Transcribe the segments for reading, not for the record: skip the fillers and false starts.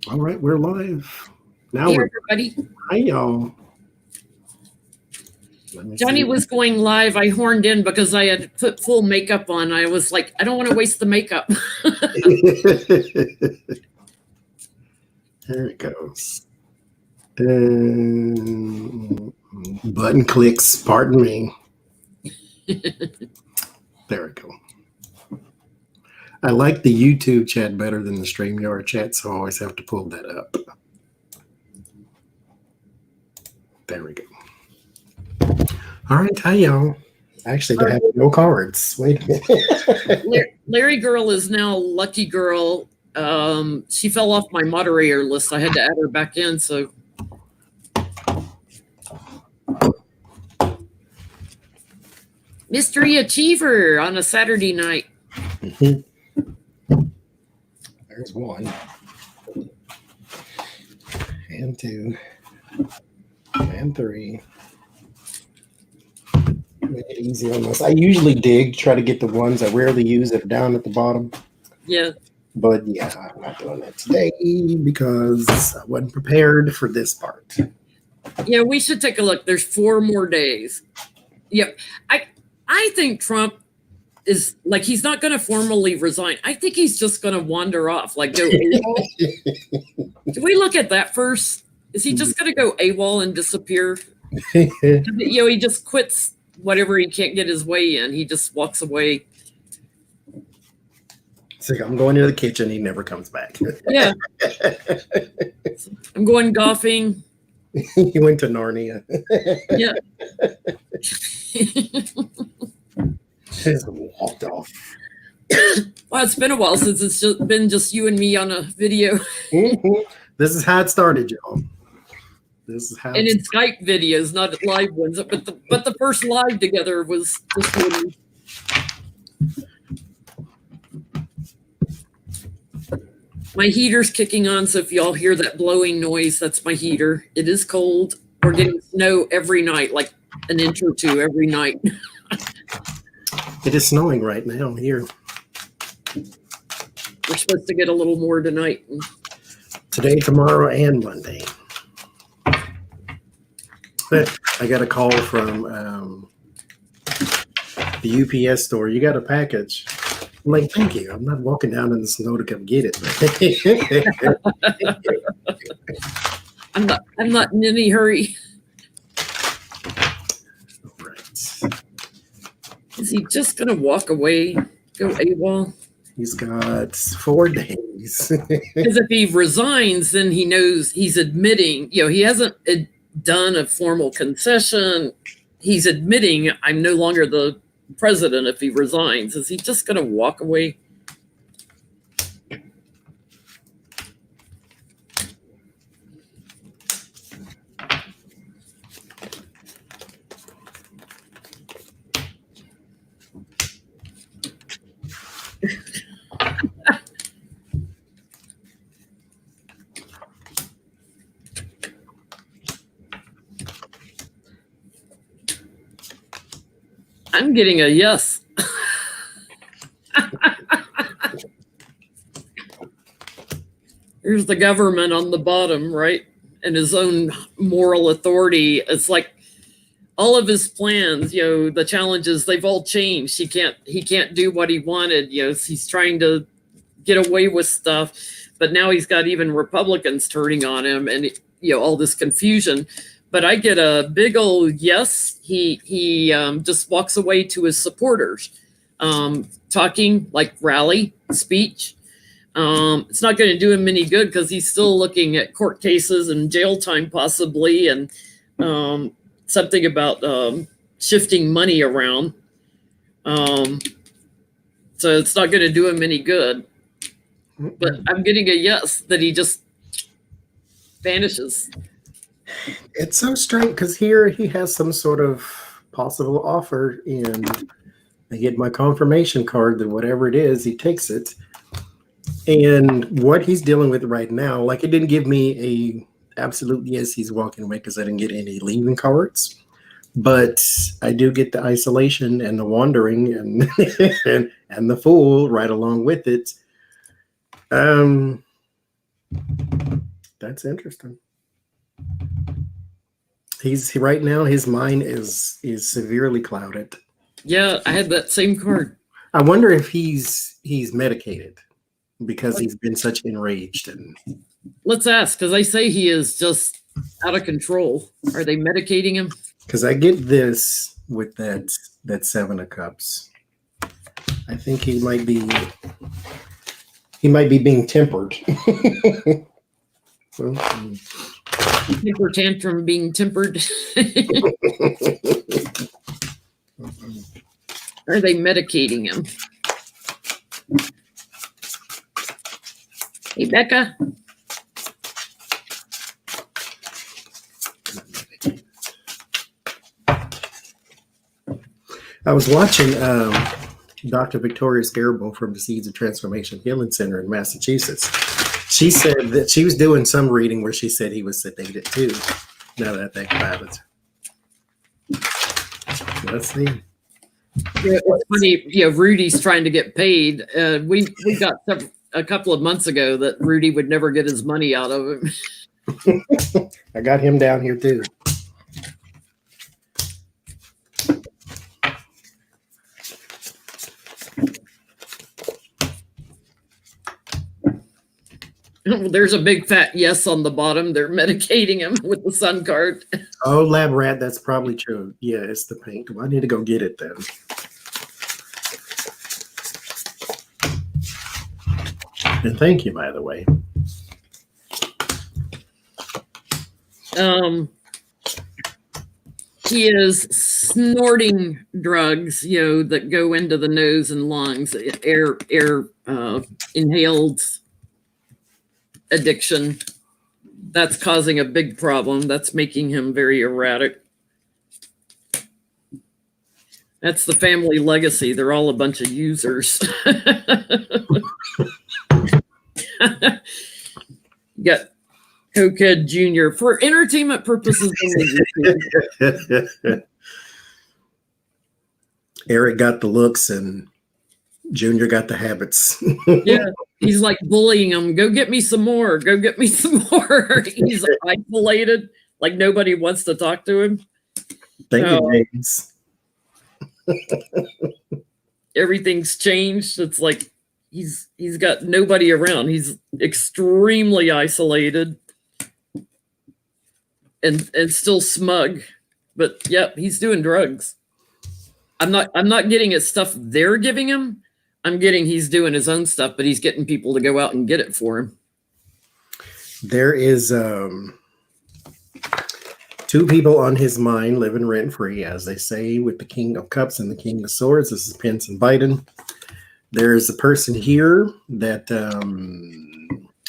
All right, we're live. Now Hey, we're everybody. Hi, y'all. Johnny was going live. I horned in because I had put full makeup on. I was like, I don't want to waste the makeup. There it goes. Button clicks, pardon me. There we go. I like the YouTube chat better than the StreamYard chat, so I always have to pull that up. There we go. All right, hi, y'all. Actually, they have no cards. Wait a minute. Larry Girl is now Lucky Girl. She fell off my moderator list. I had to add her back in, so. Mystery Achiever on a Saturday night. There's one. And two. And three. Make it easy on this. I usually try to get the ones I rarely use that are down at the bottom. Yeah. But yeah, I'm not doing that today because I wasn't prepared for this part. Yeah, we should take a look. There's 4 more days. Yep. I think Trump is like, he's not going to formally resign. I think he's just going to wander off, like go AWOL. Can we look at that first? Is he just going to go AWOL and disappear? He just quits whatever he can't get his way in. He just walks away. It's like, I'm going to the kitchen. He never comes back. Yeah. I'm going golfing. He went to Narnia. Yeah. Just walked off. Well, it's been a while since it's been just you and me on a video. This is how it started, y'all. This is how. And in Skype videos, not live ones. But the first live together was just really. My heater's kicking on, so if y'all hear that blowing noise, that's my heater. It is cold. We're getting snow every night, like an inch or two every night. It is snowing right now here. We're supposed to get a little more tonight. Today, tomorrow, and Monday. I got a call from the UPS store. You got a package. I'm like, thank you. I'm not walking down in the snow to come get it. I'm not in any hurry. Right. Is he just gonna walk away, go AWOL? He's got 4 days. Because if he resigns, then he knows he's admitting, he hasn't done a formal concession. He's admitting, I'm no longer the president if he resigns. Is he just going to walk away? I'm getting a yes. Here's the government on the bottom, right? And his own moral authority. It's like all of his plans, the challenges, they've all changed. He can't do what he wanted. He's trying to get away with stuff, but now he's got even Republicans turning on him and, all this confusion. But I get a big old yes. He just walks away to his supporters, talking like rally speech. It's not going to do him any good because he's still looking at court cases and jail time possibly, and something about shifting money around. So it's not going to do him any good. But I'm getting a yes that he just vanishes. It's so strange because here he has some sort of possible offer, and I get my confirmation card that whatever it is, he takes it. And what he's dealing with right now, like, it didn't give me a absolute yes, he's walking away, because I didn't get any leaving cards. But I do get the isolation and the wandering and and the fool right along with it. That's interesting. He's right now. His mind is severely clouded. Yeah, I had that same card. I wonder if he's medicated because he's been such enraged. And let's ask, because I say he is just out of control. Are they medicating him? Because I get this with that 7 of Cups. I think he might be being tempered. Temper tantrum being tempered. Are they medicating him? Hey, Becca. I was watching Dr. Victoria Scarabo from the Seeds of Transformation Healing Center in Massachusetts. She said that she was doing some reading where she said he was sedated too. Now that I think about it. Let's see. Yeah, it's funny. Rudy's trying to get paid. We got a couple of months ago that Rudy would never get his money out of him. I got him down here too. There's a big fat yes on the bottom. They're medicating him with the sun card. Oh, lab rat, that's probably true. Yeah, it's the paint. Well, I need to go get it then. And thank you, by the way. He is snorting drugs, that go into the nose and lungs, air inhaled addiction. That's causing a big problem. That's making him very erratic. That's the family legacy. They're all a bunch of users. Got Cokehead Jr. for entertainment purposes. Eric got the looks and Junior got the habits. Yeah, he's like bullying him. Go get me some more. Go get me some more. He's isolated. Like nobody wants to talk to him. Thank you, James. Everything's changed. It's like he's got nobody around. He's extremely isolated and still smug. But yep, he's doing drugs. I'm not getting his stuff they're giving him. I'm getting he's doing his own stuff, but he's getting people to go out and get it for him. There is 2 people on his mind living rent free, as they say, with the King of Cups and the King of Swords. This is Pence and Biden. There's a person here that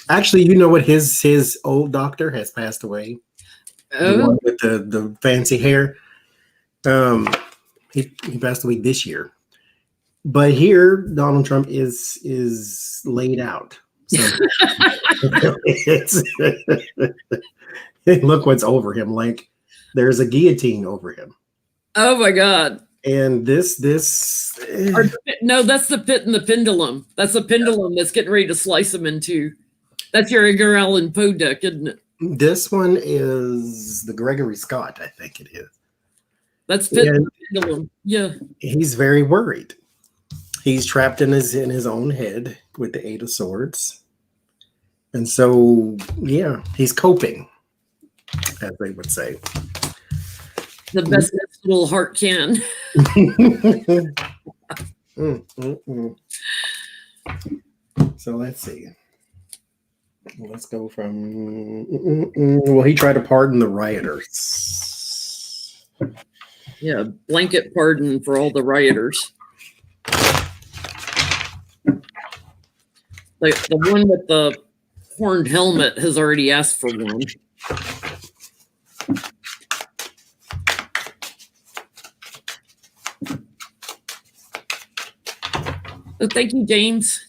actually, what, his old doctor has passed away. Oh. The one with the fancy hair. He passed away this year. But here, Donald Trump is laid out. So look what's over him. Like there's a guillotine over him. Oh my God. And this no, that's the pit and the pendulum. That's the pendulum that's getting ready to slice him in two. That's your Edgar Allan Poe deck, isn't it? This one is the Gregory Scott, I think it is. That's pit and the pendulum. Yeah. He's very worried. He's trapped in his own head with the 8 of Swords. And so, yeah, he's coping, as they would say. The best little heart can. So let's see. Let's go from. Well, he tried to pardon the rioters. Yeah, blanket pardon for all the rioters. The one with the horned helmet has already asked for one. Oh, thank you, James.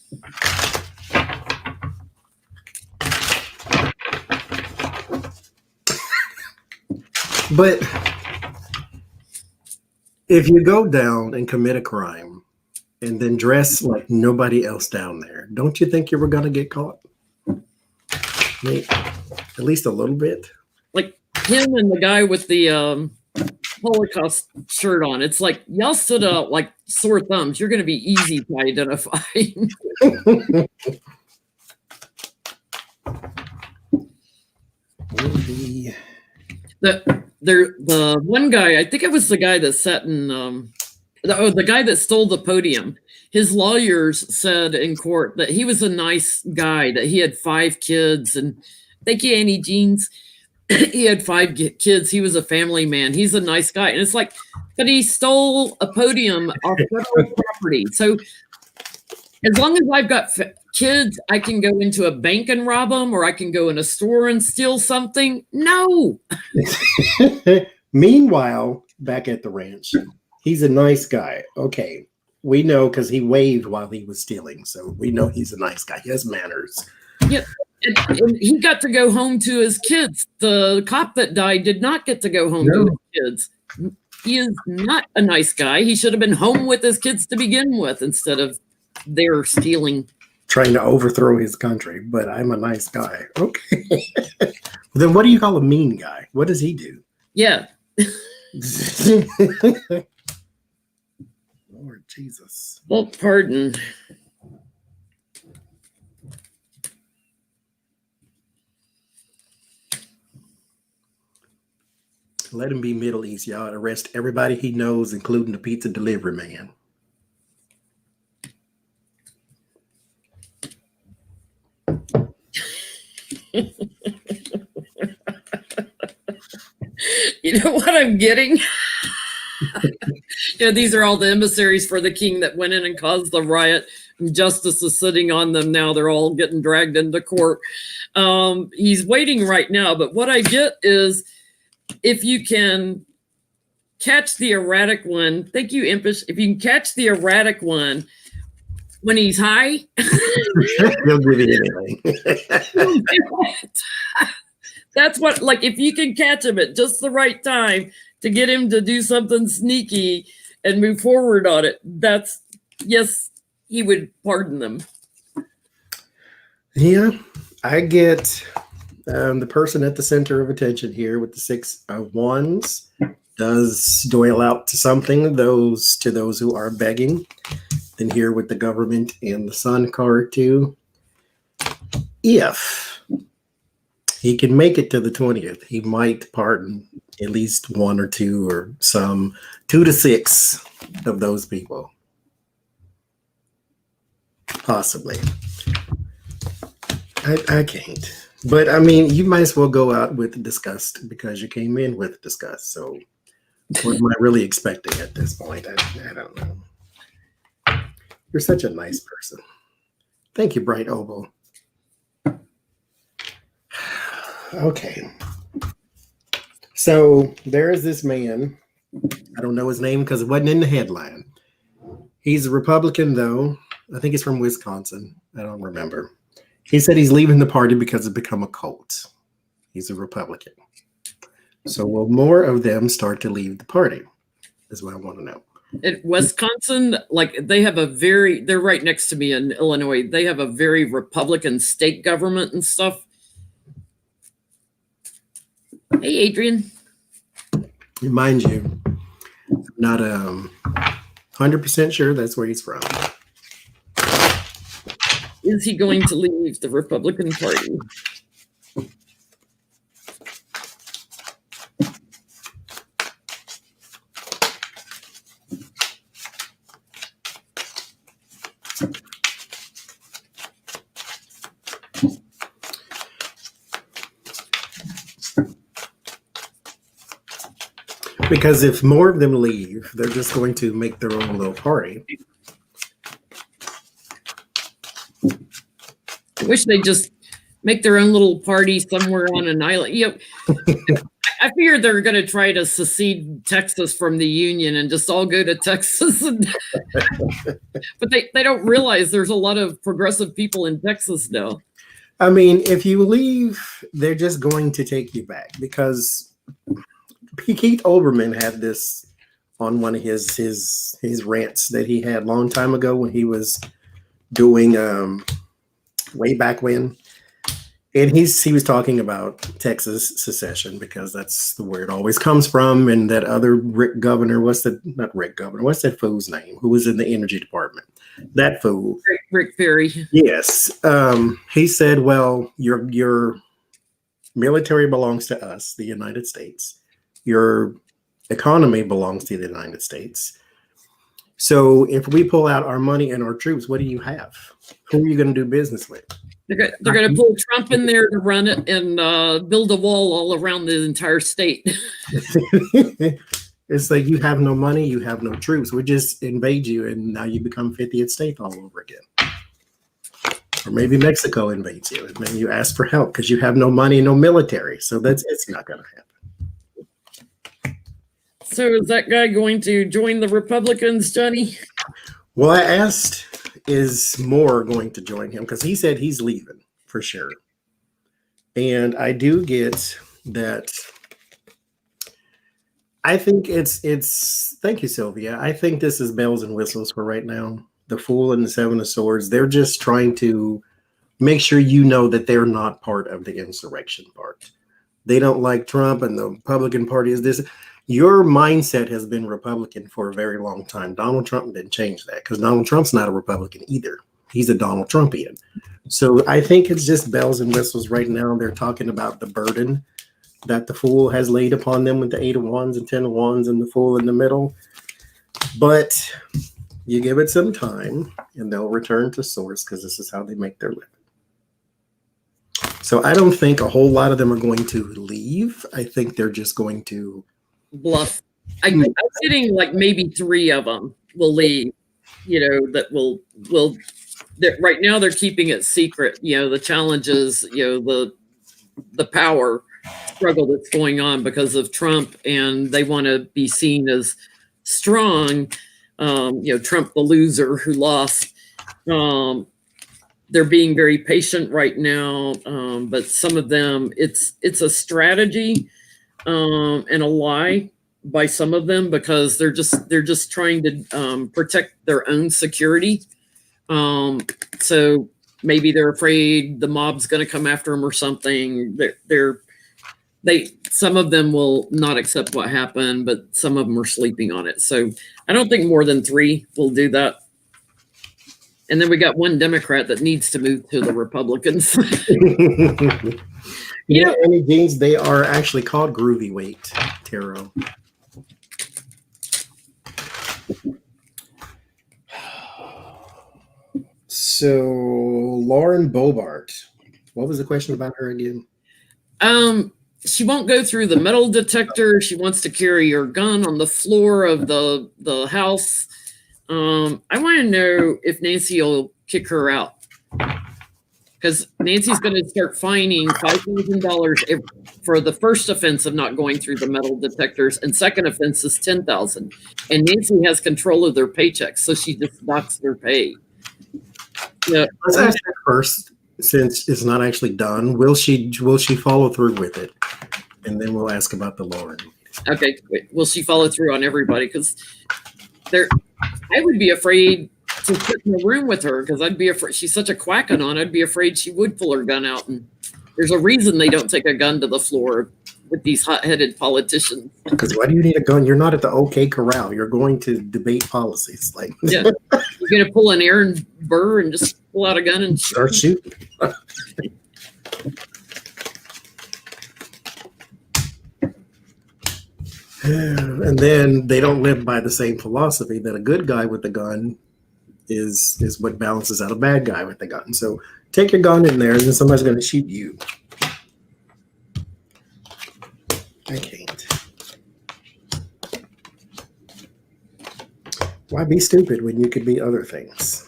But if you go down and commit a crime and then dress like nobody else down there, don't you think you were going to get caught? at least a little bit. Like him and the guy with the Holocaust shirt on. It's like y'all stood out like sore thumbs. You're going to be easy to identify. The one guy, I think it was the guy that sat in the guy that stole the podium. His lawyers said in court that he was a nice guy, that he had 5 kids, and thank you, Annie Jeans. He had 5 kids. He was a family man. He's a nice guy. And it's like, but he stole a podium off federal property. So as long as I've got kids, I can go into a bank and rob them, or I can go in a store and steal something. No. Meanwhile, back at the ranch, he's a nice guy. Okay. We know because he waved while he was stealing. So we know he's a nice guy. He has manners. Yeah. And he got to go home to his kids. The cop that died did not get to go home to his kids. He is not a nice guy. He should have been home with his kids to begin with instead of there stealing. Trying to overthrow his country, but I'm a nice guy. Okay. Then what do you call a mean guy? What does he do? Yeah. Lord Jesus. Well, pardon. Let him be Middle East, y'all. Arrest everybody he knows, including the pizza delivery man. You know what I'm getting? These are all the emissaries for the king that went in and caused the riot. Justice is sitting on them now. They're all getting dragged into court. He's waiting right now. But what I get is, if you can catch the erratic one, thank you, Impish. If you can catch the erratic one when he's high, he'll give you anything. That's what, like, if you can catch him at just the right time to get him to do something sneaky and move forward on it, yes, he would pardon them. Yeah, I get the person at the center of attention here with the 6 of Wands does dole out to something, to those who are begging. Then here with the government and the Sun card too. If he can make it to the 20th, he might pardon at least 1 or 2 or some 2 to 6 of those people. Possibly. I can't. But I mean, you might as well go out with disgust because you came in with disgust. So what am I really expecting at this point? I don't know. You're such a nice person. Thank you, Bright Oval. Okay. So there is this man. I don't know his name because it wasn't in the headline. He's a Republican, though. I think he's from Wisconsin. I don't remember. He said he's leaving the party because it's become a cult. He's a Republican. So will more of them start to leave the party? Is what I want to know. In Wisconsin, like they're right next to me in Illinois. They have a very Republican state government and stuff. Hey, Adrian. Mind you, I'm not 100% sure that's where he's from. Is he going to leave the Republican Party? Because if more of them leave, they're just going to make their own little party. I wish they'd just make their own little party somewhere on an island. I fear they're going to try to secede Texas from the Union and just all go to Texas. But they don't realize there's a lot of progressive people in Texas now. I mean, if you leave, they're just going to take you back because Keith Olbermann had this on one of his rants that he had a long time ago when he was doing way back when. And he was talking about Texas secession because that's where it always comes from. And that other Rick governor, not Rick governor, what's that fool's name? Who was in the energy department? That fool. Rick Perry. Yes. He said, well, your military belongs to us, the United States. Your economy belongs to the United States. So if we pull out our money and our troops, what do you have? Who are you going to do business with? They're going to pull Trump in there to run it and build a wall all around the entire state. It's like you have no money, you have no troops. We just invade you, and now you become 50th state all over again. Or maybe Mexico invades you, and then you ask for help because you have no money and no military. So it's not going to happen. So is that guy going to join the Republicans, Johnny? Well, I asked, is Moore going to join him? Because he said he's leaving for sure. And I do get that. I think it's thank you, Sylvia. I think this is bells and whistles for right now. The Fool and the Seven of Swords, they're just trying to make sure you know that they're not part of the insurrection part. They don't like Trump and the Republican Party is this. Your mindset has been Republican for a very long time. Donald Trump didn't change that because Donald Trump's not a Republican either. He's a Donald Trumpian. So I think it's just bells and whistles right now. They're talking about the burden that the Fool has laid upon them with the 8 of Wands and 10 of Wands and the Fool in the middle. But you give it some time and they'll return to source because this is how they make their living. So I don't think a whole lot of them are going to leave. I think they're just going to bluff. I'm getting like maybe 3 of them will leave, that will right now they're keeping it secret. The challenges, the power struggle that's going on because of Trump, and they want to be seen as strong. Trump, the loser who lost. They're being very patient right now, but some of them, it's a strategy and a lie by some of them because they're just trying to protect their own security. So maybe they're afraid the mob's going to come after them or something. Some of them will not accept what happened, but some of them are sleeping on it. So I don't think more than 3 will do that. And then we got 1 Democrat that needs to move to the Republicans. Any Jeans, they are actually called groovy weight tarot. So Lauren Boebert, what was the question about her again? She won't go through the metal detector. She wants to carry her gun on the floor of the house. I want to know if Nancy will kick her out because Nancy's going to start fining $5,000 for the first offense of not going through the metal detectors, and second offense is $10,000. And Nancy has control of their paychecks, so she just docks their pay. Yeah, let's ask that first, since it's not actually done. Will she follow through with it? And then we'll ask about the Lauren. Okay, wait, will she follow through on everybody? Because I would be afraid to sit in a room with her because I'd be afraid she's such a quackanon. I'd be afraid she would pull her gun out. And there's a reason they don't take a gun to the floor with these hot-headed politicians. Because why do you need a gun? You're not at the OK Corral. You're going to debate policies. Like, yeah, you're going to pull an Aaron Burr and just pull out a gun and start shooting. And then they don't live by the same philosophy that a good guy with a gun is what balances out a bad guy with a gun. So take your gun in there, and then somebody's going to shoot you. I can't. Why be stupid when you could be other things?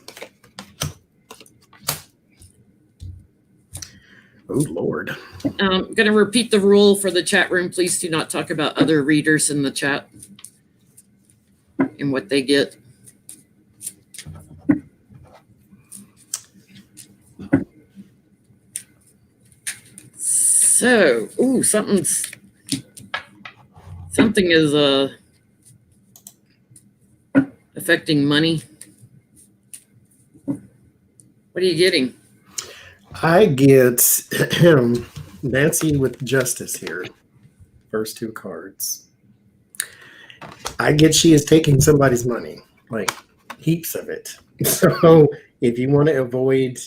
Oh, Lord. I'm going to repeat the rule for the chat room. Please do not talk about other readers in the chat and what they get. So, something is affecting money. What are you getting? I get Nancy with justice here. First two cards. I get she is taking somebody's money, like heaps of it. So if you want to avoid,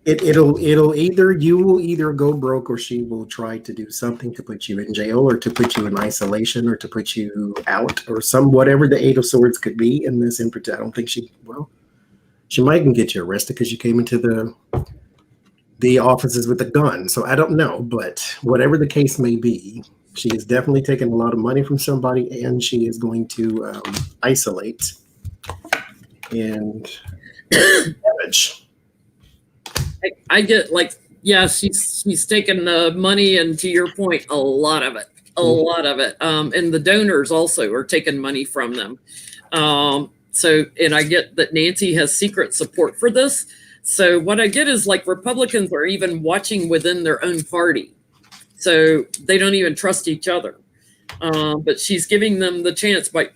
it'll either you will either go broke or she will try to do something to put you in jail or to put you in isolation or to put you out or whatever the Eight of Swords could be in this in particular. I don't think she might even get you arrested because you came into the offices with a gun. So I don't know, but whatever the case may be, she is definitely taking a lot of money from somebody, and she is going to isolate and damage. I get she's taking the money, and to your point, a lot of it. And the donors also are taking money from them. And I get that Nancy has secret support for this. So what I get is Republicans are even watching within their own party. So they don't even trust each other. But she's giving them the chance by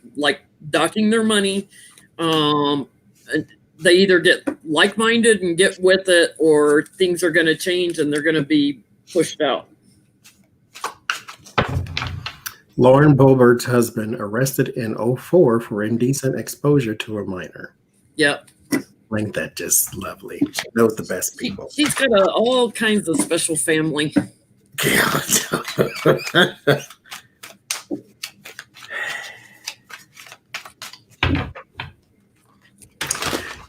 docking their money. And they either get like-minded and get with it, or things are going to change and they're going to be pushed out. Lauren Boebert's husband arrested in 2004 for indecent exposure to a minor. Yep. Ain't that just lovely? She knows the best people. She's got all kinds of special family.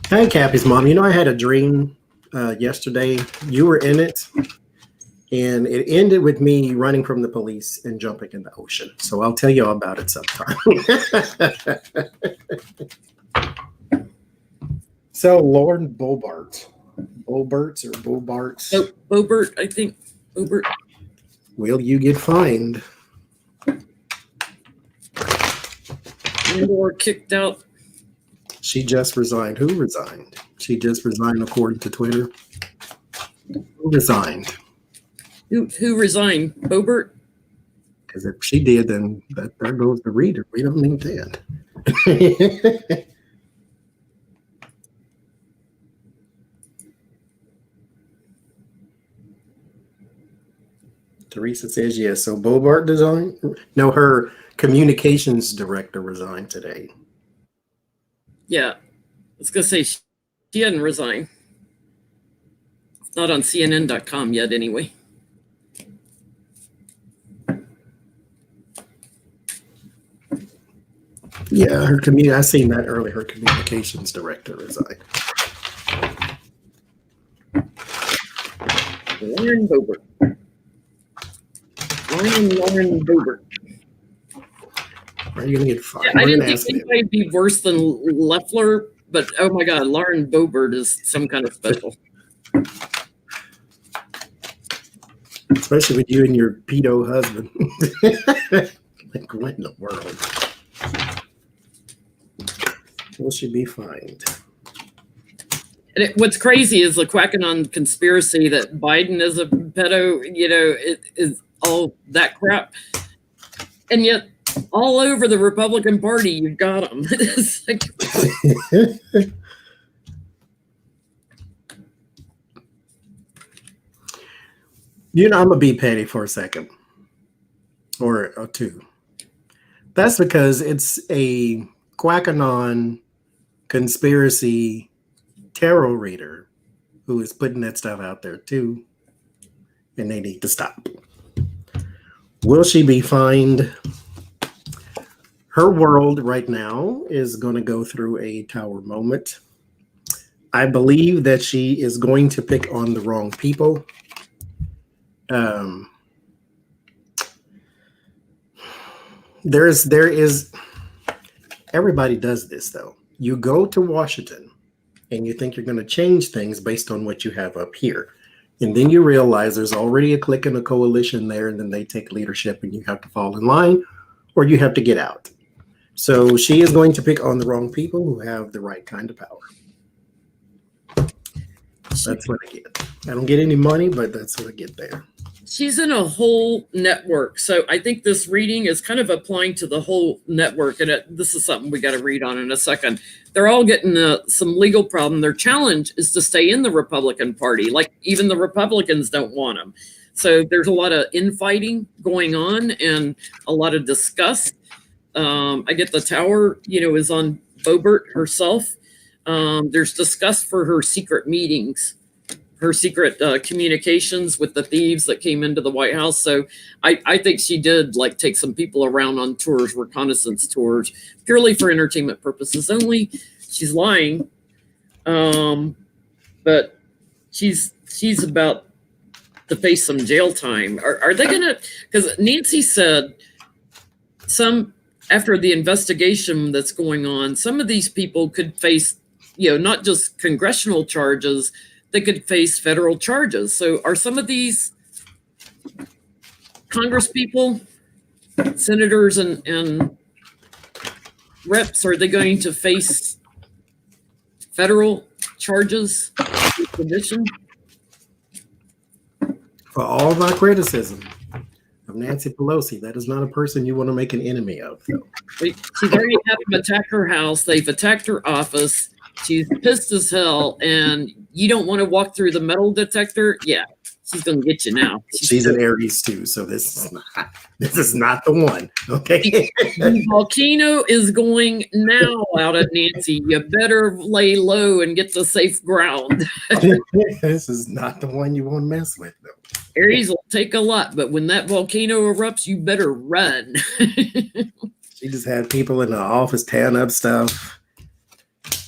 Hey, Cappy's mom. I had a dream yesterday. You were in it, and it ended with me running from the police and jumping in the ocean. So I'll tell you all about it sometime. So Lauren Boebert. Boebert or Boebert? Oh, Boebert, I think. Boebert. Will you get fined? Or kicked out. She just resigned. Who resigned? She just resigned according to Twitter. Who resigned? Who resigned? Boebert? Because if she did, then there goes the reader. We don't need that. Teresa says yes. So Boebert resigned? No, her communications director resigned today. Yeah. I was going to say she hadn't resigned. Not on CNN.com yet, anyway. Yeah, I seen that earlier. Her communications director resigned. Lauren Boebert. Lauren Boebert. Are you going to get fined? Yeah, I didn't think anybody would be worse than Loeffler, but oh my God, Lauren Boebert is some kind of special. Especially with you and your pedo husband. Like, what in the world? Will she be fined? And what's crazy is the QAnon conspiracy that Biden is a pedo, it is all that crap. And yet, all over the Republican Party, you've got them. It's like, I'm going to be petty for a second or two. That's because it's a QAnon conspiracy tarot reader who is putting that stuff out there too, and they need to stop. Will she be fined? Her world right now is going to go through a tower moment. I believe that she is going to pick on the wrong people. There is everybody does this though. You go to Washington and you think you're going to change things based on what you have up here. And then you realize there's already a clique and a coalition there, and then they take leadership and you have to fall in line or you have to get out. So she is going to pick on the wrong people who have the right kind of power. That's what I get. I don't get any money, but that's what I get there. she's in a whole network. So I think this reading is kind of applying to the whole network. And this is something we got to read on in a second. They're all getting some legal problem. Their challenge is to stay in the Republican Party. Like even the Republicans don't want them. So there's a lot of infighting going on and a lot of disgust. I get the tower, is on Boebert herself. There's disgust for her secret meetings, her secret communications with the thieves that came into the White House. So I think she did like take some people around on tours, reconnaissance tours, purely for entertainment purposes only. She's lying. But she's about to face some jail time. Are they gonna, because Nancy said after the investigation that's going on, some of these people could face, not just congressional charges, they could face federal charges. So are some of these Congress people, senators and reps, are they going to face federal charges? For all my criticism of Nancy Pelosi, that is not a person you want to make an enemy of. So. She's already had them attack her house. They've attacked her office. She's pissed as hell, and you don't want to walk through the metal detector. Yeah, she's gonna get you now. She's an Aries too, so this is not the one. Okay. The volcano is going now out at Nancy. You better lay low and get to safe ground. This is not the one you want to mess with, though. Aries will take a lot, but when that volcano erupts, you better run. She just had people in the office tearing up stuff,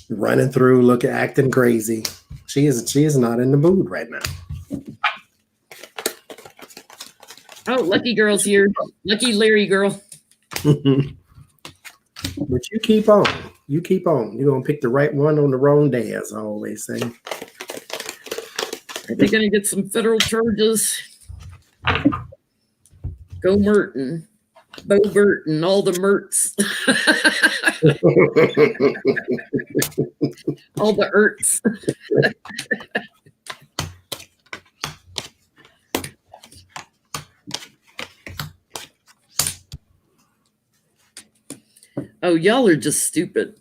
running through, acting crazy. She is not in the mood right now. Oh, lucky girl's here. Lucky Larry girl. But you keep on. You keep on. You're gonna pick the right one on the wrong day, as I always say. Are they gonna get some federal charges? Go Merton. Boebert and all the Merts. All the Erts. Oh, y'all are just stupid.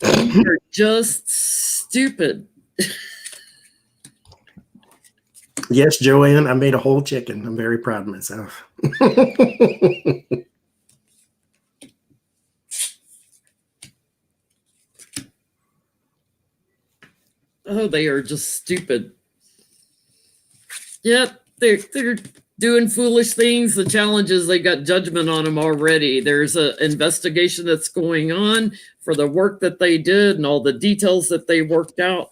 You're just stupid. Yes, Joanne, I made a whole chicken. I'm very proud of myself. Oh, they are just stupid. Yep, they're doing foolish things. The challenge is they got judgment on them already. There's an investigation that's going on for the work that they did and all the details that they worked out.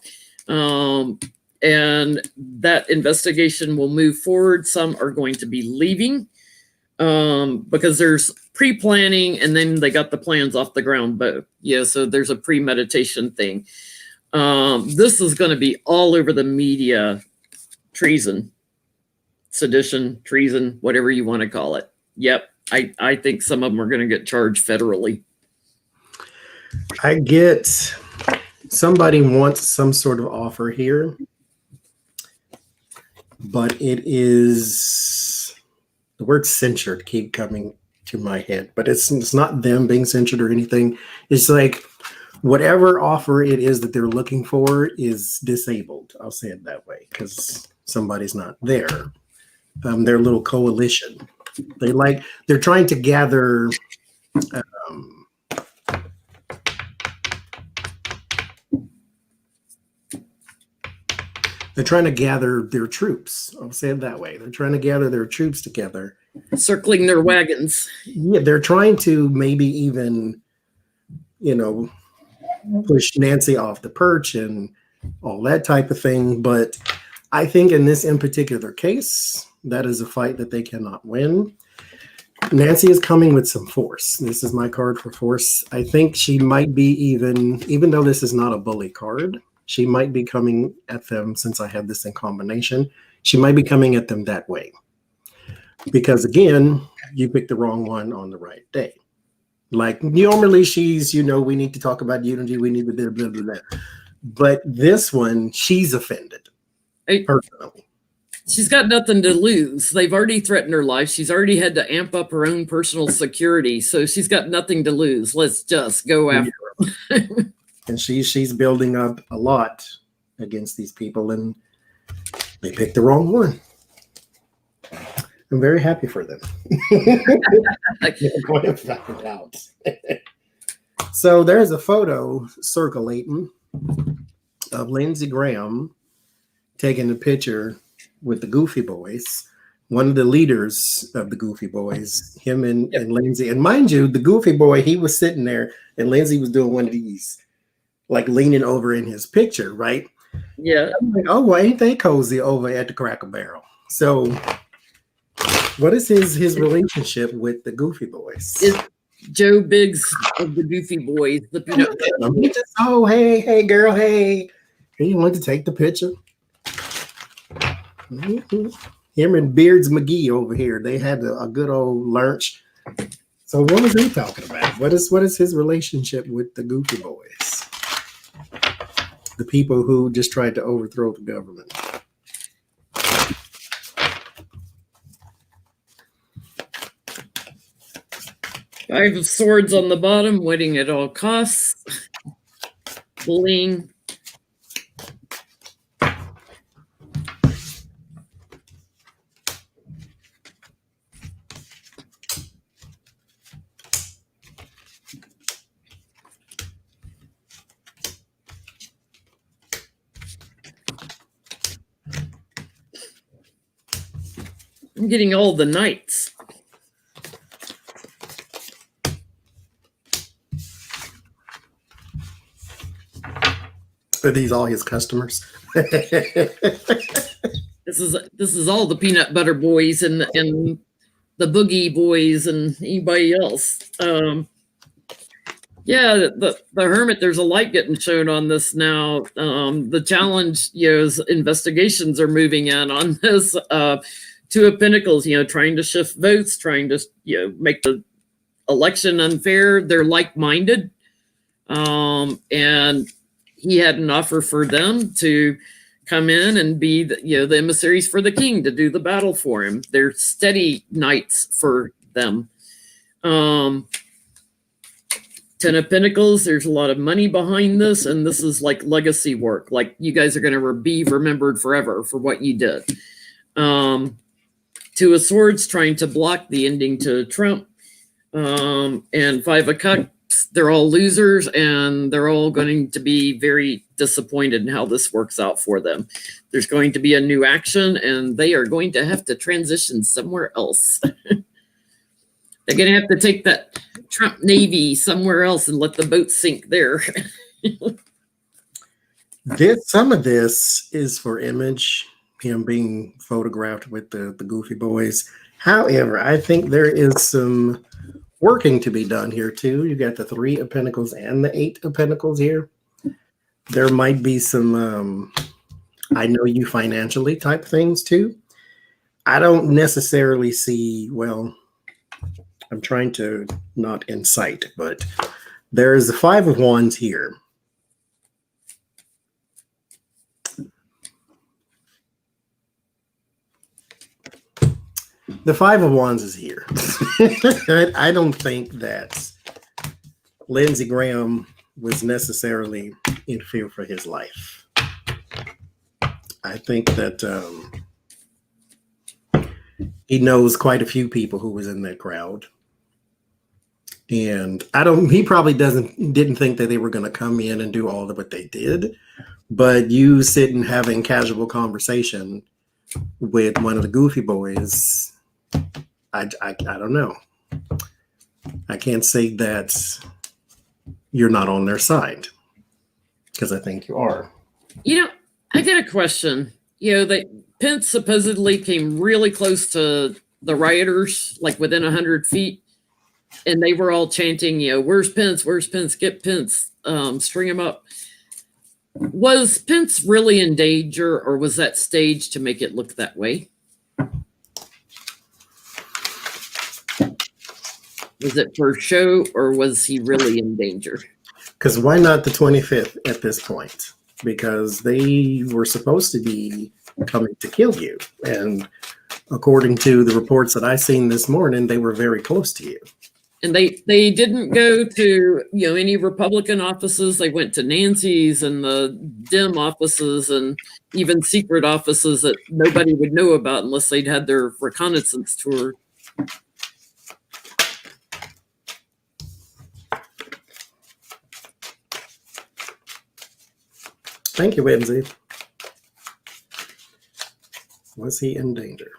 And that investigation will move forward. Some are going to be leaving because there's pre-planning and then they got the plans off the ground. But yeah, so there's a premeditation thing. This is going to be all over the media. Treason, sedition, treason, whatever you want to call it. Yep. I think some of them are going to get charged federally. I get somebody wants some sort of offer here, but it is the word censured keep coming to my head, but it's not them being censured or anything. It's like whatever offer it is that they're looking for is disabled. I'll say it that way because somebody's not there. Their little coalition. They're trying to gather they're trying to gather their troops. I'll say it that way. They're trying to gather their troops together. Circling their wagons. Yeah, they're trying to maybe even, push Nancy off the perch and all that type of thing. But I think in particular case, that is a fight that they cannot win. Nancy is coming with some force. This is my card for force. I think she might be even though this is not a bully card, she might be coming at them, since I have this in combination, she might be coming at them that way. Because again, you picked the wrong one on the right day. Like normally she's, we need to talk about unity, we need to blah, blah, blah, blah. But this one, she's offended personally. she's got nothing to lose. They've already threatened her life. She's already had to amp up her own personal security. So she's got nothing to lose. Let's just go after her. And she's building up a lot against these people, and they picked the wrong one. I'm very happy for them. They're going to find out. So there's a photo circulating of Lindsey Graham taking a picture with the Goofy Boys, one of the leaders of the Goofy Boys, him and Lindsey. And mind you, the Goofy Boy, he was sitting there and Lindsey was doing one of these, like leaning over in his picture, right? Yeah. I'm like, oh, well, ain't they cozy over at the Cracker Barrel? So what is his relationship with the Goofy Boys? Is Joe Biggs of the Goofy Boys, the peanut butter. Oh, hey, girl, hey. You want to take the picture? Mm-hmm. Him and Beards McGee over here, they had a good old lunch. So what was he talking about? What is his relationship with the Goofy Boys? The people who just tried to overthrow the government. Five of Swords on the bottom, winning at all costs. Bullying. I'm getting all the knights. Are these all his customers? This is all the peanut butter boys and the boogie boys and anybody else. Yeah, the hermit. There's a light getting shown on this now. The challenge, investigations are moving in on this. Two of Pentacles, trying to shift votes, trying to make the election unfair. They're like-minded, and he had an offer for them to come in and be the emissaries for the king, to do the battle for him. They're steady knights for them. Ten of Pentacles, there's a lot of money behind this, and this is like legacy work. Like, you guys are going to be remembered forever for what you did. Two of Swords, trying to block the ending to Trump. And Five of Cups, they're all losers, and they're all going to be very disappointed in how this works out for them. There's going to be a new action, and they are going to have to transition somewhere else. They're going to have to take that Trump Navy somewhere else and let the boat sink there. Some of this is for image, him being photographed with the Goofy Boys. However, I think there is some working to be done here too. You got the Three of Pentacles and the Eight of Pentacles here. There might be some I know you financially type things too. I don't necessarily see, well, I'm trying to not incite, but there's the Five of Wands here. The Five of Wands is here. I don't think that Lindsey Graham was necessarily in fear for his life. I think that he knows quite a few people who was in that crowd. And he probably didn't think that they were going to come in and do all of what they did. But you sitting having casual conversation with one of the Goofy Boys, I don't know. I can't say that you're not on their side, because I think you are. I got a question. Pence supposedly came really close to the rioters, like within 100 feet. And they were all chanting, where's Pence? Where's Pence? Get Pence. String him up. Was Pence really in danger, or was that staged to make it look that way? Was it for show, or was he really in danger? Because why not the 25th at this point? Because they were supposed to be coming to kill you. And according to the reports that I seen this morning, they were very close to you. And they didn't go to, any Republican offices. They went to Nancy's and the Dem offices and even secret offices that nobody would know about unless they'd had their reconnaissance tour. Thank you, Lindsey. Was he in danger?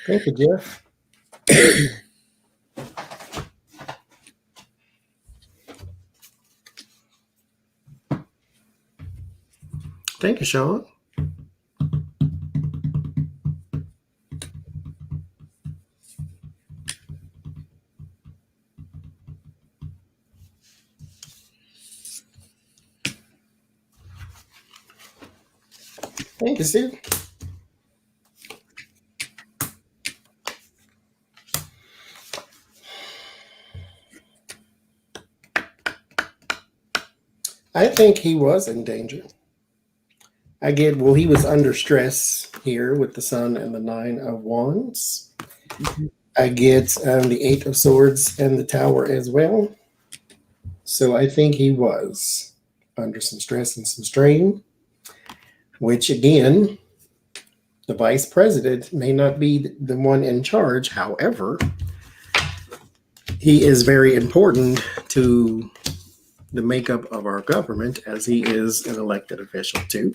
Thank you, Jeff. Thank you, Sean. Thank you, Steve. I think he was in danger. He was under stress here with the Sun and the Nine of Wands. I get the Eight of Swords and the Tower as well. So I think he was under some stress and some strain, which again, the vice president may not be the one in charge. However, he is very important to the makeup of our government, as he is an elected official too.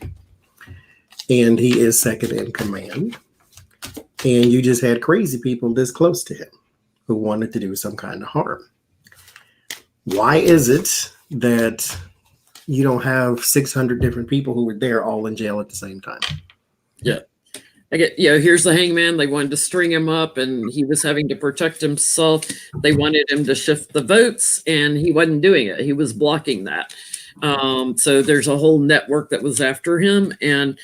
And he is second in command. And you just had crazy people this close to him who wanted to do some kind of harm. Why is it that you don't have 600 different people who were there all in jail at the same time? Yeah. I get, here's the hangman. They wanted to string him up and he was having to protect himself. They wanted him to shift the votes and he wasn't doing it. He was blocking that. So there's a whole network that was after him. And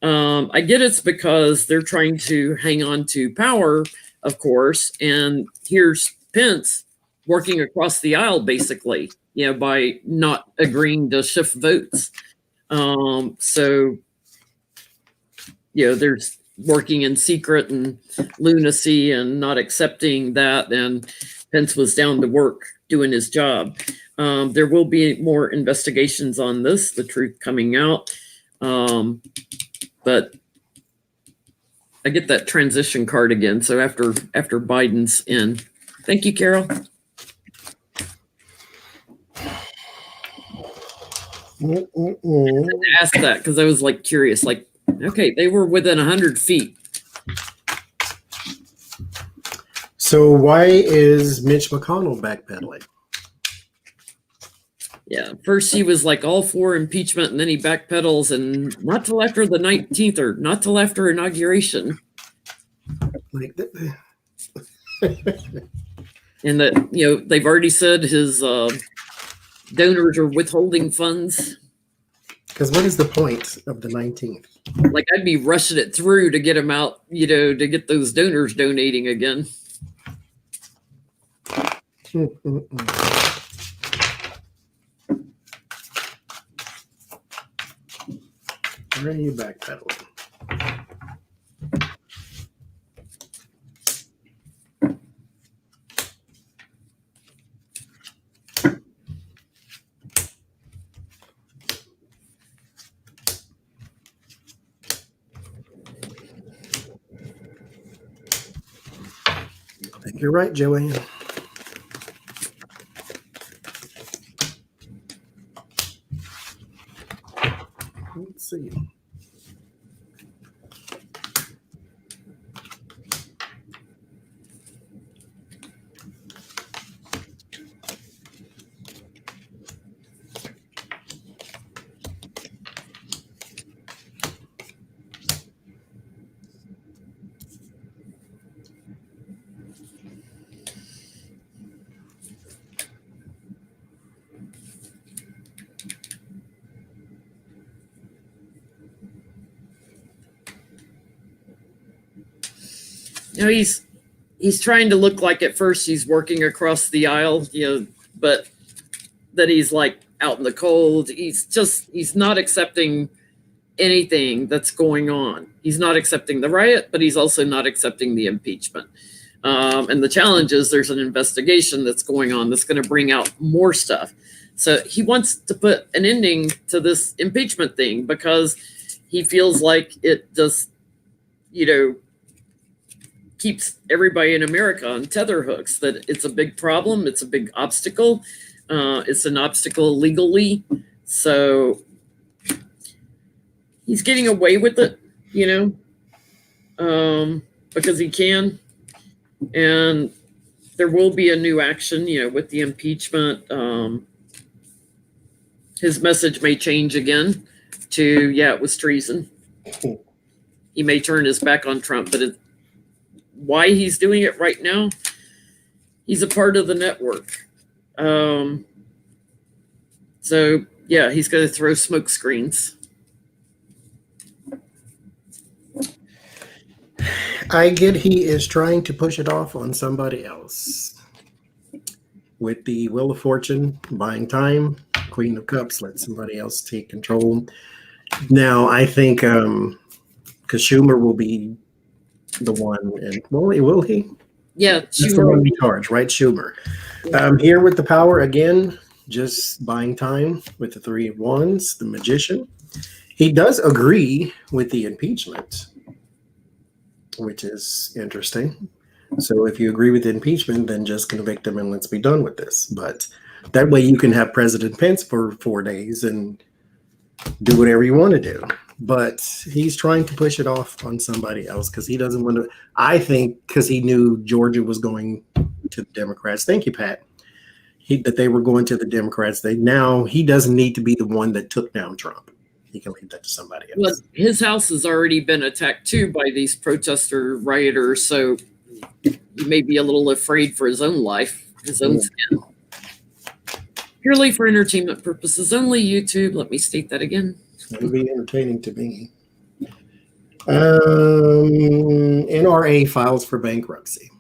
I get it's because they're trying to hang on to power, of course. And here's Pence working across the aisle, basically, by not agreeing to shift votes. So, there's working in secret and lunacy and not accepting that. And Pence was down to work doing his job. There will be more investigations on this, the truth coming out. But I get that transition card again. So after Biden's in. Thank you, Carol. I asked that because I was curious, okay, they were within 100 feet. So why is Mitch McConnell backpedaling? Yeah, first he was all for impeachment, and then he backpedals, and not till after the 19th or not till after inauguration. And that, they've already said his donors are withholding funds. Because what is the point of the 19th? I'd be rushing it through to get him out, to get those donors donating again. Where are you backpedaling? I think you're right, Joanne. Let's see. You know, he's trying to look like at first he's working across the aisle, but that he's like out in the cold. He's not accepting anything that's going on. He's not accepting the riot, but he's also not accepting the impeachment. And the challenge is there's an investigation that's going on that's going to bring out more stuff. So he wants to put an ending to this impeachment thing because he feels like it just, keeps everybody in America on tetherhooks, that it's a big problem. It's a big obstacle. It's an obstacle legally. So he's getting away with it, because he can. And there will be a new action, with the impeachment. His message may change again to, it was treason. He may turn his back on Trump, but why he's doing it right now, he's a part of the network. So, he's going to throw smoke screens. I get he is trying to push it off on somebody else. With the Wheel of Fortune, buying time, Queen of Cups, let somebody else take control. Now, I think because Schumer will be the one, and will he? Yeah, That's the one in charge, right? Schumer. Here with the power again, just buying time with the Three of Wands, the Magician. He does agree with the impeachment, which is interesting. So if you agree with the impeachment, then just convict him and let's be done with this. But that way you can have President Pence for 4 days and do whatever you want to do. But he's trying to push it off on somebody else because he doesn't want to. I think because he knew Georgia was going to the Democrats. Thank you, Pat. That they were going to the Democrats. Now he doesn't need to be the one that took down Trump. He can leave that to somebody else. Well, his house has already been attacked too by these protester rioters, so he may be a little afraid for his own life, his own skin. Purely for entertainment purposes only. YouTube. Let me state that again. It would be entertaining to me. NRA files for bankruptcy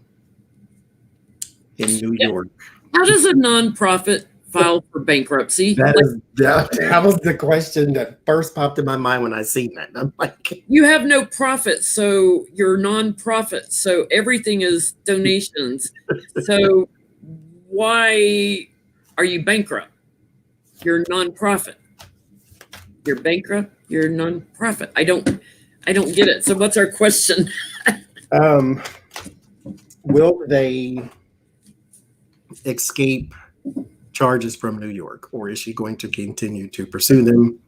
in New York. How does a nonprofit file for bankruptcy? That was the question that first popped in my mind when I seen that. I'm like, you have no profit, so you're nonprofit. So everything is donations. So why are you bankrupt? You're nonprofit. You're bankrupt. You're nonprofit. I don't get it. So what's our question? Will they escape charges from New York, or is she going to continue to pursue them?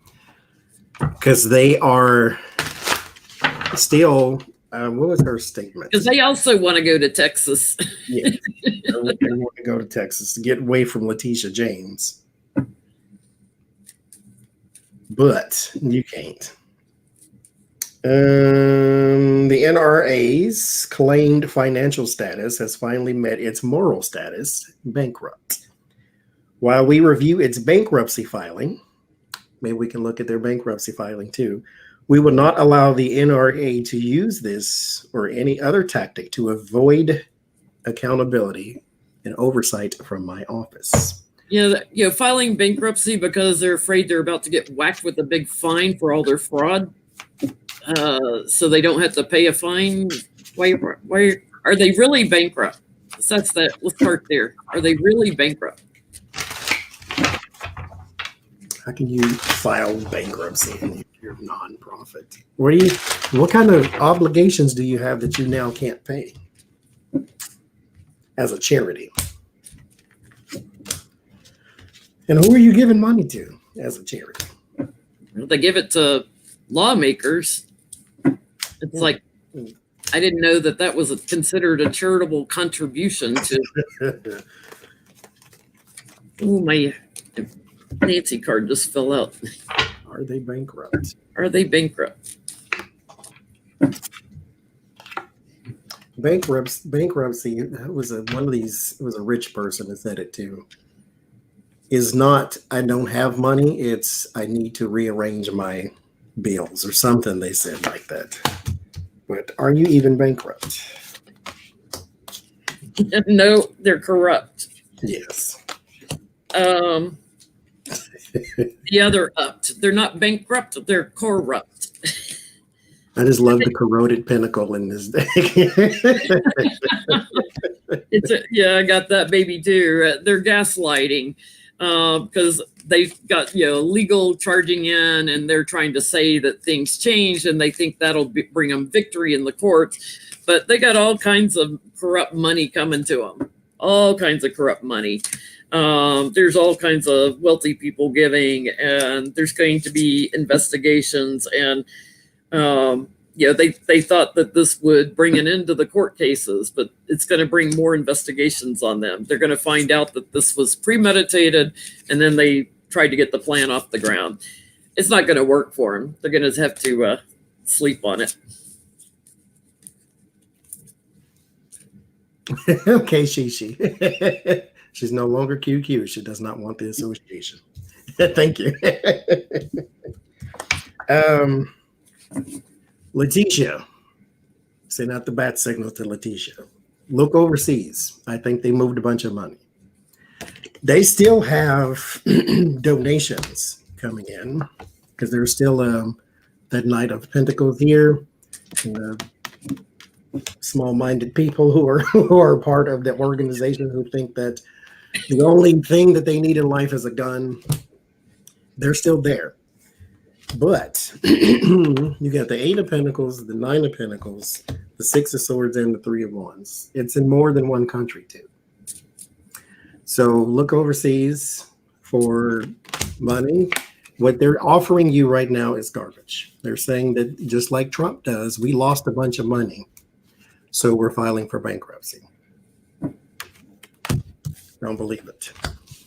Because they are still. What was her statement? Because they also want to go to Texas. Yeah, they want to go to Texas to get away from Letitia James. But you can't. The NRA's claimed financial status has finally met its moral status, bankrupt. While we review its bankruptcy filing, maybe we can look at their bankruptcy filing too, we will not allow the NRA to use this or any other tactic to avoid accountability and oversight from my office. Filing bankruptcy because they're afraid they're about to get whacked with a big fine for all their fraud, so they don't have to pay a fine. Why are they really bankrupt? So let's start there. Are they really bankrupt? How can you file bankruptcy if you're nonprofit? What kind of obligations do you have that you now can't pay as a charity? And who are you giving money to as a charity? They give it to lawmakers. It's like, I didn't know that was considered a charitable contribution to. Oh, my Nancy card just fell out. Are they bankrupt? Are they bankrupt? Bankruptcy. That was one of these. It was a rich person that said it too. Is not I don't have money. It's I need to rearrange my bills or something. They said like that. But are you even bankrupt? No, they're corrupt. Yes. The other upped. They're not bankrupt. They're corrupt. I just love the corroded pinnacle in this deck. I got that baby too. They're gaslighting because they've got legal charging in, and they're trying to say that things changed, and they think that'll bring them victory in the courts. But they got all kinds of corrupt money coming to them. All kinds of corrupt money. There's all kinds of wealthy people giving, and there's going to be investigations. And they thought that this would bring an end to the court cases, but it's going to bring more investigations on them. They're going to find out that this was premeditated, and then they tried to get the plan off the ground. It's not going to work for them. They're going to have to sleep on it. Okay, Shishi. She's no longer QQ. She does not want the association. Thank you. Letitia. Send out the bat signal to Letitia. Look overseas. I think they moved a bunch of money. They still have donations coming in because there's still that Knight of Pentacles here. Small-minded people who are part of the organization who think that the only thing that they need in life is a gun. They're still there. But you got the 8 of Pentacles, the 9 of Pentacles, the 6 of Swords, and the 3 of Wands. It's in more than one country, too. So look overseas for money. What they're offering you right now is garbage. They're saying that just like Trump does, we lost a bunch of money, so we're filing for bankruptcy. Don't believe it.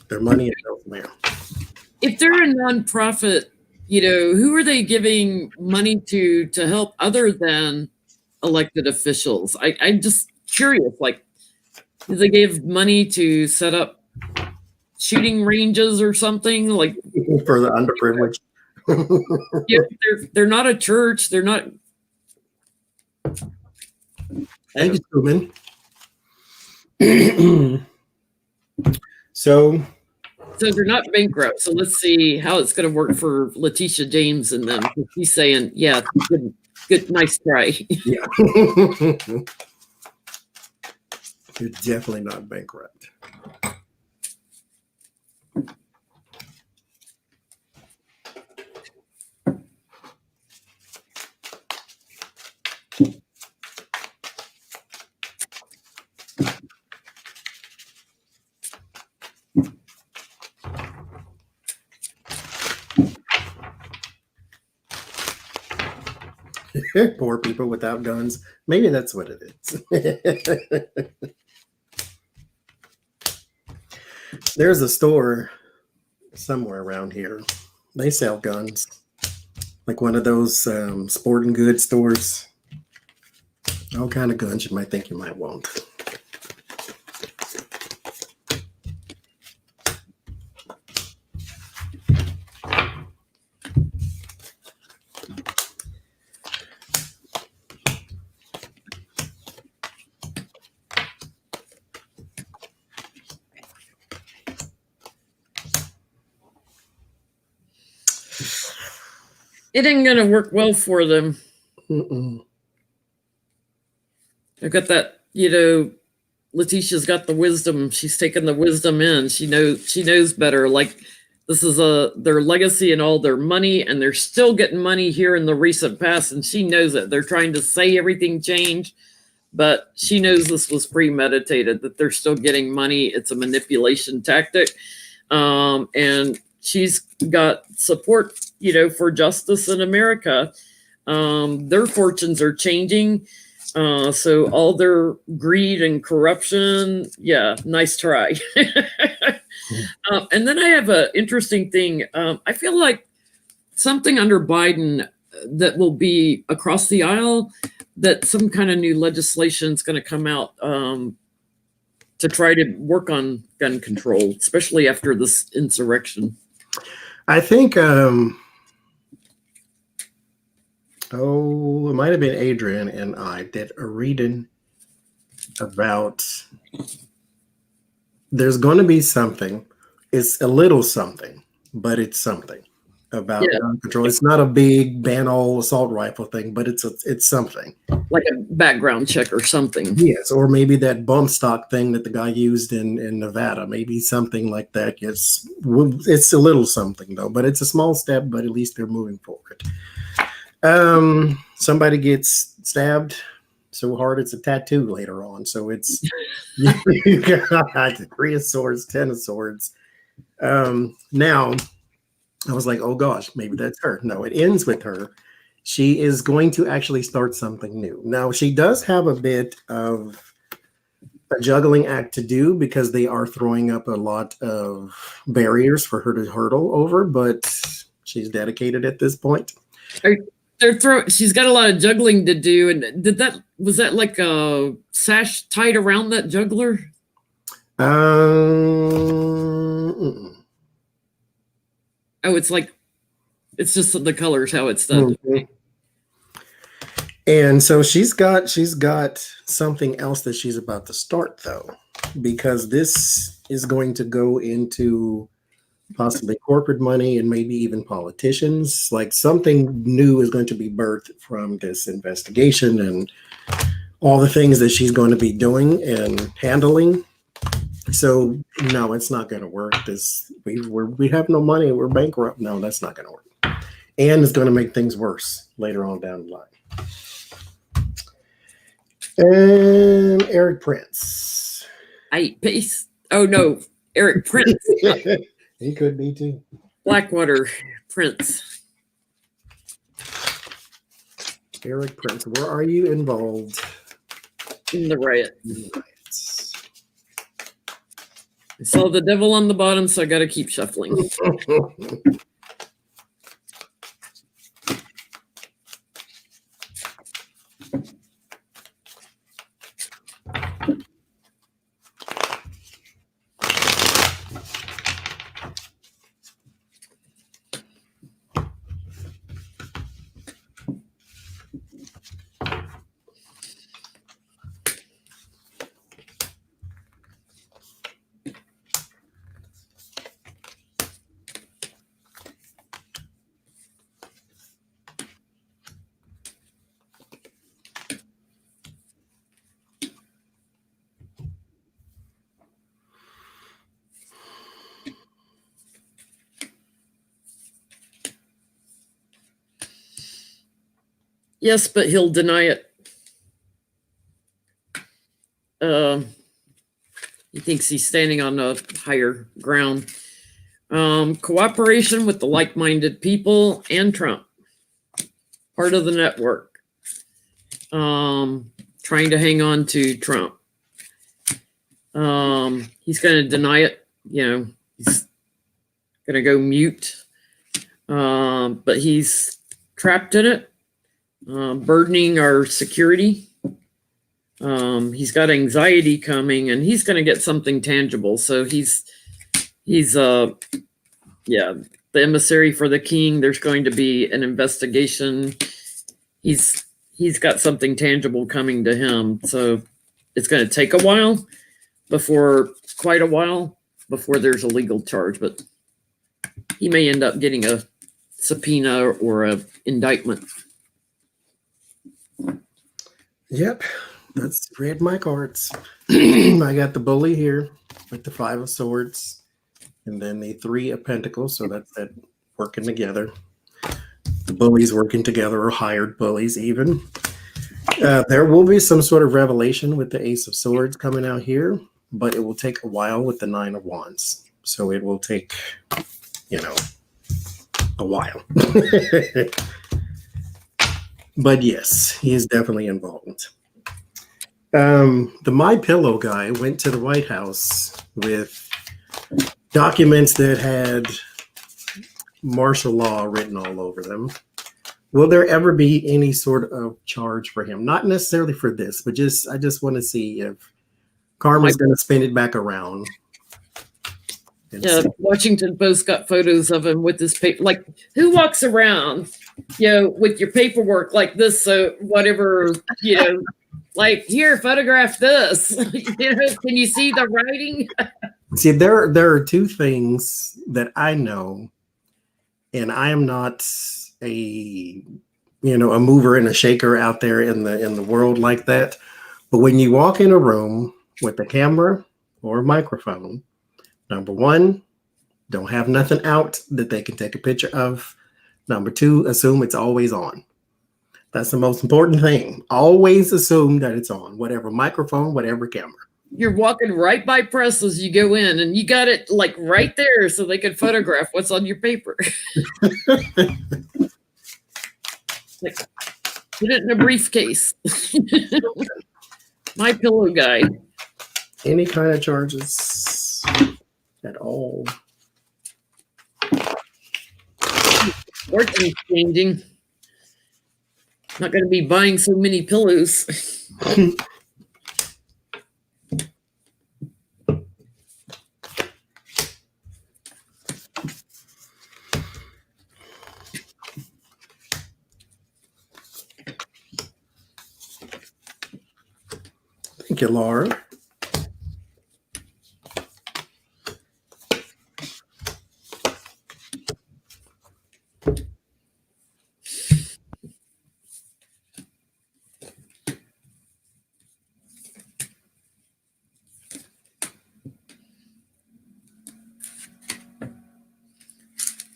Their money is elsewhere. If they're a nonprofit, who are they giving money to help other than elected officials? I'm just curious. Like, do they give money to set up shooting ranges or something? Like for the underprivileged. They're not a church. They're not. Thank you, Truman. So they're not bankrupt. So let's see how it's going to work for Letitia James and them. He's saying, yeah, good, nice try. Yeah. You're definitely not bankrupt. Poor people without guns. Maybe that's what it is. There's a store somewhere around here. They sell guns. Like one of those sporting goods stores. All kind of guns you might think you might want. It ain't gonna work well for them. I've got that, Letitia's got the wisdom. She's taken the wisdom in. She knows better. Like, this is their legacy and all their money, and they're still getting money here in the recent past, and she knows it. They're trying to say everything changed, but she knows this was premeditated, that they're still getting money. It's a manipulation tactic. And she's got support, for justice in America. Their fortunes are changing. So all their greed and corruption, yeah, nice try. And then I have an interesting thing. I feel like something under Biden that will be across the aisle, that some kind of new legislation is going to come out to try to work on gun control, especially after this insurrection. I think, it might have been Adrian and I did a reading about there's going to be something. It's a little something, but it's something about gun control. It's not a big ban all assault rifle thing, but it's something. Like a background check or something. Yes, or maybe that bump stock thing that the guy used in Nevada. Maybe something like that. Yes, it's a little something though, but it's a small step. But at least they're moving forward. Somebody gets stabbed so hard it's a tattoo later on. So it's you got 3 of swords, 10 of swords. Now I was like, oh gosh, maybe that's her. No, it ends with her. She is going to actually start something new. Now, she does have a bit of a juggling act to do because they are throwing up a lot of barriers for her to hurdle over, but she's dedicated at this point. She's got a lot of juggling to do. And was that like a sash tied around that juggler? Oh, it's just the colors, how it's done. Mm-hmm. And so she's got something else that she's about to start though, because this is going to go into possibly corporate money and maybe even politicians. Like something new is going to be birthed from this investigation and all the things that she's going to be doing and handling. So no, it's not going to work. We have no money. We're bankrupt. No, that's not going to work. And it's going to make things worse later on down the line. And Eric Prince. Oh no, Eric Prince. He could be too. Blackwater Prince. Eric Prince, where are you involved? In the riot. I saw the devil on the bottom, so I got to keep shuffling. Yes, but he'll deny it. He thinks he's standing on a higher ground. Cooperation with the like-minded people and Trump. Part of the network. Trying to hang on to Trump. He's going to deny it. He's going to go mute. But he's trapped in it. Burdening our security. He's got anxiety coming, and he's going to get something tangible. So he's the emissary for the king. There's going to be an investigation. He's got something tangible coming to him. So it's going to take quite a while before there's a legal charge, but he may end up getting a subpoena or a indictment. Yep, that's read my cards. I got the bully here with the 5 of swords and then the 3 of pentacles. So that's that working together. The bullies working together, or hired bullies even. There will be some sort of revelation with the Ace of Swords coming out here, but it will take a while with the 9 of Wands. So it will take a while. But yes, he is definitely involved. The MyPillow guy went to the White House with documents that had martial law written all over them. Will there ever be any sort of charge for him? Not necessarily for this, but I just want to see if karma's going to spin it back around. Yeah, Washington Post got photos of him with his paper. Like, who walks around, with your paperwork like this? So whatever, like, here, photograph this. Can you see the writing? See, there are two things that I know, and I am not a mover and a shaker out there in the world like that. But when you walk in a room with a camera or a microphone, number one, don't have nothing out that they can take a picture of. Number two, assume it's always on. That's the most important thing. Always assume that it's on, whatever microphone, whatever camera. You're walking right by press as you go in, and you got it like right there so they can photograph what's on your paper. Like, put it in a briefcase. MyPillow guy. Any kind of charges at all. Fortune's changing. Not going to be buying so many pillows. Thank you, Laura.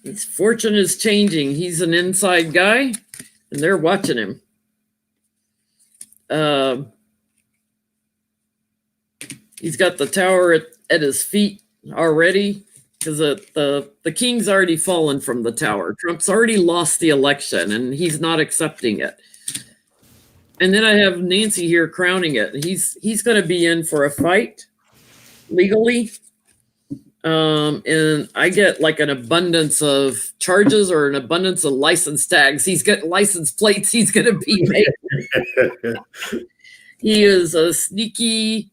His fortune is changing. He's an inside guy, and they're watching him. He's got the tower at his feet already because the king's already fallen from the tower. Trump's already lost the election, and he's not accepting it. And then I have Nancy here crowning it. He's going to be in for a fight legally. And I get like an abundance of charges or an abundance of license tags. He's got license plates he's going to be making. He is a sneaky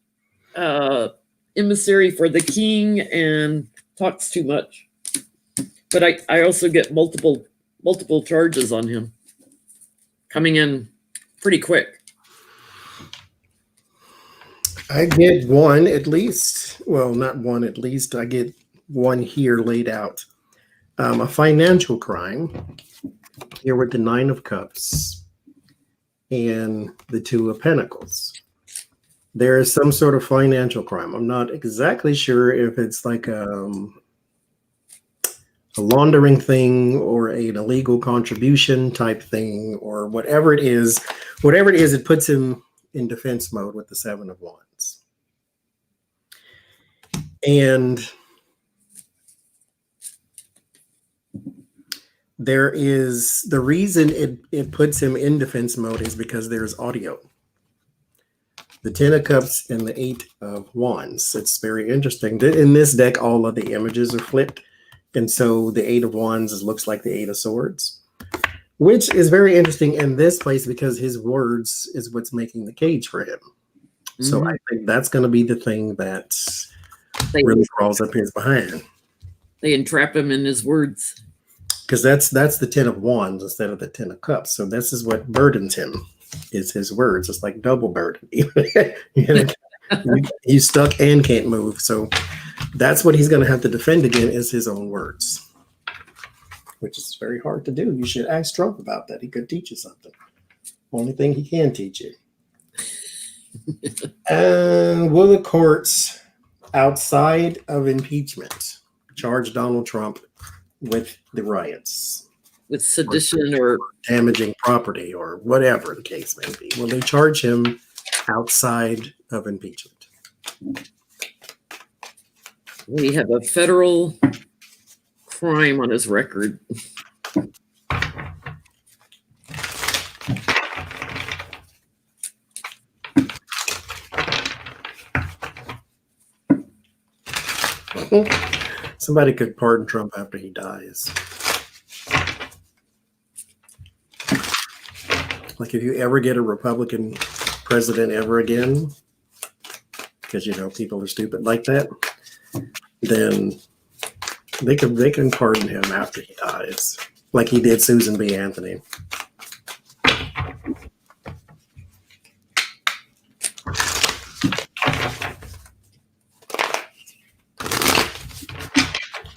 emissary for the king and talks too much. But I also get multiple charges on him coming in pretty quick. I get one at least. Well, not one at least. I get one here laid out. A financial crime here with the 9 of Cups and the 2 of Pentacles. There is some sort of financial crime. I'm not exactly sure if it's like a laundering thing or an illegal contribution type thing or whatever it is. Whatever it is, it puts him in defense mode with the 7 of Wands. And there is the reason it puts him in defense mode is because there's audio. The 10 of Cups and the 8 of Wands. It's very interesting. In this deck, all of the images are flipped. And so the 8 of Wands looks like the 8 of Swords, which is very interesting in this place because his words is what's making the cage for him. Mm-hmm. So I think that's going to be the thing that really crawls up his behind. They entrap him in his words. Because that's the 10 of Wands instead of the 10 of Cups. So this is what burdens him, is his words. It's like double burden. He's stuck and can't move. So that's what he's going to have to defend again is his own words, which is very hard to do. You should ask Trump about that. He could teach you something. Only thing he can teach you. And will the courts outside of impeachment charge Donald Trump with the riots? With sedition or damaging property or whatever the case may be? Will they charge him outside of impeachment? We have a federal crime on his record. Somebody could pardon Trump after he dies. Like if you ever get a Republican president ever again, because people are stupid like that, then they can pardon him after he dies, like he did Susan B. Anthony.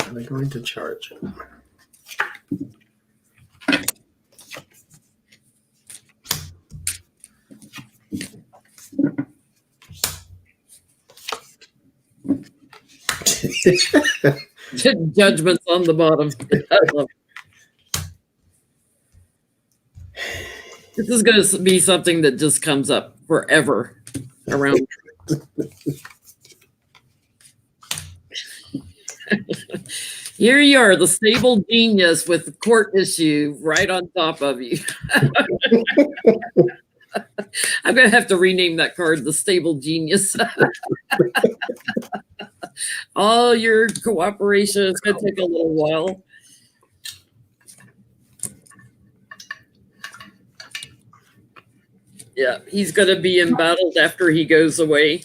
Are they going to charge him? Judgments on the bottom. This is going to be something that just comes up forever around. Here you are, the stable genius with the court issue right on top of you. I'm going to have to rename that card the stable genius. All your cooperation is going to take a little while. Yeah, he's going to be embattled after he goes away.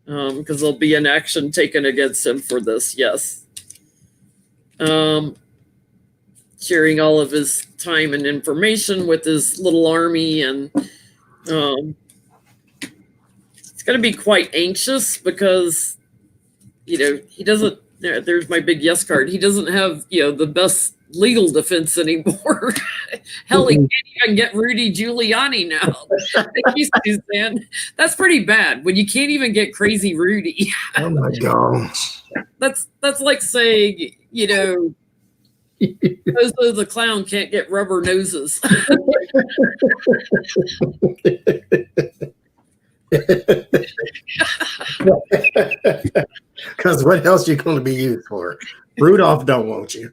Because there'll be an action taken against him for this, yes. Sharing all of his time and information with his little army, and he's going to be quite anxious because, he doesn't, there's my big yes card. He doesn't have, the best legal defense anymore. Hell, he can't even get Rudy Giuliani now. Thank you, Suzanne. That's pretty bad when you can't even get crazy Rudy. Oh my gosh. That's like saying, Bozo the clown can't get rubber noses. Because what else are you going to be used for? Rudolph don't want you.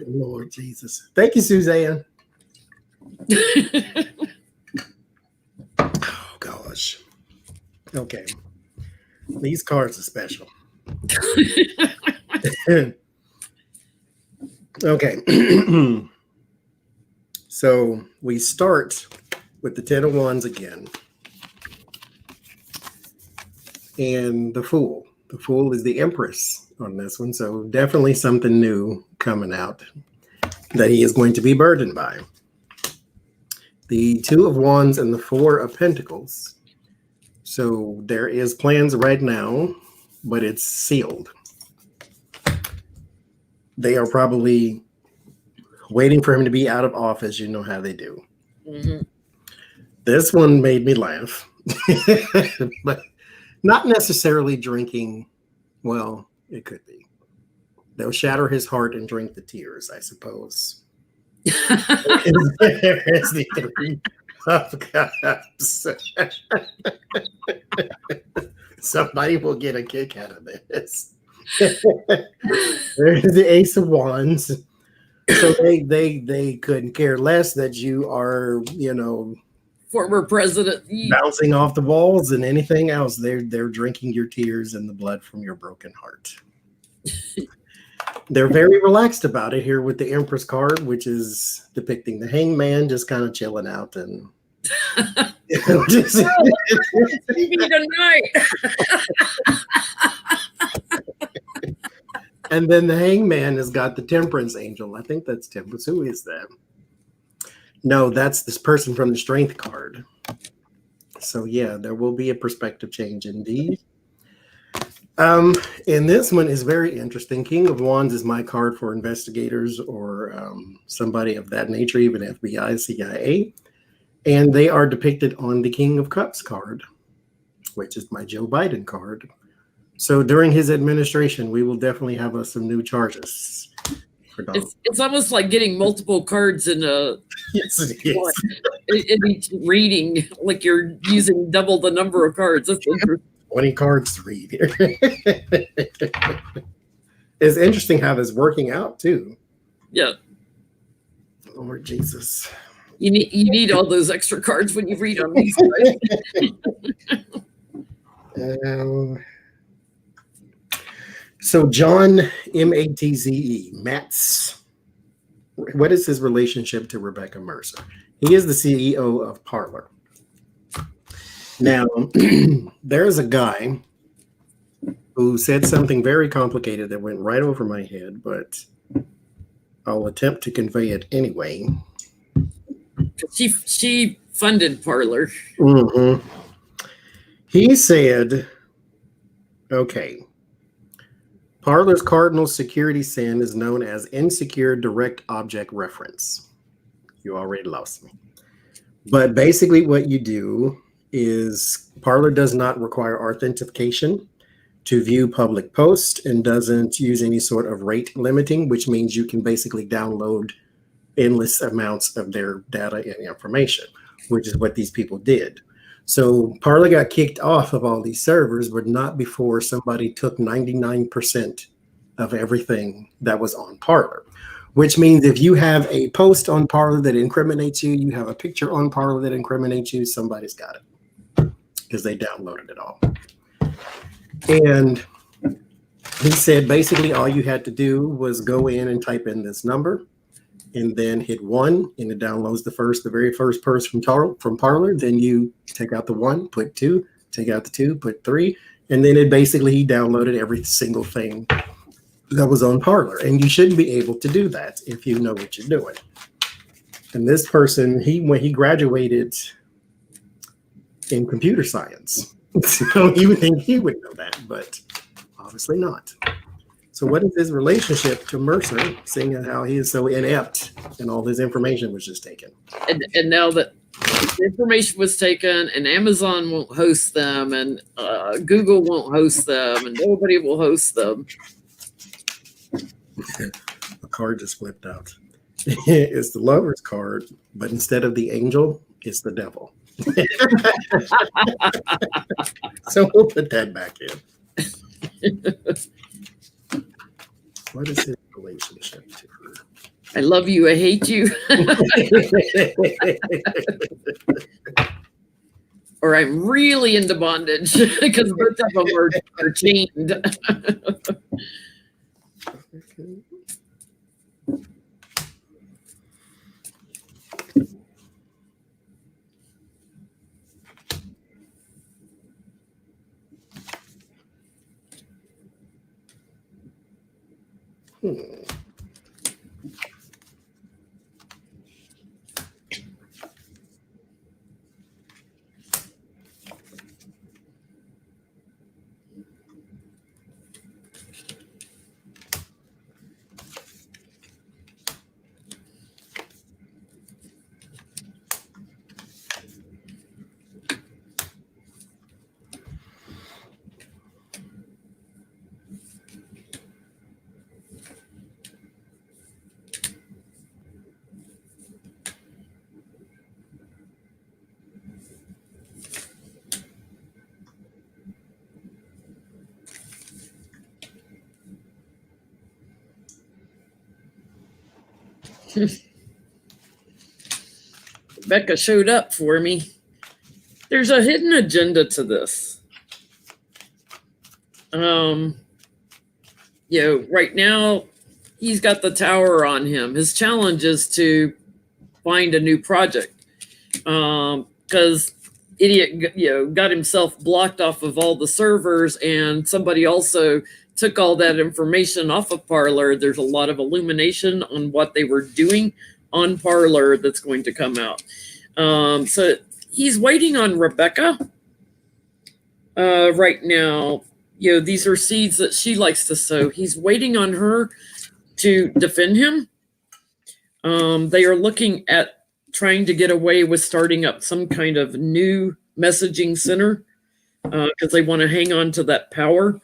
Lord Jesus. Thank you, Suzanne. Oh, gosh. Okay. These cards are special. Okay. So we start with the 10 of Wands again. And the Fool. The Fool is the Empress on this one. So definitely something new coming out that he is going to be burdened by. The 2 of Wands and the 4 of Pentacles. So there is plans right now, but it's sealed. They are probably waiting for him to be out of office. You know how they do. Mm-hmm. This one made me laugh, but not necessarily drinking. Well, it could be. They'll shatter his heart and drink the tears, I suppose. There's the 3 of Cups. Somebody will get a kick out of this. There's the Ace of Wands. So they couldn't care less that you are, former president, bouncing off the walls and anything else. They're drinking your tears and the blood from your broken heart. They're very relaxed about it here with the Empress card, which is depicting the Hangman just kind of chilling out and just tonight. And then the Hangman has got the Temperance Angel. I think that's Temperance. Who is that? No, that's this person from the Strength card. So yeah, there will be a perspective change indeed. And this one is very interesting. King of Wands is my card for investigators or somebody of that nature, even FBI, CIA. And they are depicted on the King of Cups card, which is my Joe Biden card. So during his administration, we will definitely have some new charges. It's almost like getting multiple cards in a yes, it is. In each reading, like you're using double the number of cards. That's interesting. 20 cards to read here. it's interesting how this is working out too. Yeah. Lord Jesus. You need all those extra cards when you read on these guys. So John Matze, Matz, what is his relationship to Rebecca Mercer? He is the CEO of Parler. Now, there's a guy who said something very complicated that went right over my head, but I'll attempt to convey it anyway. She funded Parler. Mm-hmm. He said, okay, Parler's cardinal security sin is known as insecure direct object reference. You already lost me. But basically what you do is Parler does not require authentication to view public posts and doesn't use any sort of rate limiting, which means you can basically download endless amounts of their data and information, which is what these people did. So Parler got kicked off of all these servers, but not before somebody took 99% of everything that was on Parler, which means if you have a post on Parler that incriminates you, you have a picture on Parler that incriminates you, somebody's got it because they downloaded it all. And he said basically all you had to do was go in and type in this number and then hit 1, and it downloads the very first person from Parler. Then you take out the 1, put 2, take out the 2, put 3, and then he downloaded every single thing that was on Parler. And you shouldn't be able to do that if you know what you're doing. And this person, when he graduated in computer science, so you would think he would know that, but obviously not. So what is his relationship to Mercer, seeing how he is so inept and all this information was just taken? And now that the information was taken and Amazon won't host them and Google won't host them and nobody will host them. A card just flipped out. It's the lover's card, but instead of the angel, it's the devil. So we'll put that back in. What is his relationship to her? I love you. I hate you. Or I'm really into bondage because both of them are chained. Becca showed up for me. There's a hidden agenda to this. Right now he's got the tower on him. His challenge is to find a new project. Because idiot, got himself blocked off of all the servers, and somebody also took all that information off of Parler. There's a lot of illumination on what they were doing on Parler that's going to come out. So he's waiting on Rebecca right now. These are seeds that she likes to sow. He's waiting on her to defend him. They are looking at trying to get away with starting up some kind of new messaging center because they want to hang on to that power.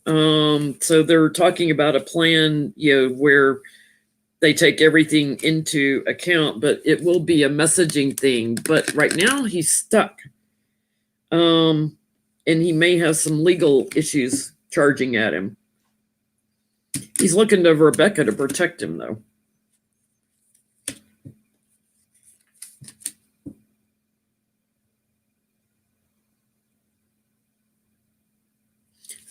So they're talking about a plan, where they take everything into account, but it will be a messaging thing. But right now he's stuck. And he may have some legal issues charging at him. He's looking to Rebecca to protect him, though.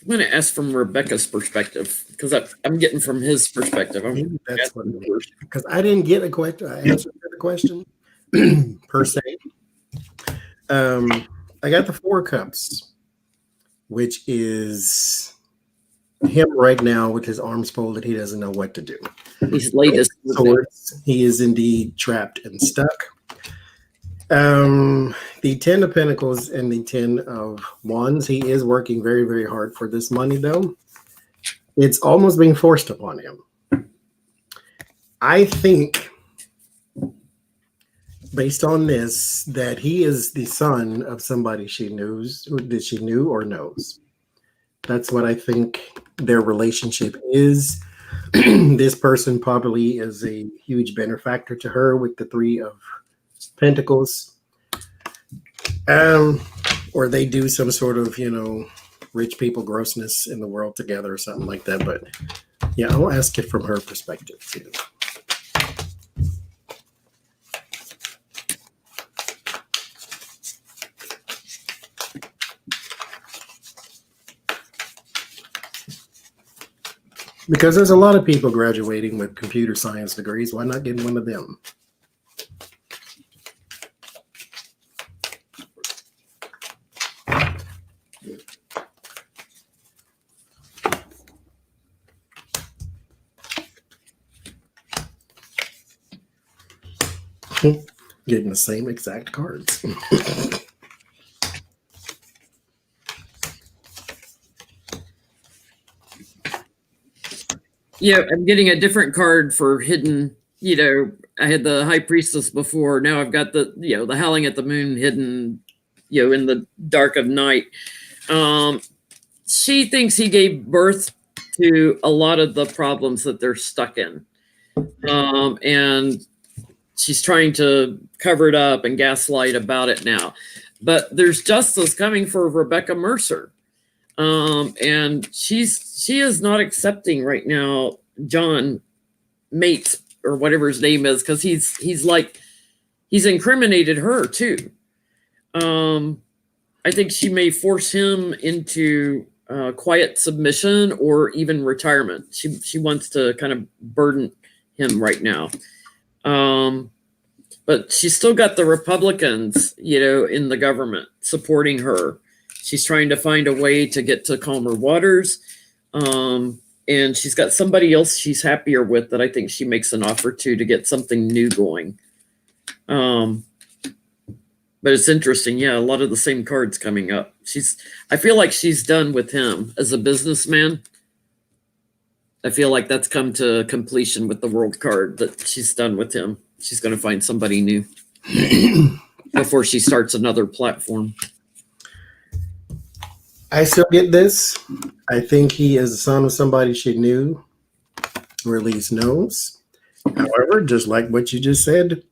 I'm going to ask from Rebecca's perspective because I'm getting from his perspective. Maybe that's what it is. Because I didn't get a question. I answered the question per se. I got the 4 cups, which is him right now with his arms folded. He doesn't know what to do. He's latest. He is indeed trapped and stuck. The 10 of Pentacles and the 10 of Wands. He is working very, very hard for this money, though. It's almost being forced upon him. I think, based on this, that he is the son of somebody she knew or knows. That's what I think their relationship is. This person probably is a huge benefactor to her with the 3 of Pentacles. Or they do some sort of, rich people grossness in the world together or something like that. But yeah, I'll ask it from her perspective too. Because there's a lot of people graduating with computer science degrees. Why not get one of them? Getting the same exact cards. Yeah, I'm getting a different card for hidden. I had the High Priestess before. Now I've got the the Howling at the Moon hidden, in the dark of night. She thinks he gave birth to a lot of the problems that they're stuck in, and she's trying to cover it up and gaslight about it now. But there's justice coming for Rebecca Mercer. And she is not accepting right now John Mates or whatever his name is, because he's incriminated her too. I think she may force him into quiet submission or even retirement. She wants to kind of burden him right now. But she's still got the Republicans, in the government supporting her. She's trying to find a way to get to calmer waters. And she's got somebody else she's happier with that I think she makes an offer to get something new going. But it's interesting. Yeah, a lot of the same cards coming up. I feel like she's done with him as a businessman. I feel like that's come to completion with the World card, that she's done with him. She's going to find somebody new before she starts another platform. I still get this. I think he is the son of somebody she knew, or at least knows. However, just like what you just said,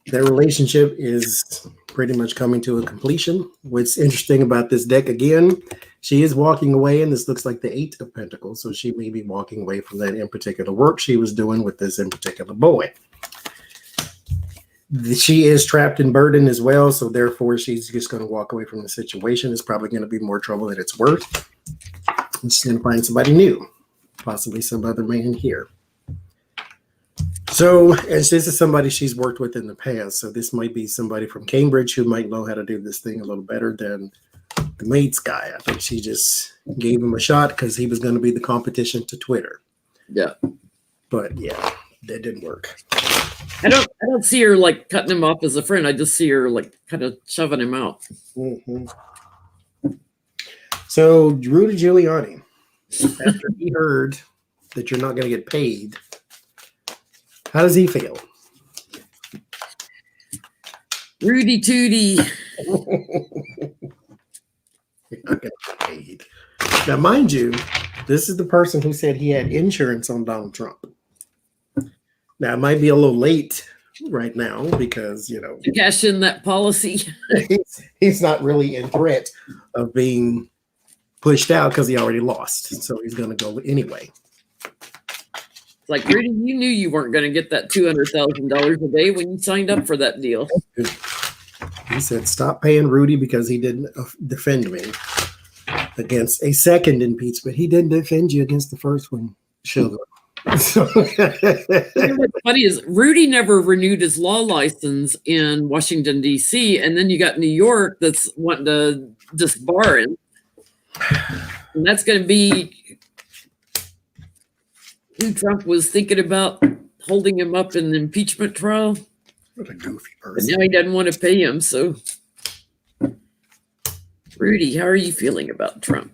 their relationship is pretty much coming to a completion. What's interesting about this deck, again, she is walking away, and this looks like the 8 of Pentacles, so she may be walking away from that in particular work she was doing with this in particular boy. She is trapped and burdened as well, so therefore she's just going to walk away from the situation. It's probably going to be more trouble than it's worth. And she's going to find somebody new, possibly some other man here. So, and this is somebody she's worked with in the past, so this might be somebody from Cambridge who might know how to do this thing a little better than the Mates guy. I think she just gave him a shot because he was going to be the competition to Twitter. Yeah. But yeah, that didn't work. I don't see her like cutting him off as a friend. I just see her like kind of shoving him out. Mm-hmm. So Rudy Giuliani, after he heard that you're not going to get paid, how does he feel? Rudy Tooty. You're not going to get paid. Now, mind you, this is the person who said he had insurance on Donald Trump. Now, it might be a little late right now because, to cash in that policy. he's not really in threat of being pushed out because he already lost. So he's going to go anyway. like, Rudy, you knew you weren't going to get that $200,000 a day when you signed up for that deal. He said, stop paying Rudy because he didn't defend me against a second impeachment. He didn't defend you against the first one, sugar. You know what's funny is Rudy never renewed his law license in Washington, D.C., and then you got New York that's wanting to disbar him. And that's going to be who Trump was thinking about holding him up in the impeachment trial. What a goofy But person. now he doesn't want to pay him. So, Rudy, how are you feeling about Trump?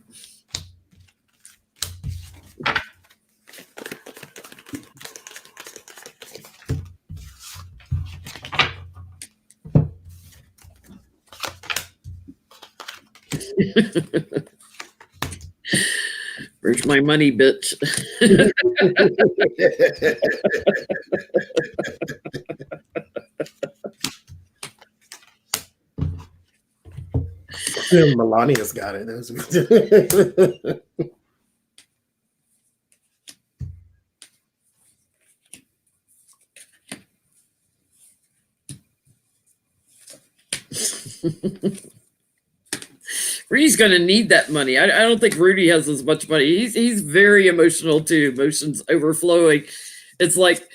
Where's my money, bitch? Melania's got it. Rudy's going to need that money. I don't think Rudy has as much money. He's very emotional too. Emotions overflowing. It's like,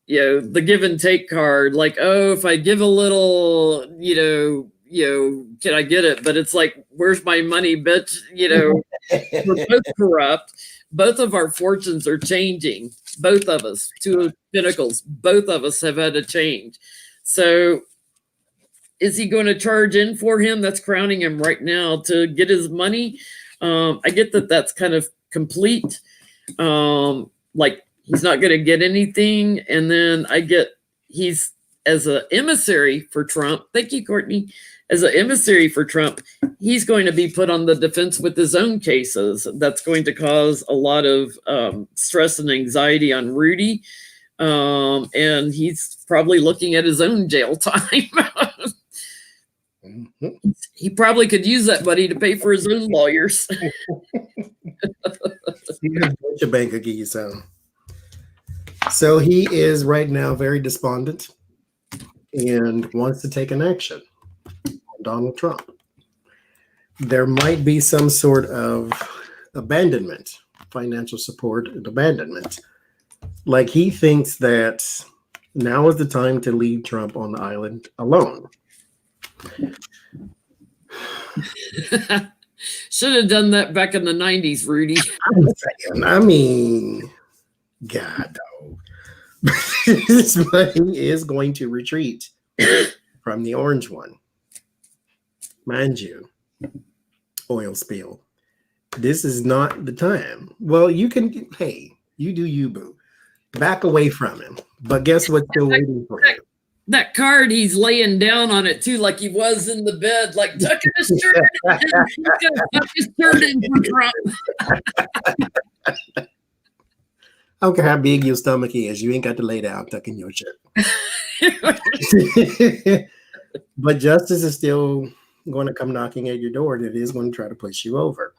the give and take card. Like, oh, if I give a little, can I get it? But it's like, where's my money, bitch? We're both corrupt. Both of our fortunes are changing. Both of us, two of Pentacles. Both of us have had to change. So, is he going to charge in for him? That's crowning him right now to get his money. I get that that's kind of complete. Like he's not going to get anything. And then I get he's as an emissary for Trump. Thank you, Courtney. As an emissary for Trump, he's going to be put on the defense with his own cases. That's going to cause a lot of stress and anxiety on Rudy. And he's probably looking at his own jail time. Mm-hmm. He probably could use that money to pay for his own lawyers. Your bank will give you some. So he is right now very despondent and wants to take an action on Donald Trump. There might be some sort of abandonment, financial support and abandonment. Like he thinks that now is the time to leave Trump on the island alone. Should have done that back in the 90s, Rudy. I mean, God, no. This money is going to retreat from the orange one. Mind you, oil spill. This is not the time. Well, you can, hey, you do you, boo. Back away from him. But guess what's still waiting for you? That card, he's laying down on it too, like he was in the bed, like tucking his shirt in. He's gonna tuck his shirt in for Trump. I don't care how big your stomach is, you ain't got to lay down tucking your shirt. But justice is still going to come knocking at your door, and it is going to try to push you over.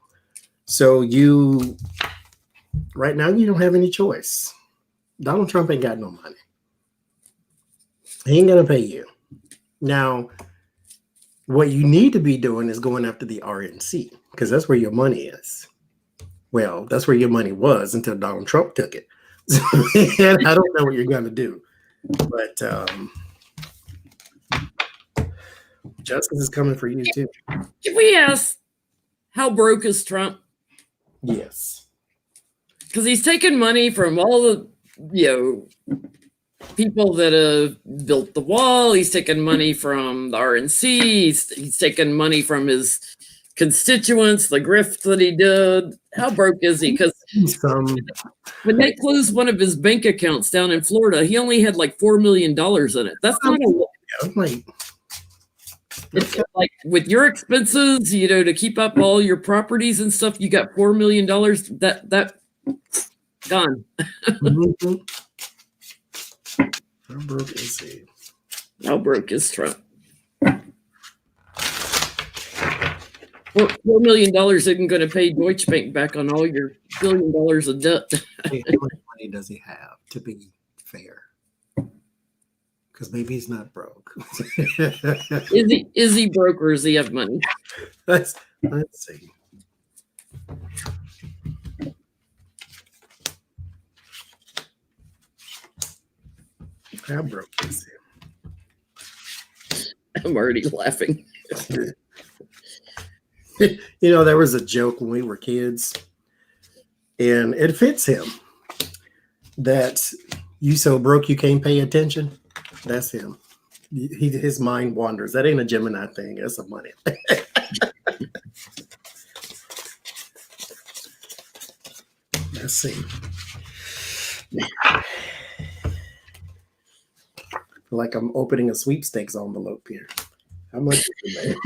So right now, you don't have any choice. Donald Trump ain't got no money. He ain't gonna pay you. Now, what you need to be doing is going after the RNC because that's where your money is. Well, that's where your money was until Donald Trump took it. And I don't know what you're gonna do, but justice is coming for you too. Can we ask how broke is Trump? Yes, because he's taking money from all the people that have built the wall. He's taken money from the RNC. He's taken money from his constituents, the grift that he did. How broke is he? Because when they closed one of his bank accounts down in Florida, he only had like $4 million in it. That's not a lot. It's like with your expenses, to keep up all your properties and stuff, you got $4 million. That gone. Mm-hmm. How broke is he? How broke is Trump? $4 million isn't going to pay Deutsche Bank back on all your $1 billion of debt. Hey, how much money does he have to be fair? Because maybe he's not broke. Is he broke or does he have money? Let's see. How broke is he? I'm already laughing. There was a joke when we were kids, and it fits him, that you so broke you can't pay attention. That's him. His mind wanders. That ain't a Gemini thing. That's a money thing. Let's see. I feel like I'm opening a sweepstakes envelope here. How much is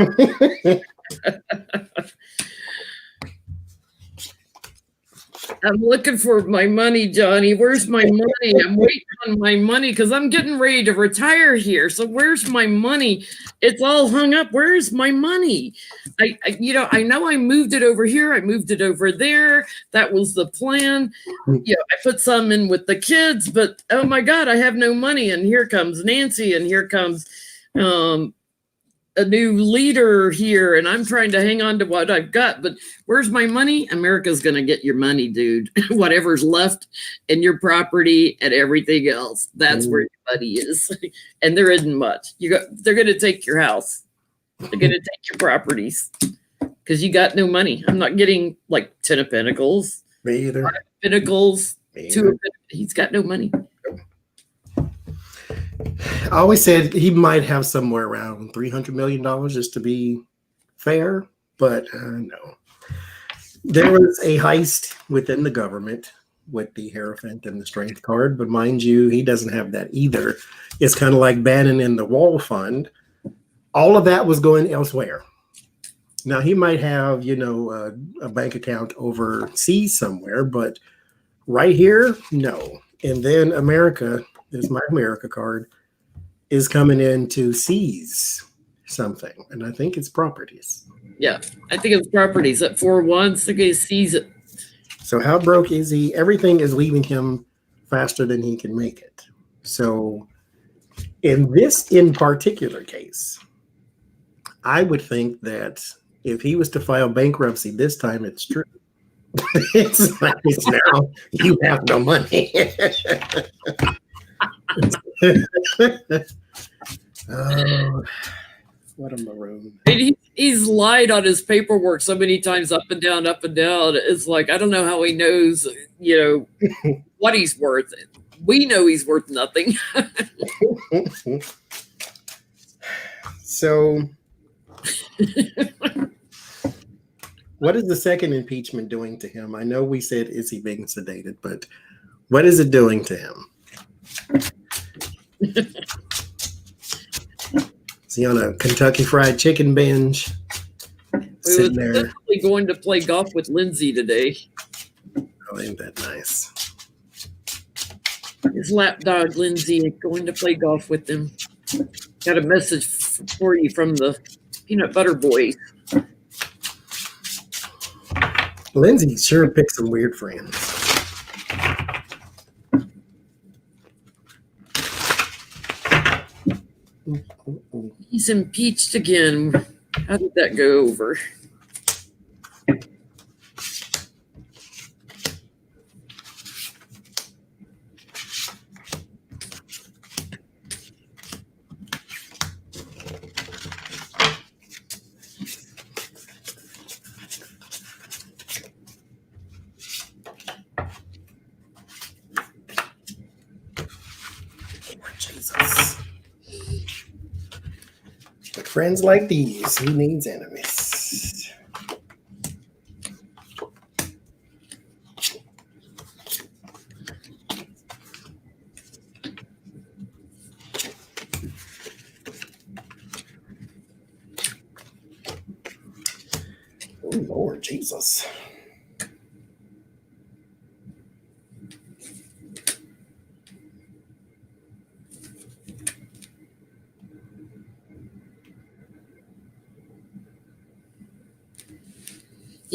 it? I'm looking for my money, Johnny. Where's my money? I'm waiting on my money because I'm getting ready to retire here. So where's my money? It's all hung up. Where's my money? I know I moved it over here. I moved it over there. That was the plan. I put some in with the kids, but oh my God, I have no money. And here comes Nancy, and here comes a new leader here, and I'm trying to hang on to what I've got, but where's my money? America's going to get your money, dude. Whatever's left in your property and everything else, that's where your money is. And there isn't much. They're going to take your house. They're going to take your properties because you got no money. I'm not getting like 10 of Pentacles. Me either. 5 of Pentacles. Me 2 of Pentacles. He's got no money. I always said he might have somewhere around $300 million just to be fair, but no. There was a heist within the government with the Hierophant and the Strength card, but mind you, he doesn't have that either. It's kind of like Bannon in the Wall Fund. All of that was going elsewhere. Now, he might have, a bank account overseas somewhere, but right here, no. And then America, there's my America card, is coming in to seize something. And I think it's properties. Yeah, I think it's properties at 4-1. So they're going to seize it. So how broke is he? Everything is leaving him faster than he can make it. So in this in particular case, I would think that if he was to file bankruptcy this time, it's true. It's like now you have no money. Oh, what a maroon. He's lied on his paperwork so many times, up and down, up and down. It's like, I don't know how he knows, what he's worth. We know he's worth nothing. So what is the second impeachment doing to him? I know we said, is he being sedated, but what is it doing to him? Is he on a Kentucky Fried Chicken binge? Sitting there. Definitely going to play golf with Lindsey today. Oh, ain't that nice? His lapdog, Lindsey, is going to play golf with him. Got a message for you from the Peanut Butter Boys. Lindsey sure picked some weird friends. He's impeached again. How did that go over? Jesus. With friends like these, who needs enemies? Oh, Lord Jesus.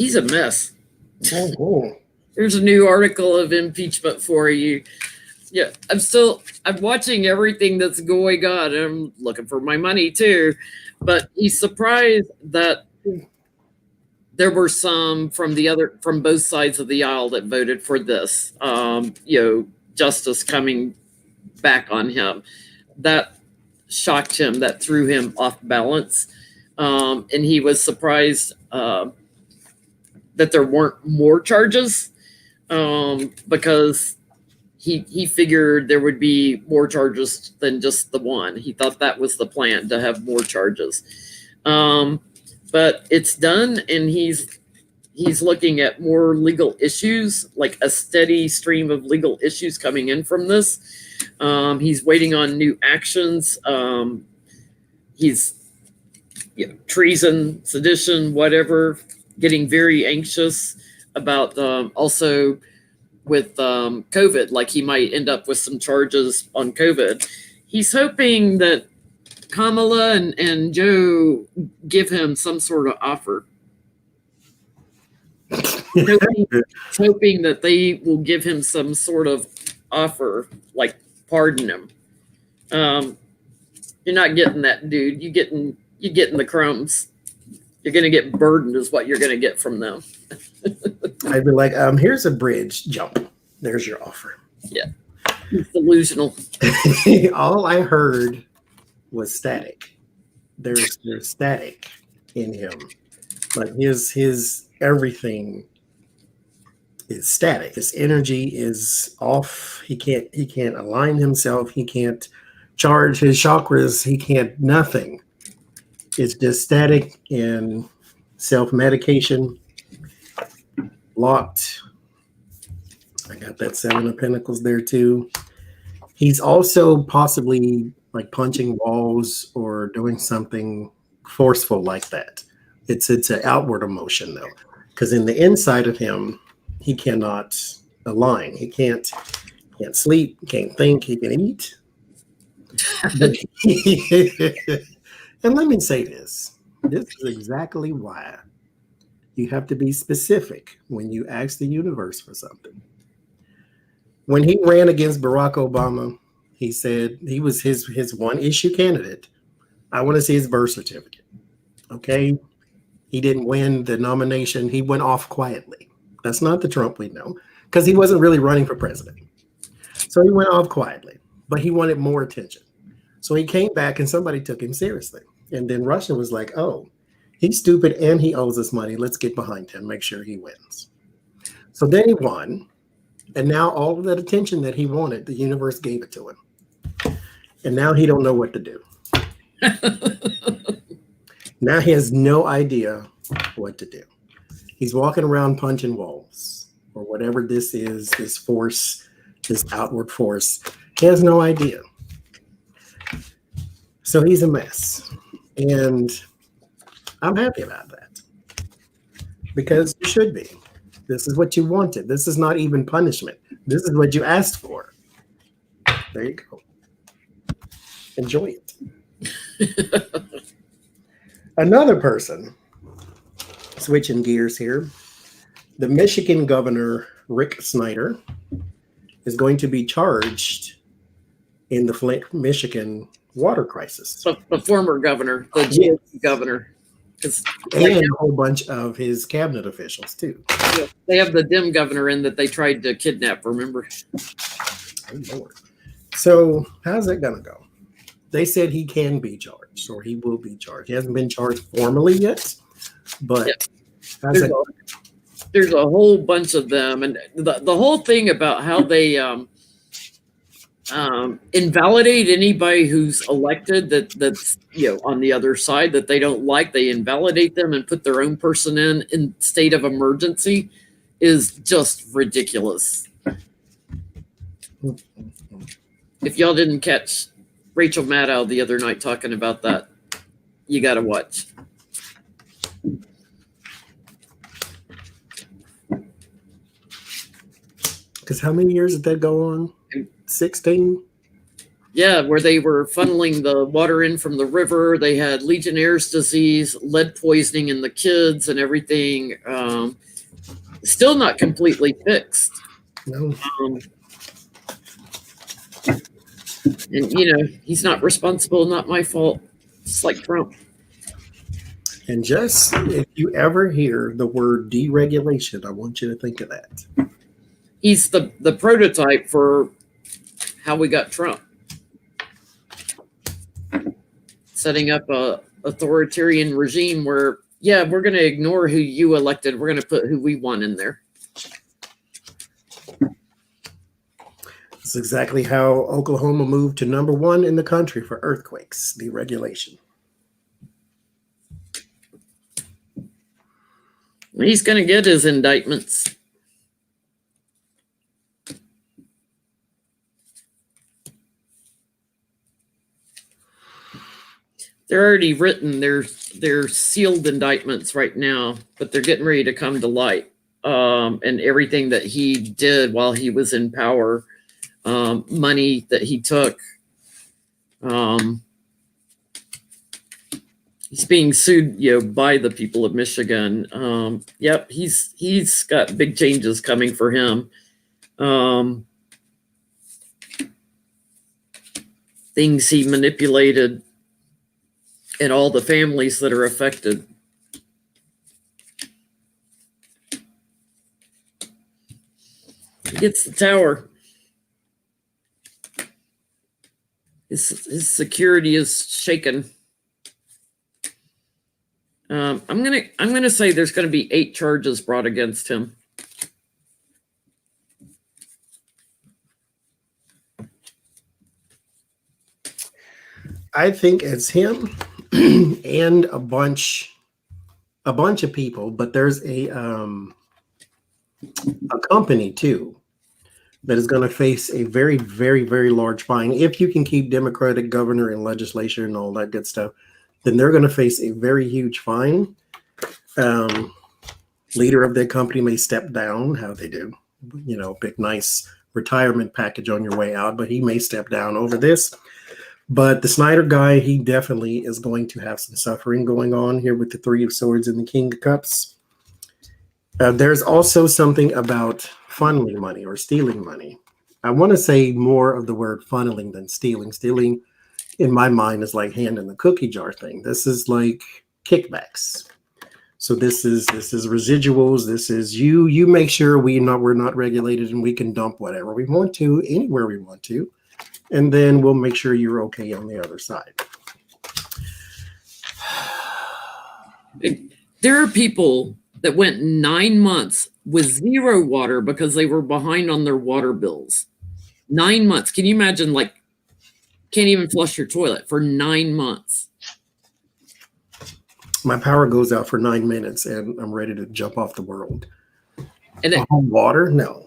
He's a mess. Oh, Here's a new article of impeachment for you. Yeah, I'm watching everything that's going on. And I'm looking for my money too. But he's surprised that there were some from both sides of the aisle that voted for this. Justice coming back on him. That shocked him, that threw him off balance. And he was surprised that there weren't more charges, because he figured there would be more charges than just the one. He thought that was the plan, to have more charges. But it's done, and he's looking at more legal issues, like a steady stream of legal issues coming in from this. He's waiting on new actions. He's treason, sedition, whatever, getting very anxious about also with COVID, like he might end up with some charges on COVID. He's hoping that Kamala and Joe give him some sort of offer. Hoping that they will give him some sort of offer, like pardon him. You're not getting that, dude. You're getting the crumbs. You're going to get burdened is what you're going to get from them. I'd be like, here's a bridge, jump. There's your offer. Yeah. He's delusional. All I heard was static. There's static in him. Like his everything is static. His energy is off. He can't align himself. He can't charge his chakras. He can't nothing. It's just static and self-medication. Locked. I got that 7 of Pentacles there too. He's also possibly like punching walls or doing something forceful like that. It's an outward emotion though, because in the inside of him, he cannot align. He can't sleep, can't think, he can eat. And let me say this. This is exactly why you have to be specific when you ask the universe for something. When he ran against Barack Obama, he said he was his one issue candidate. I want to see his birth certificate. Okay. He didn't win the nomination. He went off quietly. That's not the Trump we know, because he wasn't really running for president. So he went off quietly, but he wanted more attention. So he came back and somebody took him seriously. And then Russia was like, oh, he's stupid and he owes us money. Let's get behind him, make sure he wins. So then he won. And now all of that attention that he wanted, the universe gave it to him. And now he don't know what to do. Now he has no idea what to do. He's walking around punching walls or whatever this is, this force, this outward force. He has no idea. So he's a mess. And I'm happy about that. Because you should be. This is what you wanted. This is not even punishment. This is what you asked for. There you go. Enjoy it. Another person, switching gears here, the Michigan governor, Rick Snyder, is going to be charged in the Flint, Michigan water crisis. So the former governor, the GOP governor. And a whole bunch of his cabinet officials, too. Yeah, they have the Dem governor in that they tried to kidnap, remember? Oh, Lord. So how's that going to go? They said he can be charged, or he will be charged. He hasn't been charged formally yet, but there's a whole bunch of them. And the whole thing about how they invalidate anybody who's elected that's on the other side that they don't like, they invalidate them and put their own person in state of emergency is just ridiculous. If y'all didn't catch Rachel Maddow the other night talking about that, you got to watch. Because how many years did that go on? 16? Yeah, where they were funneling the water in from the river. They had Legionnaire's disease, lead poisoning in the kids, and everything. Still not completely fixed. No. And he's not responsible, not my fault. It's like Trump. And just if you ever hear the word deregulation, I want you to think of that. He's the prototype for how we got Trump. Setting up a authoritarian regime where, yeah, we're going to ignore who you elected. We're going to put who we want in there. It's exactly how Oklahoma moved to #1 in the country for earthquakes, deregulation. He's going to get his indictments. They're already written. They're sealed indictments right now, but they're getting ready to come to light. And everything that he did while he was in power, money that he took. He's being sued, by the people of Michigan. Yep, he's got big changes coming for him. Things he manipulated, and all the families that are affected. He gets the tower. His security is shaken. I'm gonna say there's gonna be 8 charges brought against him. I think it's him and a bunch of people, but there's a company too that is going to face a very, very, very large fine. If you can keep Democratic governor and legislature and all that good stuff, then they're going to face a very huge fine. Leader of that company may step down, how they do, big, nice retirement package on your way out, but he may step down over this. But the Snyder guy, he definitely is going to have some suffering going on here with the 3 of Swords and the King of Cups. There's also something about funneling money or stealing money. I want to say more of the word funneling than stealing. Stealing, in my mind, is like hand in the cookie jar thing. This is like kickbacks. So this is residuals. This is you make sure we're not regulated and we can dump whatever we want to anywhere we want to. And then we'll make sure you're okay on the other side. There are people that went 9 months with 0 water because they were behind on their water bills. 9 months. Can you imagine, can't even flush your toilet for 9 months? My power goes out for 9 minutes and I'm ready to jump off the world. And water? No.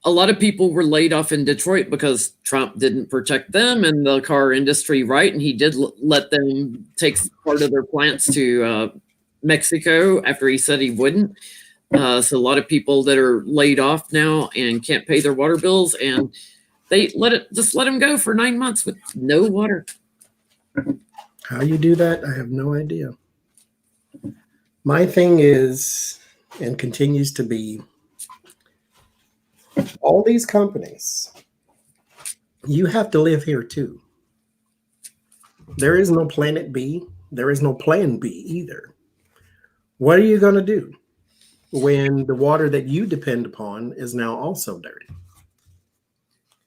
A lot of people were laid off in Detroit because Trump didn't protect them and the car industry, right? And he did let them take part of their plants to Mexico after he said he wouldn't. So a lot of people that are laid off now and can't pay their water bills, and they let them go for 9 months with no water. How you do that, I have no idea. My thing is, and continues to be, all these companies, you have to live here too. There is no planet B. There is no plan B either. What are you going to do when the water that you depend upon is now also dirty?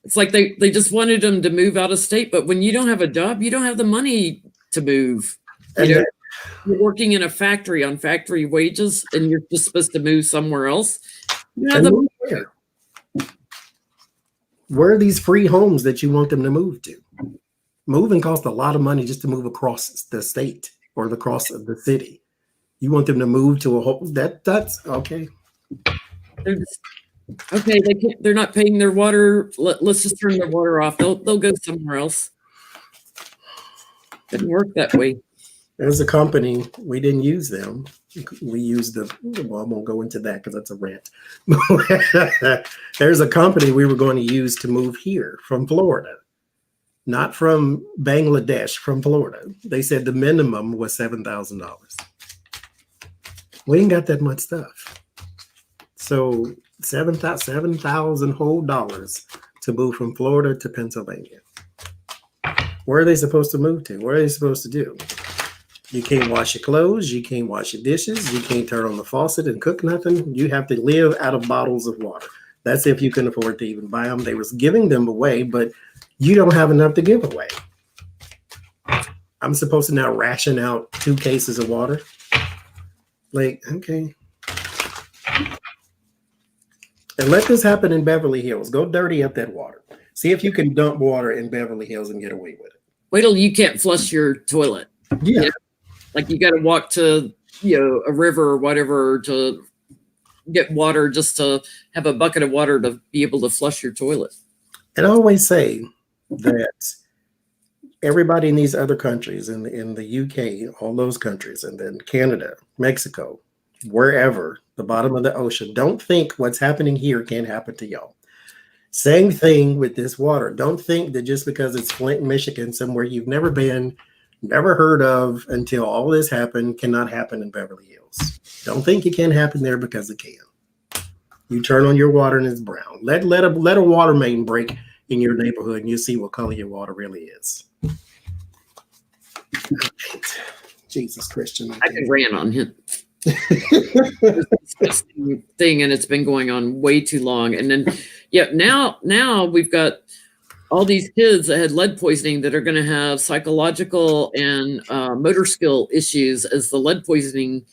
It's like they just wanted them to move out of state, but when you don't have a job, you don't have the money to move. You're working in a factory on factory wages, and you're just supposed to move somewhere else. Where are these free homes that you want them to move to? Moving costs a lot of money just to move across the state or across the city. You want them to move to a whole that's okay. They're not paying their water. Let's just turn their water off. They'll go somewhere else. Didn't work that way. There's a company, we didn't use them. We used I won't go into that because that's a rant. There's a company we were going to use to move here from Florida. not from Bangladesh, from Florida. They said the minimum was $7,000. We ain't got that much stuff. So $7,000 whole dollars to move from Florida to Pennsylvania. Where are they supposed to move to? What are they supposed to do? You can't wash your clothes. You can't wash your dishes. You can't turn on the faucet and cook nothing. You have to live out of bottles of water. That's if you can afford to even buy them. They was giving them away, but you don't have enough to give away. I'm supposed to now ration out 2 cases of water. Like, okay. And let this happen in Beverly Hills. Go dirty up that water. See if you can dump water in Beverly Hills and get away with it. Wait till you can't flush your toilet. Yeah. You know? Like you got to walk to, a river or whatever to get water, just to have a bucket of water to be able to flush your toilet. And I always say that everybody in these other countries, in the UK, all those countries, and then Canada, Mexico, wherever, the bottom of the ocean, don't think what's happening here can't happen to y'all. Same thing with this water. Don't think that just because it's Flint, Michigan, somewhere you've never been, never heard of until all this happened, cannot happen in Beverly Hills. Don't think it can happen there, because it can. You turn on your water and it's brown. Let a water main break in your neighborhood and you see what color your water really is. Jesus Christian. I could rant on him. Disgusting thing, and it's been going on way too long. And then now we've got all these kids that had lead poisoning that are going to have psychological and motor skill issues as the lead poisoning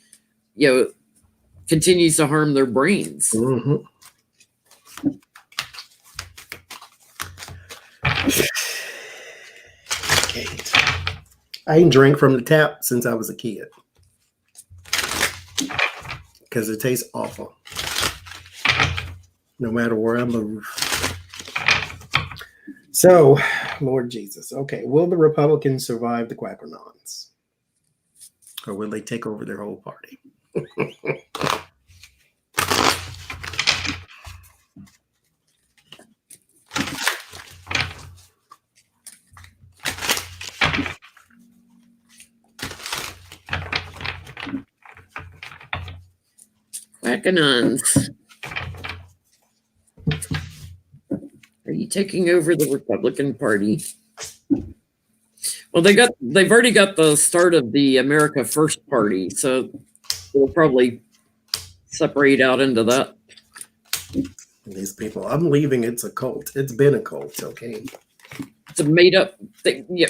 continues to harm their brains. Mm-hmm. I ain't drank from the tap since I was a kid, because it tastes awful no matter where I move. So, Lord Jesus. Okay, will the Republicans survive the Quackanons? Or will they take over their whole party? Quackanons. Are you taking over the Republican Party? Well, they've already got the start of the America First Party, so they'll probably separate out into that. These people, I'm leaving. It's a cult. It's been a cult. Okay. It's a made up thing. Yeah,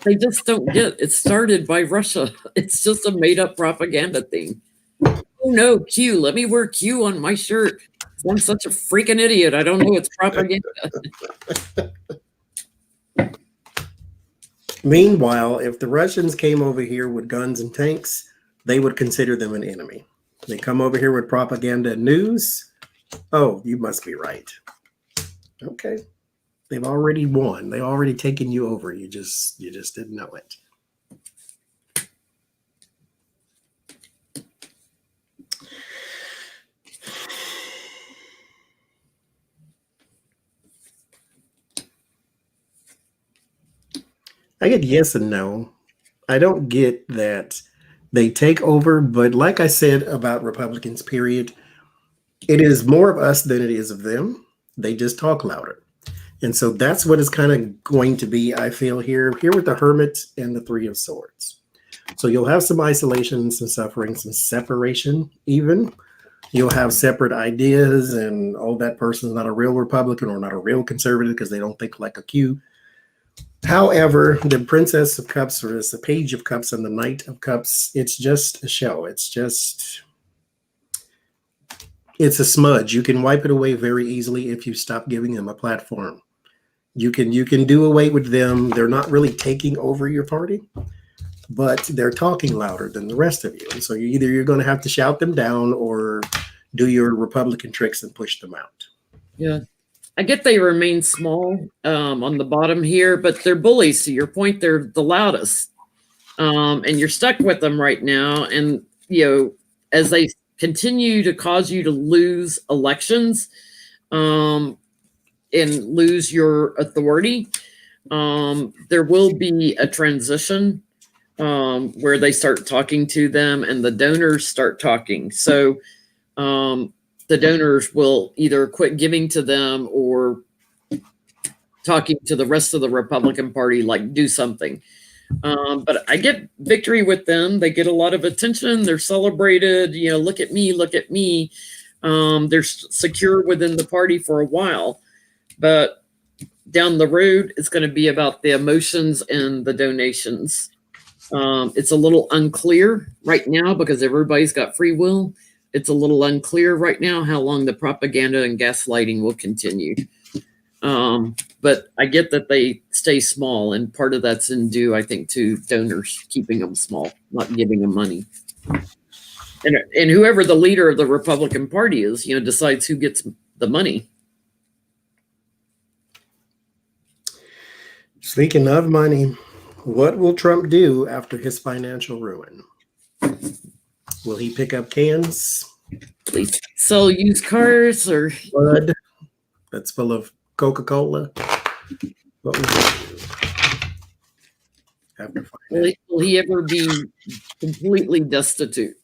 they just don't get it. Started by Russia. It's just a made up propaganda thing. Oh no, Q. Let me wear Q on my shirt. I'm such a freaking idiot. I don't know it's propaganda. Meanwhile, if the Russians came over here with guns and tanks, they would consider them an enemy. They come over here with propaganda and news. Oh, you must be right. Okay. They've already won. They've already taken you over. You just didn't know it. I get yes and no. I don't get that they take over, but like I said about Republicans, period, it is more of us than it is of them. They just talk louder. And so that's what it's kind of going to be, I feel, here with the Hermit and the Three of Swords. So you'll have some isolation, some suffering, some separation even. You'll have separate ideas and, oh, that person's not a real Republican or not a real conservative because they don't think like a Q. However, the Princess of Cups, or the Page of Cups and the Knight of Cups, it's just a show. It's a smudge. You can wipe it away very easily if you stop giving them a platform. You can do away with them. They're not really taking over your party, but they're talking louder than the rest of you. And so you're going to have to shout them down or do your Republican tricks and push them out. Yeah. I get they remain small on the bottom here, but they're bullies. To your point, they're the loudest. And you're stuck with them right now. And, as they continue to cause you to lose elections and lose your authority, There will be a transition where they start talking to them and the donors start talking. So the donors will either quit giving to them or talking to the rest of the Republican Party, like do something. But I get victory with them. They get a lot of attention. They're celebrated. You know, look at me, look at me. They're secure within the party for a while. But down the road, it's going to be about the emotions and the donations. It's a little unclear right now because everybody's got free will. It's a little unclear right now how long the propaganda and gaslighting will continue. But I get that they stay small, and part of that's in due, I think, to donors keeping them small, not giving them money. And whoever the leader of the Republican Party is, you know, decides who gets the money. Speaking of money, what will Trump do after his financial ruin? Will he pick up cans? Please sell used cars or blood that's full of Coca-Cola? What will he do after will he ever be completely destitute?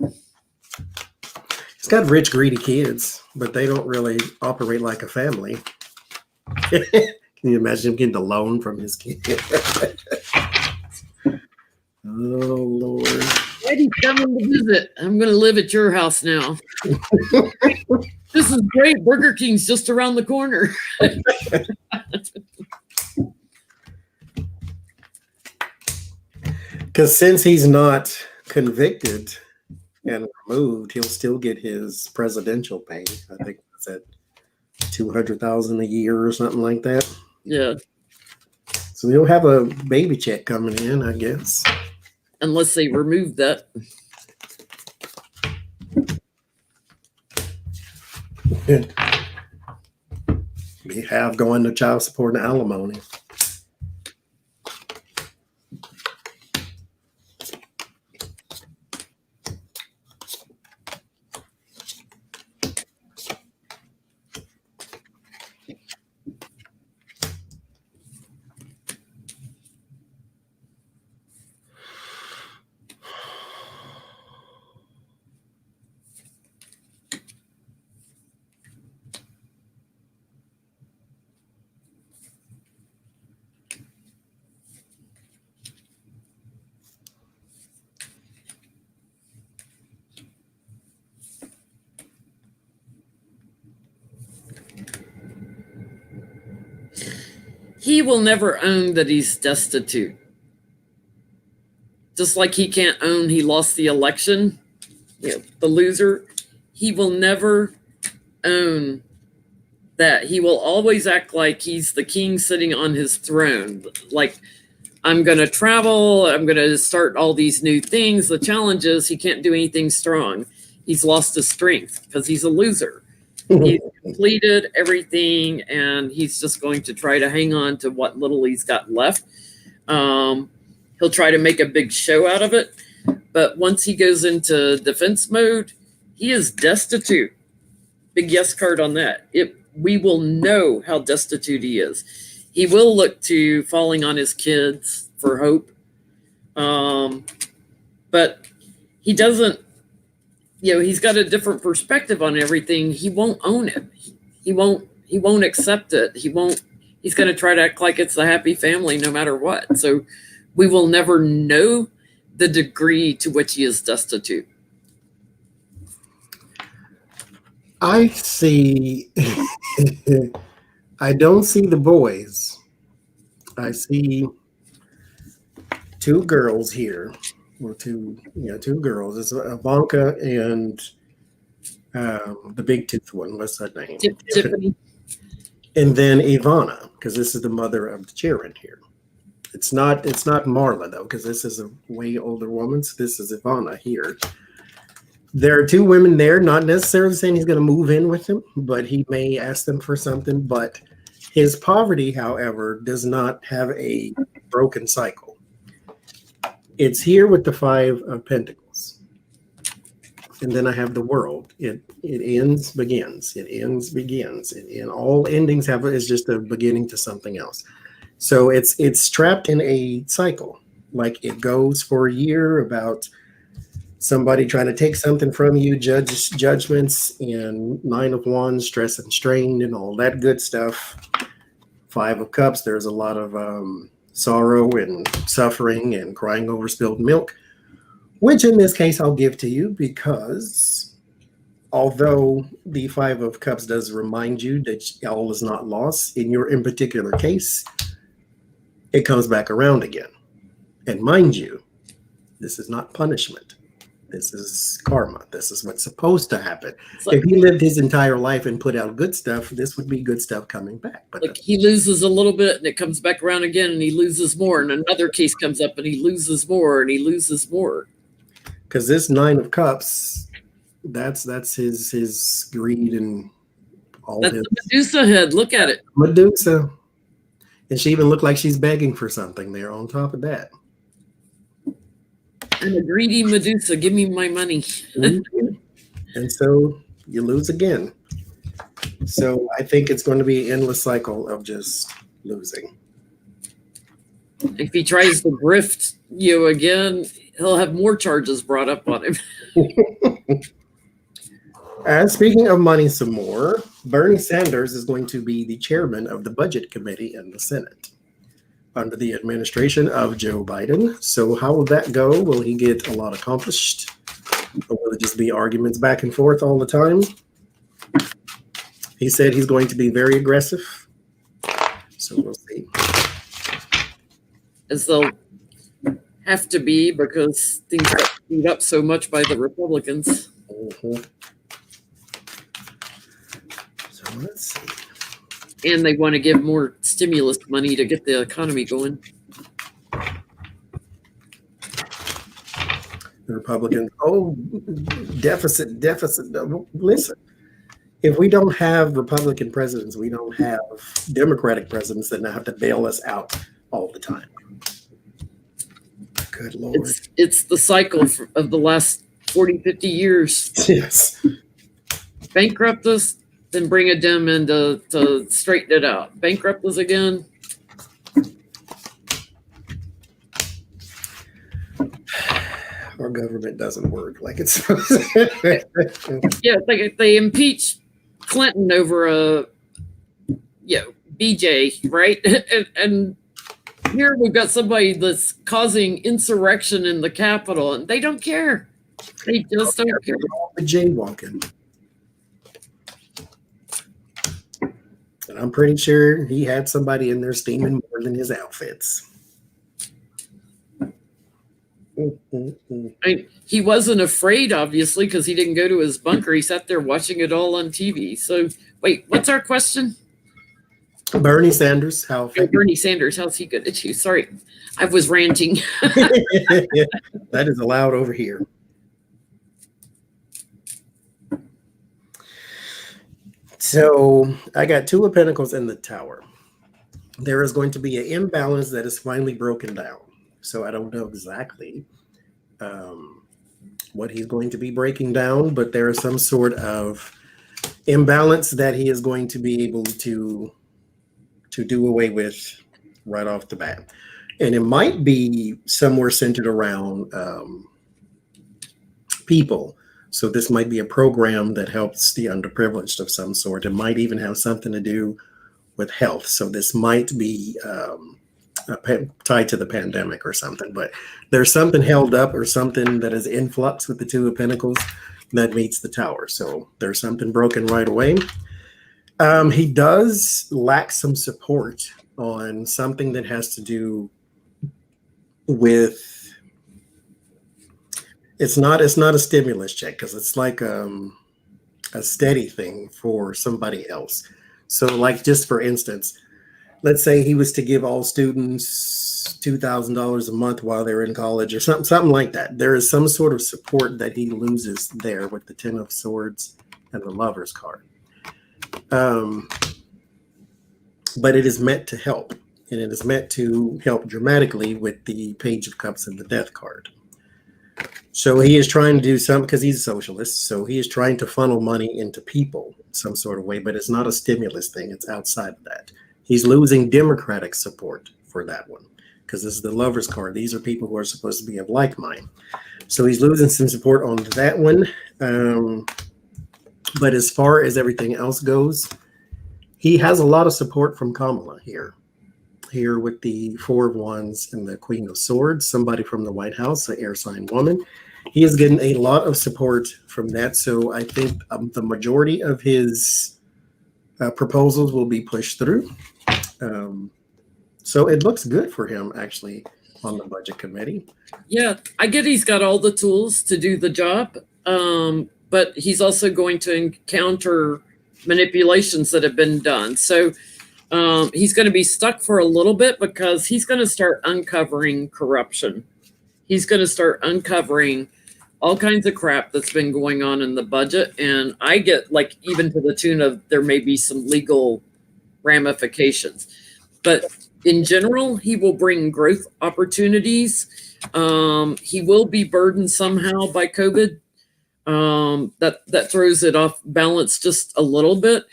He's got rich, greedy kids, but they don't really operate like a family. Can you imagine him getting a loan from his kid? Oh, Lord. Eddie's coming to visit. I'm going to live at your house now. This is great. Burger King's just around the corner. Because since he's not convicted and removed, he'll still get his presidential pay. I think it's at $200,000 a year or something like that. Yeah. So he'll have a baby check coming in, I guess. Unless they remove that. We have going to child support and alimony. He will never own that he's destitute. Just like he can't own he lost the election, you know, the loser. He will never own that. He will always act like he's the king sitting on his throne. Like, I'm going to travel. I'm going to start all these new things. The challenge is he can't do anything strong. He's lost his strength because he's a loser. He's completed everything, and he's just going to try to hang on to what little he's got left. He'll try to make a big show out of it. But once he goes into defense mode, he is destitute. Big yes card on that. We will know how destitute he is. He will look to falling on his kids for hope. But he doesn't, you know, he's got a different perspective on everything. He won't own it. He won't accept it. He's going to try to act like it's a happy family no matter what. So we will never know the degree to which he is destitute. I see. I don't see the boys. I see two girls here, or two girls. It's Ivanka and the big tooth one. What's that name? Tiffany. And then Ivana, because this is the mother of the children here. It's not Marla though, because this is a way older woman. So this is Ivana here. There are two women there, not necessarily saying he's going to move in with them, but he may ask them for something. But his poverty, however, does not have a broken cycle. It's here with the Five of Pentacles. And then I have the World. It ends, begins. It ends, begins. And all endings is just a beginning to something else. So it's trapped in a cycle. Like it goes for a year about somebody trying to take something from you, judgments, and Nine of Wands, stress and strain, and all that good stuff. Five of Cups, there's a lot of sorrow and suffering and crying over spilled milk, which in this case I'll give to you, because although the Five of Cups does remind you that all is not lost, in your in particular case, it comes back around again. And mind you, this is not punishment. This is karma. This is what's supposed to happen. Like, if he lived his entire life and put out good stuff, this would be good stuff coming back. But like he loses a little bit and it comes back around again and he loses more. And another case comes up and he loses more and he loses more. Because this Nine of Cups, that's his greed and all. That's the Medusa head. Look at it. Medusa. And she even looked like she's begging for something there on top of that. And a greedy Medusa, give me my money. And so you lose again. So I think it's going to be an endless cycle of just losing. If he tries to grift you again, he'll have more charges brought up on him. And speaking of money some more, Bernie Sanders is going to be the chairman of the Budget Committee in the Senate under the administration of Joe Biden. So how will that go? Will he get a lot accomplished? Or will it just be arguments back and forth all the time? He said he's going to be very aggressive. So we'll see. As they'll have to be, because things got beat up so much by the Republicans. Mm-hmm. So let's see. And they want to give more stimulus money to get the economy going. The Republicans, deficit. Listen, if we don't have Republican presidents, we don't have Democratic presidents that now have to bail us out all the time. Good Lord. It's the cycle of the last 40, 50 years. Yes. Bankrupt us, then bring a Dem in to straighten it out. Bankrupt us again. Our government doesn't work like it's supposed to. Yeah, they impeached Clinton over BJ, right? and here we've got somebody that's causing insurrection in the Capitol, and they don't care. They just don't care. The jaywalking. And I'm pretty sure he had somebody in there steaming more than his outfits. He wasn't afraid, obviously, because he didn't go to his bunker. He sat there watching it all on TV. So, wait, what's our question? Bernie Sanders, Bernie Sanders, how's he good at you? Sorry, I was ranting. That is allowed over here. So I got Two of Pentacles in the Tower. There is going to be an imbalance that is finally broken down. So I don't know exactly what he's going to be breaking down, but there is some sort of imbalance that he is going to be able to do away with right off the bat. And it might be somewhere centered around people. So this might be a program that helps the underprivileged of some sort. It might even have something to do with health. So this might be tied to the pandemic or something, but there's something held up or something that is in flux with the Two of Pentacles that meets the Tower. So there's something broken right away. He does lack some support on something that has to do with, it's not a stimulus check, because it's like a steady thing for somebody else. So like, just for instance, let's say he was to give all students $2,000 a month while they're in college or something like that. There is some sort of support that he loses there with the Ten of Swords and the Lover's card. But it is meant to help, and it is meant to help dramatically with the Page of Cups and the Death card. So he is trying to do something, because he's a socialist, so he is trying to funnel money into people some sort of way, but it's not a stimulus thing. It's outside of that. He's losing Democratic support for that one because this is the lover's card. These are people who are supposed to be of like mind. So he's losing some support on that one. But as far as everything else goes, he has a lot of support from Kamala here. Here with the Four of Wands and the Queen of Swords, somebody from the White House, an air sign woman. He is getting a lot of support from that. So I think the majority of his proposals will be pushed through. So it looks good for him, actually, on the budget committee. Yeah, I get he's got all the tools to do the job, but he's also going to encounter manipulations that have been done. So he's going to be stuck for a little bit because he's going to start uncovering corruption. He's going to start uncovering all kinds of crap that's been going on in the budget. And I get like even to the tune of there may be some legal ramifications. But in general, he will bring growth opportunities. He will be burdened somehow by COVID. That throws it off balance just a little bit.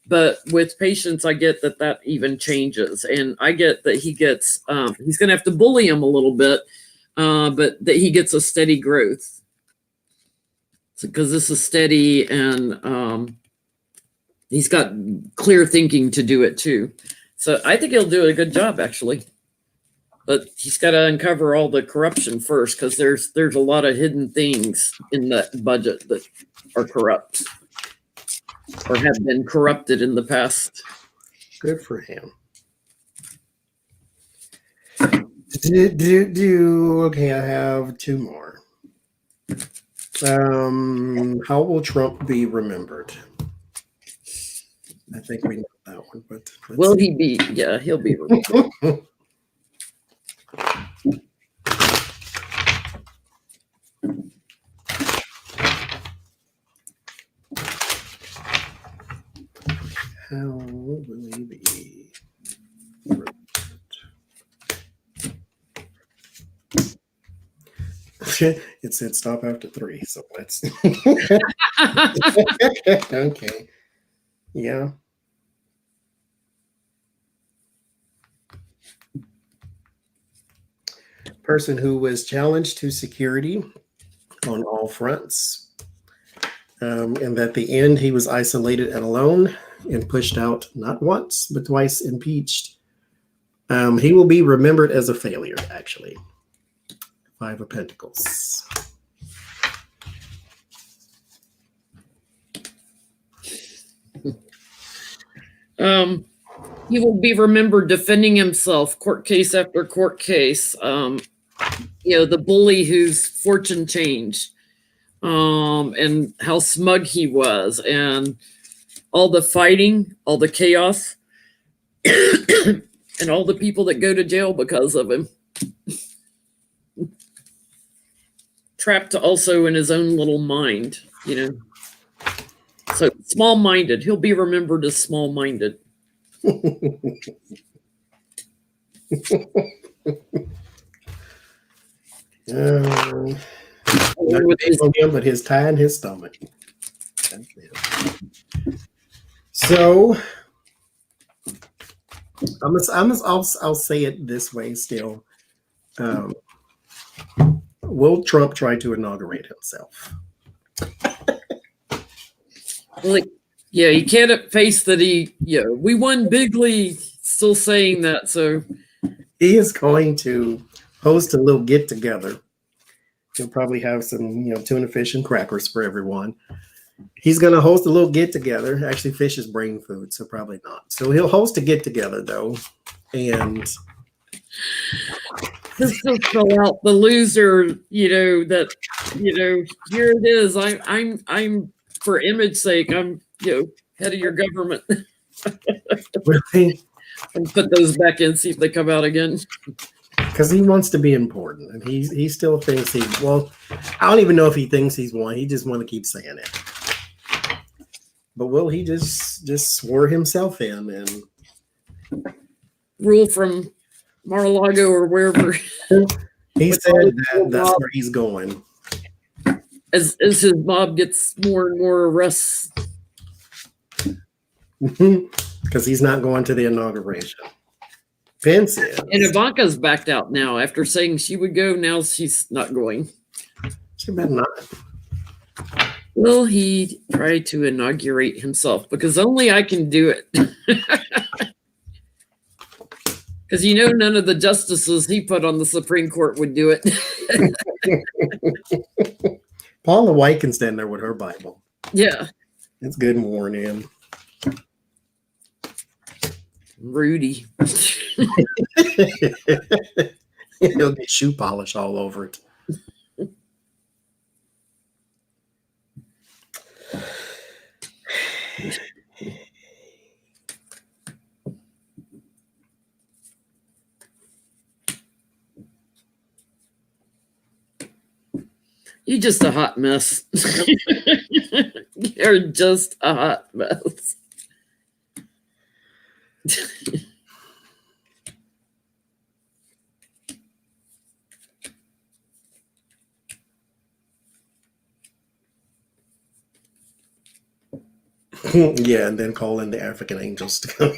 But with patience, I get that even changes. And I get that he gets, he's going to have to bully him a little bit, but that he gets a steady growth. Because this is steady and he's got clear thinking to do it too. So I think he'll do a good job, actually. But he's got to uncover all the corruption first, because there's a lot of hidden things in that budget that are corrupt or have been corrupted in the past. Good for him. Okay, I have two more. How will Trump be remembered? I think we know that one, but will he be? Yeah, he'll be remembered. How will he be? It said stop after 3, so let's. Okay. Yeah. Person who was challenged to security on all fronts. And at the end, he was isolated and alone and pushed out not once, but twice impeached. He will be remembered as a failure, actually. 5 of Pentacles. He will be remembered defending himself, court case after court case. The bully whose fortune changed, and how smug he was, and all the fighting, all the chaos, and all the people that go to jail because of him. Trapped also in his own little mind, So small-minded. He'll be remembered as small-minded. But his tie in his stomach. So I'll say it this way still. Will Trump try to inaugurate himself? Yeah, he can't face that we won bigly, still saying that. So he is going to host a little get together. He'll probably have some, tuna fish and crackers for everyone. He's going to host a little get together. Actually, fish is brain food, so probably not. So he'll host a get together though, and just to fill out the loser, here it is. I'm for image sake, I'm head of your government. Really? And put those back in, see if they come out again. Because he wants to be important, and he still thinks I don't even know if he thinks he's won. He just want to keep saying it. But will he just swore himself in and rule from Mar-a-Lago or wherever? He said that's where he's going. As his mob gets more and more arrests. because he's not going to the inauguration. Pence is. And Ivanka's backed out now after saying she would go. Now she's not going. She better not. Will he try to inaugurate himself? Because only I can do it. Because none of the justices he put on the Supreme Court would do it. Paula White can stand there with her Bible. Yeah. It's good and worn in. Rudy. He'll get shoe polish all over it. You're just a hot mess. You're just a hot mess. Yeah, and then call in the African angels to come.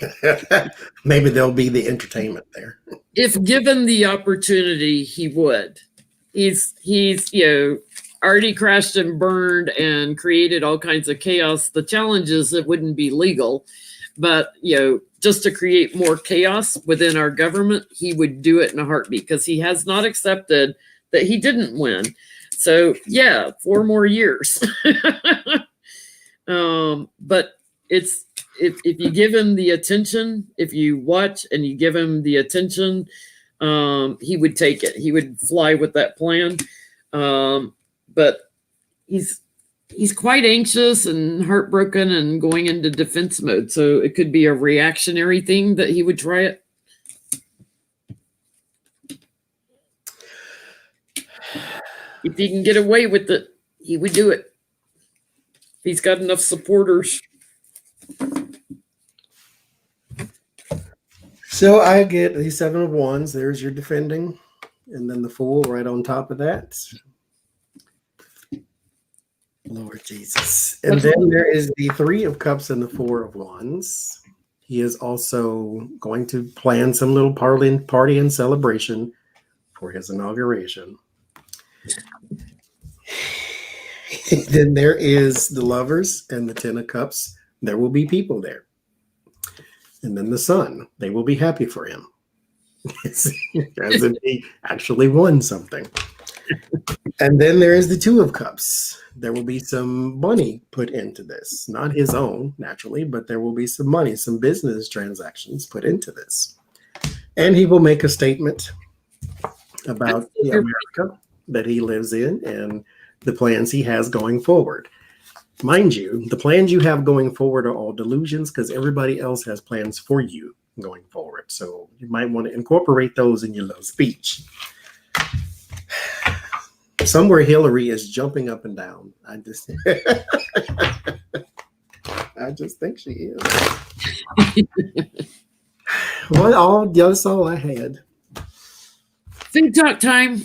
Maybe there'll be the entertainment there. If given the opportunity, he would. He's already crashed and burned and created all kinds of chaos. The challenge is it wouldn't be legal, but just to create more chaos within our government, he would do it in a heartbeat because he has not accepted that he didn't win. So yeah, 4 more years. But it's if you give him the attention, if you watch and you give him the attention, he would take it. He would fly with that plan. But he's quite anxious and heartbroken and going into defense mode. So it could be a reactionary thing that he would try it. If he can get away with it, he would do it. He's got enough supporters. So I get the 7 of Wands. There's your defending. And then the Fool right on top of that. Lord Jesus. And then there is the 3 of Cups and the 4 of Wands. He is also going to plan some little party and celebration for his inauguration. Then there is the Lovers and the 10 of Cups. There will be people there. And then the Sun. They will be happy for him. As if he actually won something. And then there is the 2 of Cups. There will be some money put into this. Not his own, naturally, but there will be some money, some business transactions put into this. And he will make a statement about the America that he lives in and the plans he has going forward. Mind you, the plans you have going forward are all delusions because everybody else has plans for you going forward. So you might want to incorporate those in your little speech. Somewhere Hillary is jumping up and down. I just think she is. That's all I had. Food talk time.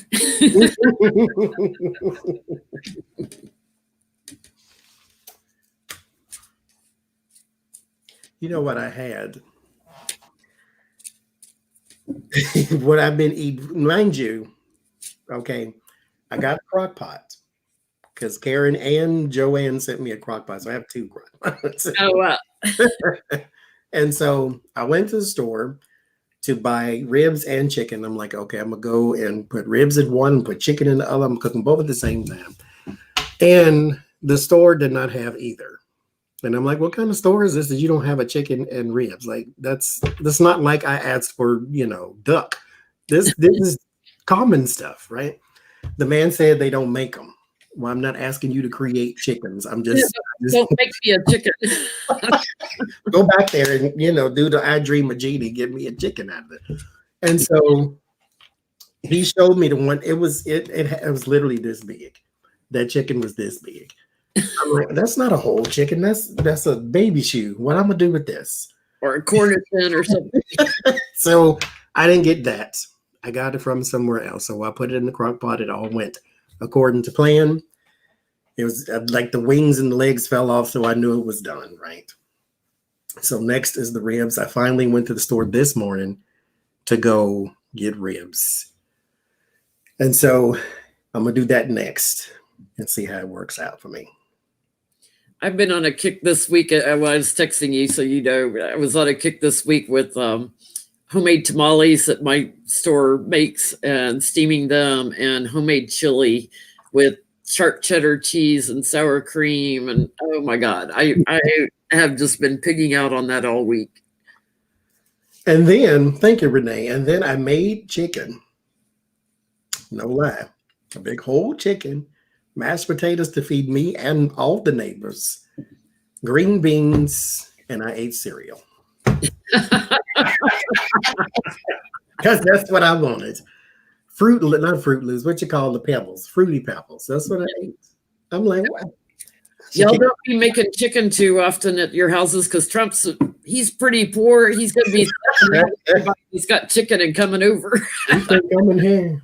You know what I had? What I've been eating, mind you, okay, I got a crock pot because Karen and Joanne sent me a crock pot. So I have 2 crock pots. Oh, wow. And so I went to the store to buy ribs and chicken. I'm like, okay, I'm going to go and put ribs in one and put chicken in the other. I'm cooking both at the same time. And the store did not have either. And I'm like, what kind of store is this that you don't have a chicken and ribs? Like, that's not like I asked for, duck. This is common stuff, right? The man said they don't make them. Well, I'm not asking you to create chickens. I'm just don't make me a chicken. Go back there and do the I Dream of Genie, give me a chicken out of it. And so he showed me the one. It was literally this big. That chicken was this big. I'm like, that's not a whole chicken. That's a baby shoe. What I'm gonna do with this? Or a cornichon or something. So I didn't get that. I got it from somewhere else. So I put it in the crock pot. It all went according to plan. It was like the wings and the legs fell off, so I knew it was done, right? So next is the ribs. I finally went to the store this morning to go get ribs. And so I'm going to do that next and see how it works out for me. I've been on a kick this week. I was texting you, so you know, I was on a kick this week with homemade tamales that my store makes and steaming them, and homemade chili with sharp cheddar cheese and sour cream. And oh my God, I have just been pigging out on that all week. And then, thank you, Renee. And then I made chicken. No lie. A big whole chicken, mashed potatoes to feed me and all the neighbors, green beans, and I ate cereal. Because that's what I wanted. Not Fruit Loops, what you call the pebbles, Fruity Pebbles. That's what I ate. I'm like, wow. Y'all don't be making chicken too often at your houses because he's pretty poor. He's going to be, he's got chicken and coming over. He's coming here.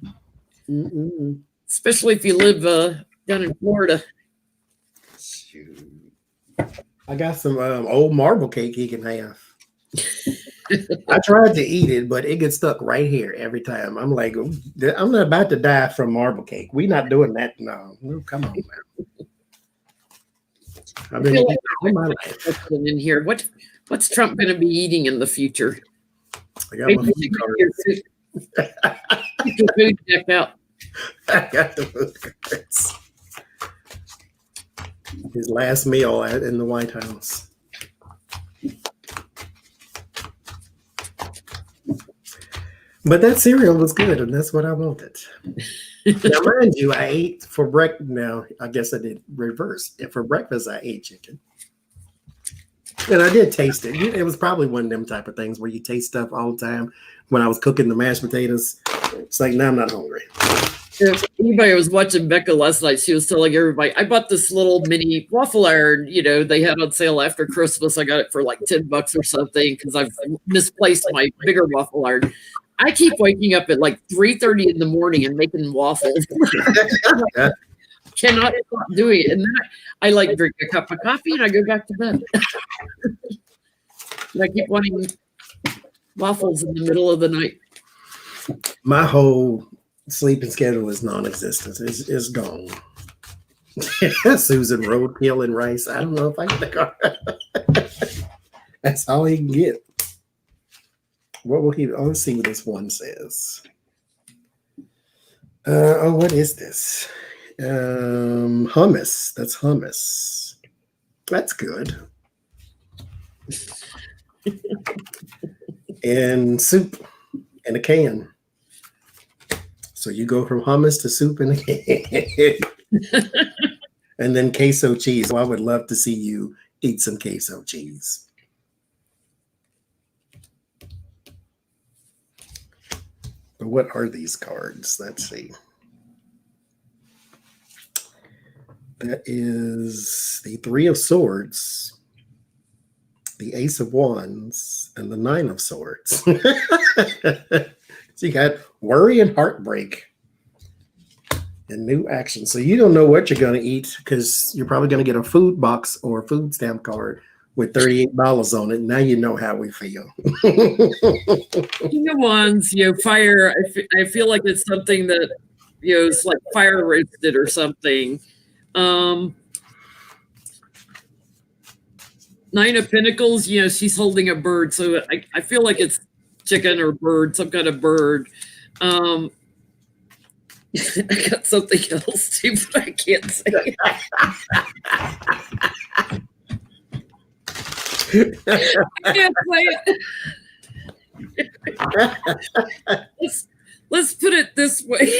Especially if you live down in Florida. Shoot. I got some old marble cake he can have. I tried to eat it, but it gets stuck right here every time. I'm like, I'm not about to die from marble cake. We're not doing that. No, come on now. I've been eating all my life. In here. What's Trump going to be eating in the future? I got my food cards. Get your food decked out. I got the food cards. His last meal in the White House. But that cereal was good, and that's what I wanted. Now, mind you, I ate for breakfast. Now, I guess I did reverse. For breakfast, I ate chicken. And I did taste it. It was probably one of them type of things where you taste stuff all the time. When I was cooking the mashed potatoes, it's like, now I'm not hungry. If anybody was watching Becca last night, she was telling everybody, I bought this little mini waffle iron, you know, they had on sale after Christmas. I got it for like $10 or something because I've misplaced my bigger waffle iron. I keep waking up at like 3:30 in the morning and making waffles. Cannot stop doing it. And then I like drink a cup of coffee and I go back to bed. And I keep wanting waffles in the middle of the night. My whole sleeping schedule is non-existent. It's gone. Susan roadkill and rice. I don't know if I can go. That's all he can get. What will he? Let's see what this one says. What is this? Hummus. That's hummus. That's good. And soup in a can. So you go from hummus to soup in a can. And then queso cheese. Well, I would love to see you eat some queso cheese. But what are these cards? Let's see. That is the Three of Swords, the Ace of Wands, and the Nine of Swords. So you got worry and heartbreak and new action. So you don't know what you're going to eat because you're probably going to get a food box or a food stamp card with $38 on it. Now you know how we feel. The ones, fire, I feel like it's something that, it's like fire roasted or something. Nine of Pentacles, she's holding a bird. So I feel like it's chicken or bird, some kind of bird. I got something else too, but I can't say it. I can't say it. Let's put it this way.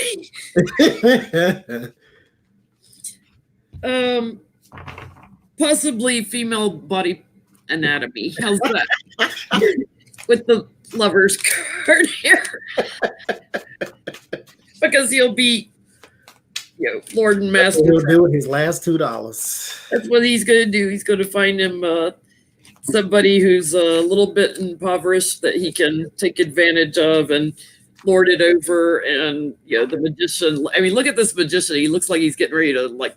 Possibly female body anatomy. How's that? With the Lover's card here. Because he'll be, Lord and Master. He'll do his last $2. That's what he's going to do. He's going to find him somebody who's a little bit impoverished that he can take advantage of and lord it over. And, the magician. I mean, look at this magician. He looks like he's getting ready to,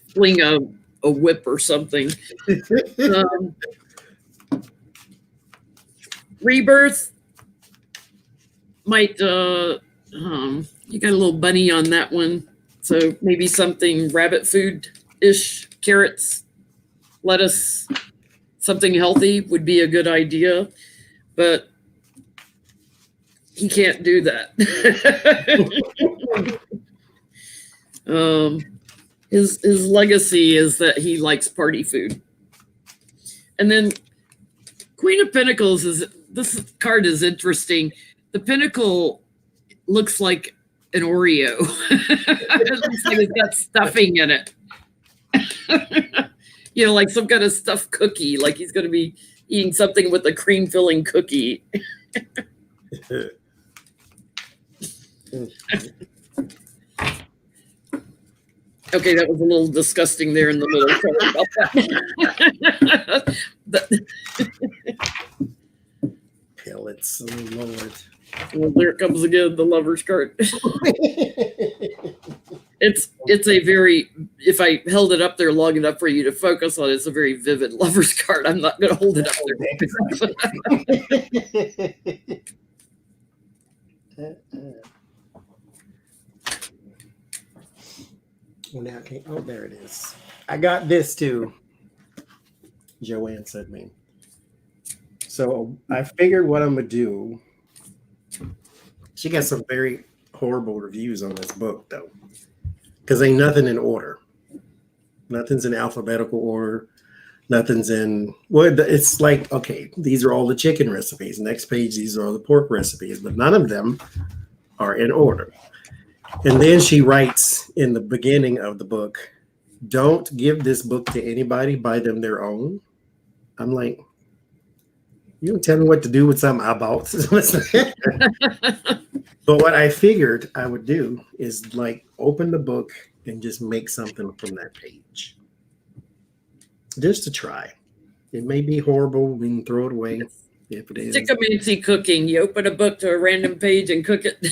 fling a whip or something. Rebirth might you got a little bunny on that one, so maybe something rabbit food ish, carrots, lettuce, something healthy would be a good idea, but he can't do that. His legacy is that he likes party food. And then Queen of Pentacles this card is interesting. The Pentacle looks like an Oreo. It looks like it's got stuffing in it. You know, like some kind of stuffed cookie, like he's going to be eating something with a cream filling cookie. Okay, that was a little disgusting there in the middle. Sorry about that. Pellets, oh Lord. Well, there it comes again, the Lover's card. It's a very, if I held it up there long enough for you to focus on it, it's a very vivid Lover's card. I'm not going to hold it up there. Well, now, oh, there it is. I got this too. Joanne sent me. So I figured what I'm going to do. She got some very horrible reviews on this book, though, because ain't nothing in order. Nothing's in alphabetical order. Nothing's in, well, it's like, okay, these are all the chicken recipes. Next page, these are all the pork recipes, but none of them are in order. And then she writes in the beginning of the book, don't give this book to anybody, buy them their own. I'm like, you don't tell me what to do with something I bought. But what I figured I would do is like open the book and just make something from that page. Just to try. It may be horrible. We can throw it away if it is. Stick-a-mancy cooking. You open a book to a random page and cook it.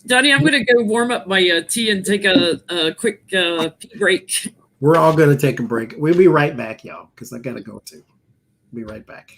Johnny, I'm going to go warm up my tea and take a quick pee break. We're all going to take a break. We'll be right back, y'all, because I got to go too. Be right back.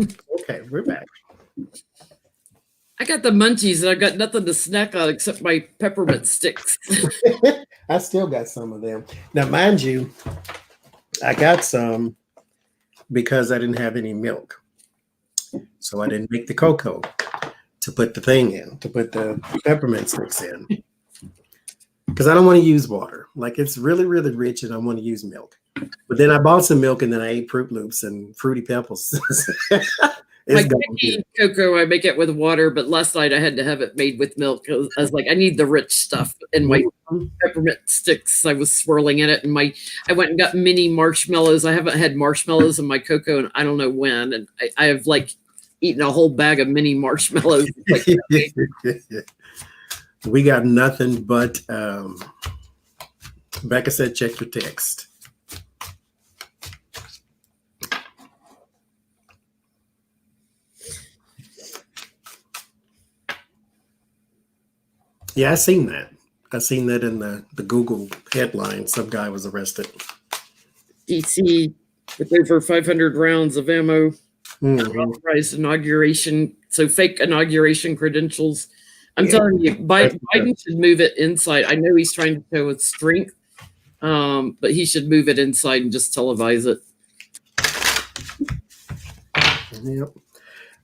Okay, we're back. I got the munchies and I got nothing to snack on except my peppermint sticks. I still got some of them. Now, mind you, I got some because I didn't have any milk. So I didn't make the cocoa to put the thing in, to put the peppermint sticks in. Because I don't want to use water. Like, it's really, really rich and I want to use milk. But then I bought some milk and then I ate Fruit Loops and Fruity Pebbles. My cocoa, I make it with water, but last night I had to have it made with milk. I was like, I need the rich stuff. And my peppermint sticks, I was swirling in it. And I went and got mini marshmallows. I haven't had marshmallows in my cocoa and I don't know when. And I have like eaten a whole bag of mini marshmallows. We got nothing but Becca said, check your text. Yeah, I seen that. I seen that in the Google headline. Some guy was arrested. DC with over 500 rounds of ammo. Authorized inauguration. So fake inauguration credentials. I'm telling you, Biden should move it inside. I know he's trying to show its strength, but he should move it inside and just televise it. Yep.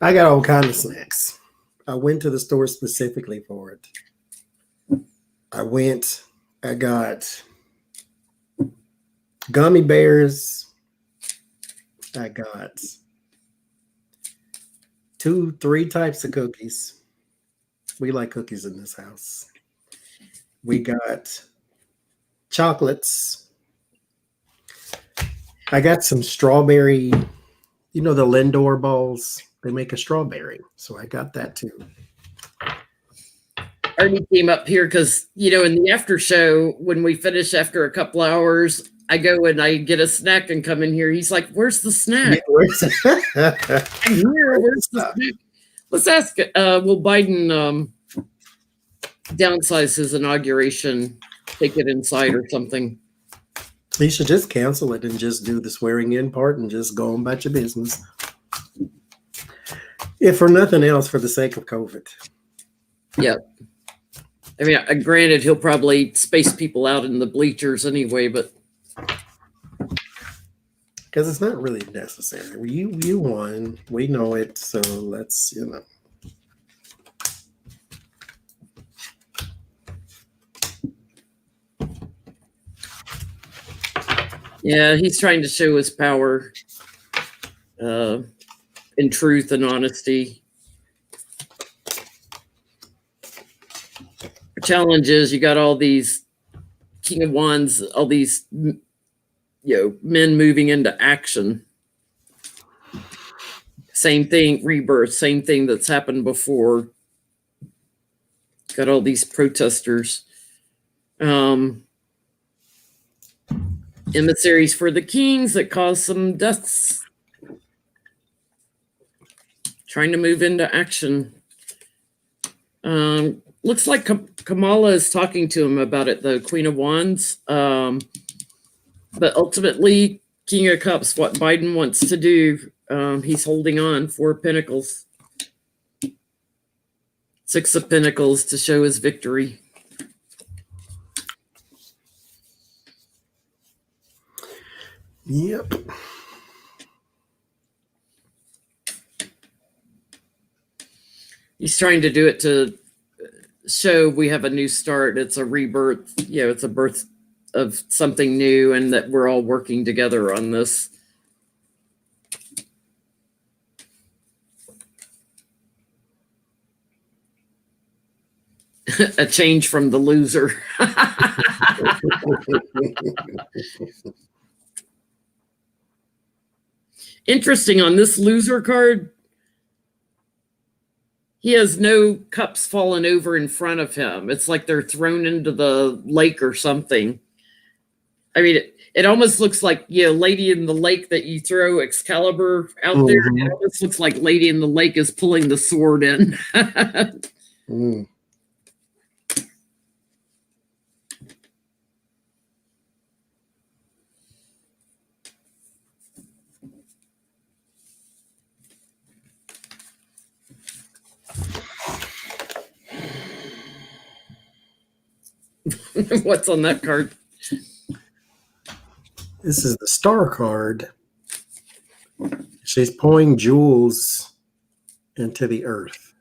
I got all kinds of snacks. I went to the store specifically for it. I got gummy bears. I got 3 types of cookies. We like cookies in this house. We got chocolates. I got some strawberry, the Lindor balls. They make a strawberry. So I got that too. Artie came up here because, in the after show, when we finish after a couple hours, I go and I get a snack and come in here. He's like, where's the snack? I'm here. Where's the snack? Let's ask, will Biden downsize his inauguration, take it inside or something? He should just cancel it and just do the swearing in part and just go on about your business. If for nothing else, for the sake of COVID. Yep. I mean, granted, he'll probably space people out in the bleachers anyway, but because it's not really necessary. You won. We know it. So let's, Yeah, he's trying to show his power in truth and honesty. The challenge is you got all these King of Wands, all these men moving into action. Same thing, rebirth, same thing that's happened before. Got all these protesters. Emissaries for the kings that caused some deaths. Trying to move into action. Looks like Kamala is talking to him about it, the Queen of Wands. But ultimately, King of Cups, what Biden wants to do, he's holding on 4 Pentacles. 6 of Pentacles to show his victory. Yep. He's trying to do it to show we have a new start. It's a rebirth. It's a birth of something new and that we're all working together on this. A change from the loser. Interesting on this loser card. He has no cups fallen over in front of him. It's like they're thrown into the lake or something. I mean, it almost looks like, Lady in the Lake that you throw Excalibur out there. It almost looks like Lady in the Lake is pulling the sword in. What's on that card? This is the star card. She's pouring jewels into the earth.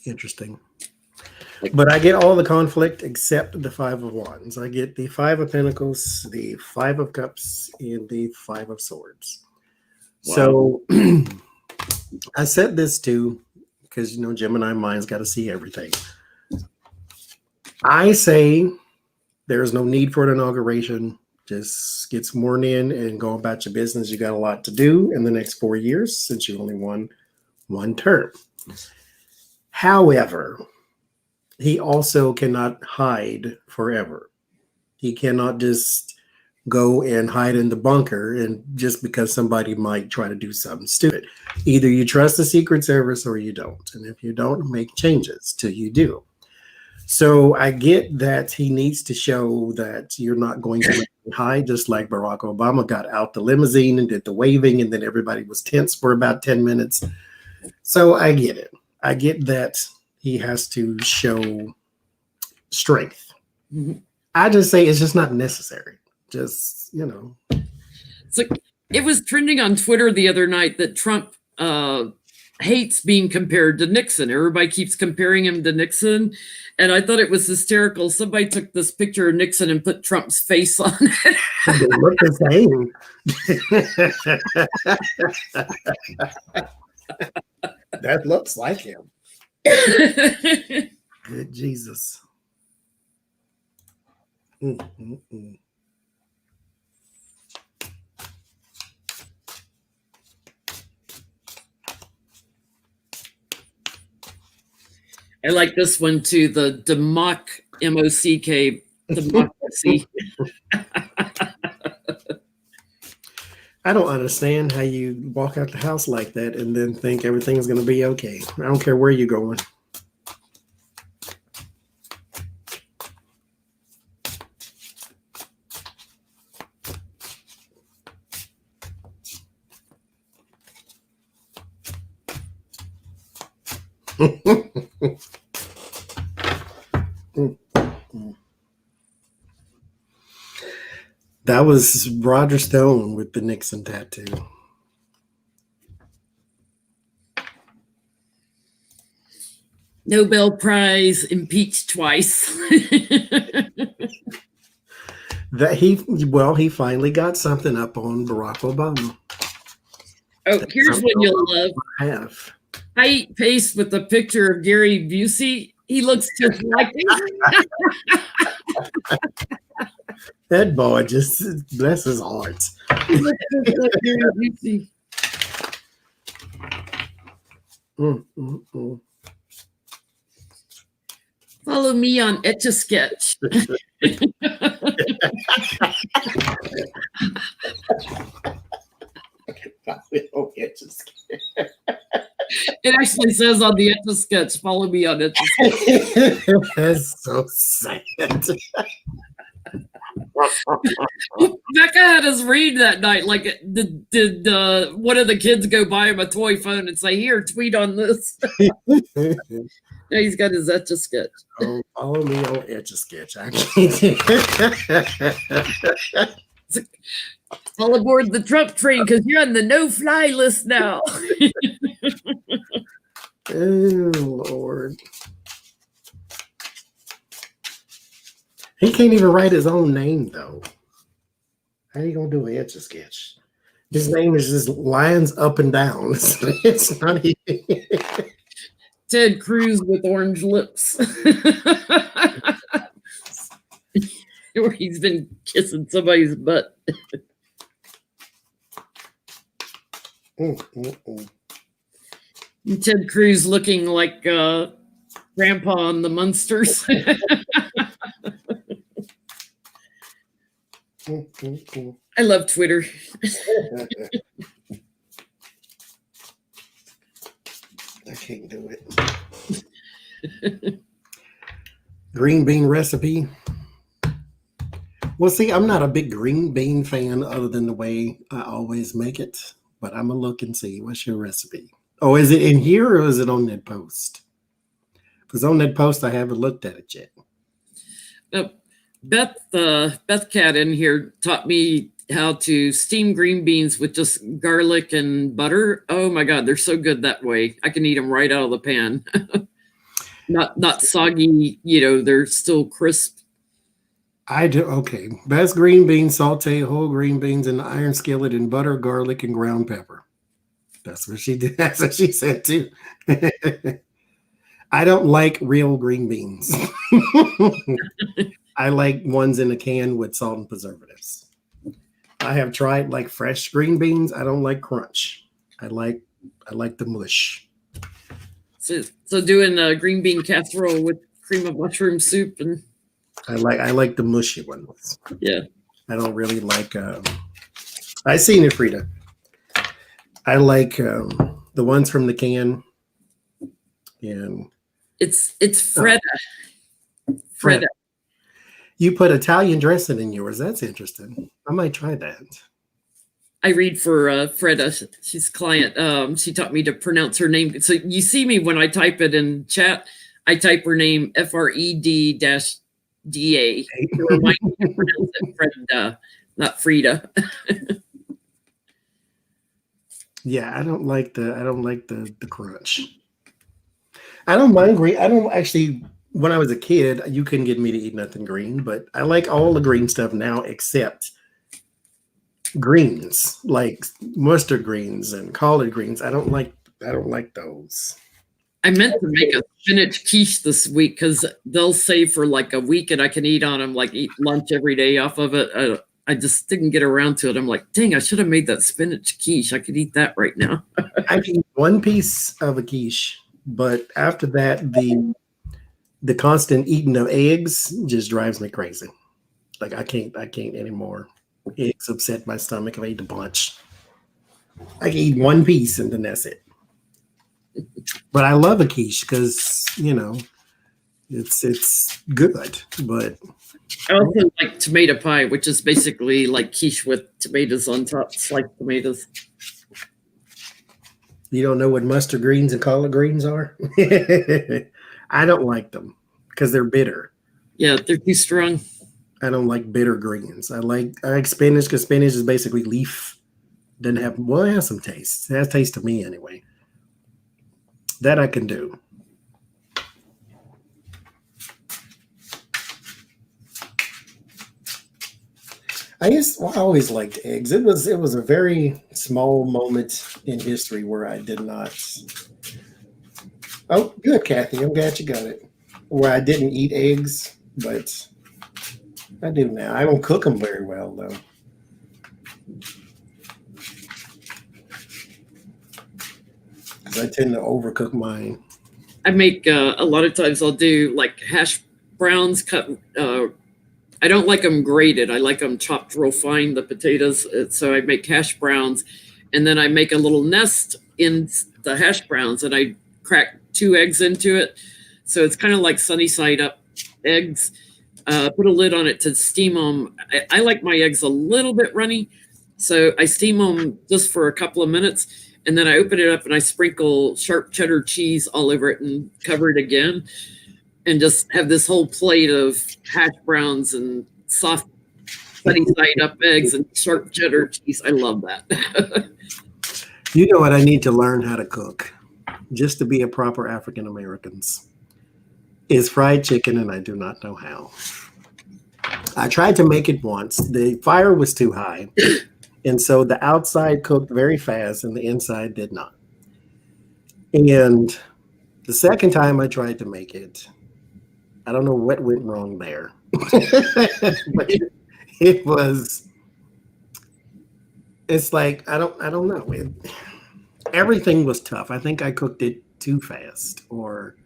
Interesting. But I get all the conflict except the Five of Wands. I get the Five of Pentacles, the Five of Cups, and the Five of Swords. Wow. So I said this too, because, you know, Gemini mind's got to see everything. I say there's no need for an inauguration. Just get sworn in and go about your business. You got a lot to do in the next 4 years since you only won one term. However, he also cannot hide forever. He cannot just go and hide in the bunker and just because somebody might try to do something stupid. Either you trust the Secret Service or you don't. And if you don't, make changes till you do. So I get that he needs to show that you're not going to hide, just like Barack Obama got out the limousine and did the waving, and then everybody was tense for about 10 minutes. So I get it. I get that he has to show strength. Mm-hmm. I just say it's just not necessary. Just, you know. So it was trending on Twitter the other night that Trump hates being compared to Nixon. Everybody keeps comparing him to Nixon. And I thought it was hysterical. Somebody took this picture of Nixon and put Trump's face on it. They look the same. That looks like him. Good Jesus. I like this one too, the M-O-C-K, democracy. I don't understand how you walk out the house like that and then think everything's going to be okay. I don't care where you're going. That was Roger Stone with the Nixon tattoo. Nobel Prize, impeached twice. That he finally got something up on Barack Obama. Oh, that's here's what you'll love. I paste with a picture of Gary Busey. He looks just like him. That boy just bless his heart. He looks just like Gary Busey. Follow me on Etch-a-Sketch. It actually says on the Etch-a-Sketch, follow me on Etch-a-Sketch. That's so sad. Becca had us read that night. Like, did one of the kids go buy him a toy phone and say, "Here, tweet on this"? Yeah, he's got his Etch-a-Sketch. Oh, follow me on Etch-a-Sketch. All aboard the Trump train because you're on the no-fly list now. Oh, Lord. He can't even write his own name, though. How are you going to do an Etch-a-Sketch? His name is just lines up and down. It's not even... Ted Cruz with orange lips. Where he's been kissing somebody's butt. Ted Cruz looking like Grandpa on the Munsters. I love Twitter. I can't do it. Green bean recipe. Well, see, I'm not a big green bean fan other than the way I always make it, but I'm going to look and see. What's your recipe? Oh, is it in here or is it on that post? Because on that post, I haven't looked at it yet. Beth Cat in here taught me how to steam green beans with just garlic and butter. Oh my God, they're so good that way. I can eat them right out of the pan. Not soggy, they're still crisp. I do. Okay. Best green beans, saute whole green beans in the iron skillet in butter, garlic, and ground pepper. That's what she did. That's what she said too. I don't like real green beans. I like ones in a can with salt and preservatives. I have tried like fresh green beans. I don't like crunch. I like the mush. So doing a green bean casserole with cream of mushroom soup, and I like the mushy ones. Yeah. I don't really like. I seen it, Frida. I like the ones from the can. And it's Freda. Freda. You put Italian dressing in yours. That's interesting. I might try that. I read for Freda. She's a client. She taught me to pronounce her name. So you see me when I type it in chat, I type her name FRED-DA to remind me to pronounce it Freda, not Frida. Yeah, I don't like the crunch. I don't mind green. I don't actually. When I was a kid, you couldn't get me to eat nothing green, but I like all the green stuff now except greens, like mustard greens and collard greens. I don't like those. I meant to make a spinach quiche this week because they'll save for like a week and I can eat on them, like eat lunch every day off of it. I just didn't get around to it. I'm like, dang, I should have made that spinach quiche. I could eat that right now. I can eat one piece of a quiche, but after that, the constant eating of eggs just drives me crazy. Like I can't anymore. Eggs upset my stomach if I eat a bunch. I can eat one piece and then that's it. But I love a quiche because it's good. But I also like tomato pie, which is basically like quiche with tomatoes on top, sliced tomatoes. You don't know what mustard greens and collard greens are? I don't like them because they're bitter. Yeah, they're too strong. I don't like bitter greens. I like spinach because spinach is basically leaf. It has some taste. It has taste to me anyway. That I can do. I always liked eggs. It was a very small moment in history where I did not. Oh, good, Kathy. I'm glad you got it. Where I didn't eat eggs, but I do now. I don't cook them very well, though. Because I tend to overcook mine. I make a lot of times I'll do like hash browns cut. I don't like them grated. I like them chopped real fine, the potatoes. So I make hash browns, and then I make a little nest in the hash browns, and I crack 2 eggs into it. So it's kind of like sunny side up eggs. Put a lid on it to steam them. I like my eggs a little bit runny, so I steam them just for a couple of minutes, and then I open it up and I sprinkle sharp cheddar cheese all over it and cover it again, and just have this whole plate of hash browns and soft sunny side up eggs and sharp cheddar cheese. I love that. You know what I need to learn how to cook just to be a proper African Americans is fried chicken, and I do not know how. I tried to make it once. The fire was too high, and so the outside cooked very fast and the inside did not. And the second time I tried to make it, I don't know what went wrong there. But it's like I don't know. Everything was tough. I think I cooked it too fast, or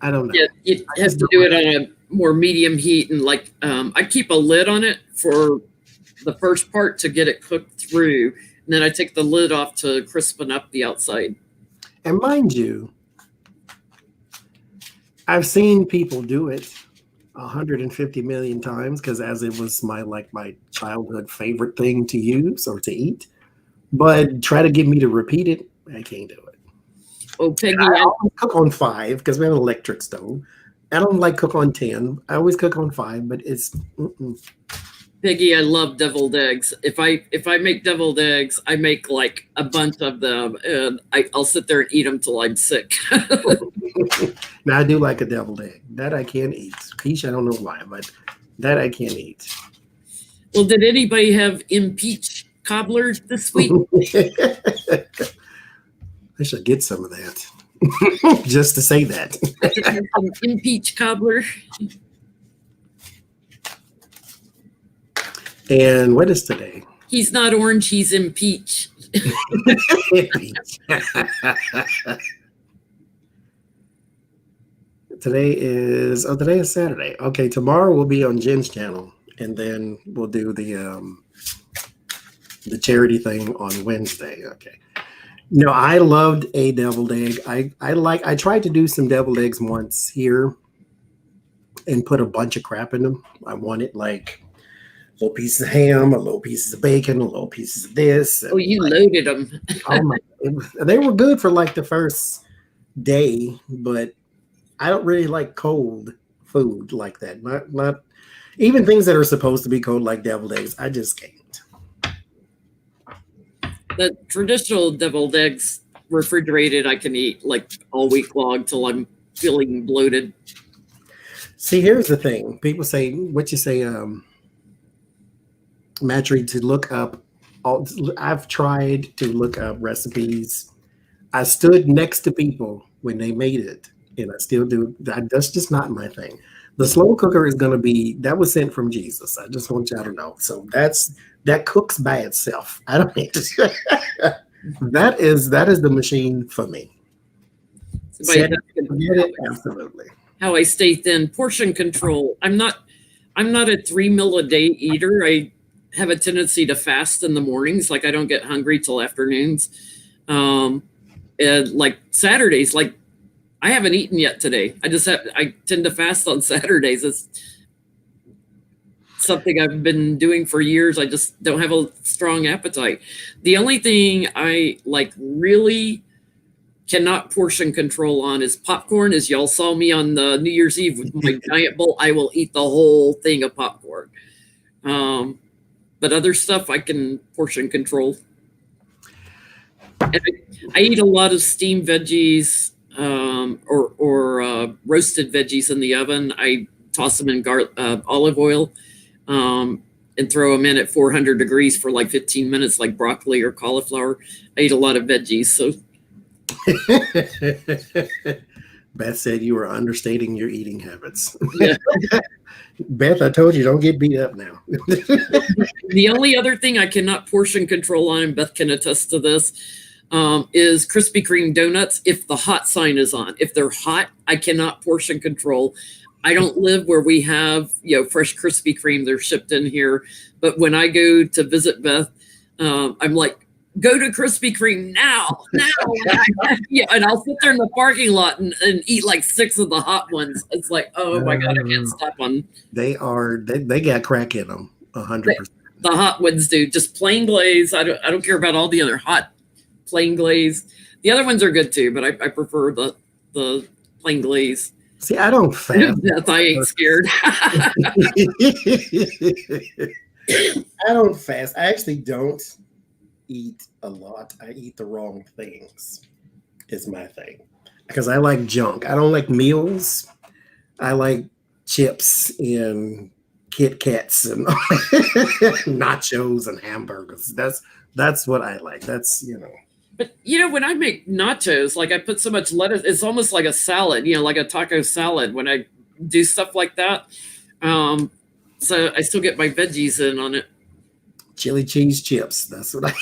I don't know. Yeah, you have to do it on a more medium heat, and like I keep a lid on it for the first part to get it cooked through, and then I take the lid off to crispen up the outside. And mind you, I've seen people do it 150 million times because as it was my childhood favorite thing to use or to eat. But try to get me to repeat it, I can't do it. Oh, Peggy, I always cook on 5 because we have an electric stove. I don't like cook on 10. I always cook on 5, but it's Peggy, I love deviled eggs. If I make deviled eggs, I make like a bunch of them, and I'll sit there and eat them till I'm sick. Now I do like a deviled egg. That I can eat. Quiche, I don't know why, but that I can eat. Well, did anybody have impeach cobbler this week? I should get some of that. Just to say that. Some impeach cobbler. And what is today? He's not orange, he's impeach. Today is Saturday. Okay, tomorrow we'll be on Jen's channel, and then we'll do the charity thing on Wednesday. Okay. No, I loved a deviled egg. I tried to do some deviled eggs once here and put a bunch of crap in them. I wanted like little pieces of ham, a little pieces of bacon, a little pieces of this. Oh, you loaded them. They were good for like the first day, but I don't really like cold food like that. Not even things that are supposed to be cold like deviled eggs. I just can't. The traditional deviled eggs refrigerated, I can eat like all week long till I'm feeling bloated. See, here's the thing. People say, what you say, Matry, to look up. I've tried to look up recipes. I stood next to people when they made it, and I still do. That's just not my thing. The slow cooker is going to be, that was sent from Jesus. I just want y'all to know. So that cooks by itself. I don't think that is the machine for me. Absolutely. How I stay thin. Portion control. I'm not a 3 meal a day eater. I have a tendency to fast in the mornings. Like I don't get hungry till afternoons. And like Saturdays, like I haven't eaten yet today. I tend to fast on Saturdays. It's something I've been doing for years. I just don't have a strong appetite. The only thing I like really cannot portion control on is popcorn. As y'all saw me on the New Year's Eve with my giant bowl, I will eat the whole thing of popcorn. But other stuff I can portion control. And I eat a lot of steamed veggies or roasted veggies in the oven. I toss them in olive oil and throw them in at 400 degrees for like 15 minutes, like broccoli or cauliflower. I eat a lot of veggies. So Beth said you were understating your eating habits. Yeah. Beth, I told you, don't get beat up now. The only other thing I cannot portion control on, and Beth can attest to this, is Krispy Kreme donuts. If the hot sign is on, if they're hot, I cannot portion control. I don't live where we have, fresh Krispy Kreme. They're shipped in here. But when I go to visit Beth, I'm like, go to Krispy Kreme now. Yeah, and I'll sit there in the parking lot and eat like 6 of the hot ones. It's like, oh my God, I can't stop on. They got crack in them, 100%. The hot ones do, just plain glaze. I don't care about all the other hot plain glaze. The other ones are good too, but I prefer the plain glaze. See, I don't fast. Death, I ain't scared. I don't fast. I actually don't eat a lot. I eat the wrong things is my thing, because I like junk. I don't like meals. I like chips and Kit Kats and nachos and hamburgers. That's what I like. That's But when I make nachos, like I put so much lettuce, it's almost like a salad, like a taco salad when I do stuff like that. So I still get my veggies in on it. Chili cheese chips. That's what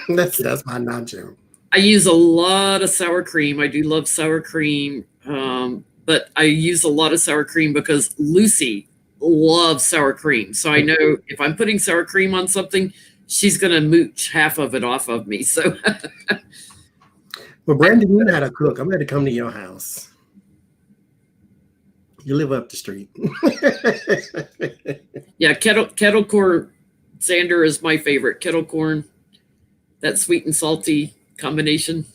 that's my nacho. I use a lot of sour cream. I do love sour cream. But I use a lot of sour cream because Lucy loves sour cream. So I know if I'm putting sour cream on something, she's going to mooch half of it off of me. So, well, Brandon, you know how to cook. I'm going to come to your house. You live up the street. Yeah, kettle corn Xander is my favorite. Kettle corn, that sweet and salty combination.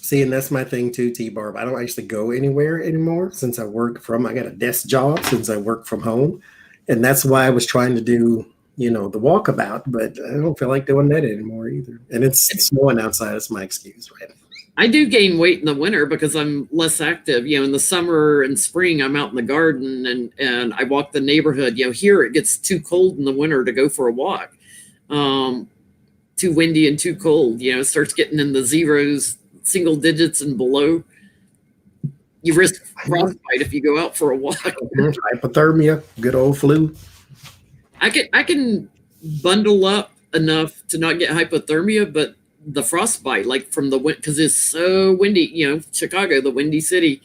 See, and that's my thing too, T-Barb. I don't actually go anywhere anymore since I got a desk job since I work from home. And that's why I was trying to do, the walkabout, but I don't feel like doing that anymore either. And it's snowing outside. That's my excuse, right? I do gain weight in the winter because I'm less active. In the summer and spring, I'm out in the garden and I walk the neighborhood. Here it gets too cold in the winter to go for a walk. Too windy and too cold. It starts getting in the zeros, single digits and below. You risk frostbite if you go out for a walk. Hypothermia, good old flu. I can bundle up enough to not get hypothermia, but the frostbite, like from the wind, because it's so windy. Chicago, the windy city.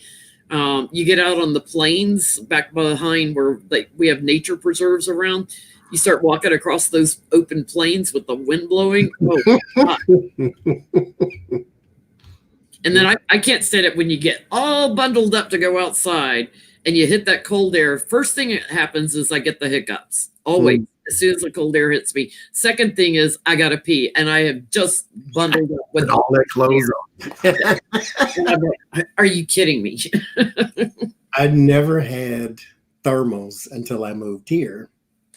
You get out on the plains back behind where we have nature preserves around. You start walking across those open plains with the wind blowing. Oh, God. And then I can't stand it when you get all bundled up to go outside and you hit that cold air. First thing that happens is I get the hiccups. Always, as soon as the cold air hits me. Second thing is I got to pee. And I have just bundled up with all that clothes on. Are you kidding me? I never had thermals until I moved here.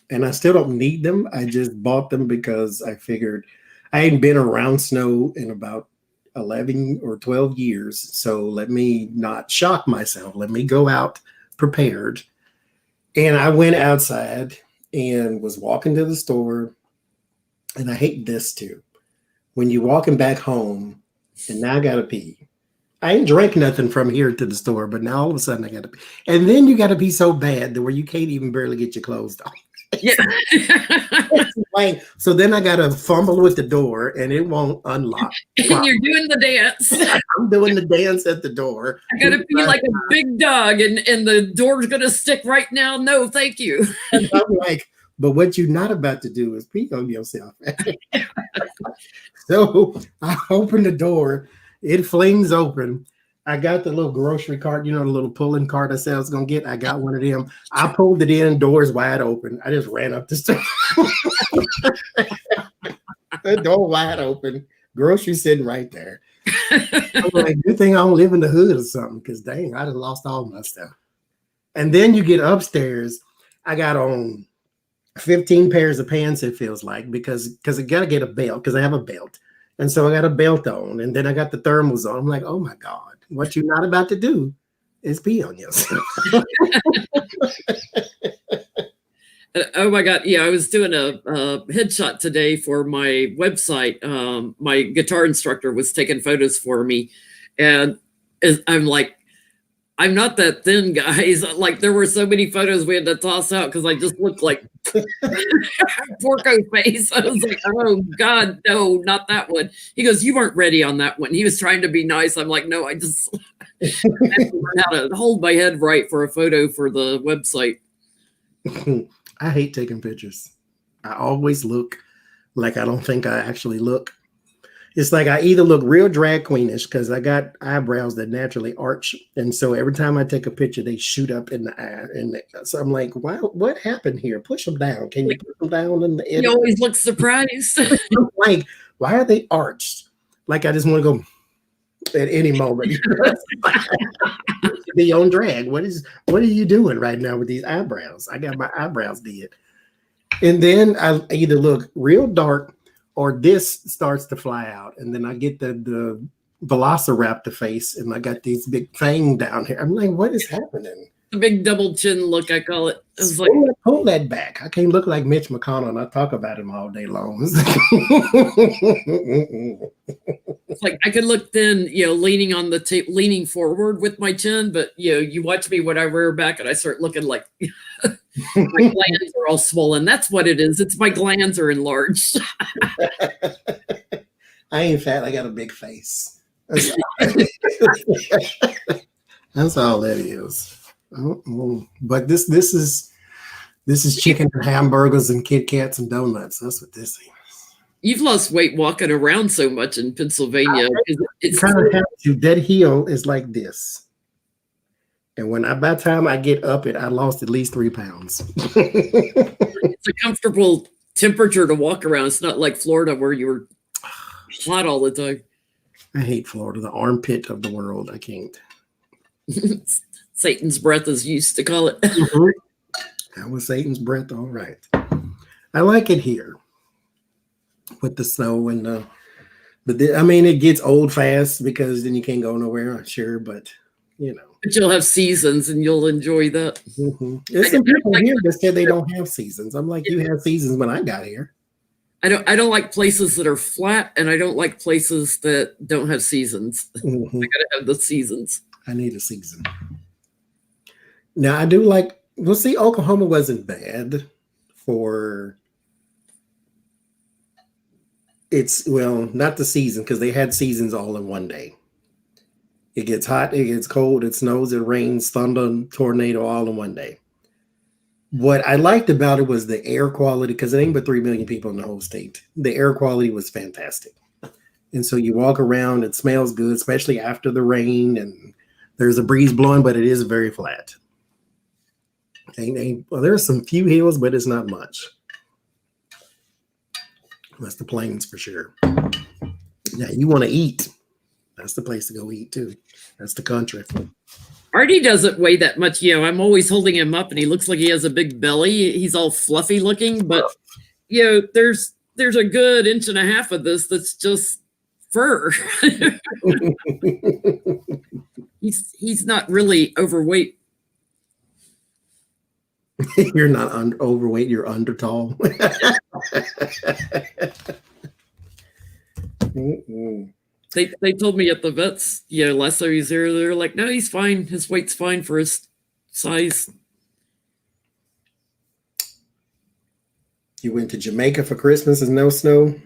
And I still don't need them. I just bought them because I figured I hadn't been around snow in about 11 or 12 years. So let me not shock myself. Let me go out prepared. And I went outside and was walking to the store. And I hate this too. When you're walking back home and now I got to pee. I ain't drank nothing from here to the store, but now all of a sudden I got to pee. And then you got to be so bad that where you can't even barely get your clothes on. Yeah. So then I got to fumble with the door and it won't unlock. And you're doing the dance. I'm doing the dance at the door. I got to be like a big dog and the door's going to stick right now. No, thank you. And I'm like, but what you're not about to do is pee on yourself. So I open the door. It flings open. I got the little grocery cart, the little pulling cart I said I was going to get. I got one of them. I pulled it in, doors wide open. I just ran up the stairs. The door wide open. Grocery sitting right there. I'm like, good thing I don't live in the hood or something, because dang, I just lost all my stuff. And then you get upstairs. I got on 15 pairs of pants, it feels like, because I got to get a belt, because I have a belt. And so I got a belt on, and then I got the thermals on. I'm like, oh my God, what you're not about to do is pee on yourself. Oh my God. Yeah, I was doing a headshot today for my website. My guitar instructor was taking photos for me. And I'm like, I'm not that thin, guys. Like, there were so many photos we had to toss out because I just looked like Porco face. I was like, oh God, no, not that one. He goes, you weren't ready on that one. He was trying to be nice. I'm like, no, I just I have to learn how to hold my head right for a photo for the website. I hate taking pictures. I always look like I don't think I actually look. It's like I either look real drag queenish because I got eyebrows that naturally arch. And so every time I take a picture, they shoot up in the eye. And so I'm like, wow, what happened here? Push them down. Can you push them down in the edit? You always look surprised. Like, why are they arched? Like, I just want to go at any moment. Be on drag. What are you doing right now with these eyebrows? I got my eyebrows did. And then I either look real dark or this starts to fly out, and then I get the velociraptor face, and I got these big fang down here. I'm like, what is happening? The big double chin look, I call it. It's like, pull that back. I can't look like Mitch McConnell, and I talk about him all day long. It's like I could look thin, leaning on the tape, leaning forward with my chin, but you watch me when I rear back and I start looking like my glands are all swollen. That's what it is. It's my glands are enlarged. I ain't fat. I got a big face. That's all that is. But this is chicken and hamburgers and Kit Kats and donuts. That's what this is. You've lost weight walking around so much in Pennsylvania. It's kind of have to. That heel is like this. And by the time I get up it, I lost at least 3 pounds. It's a comfortable temperature to walk around. It's not like Florida where you were hot all the time. I hate Florida, the armpit of the world. I can't. Satan's breath, as you used to call it. Mhm. That was Satan's breath. All right. I like it here with the snow and I mean, it gets old fast because then you can't go nowhere, sure, but you know. But you'll have seasons and you'll enjoy that. Mm-hmm. There's some people here that said they don't have seasons. I'm like, you had seasons when I got here. I don't like places that are flat, and I don't like places that don't have seasons. Mm-hmm. I gotta have the seasons. I need a season. Now I do like. Well, see, Oklahoma wasn't bad for. Not the season because they had seasons all in one day. It gets hot, it gets cold, it snows, it rains, thunder, tornado, all in one day. What I liked about it was the air quality, because it ain't but 3 million people in the whole state. The air quality was fantastic. And so you walk around, it smells good, especially after the rain, and there's a breeze blowing, but it is very flat. Well, there's some few hills, but it's not much. That's the plains for sure. Now, you want to eat. That's the place to go eat, too. That's the country. Artie doesn't weigh that much. I'm always holding him up, and he looks like he has a big belly. He's all fluffy looking, but there's a good 1.5 inches of this that's just fur. He's not really overweight. You're not overweight. You're under tall. They told me at the vets, last time he was there, they're like, no, he's fine. His weight's fine for his size. You went to Jamaica for Christmas and no snow?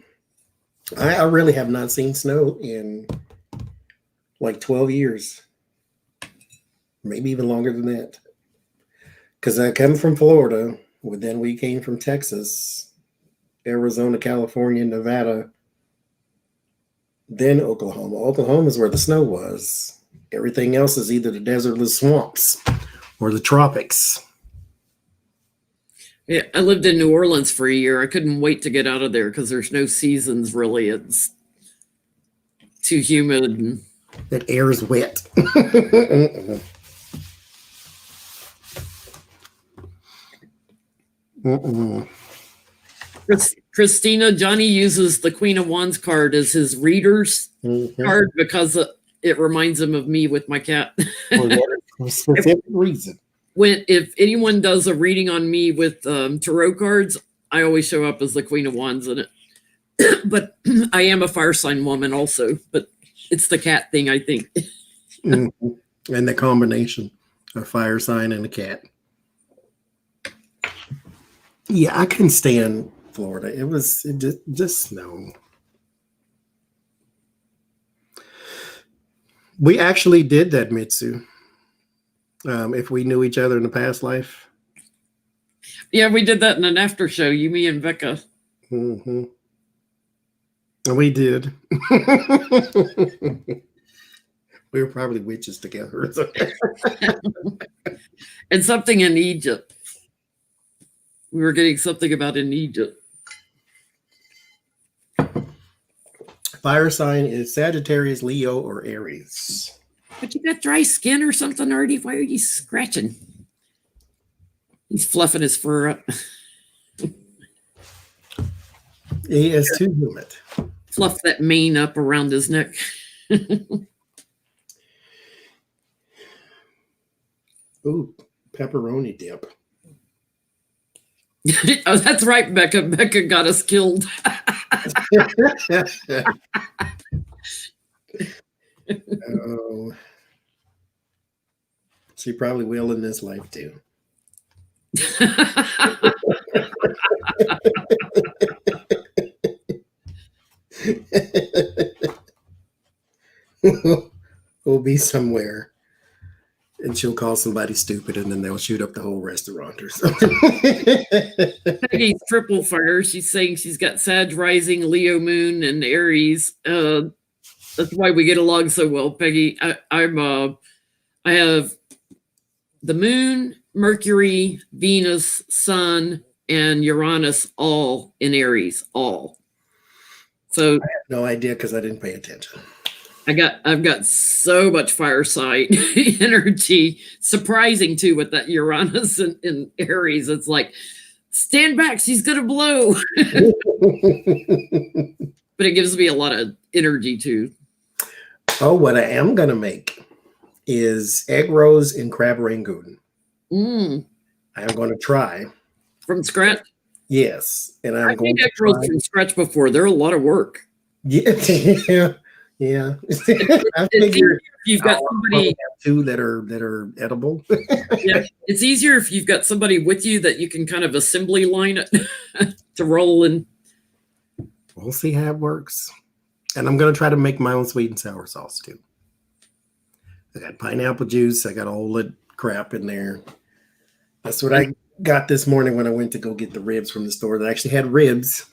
I really have not seen snow in like 12 years. Maybe even longer than that. Because I come from Florida, then we came from Texas, Arizona, California, Nevada, then Oklahoma. Oklahoma is where the snow was. Everything else is either the desert or the swamps or the tropics. Yeah, I lived in New Orleans for a year. I couldn't wait to get out of there because there's no seasons really. It's too humid. That air is wet. Christina, Johnny uses the Queen of Wands card as his reader's card because it reminds him of me with my cat. For a specific reason. If anyone does a reading on me with tarot cards, I always show up as the Queen of Wands in it. But I am a fire sign woman also, but it's the cat thing, I think. And the combination of fire sign and a cat. Yeah, I couldn't stand Florida. It just snow. We actually did that, Mitsu. If we knew each other in a past life. Yeah, we did that in an after show, you, me, and Becca. Mm-hmm. We did. We were probably witches together. And something in Egypt. We were getting something about in Egypt. Fire sign is Sagittarius, Leo, or Aries. But you got dry skin or something, Artie? Why are you scratching? He's fluffing his fur up. He is too humid. Fluff that mane up around his neck. Ooh, pepperoni dip. Oh, that's right, Becca. Becca got us killed. Oh, she probably will in this life too. We'll be somewhere and she'll call somebody stupid and then they'll shoot up the whole restaurant or something. Peggy's triple fire. She's saying she's got Sag rising, Leo moon, and Aries. That's why we get along so well, Peggy. I have the moon, Mercury, Venus, Sun, and Uranus all in Aries, all. So I have no idea because I didn't pay attention. I've got so much fireside energy. Surprising too with that Uranus in Aries. It's like, stand back, she's gonna blow. But it gives me a lot of energy too. Oh, what I am gonna make is egg rolls and crab rangoon. I'm going to try from scratch. Yes, and I'm going made egg rolls from scratch before. They're a lot of work. Yeah, yeah. I figure you've got somebody two that are edible. Yeah, it's easier if you've got somebody with you that you can kind of assembly line it to roll in. We'll see how it works. And I'm going to try to make my own sweet and sour sauce too. I got pineapple juice. I got all that crap in there. That's what I got this morning when I went to go get the ribs from the store. They actually had ribs.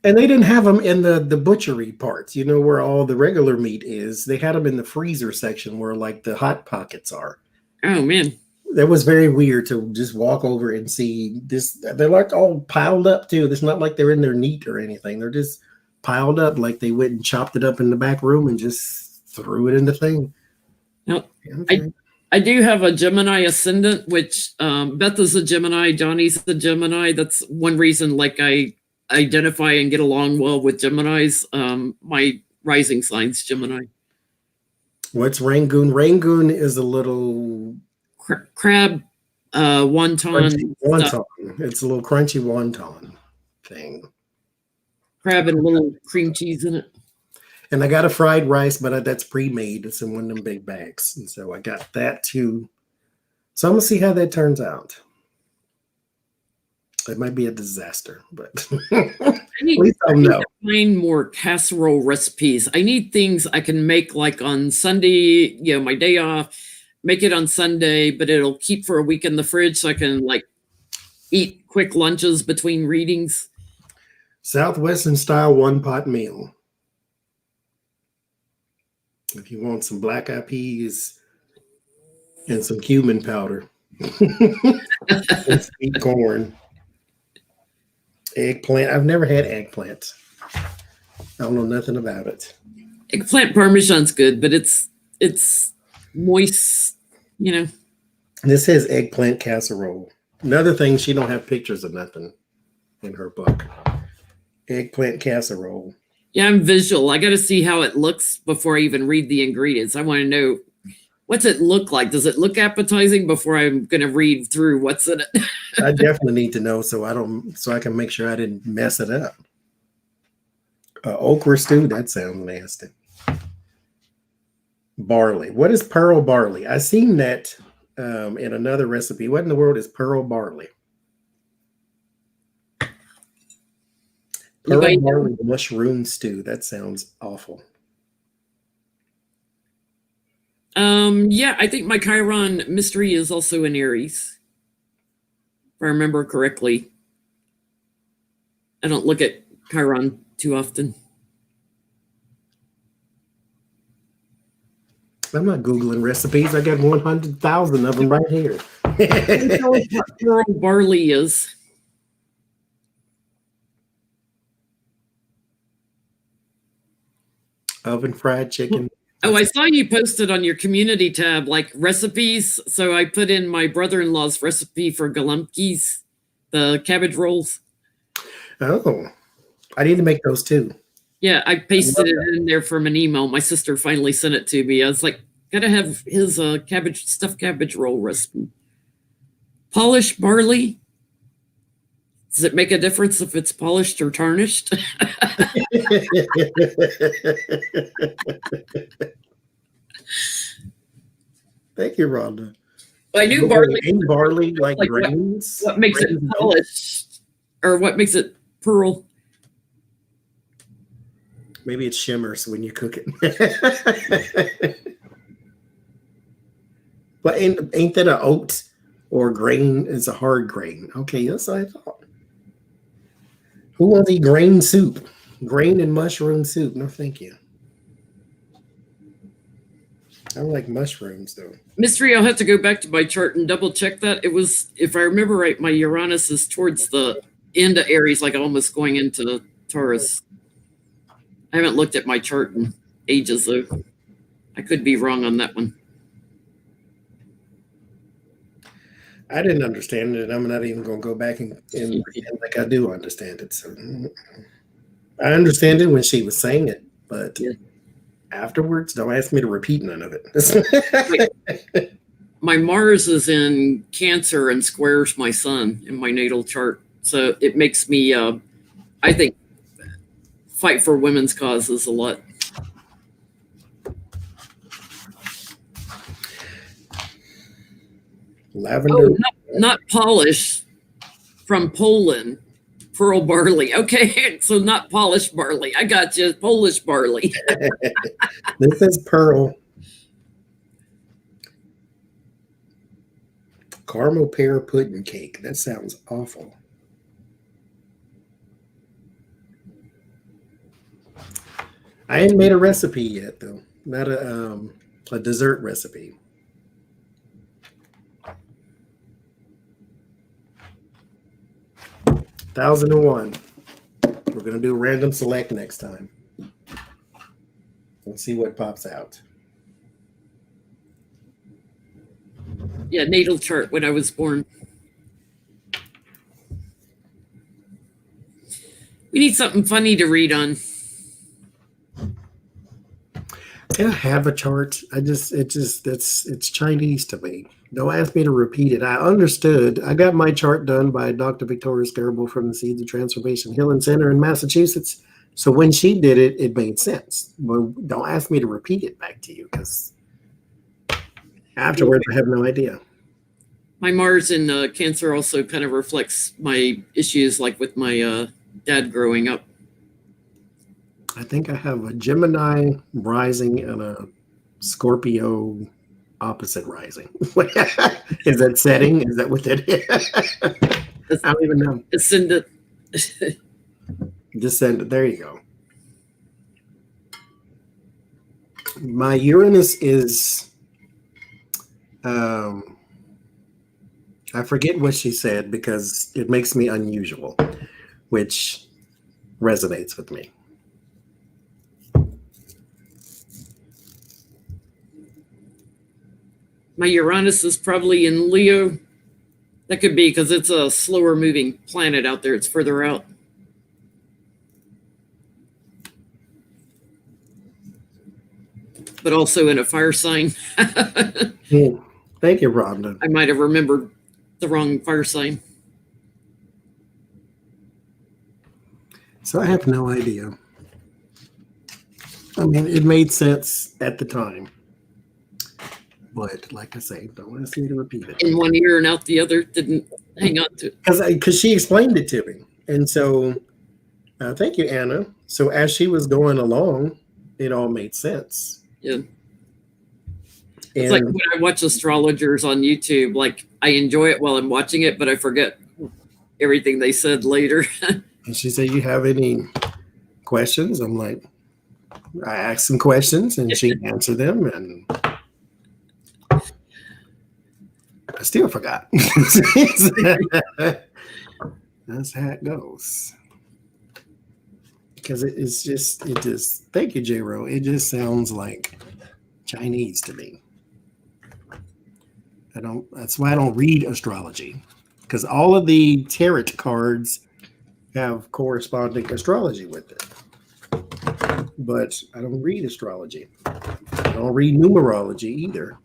And they didn't have them in the butchery parts, you know, where all the regular meat is. They had them in the freezer section where like the hot pockets are. Oh, man. That was very weird to just walk over and see this. They're like all piled up too. It's not like they're in there neat or anything. They're just piled up like they went and chopped it up in the back room and just threw it in the thing. Now, okay. I do have a Gemini ascendant, which Beth is a Gemini, Johnny's a Gemini. That's one reason like I identify and get along well with Geminis. My rising sign's Gemini. What's Rangoon? Rangoon is a little crab wonton. Wonton. It's a little crunchy wonton thing. Crab and a little cream cheese in it. And I got a fried rice, but that's pre-made. It's in one of them big bags. And so I got that too. So I'm going to see how that turns out. It might be a disaster, but at least I'll know. Find more casserole recipes. I need things I can make like on Sunday, you know, my day off, make it on Sunday, but it'll keep for a week in the fridge so I can like eat quick lunches between readings. Southwestern style one-pot meal. If you want some black eyed peas and some cumin powder and sweet corn. Eggplant. I've never had eggplant. I don't know nothing about it. Eggplant parmesan's good, but it's moist, you know. This says eggplant casserole. Another thing, she don't have pictures of nothing in her book. Eggplant casserole. Yeah, I'm visual. I got to see how it looks before I even read the ingredients. I want to know, what's it look like? Does it look appetizing before I'm going to read through what's in it? I definitely need to know so I can make sure I didn't mess it up. Okra stew, that sounds nasty. Barley. What is pearl barley? I seen that in another recipe. What in the world is pearl barley? Pearl barley mushroom stew. That sounds awful. Yeah, I think my Chiron mystery is also in Aries. If I remember correctly. I don't look at Chiron too often. I'm not Googling recipes. I got 100,000 of them right here. What pearl barley is. Oven fried chicken. Oh, I saw you posted on your community tab, like recipes. So I put in my brother-in-law's recipe for galumpkies, the cabbage rolls. Oh, I need to make those too. Yeah, I pasted it in there from an email. My sister finally sent it to me. I was like, gotta have his stuffed cabbage roll recipe. Polished barley. Does it make a difference if it's polished or tarnished? Thank you, Rhonda. I knew barley like grains. What makes it polished, or what makes it pearl? Maybe it shimmers when you cook it. But ain't that an oat or grain? It's a hard grain. Okay, that's what I thought. Who wants to eat grain soup? Grain and mushroom soup. No, thank you. I don't like mushrooms, though. Mystery, I'll have to go back to my chart and double check that. It was, if I remember right, my Uranus is towards the end of Aries, like almost going into Taurus. I haven't looked at my chart in ages, though. I could be wrong on that one. I didn't understand it, and I'm not even going to go back and pretend like I do understand it. So I understand it when she was saying it, but afterwards, don't ask me to repeat none of it. My Mars is in Cancer and squares my Sun in my natal chart, so it makes me, I think, fight for women's causes a lot. Lavender. Oh, not polish, from Poland. Pearl barley. Okay, so not polished barley. I got you. Polish barley. This is pearl. Caramel pear pudding cake. That sounds awful. I ain't made a recipe yet, though. Not a dessert recipe. $1,001. We're gonna do random select next time. Let's see what pops out. Yeah, natal chart when I was born. We need something funny to read on. I have a chart. It's Chinese to me. Don't ask me to repeat it. I understood. I got my chart done by Dr. Victoria Scarable from the Seeds of Transformation Healing Center in Massachusetts. So when she did it, it made sense. Well, don't ask me to repeat it back to you because afterwards I have no idea. My Mars in Cancer also kind of reflects my issues, like with my dad growing up. I think I have a Gemini rising and a Scorpio opposite rising. Is that setting? Is that what that is? I don't even know. Ascendant. Descendant. There you go. My Uranus is, I forget what she said because it makes me unusual, which resonates with me. My Uranus is probably in Leo. That could be because it's a slower moving planet out there. It's further out. But also in a fire sign. Thank you, Rhonda. I might have remembered the wrong fire sign. So I have no idea. I mean, it made sense at the time. But like I say, don't ask me to repeat it. In one ear and out the other, didn't hang on to it. Because she explained it to me. And so, thank you, Anna. So as she was going along, it all made sense. Yeah. It's like when I watch astrologers on YouTube, like I enjoy it while I'm watching it, but I forget everything they said later. And she said, "You have any questions?" I'm like, I asked some questions and she answered them, and I still forgot. That's how it goes. Because it just, thank you, J-Ro. It just sounds like Chinese to me. That's why I don't read astrology. Because all of the tarot cards have corresponding astrology with it. But I don't read astrology. I don't read numerology either.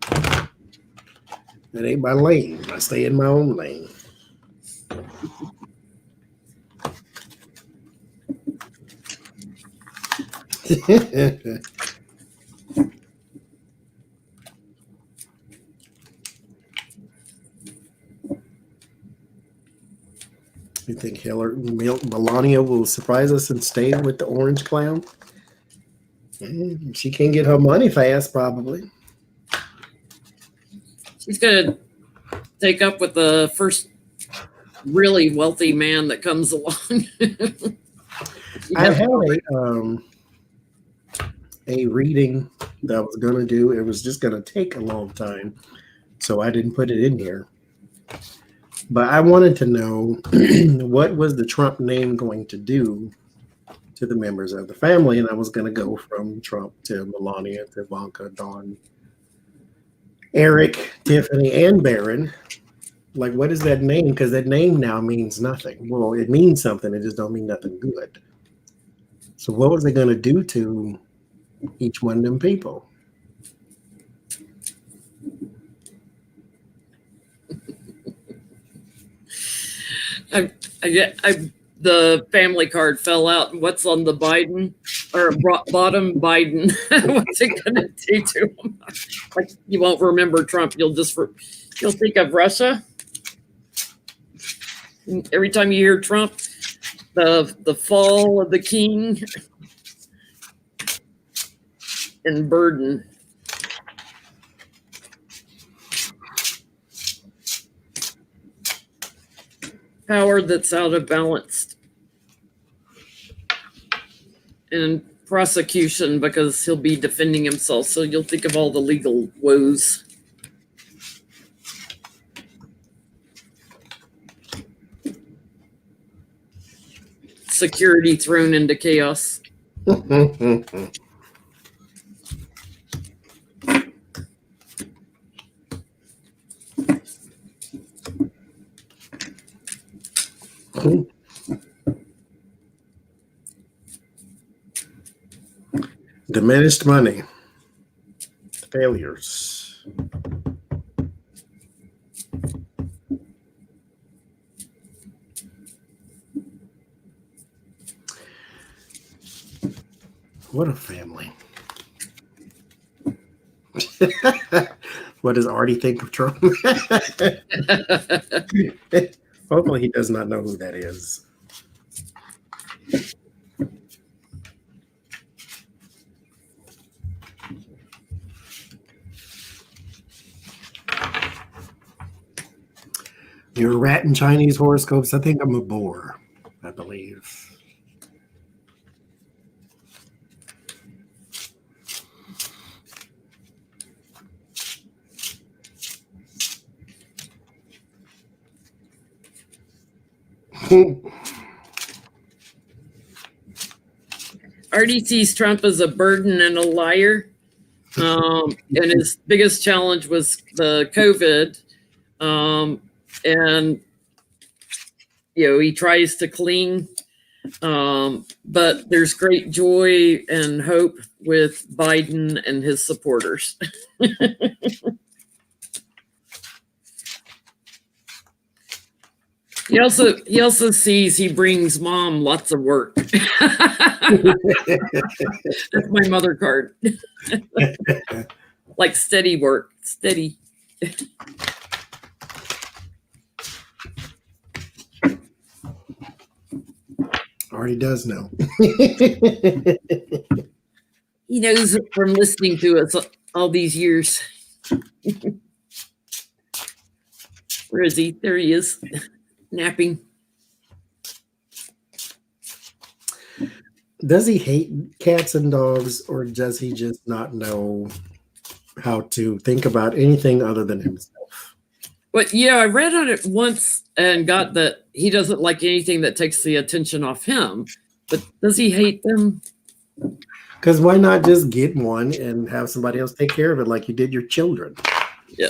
That ain't my lane. I stay in my own lane. You think Melania will surprise us and stay with the orange clown? She can't get her money fast, probably. She's going to take up with the first really wealthy man that comes along. I had a reading that I was going to do. It was just going to take a long time, so I didn't put it in here. But I wanted to know what was the Trump name going to do to the members of the family, and I was going to go from Trump to Melania to Ivanka, Dawn, Eric, Tiffany, and Barron. Like, what is that name? Because that name now means nothing. Well, it means something. It just don't mean nothing good. So what was it going to do to each one of them people? The family card fell out. What's on the Biden or bottom Biden? What's it going to do to him? Like, you won't remember Trump. You'll think of Russia. Every time you hear Trump, the fall of the king and burden. Power that's out of balance. And prosecution, because he'll be defending himself. So you'll think of all the legal woes. Security thrown into chaos. Diminished money. Failures. What a family. What does Artie think of Trump? Hopefully he does not know who that is. You're a rat in Chinese horoscopes. I think I'm a boar, I believe. Artie sees Trump as a burden and a liar. And his biggest challenge was the COVID. And, he tries to cling. But there's great joy and hope with Biden and his supporters. He also sees he brings mom lots of work. That's my mother card. Like steady work, steady. Already does know. He knows from listening to us all these years. Where is he? There he is. Napping. Does he hate cats and dogs, or does he just not know how to think about anything other than himself? But yeah, I read on it once and got that he doesn't like anything that takes the attention off him. But does he hate them? Because why not just get one and have somebody else take care of it like you did your children? Yeah.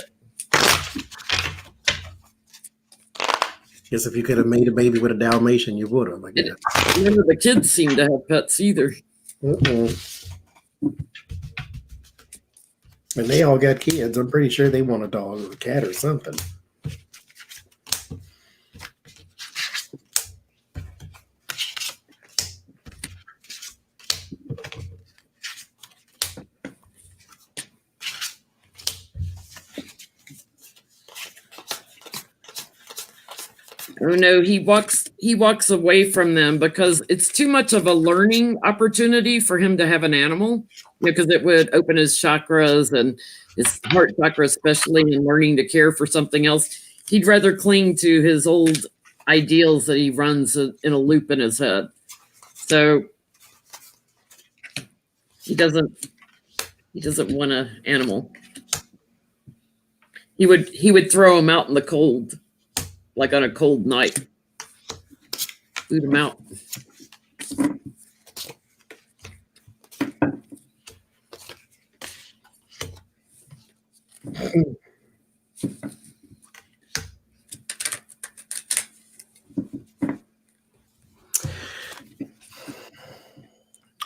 Guess if you could have made a baby with a Dalmatian, you would have. I guess. None of the kids seem to have pets either. And they all got kids. I'm pretty sure they want a dog or a cat or something. Oh no, he walks away from them because it's too much of a learning opportunity for him to have an animal, because it would open his chakras and his heart chakra, especially in learning to care for something else. He'd rather cling to his old ideals that he runs in a loop in his head. So he doesn't want an animal. He would throw him out in the cold. Like on a cold night. Boot him out.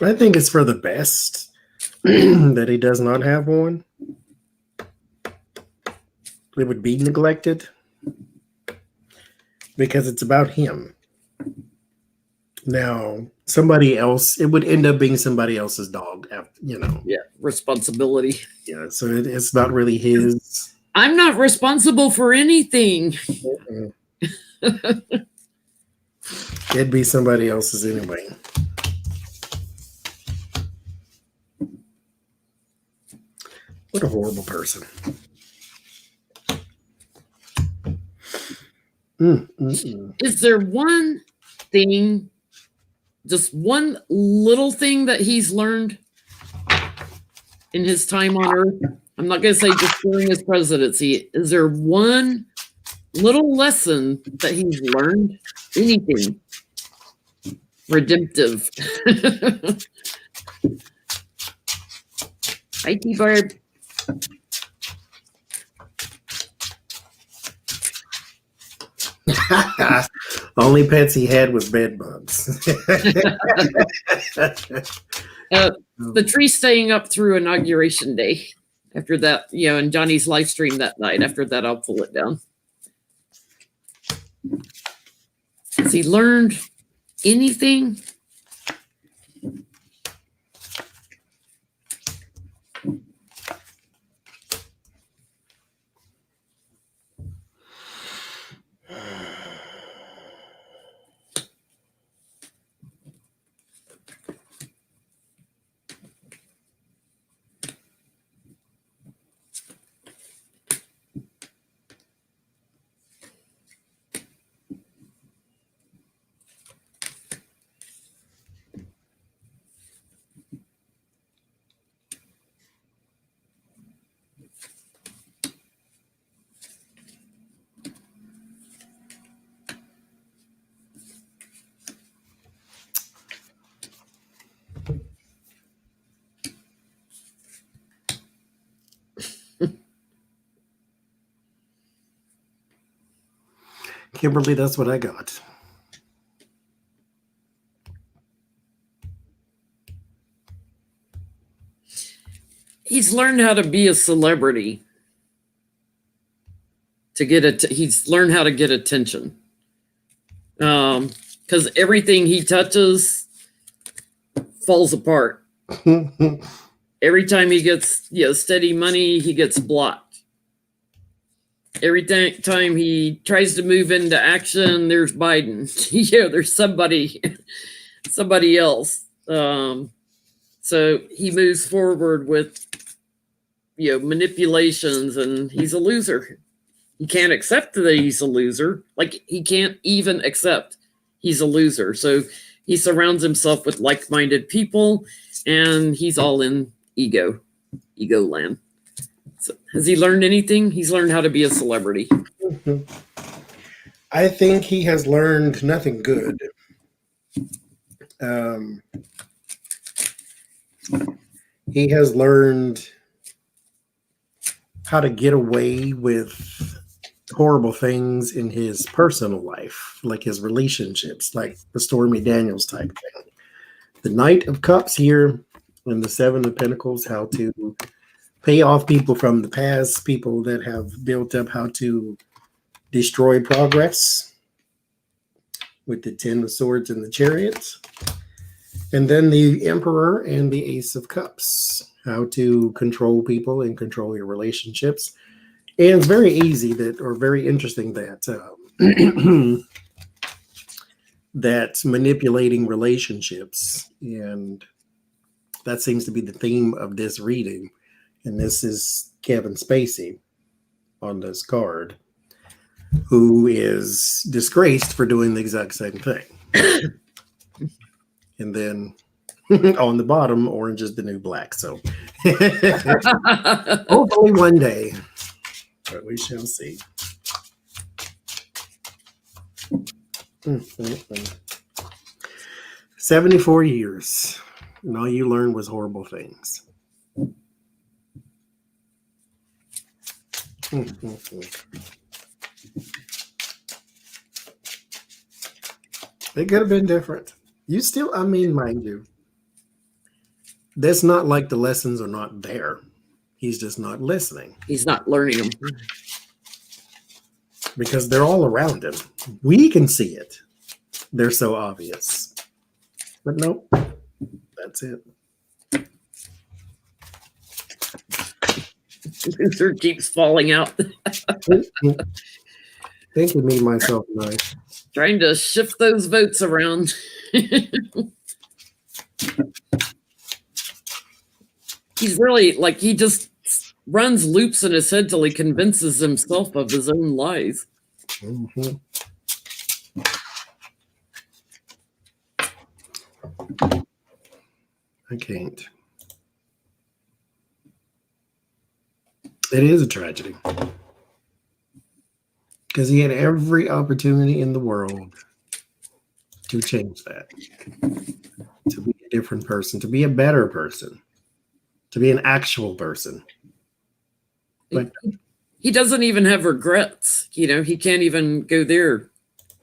I think it's for the best that he does not have one. It would be neglected because it's about him. Now, somebody else, it would end up being somebody else's dog, you know. Yeah, responsibility. Yeah, so it's not really his. I'm not responsible for anything. It'd be somebody else's anyway. What a horrible person. Is there one thing, just one little thing that he's learned in his time on Earth? I'm not going to say just during his presidency. Is there one little lesson that he's learned? Anything redemptive? Hi, T-Barb. Only pets he had was bed bugs. The tree staying up through Inauguration Day. After that, and Johnny's live stream that night. After that, I'll pull it down. Has he learned anything? Kimberly, that's what I got. He's learned how to be a celebrity. He's learned how to get attention. Because everything he touches falls apart. Every time he gets steady money, he gets blocked. Every time he tries to move into action, there's Biden. There's somebody else. So he moves forward with manipulations, and he's a loser. He can't accept that he's a loser. Like, he can't even accept he's a loser. So he surrounds himself with like-minded people, and he's all in ego land. So, has he learned anything? He's learned how to be a celebrity. I think he has learned nothing good. He has learned how to get away with horrible things in his personal life, like his relationships, like the Stormy Daniels type thing. The Knight of Cups here and the Seven of Pentacles, how to pay off people from the past, people that have built up, how to destroy progress with the Ten of Swords and the Chariots. And then the Emperor and the Ace of Cups, how to control people and control your relationships. And it's very easy or very interesting that that's manipulating relationships. And that seems to be the theme of this reading. And this is Kevin Spacey on this card, who is disgraced for doing the exact same thing. And then on the bottom, orange is the new black. So hopefully one day, but we shall see. 74 years, and all you learned was horrible things. It could have been different. You still, I mean, mind you, that's not like the lessons are not there. He's just not listening. He's not learning them. Because they're all around him. We can see it. They're so obvious. But nope, that's it. It keeps falling out. Thinking me, myself, and I. Trying to shift those votes around. He's really like, he just runs loops in his head till he convinces himself of his own lies. Mm-hmm. I can't. It is a tragedy. Because he had every opportunity in the world to change that. To be a different person, to be a better person, to be an actual person. But he doesn't even have regrets. You know, he can't even go there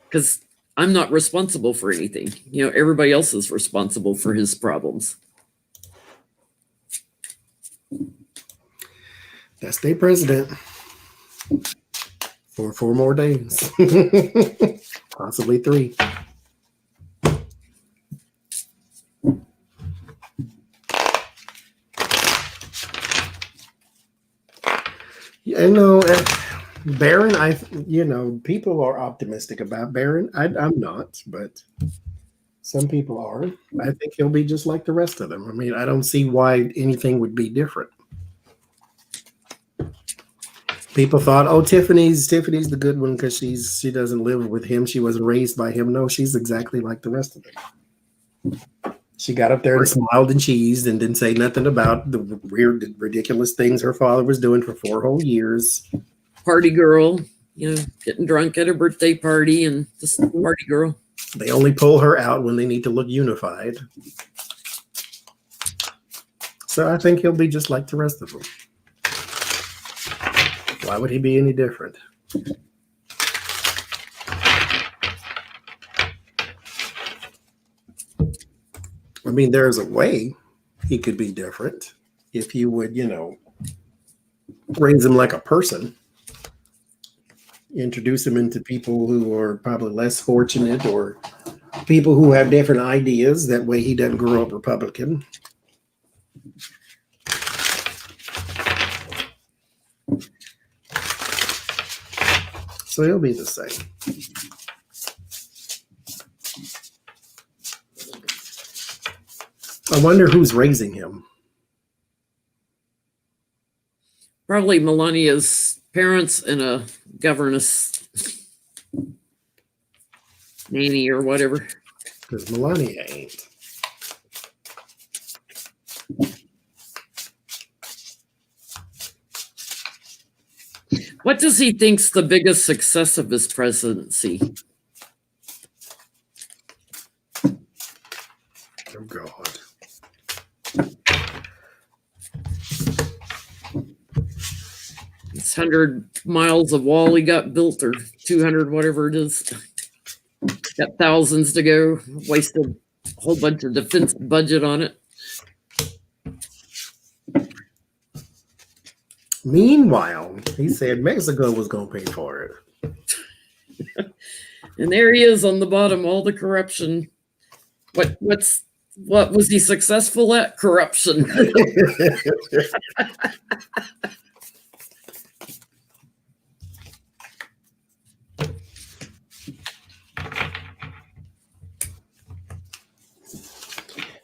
because I'm not responsible for anything. You know, everybody else is responsible for his problems. That's stay president for 4 more days, possibly 3. I know, Barron. People are optimistic about Barron. I'm not, but some people are. I think he'll be just like the rest of them. I mean, I don't see why anything would be different. People thought, oh, Tiffany's the good one because she doesn't live with him. She wasn't raised by him. No, she's exactly like the rest of them. She got up there and smiled and cheesed and didn't say nothing about the weird, ridiculous things her father was doing for 4 whole years. Party girl, you know, getting drunk at a birthday party and just party girl. They only pull her out when they need to look unified. So I think he'll be just like the rest of them. Why would he be any different? I mean, there's a way he could be different if you would, raise him like a person. Introduce him into people who are probably less fortunate or people who have different ideas. That way he doesn't grow up Republican. So he'll be the same. I wonder who's raising him. Probably Melania's parents and a governess nanny or whatever. Because Melania ain't. What does he think's the biggest success of his presidency? Oh, God. It's 100 miles of wall he got built, or 200, whatever it is. Got thousands to go. Wasted a whole bunch of defense budget on it. Meanwhile, he said Mexico was going to pay for it. And there he is on the bottom, all the corruption. What was he successful at? Corruption.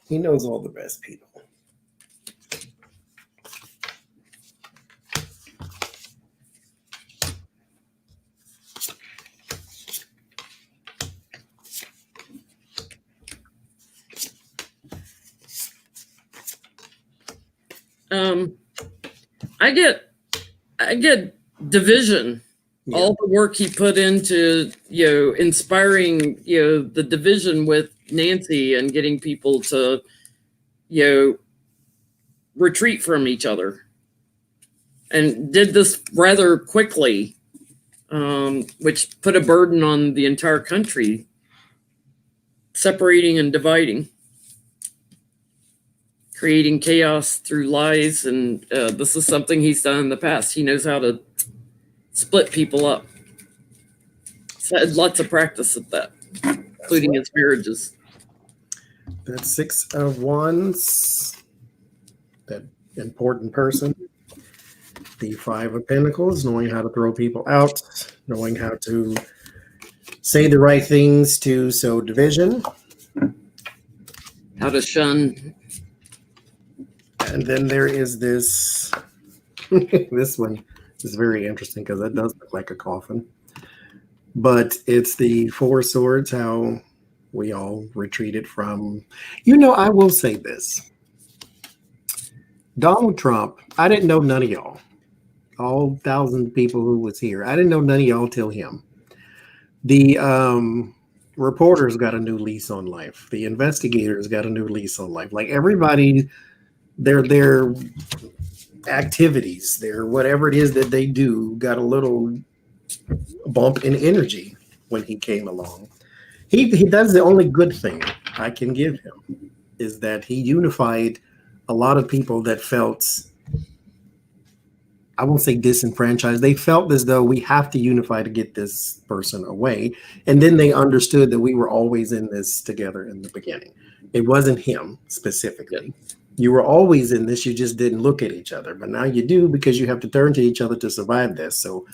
He knows all the best people. I get division. Yeah. All the work he put into, inspiring, the division with Nancy and getting people to, retreat from each other. and did this rather quickly, which put a burden on the entire country, separating and dividing, creating chaos through lies. And this is something he's done in the past. He knows how to split people up. He's had lots of practice at that, including his marriages. That's 6 of Wands, that important person. The 5 of Pentacles, knowing how to throw people out, knowing how to say the right things to sow division. How to shun. And then there is this, this one is very interesting because it does look like a coffin. But it's the 4 Swords, how we all retreated from. I will say this. Donald Trump, I didn't know none of y'all. All 1,000 people who was here. I didn't know none of y'all till him. The reporters got a new lease on life. The investigators got a new lease on life. Like everybody, their activities, their whatever it is that they do, got a little bump in energy when he came along. He does the only good thing I can give him is that he unified a lot of people that felt, I won't say disenfranchised. They felt as though we have to unify to get this person away. And then they understood that we were always in this together in the beginning. It wasn't him specifically. You were always in this. You just didn't look at each other. But now you do because you have to turn to each other to survive this. So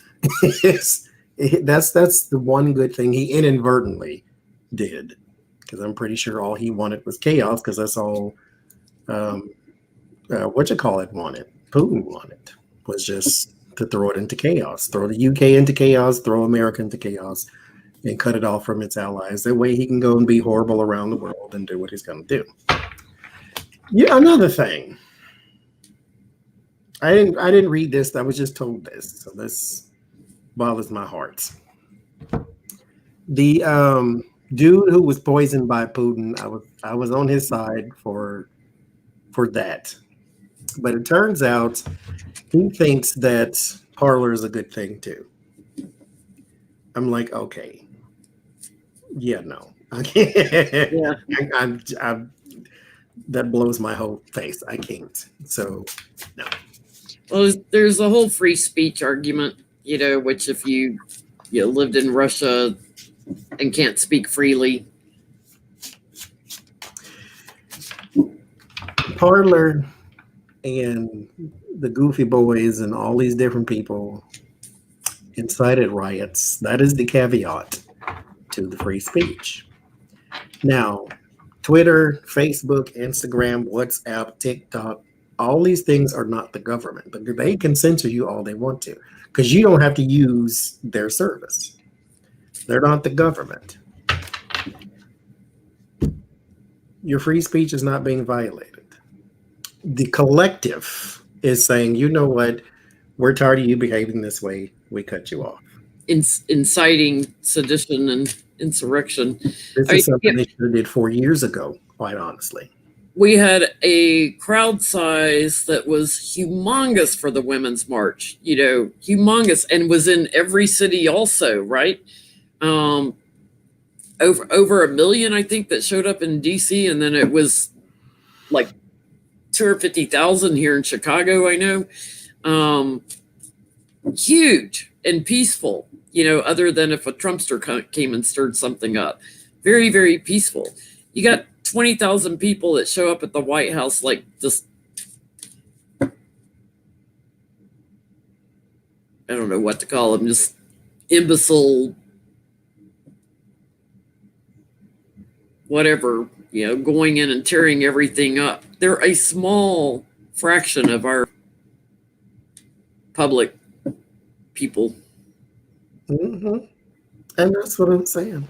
that's the one good thing he inadvertently did. Because I'm pretty sure all he wanted was chaos because that's all wanted. Putin wanted. Was just to throw it into chaos, throw the UK into chaos, throw America into chaos, and cut it off from its allies. That way he can go and be horrible around the world and do what he's going to do. Yeah, another thing. I didn't read this. I was just told this. So this bothers my heart. The dude who was poisoned by Putin, I was on his side for that. But it turns out he thinks that Parler is a good thing too. I'm like, okay, yeah, no, I can't. Yeah, I'm that blows my whole face. I can't. So no. Well, there's a whole free speech argument, which if you lived in Russia and can't speak freely. Parler and the Goofy Boys and all these different people incited riots. That is the caveat to the free speech. Now, Twitter, Facebook, Instagram, WhatsApp, TikTok, all these things are not the government, but they can censor you all they want to because you don't have to use their service. They're not the government. Your free speech is not being violated. The collective is saying, you know what, we're tired of you behaving this way. We cut you off. Inciting sedition and insurrection. This is something they should have did 4 years ago, quite honestly. We had a crowd size that was humongous for the Women's March, humongous, and was in every city also, right? Over 1 million, I think, that showed up in DC, and then it was like 250,000 here in Chicago, I know. Huge and peaceful, other than if a Trumpster came and stirred something up. Very, very peaceful. You got 20,000 people that show up at the White House like just, I don't know what to call them, just imbecile, whatever, going in and tearing everything up. They're a small fraction of our public people. Mm-hmm. And that's what I'm saying.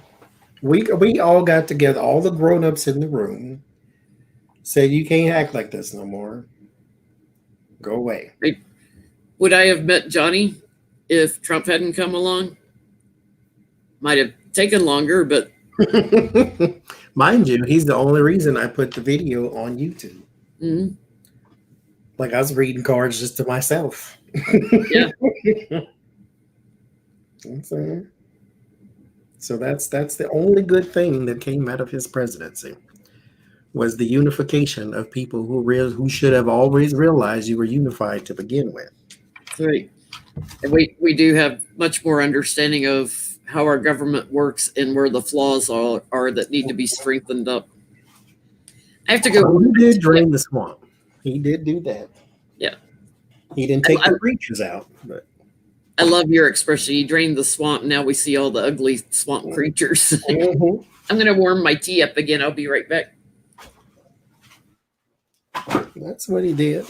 We all got together, all the grown-ups in the room, said you can't act like this no more. Go away. Would I have met Johnny if Trump hadn't come along? Might have taken longer, but mind you, he's the only reason I put the video on YouTube. Mm-hmm. Like I was reading cards just to myself. Yeah. So that's the only good thing that came out of his presidency, was the unification of people who should have always realized you were unified to begin with. Right. And we do have much more understanding of how our government works and where the flaws are that need to be strengthened up. I have to go. He did drain the swamp. He did do that. Yeah. He didn't take the creatures out, but I love your expression. You drained the swamp. Now we see all the ugly swamp creatures. Mm-hmm. I'm going to warm my tea up again. I'll be right back. That's what he did.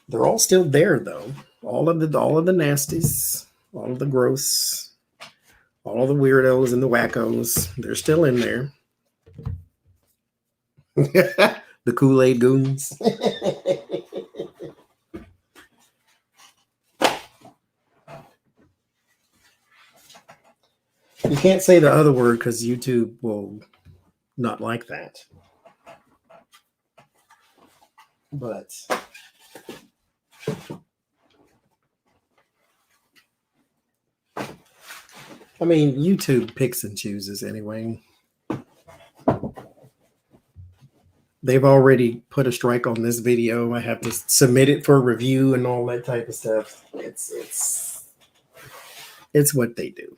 They're all still there, though. All of the nasties, all of the gross, all of the weirdos and the wackos. They're still in there. The Kool-Aid goons. You can't say the other word because YouTube will not like that. But I mean, YouTube picks and chooses anyway. They've already put a strike on this video. I have to submit it for review and all that type of stuff. It's what they do.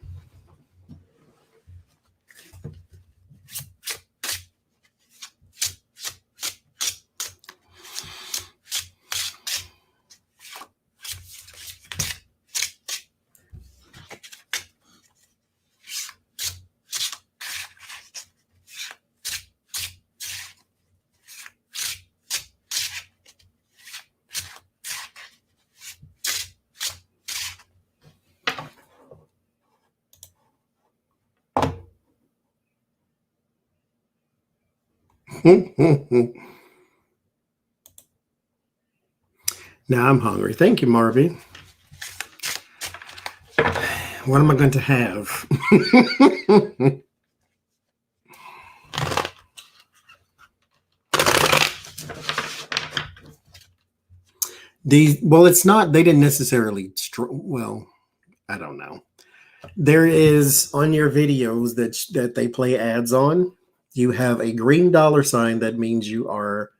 Now I'm hungry. Thank you, Marvy. What am I going to have? Well, it's not, they didn't necessarily, well, I don't know. There is on your videos that they play ads on, you have a green dollar sign that means you are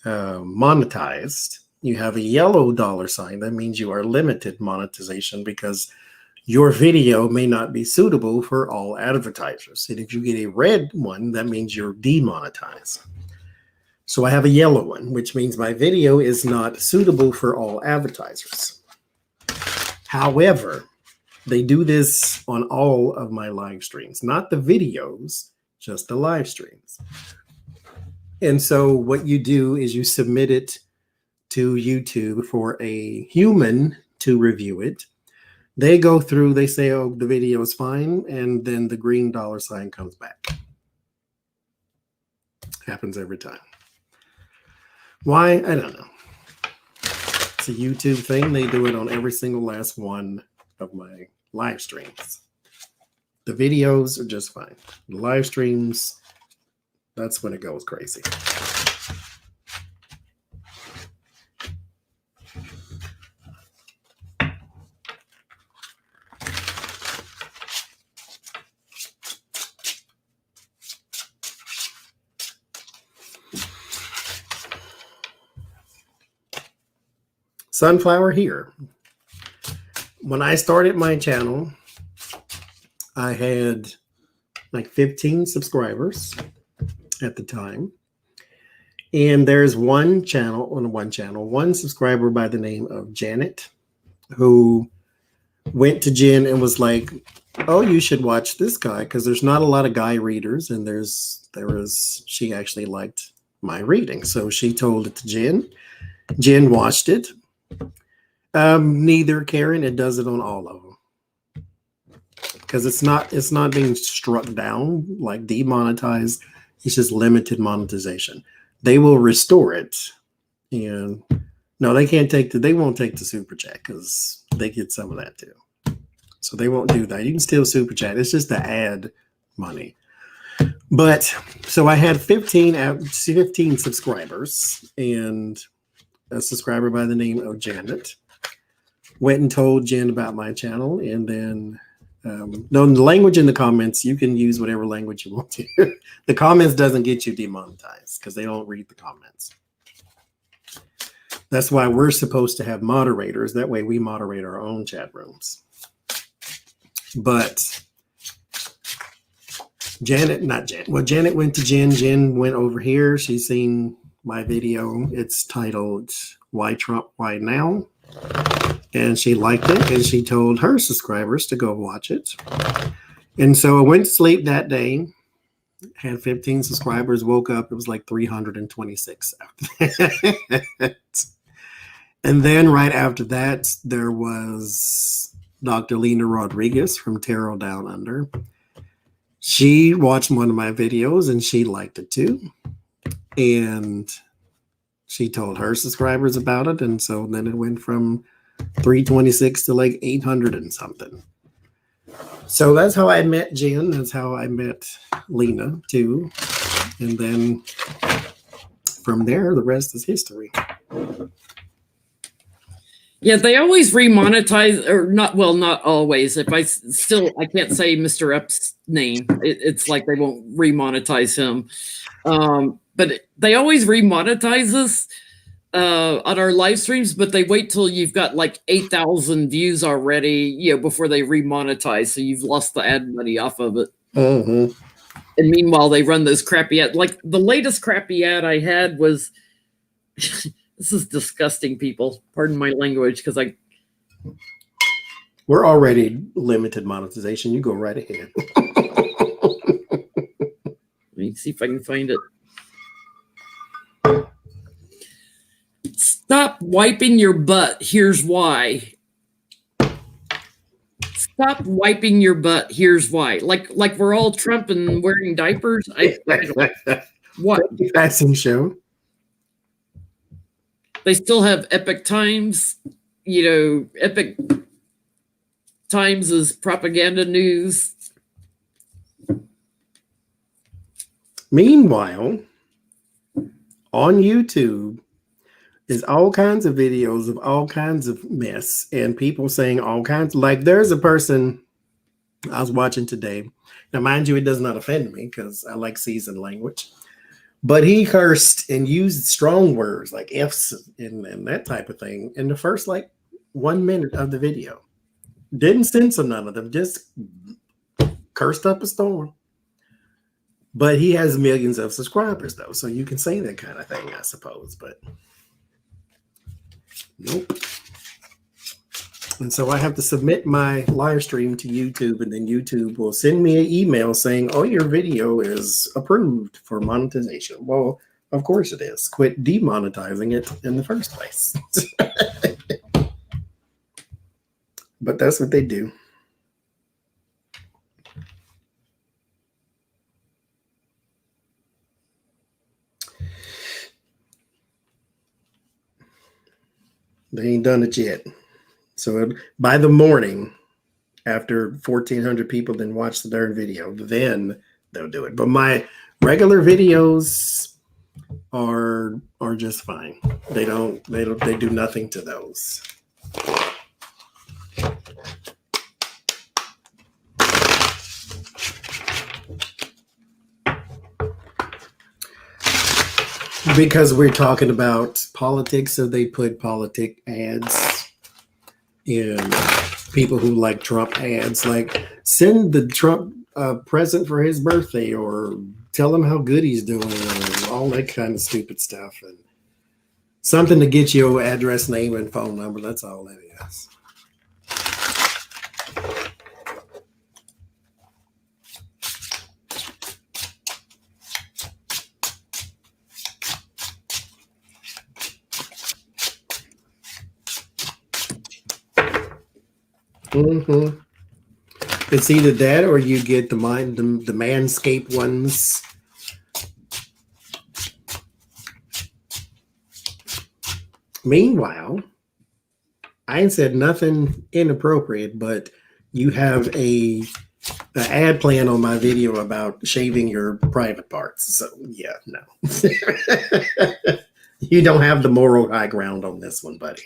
monetized. You have a yellow dollar sign that means you are limited monetization because your video may not be suitable for all advertisers. And if you get a red one, that means you're demonetized. So I have a yellow one, which means my video is not suitable for all advertisers. However, they do this on all of my live streams, not the videos, just the live streams. And so what you do is you submit it to YouTube for a human to review it. They go through, they say, oh, the video is fine, and then the green dollar sign comes back. Happens every time. Why? I don't know. It's a YouTube thing. They do it on every single last one of my live streams. The videos are just fine. The live streams, that's when it goes crazy. Sunflower here. When I started my channel, I had like 15 subscribers at the time. And there's one subscriber by the name of Janet, who went to Jen and was like, oh, you should watch this guy because there's not a lot of guy readers. And she actually liked my reading. So she told it to Jen. Jen watched it. Neither Karen, it does it on all of them. Because it's not being struck down, like demonetized. It's just limited monetization. They will restore it. And no, they won't take the super chat because they get some of that too. So they won't do that. You can still super chat. It's just the ad money. But so I had 15 subscribers, and a subscriber by the name of Janet went and told Jen about my channel, and then no, the language in the comments, you can use whatever language you want to. The comments doesn't get you demonetized because they don't read the comments. That's why we're supposed to have moderators. That way we moderate our own chat rooms. But Janet went to Jen. Jen went over here. She's seen my video. It's titled Why Trump, Why Now? And she liked it, and she told her subscribers to go watch it. And so I went to sleep that day, had 15 subscribers, woke up, it was like 326 after that. And then right after that, there was Dr. Lena Rodriguez from Tarot Down Under. She watched one of my videos and she liked it too. And she told her subscribers about it. And so then it went from 326 to like 800 and something. So that's how I met Jen. That's how I met Lena too. And then from there, the rest is history. Yeah, they always remonetize, or not. Well, not always. If I can't say Mr. Epps' name. It's like they won't remonetize him. But they always remonetize us on our live streams, but they wait till you've got like 8,000 views already, before they remonetize. So you've lost the ad money off of it. Mm-hmm. And meanwhile, they run those crappy ads. Like the latest crappy ad I had was, this is disgusting, people. Pardon my language, because we're already limited monetization. You go right ahead. Let me see if I can find it. Stop wiping your butt. Here's why. Stop wiping your butt. Here's why. Like we're all Trump and wearing diapers. What? Fashion show. They still have Epic Times. Epic Times is propaganda news. Meanwhile, on YouTube is all kinds of videos of all kinds of mess and people saying all kinds. Like there's a person I was watching today. Now, mind you, it does not offend me because I like seasoned language. But he cursed and used strong words like F's and that type of thing in the first like 1 minute of the video. Didn't censor none of them, just cursed up a storm. But he has millions of subscribers, though, so you can say that kind of thing, I suppose. But nope. And so I have to submit my live stream to YouTube, and then YouTube will send me an email saying, oh, your video is approved for monetization. Well, of course it is. Quit demonetizing it in the first place. But that's what they do. They ain't done it yet. So by the morning, after 1,400 people then watch the darn video, then they'll do it. But my regular videos are just fine. They do nothing to those. Because we're talking about politics, so they put politic ads and people who like Trump ads, like send the Trump present for his birthday or tell him how good he's doing or all that kind of stupid stuff. And something to get your address, name, and phone number. That's all that is. Mm-hmm. It's either that or you get the manscape ones. Meanwhile, I ain't said nothing inappropriate, but you have a ad plan on my video about shaving your private parts. So yeah, no. You don't have the moral high ground on this one, buddy.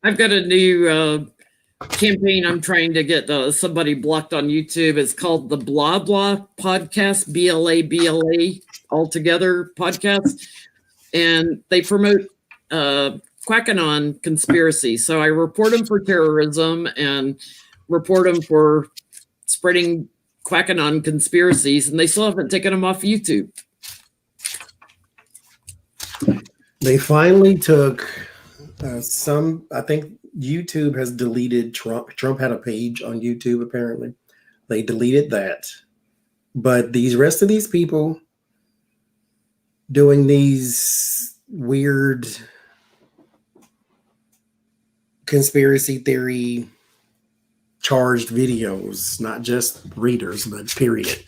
I've got a new campaign I'm trying to get somebody blocked on YouTube. It's called the Blah Blah Podcast, BLA altogether podcast. And they promote QAnon conspiracy. So I report them for terrorism and report them for spreading QAnon conspiracies, and they still haven't taken them off YouTube. They finally took some, I think YouTube has deleted Trump. Trump had a page on YouTube, apparently. They deleted that. But these rest of these people doing these weird conspiracy theory charged videos, not just readers, but period.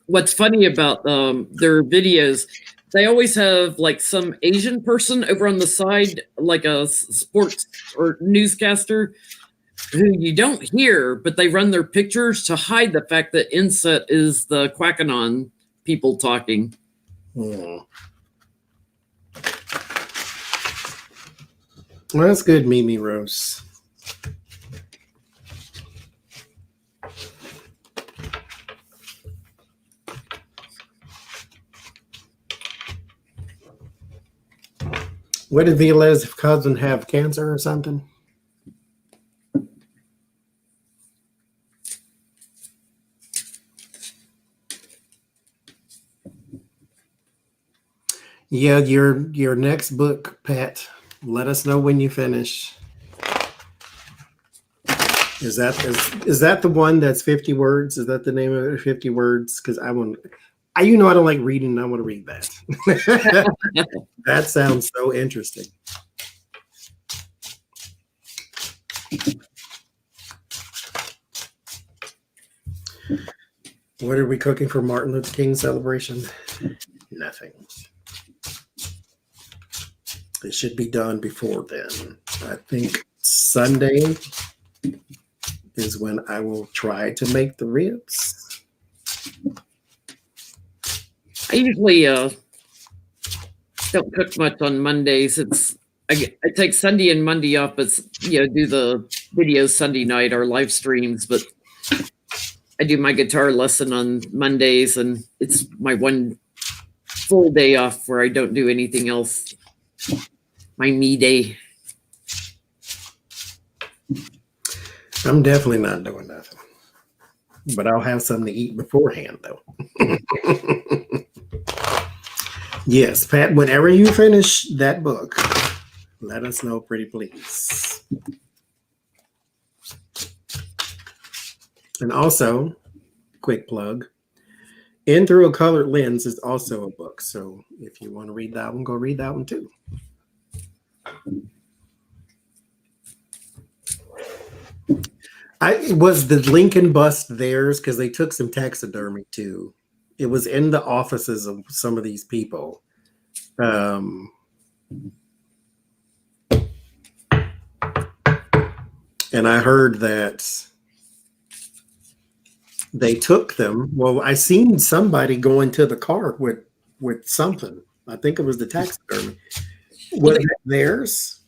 What's funny about their videos, they always have like some Asian person over on the side, like a sports or newscaster who you don't hear, but they run their pictures to hide the fact that inset is the QAnon people talking. Well, that's good, Mimi Rose. What did Viola's cousin have, cancer or something? Yeah, your next book, Pat. Let us know when you finish. Is that the one that's 50 words? Is that the name of it? 50 words? Because I don't like reading, and I want to read that. That sounds so interesting. What are we cooking for Martin Luther King celebration? Nothing. It should be done before then. I think Sunday is when I will try to make the ribs. I usually don't cook much on Mondays. I take Sunday and Monday off, but do the videos Sunday night or live streams. But I do my guitar lesson on Mondays, and it's my one full day off where I don't do anything else. My me day. I'm definitely not doing nothing, but I'll have something to eat beforehand, though. Yes, Pat, whenever you finish that book, let us know, pretty please. And also, quick plug, In Through a Colored Lens is also a book. So if you want to read that one, go read that one too. Was the Lincoln bust theirs? Because they took some taxidermy too. It was in the offices of some of these people. And I heard that they took them. Well, I seen somebody go into the car with something. I think it was the taxidermy. Was it theirs?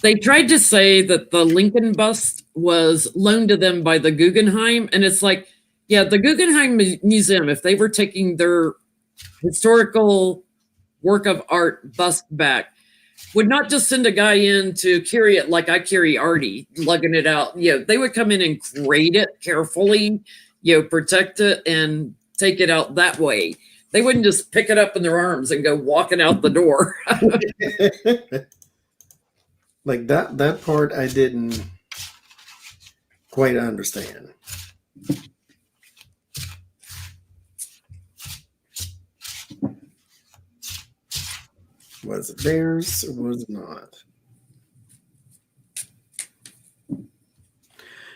They tried to say that the Lincoln bust was loaned to them by the Guggenheim. And it's like, yeah, the Guggenheim Museum, if they were taking their historical work of art bust back, would not just send a guy in to carry it like I carry Artie, lugging it out. They would come in and grade it carefully, protect it and take it out that way. They wouldn't just pick it up in their arms and go walking out the door. Like that part I didn't quite understand. Was it theirs or was it not?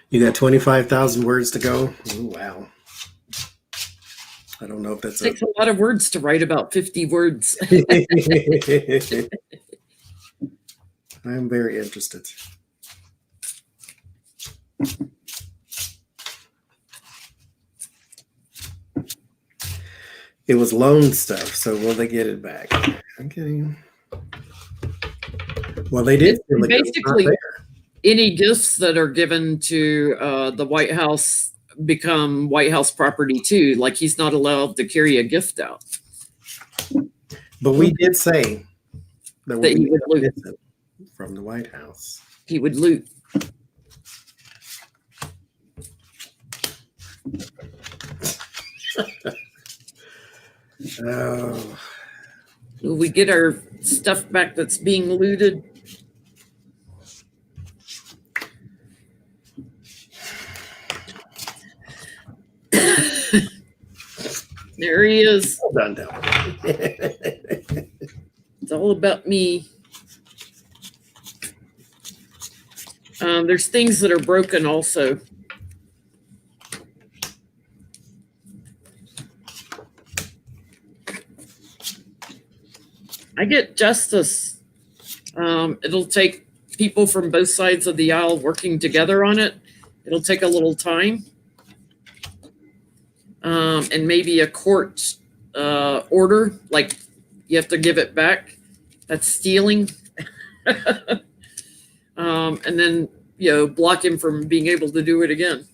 You got 25,000 words to go? Oh, wow. I don't know if that's It takes a lot of words to write about 50 words. I'm very interested. It was loan stuff, so will they get it back? Okay. Well, they did. Basically, any gifts that are given to the White House become White House property too. Like he's not allowed to carry a gift out. But we did say that he would loot from the White House. He would loot. Oh. Will we get our stuff back that's being looted? There he is. Well done, It's all about me. There's things that are broken also. I get justice. It'll take people from both sides of the aisle working together on it. It'll take a little time. And maybe a court order, like you have to give it back. That's stealing. And then, block him from being able to do it again.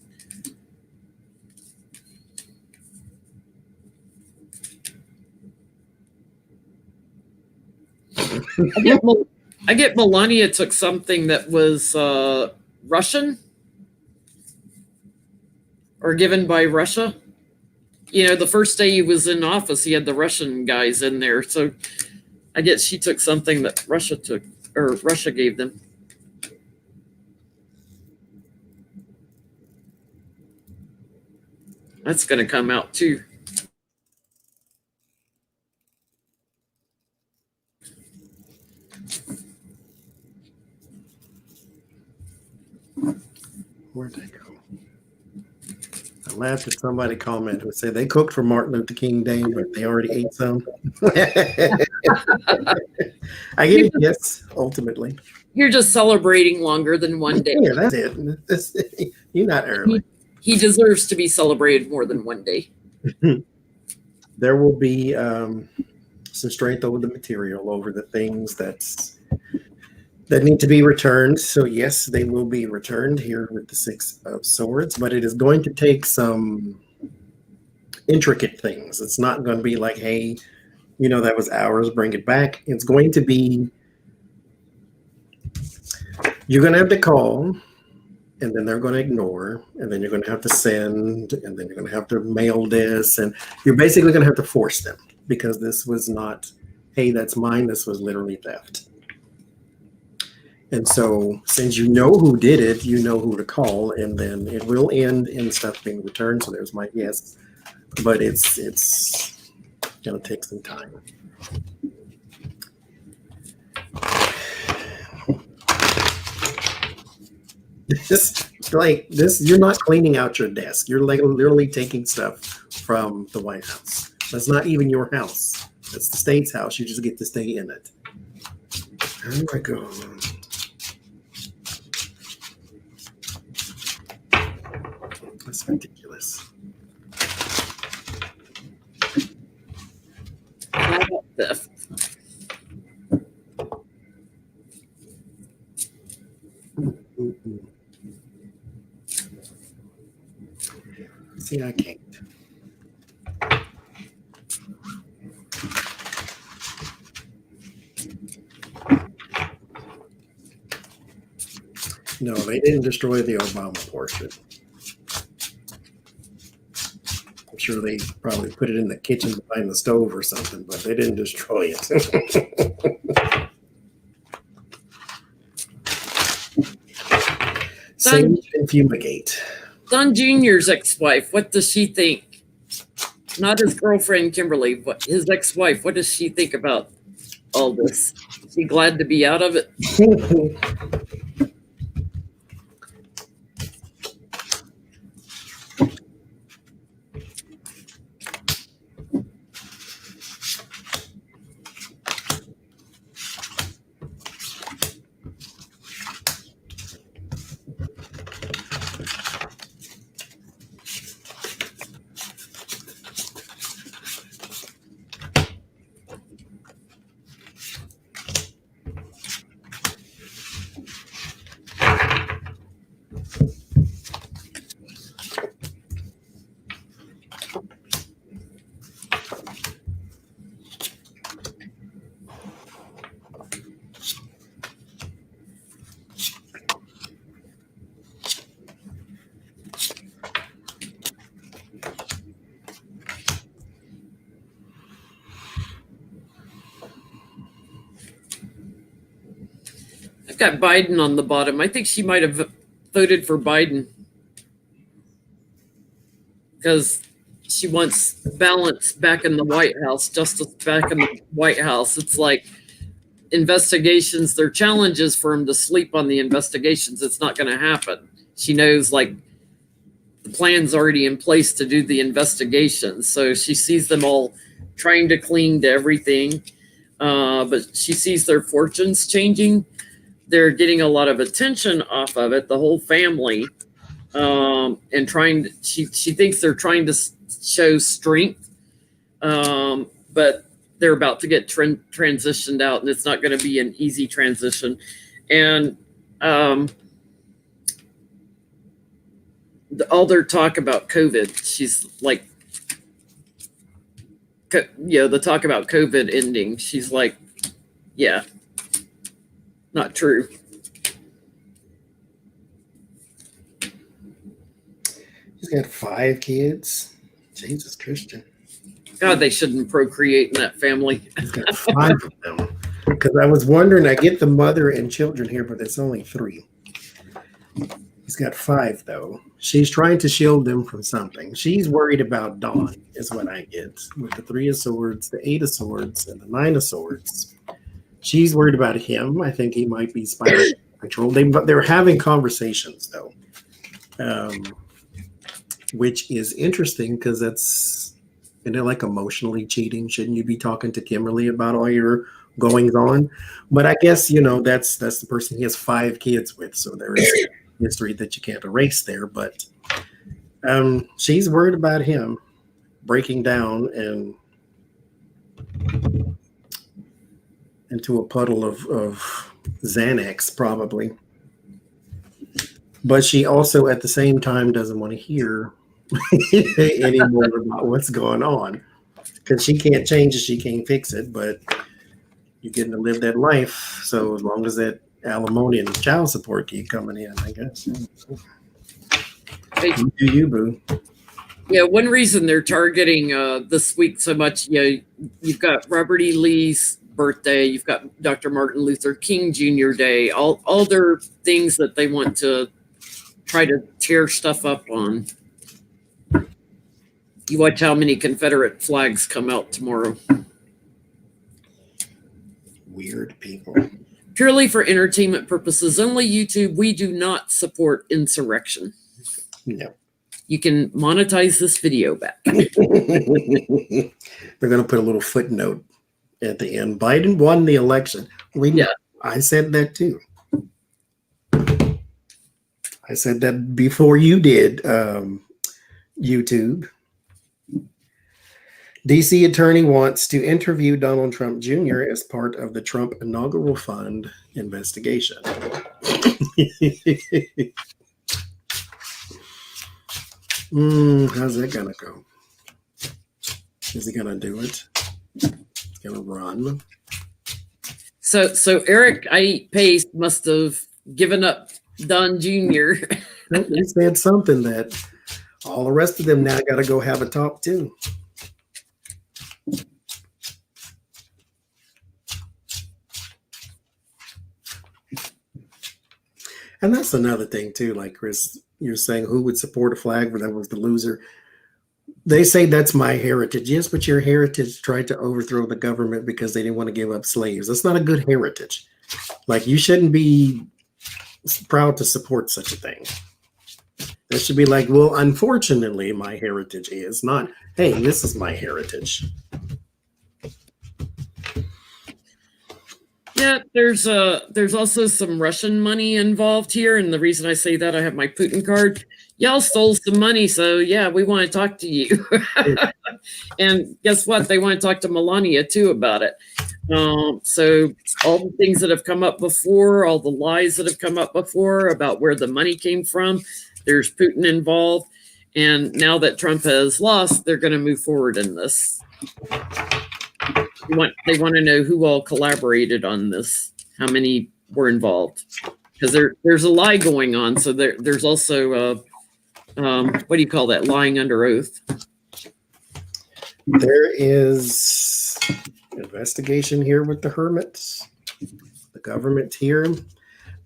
I get Melania took something that was Russian or given by Russia. The first day he was in office, he had the Russian guys in there. So I guess she took something that Russia took, or Russia gave them. That's going to come out too. Where'd they go? I laughed at somebody comment who said they cooked for Martin Luther King Day, but they already ate some. I get it, yes, ultimately. You're just celebrating longer than one day. Yeah, that's it. You're not early. He deserves to be celebrated more than one day. There will be some strength over the material, over the things that need to be returned. So yes, they will be returned here with the Six of Swords, but it is going to take some intricate things. It's not going to be like, hey, that was ours, bring it back. It's going to be, you're going to have to call, and then they're going to ignore, and then you're going to have to send, and then you're going to have to mail this, and you're basically going to have to force them, because this was not, hey, that's mine. This was literally theft. And so since you know who did it, you know who to call, and then it will end in stuff being returned. So there's my yes, but it's going to take some time. This, you're not cleaning out your desk. You're literally taking stuff from the White House. That's not even your house. That's the state's house. You just get to stay in it. Oh my God. That's ridiculous. How about this? See, I can't. No, they didn't destroy the Obama portion. I'm sure they probably put it in the kitchen behind the stove or something, but they didn't destroy it. Sage and fumigate. Don Jr.'s ex-wife, what does she think? Not his girlfriend, Kimberly, but his ex-wife. What does she think about all this? Is she glad to be out of it? I've got Biden on the bottom. I think she might have voted for Biden because she wants balance back in the White House, justice back in the White House. It's like investigations, there are challenges for him to sleep on the investigations. It's not going to happen. She knows like the plan's already in place to do the investigations. So she sees them all trying to cling to everything. But she sees their fortunes changing. They're getting a lot of attention off of it, the whole family. And she thinks they're trying to show strength. But they're about to get transitioned out, and it's not going to be an easy transition. And all their talk about COVID, she's like, the talk about COVID ending, she's like, yeah, not true. She's got 5 kids. Jesus Christian. God, they shouldn't procreate in that family. He's got 5 of them. Because I was wondering, I get the mother and children here, but it's only 3. He's got 5, though. She's trying to shield them from something. She's worried about Dawn, is what I get. With the 3 of Swords, the 8 of Swords, and the 9 of Swords. She's worried about him. I think he might be spinal control. They're having conversations, though. Which is interesting because that's, like emotionally cheating. Shouldn't you be talking to Kimberly about all your goings on? But I guess, that's the person he has 5 kids with. So there is history that you can't erase there. But she's worried about him breaking down and into a puddle of Xanax, probably. But she also, at the same time, doesn't want to hear anymore about what's going on, because she can't change it, she can't fix it, but you're getting to live that life. So as long as that alimony and child support keep coming in, I guess. Hey, You do you, boo. Yeah, one reason they're targeting this week so much, you've got Robert E. Lee's birthday, you've got Dr. Martin Luther King Jr. Day, all their things that they want to try to tear stuff up on. You watch how many Confederate flags come out tomorrow. Weird people. Purely for entertainment purposes, only YouTube. We do not support insurrection. No. You can monetize this video back. They're going to put a little footnote at the end. Biden won the election. I said that too. I said that before you did, YouTube. DC attorney wants to interview Donald Trump Jr. as part of the Trump Inaugural Fund investigation. How's that going to go? Is he going to do it? He's going to run. So Eric I. Pace must have given up Don Jr. They said something that all the rest of them now got to go have a talk too. And that's another thing too, like Chris, you're saying who would support a flag where that was the loser. They say that's my heritage. Yes, but your heritage tried to overthrow the government because they didn't want to give up slaves. That's not a good heritage. Like, you shouldn't be proud to support such a thing. That should be like, well, unfortunately, my heritage is not, hey, this is my heritage. Yeah, there's also some Russian money involved here, and the reason I say that, I have my Putin card. Y'all stole some money, so yeah, we want to talk to you. And guess what? They want to talk to Melania too about it. So all the things that have come up before, all the lies that have come up before about where the money came from, there's Putin involved, and now that Trump has lost, they're going to move forward in this. They want to know who all collaborated on this, how many were involved, because there's a lie going on. So there's also what do you call that? Lying under oath. There is investigation here with the hermits, the government here.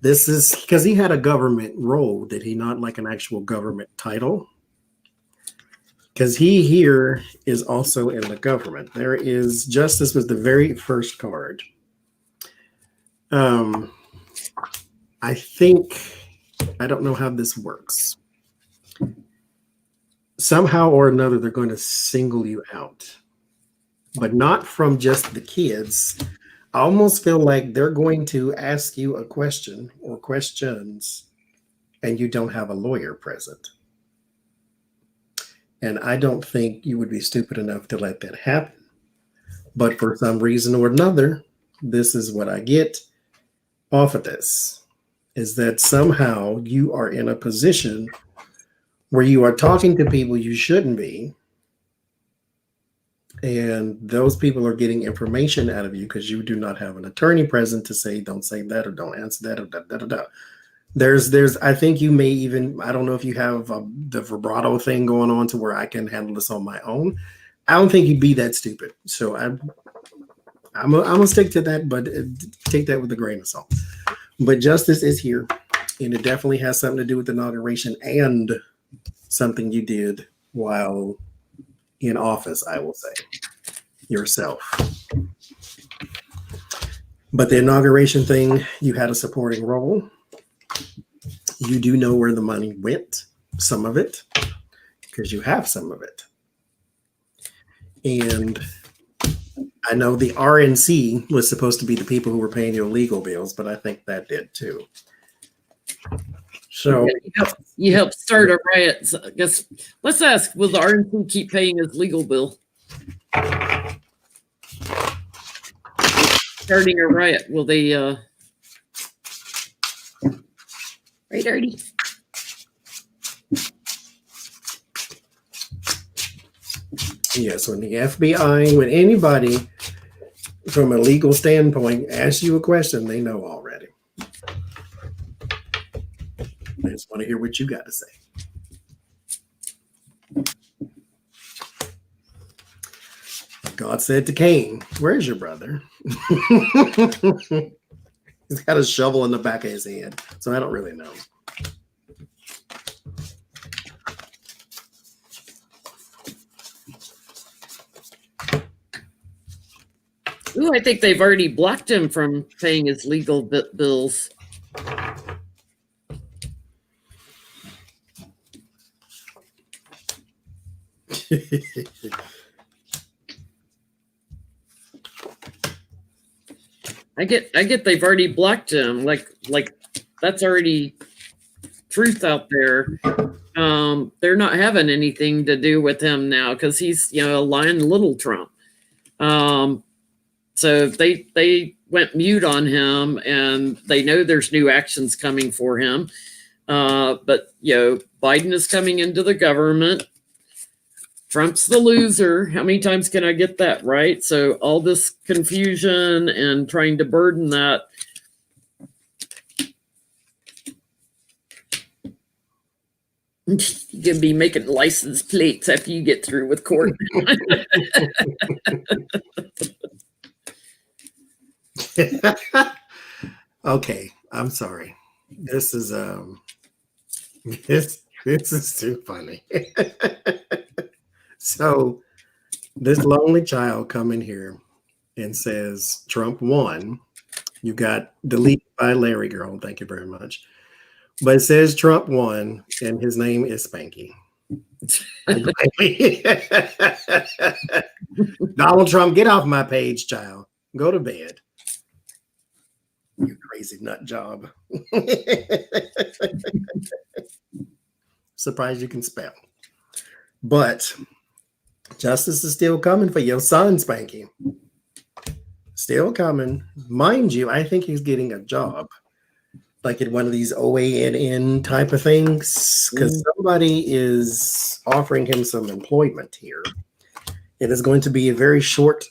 This is because he had a government role. Did he not, like an actual government title? Because he here is also in the government. There is justice was the very first card. I think, I don't know how this works. Somehow or another, they're going to single you out, but not from just the kids. I almost feel like they're going to ask you a question or questions, and you don't have a lawyer present. And I don't think you would be stupid enough to let that happen. But for some reason or another, this is what I get off of this, is that somehow you are in a position where you are talking to people you shouldn't be, and those people are getting information out of you because you do not have an attorney present to say, don't say that, or don't answer that, or da da da da. There's I think you may even, I don't know if you have the vibrato thing going on to where I can handle this on my own. I don't think you'd be that stupid. So I'm gonna stick to that, but take that with a grain of salt. But justice is here, and it definitely has something to do with the inauguration and something you did while in office, I will say, yourself. But the inauguration thing, you had a supporting role. You do know where the money went, some of it, because you have some of it. And I know the RNC was supposed to be the people who were paying your legal bills, but I think that did too. So you helped start a riot. So I guess let's ask: will the RNC keep paying his legal bill? Starting a riot, will they? Right, Artie? Yes, when the FBI, when anybody from a legal standpoint asks you a question, they know already. I just want to hear what you got to say. God said to Cain, "Where's your brother?" He's got a shovel in the back of his head, so I don't really know. Ooh, I think they've already blocked him from paying his legal bills. I get they've already blocked him. Like that's already truth out there. They're not having anything to do with him now because he's, a lying little Trump. So they went mute on him, and they know there's new actions coming for him. But Biden is coming into the government. Trump's the loser. How many times can I get that right? So all this confusion and trying to burden that. You're going to be making license plates after you get through with court. Okay, I'm sorry. This is this is too funny. So this lonely child come in here and says Trump won. You got deleted by Larry Girl. Thank you very much. But it says Trump won, and his name is Spanky. Donald Trump, get off my page, child. Go to bed. You crazy nut job. Surprised you can spell. But justice is still coming for your son, Spanky. Still coming. Mind you, I think he's getting a job. Like in one of these OANN type of things, because somebody is offering him some employment here. It is going to be a very short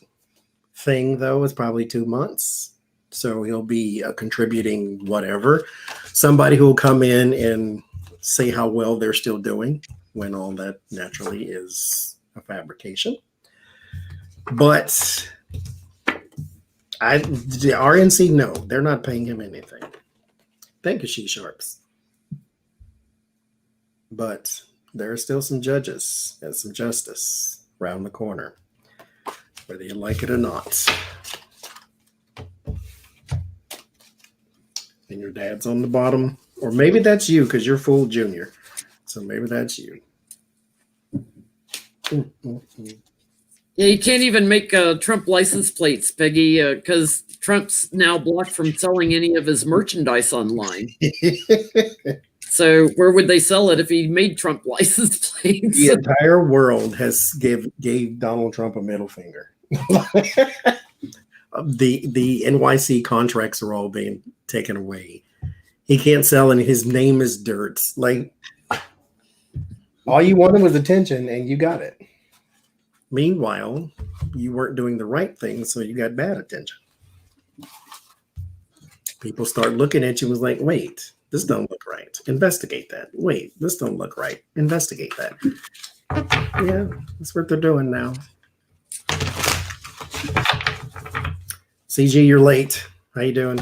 thing, though. It's probably 2 months. So he'll be contributing whatever. Somebody who will come in and say how well they're still doing when all that naturally is a fabrication. But the RNC, no, they're not paying him anything. Thank you, she sharks. But there are still some judges and some justice around the corner, whether you like it or not. And your dad's on the bottom, or maybe that's you because you're full junior. So maybe that's you. Yeah, you can't even make Trump license plates, Peggy, because Trump's now blocked from selling any of his merchandise online. So where would they sell it if he made Trump license plates? The entire world has gave Donald Trump a middle finger. The NYC contracts are all being taken away. He can't sell, and his name is dirt. Like, all you wanted was attention, and you got it. Meanwhile, you weren't doing the right thing, so you got bad attention. People start looking at you and was like, wait, this don't look right. Investigate that. Wait, this don't look right. Investigate that. Yeah, that's what they're doing now. CG, you're late. How you doing?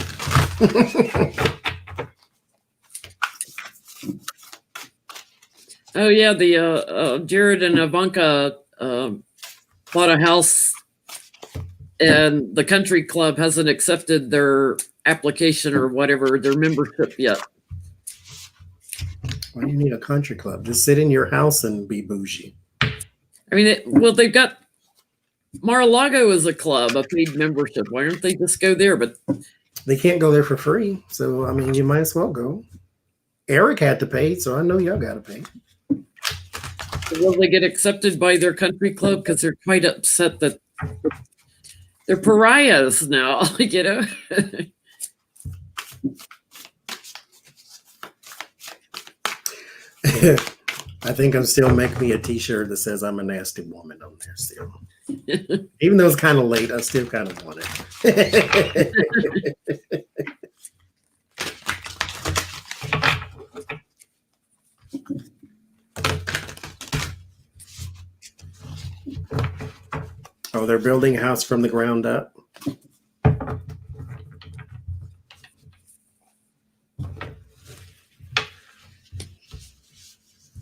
Oh yeah, the Jared and Ivanka bought a house, and the country club hasn't accepted their application or whatever, their membership yet. Why do you need a country club? Just sit in your house and be bougie. I mean, well, they've got Mar-a-Lago is a club, a paid membership. Why don't they just go there? But they can't go there for free. So, I mean, you might as well go. Eric had to pay, so I know y'all got to pay. Will they get accepted by their country club? Because they're quite upset that they're pariahs now, you know? I think I'm still making me a t-shirt that says I'm a nasty woman on there still. Even though it's kind of late, I still kind of want it. Oh, they're building a house from the ground up.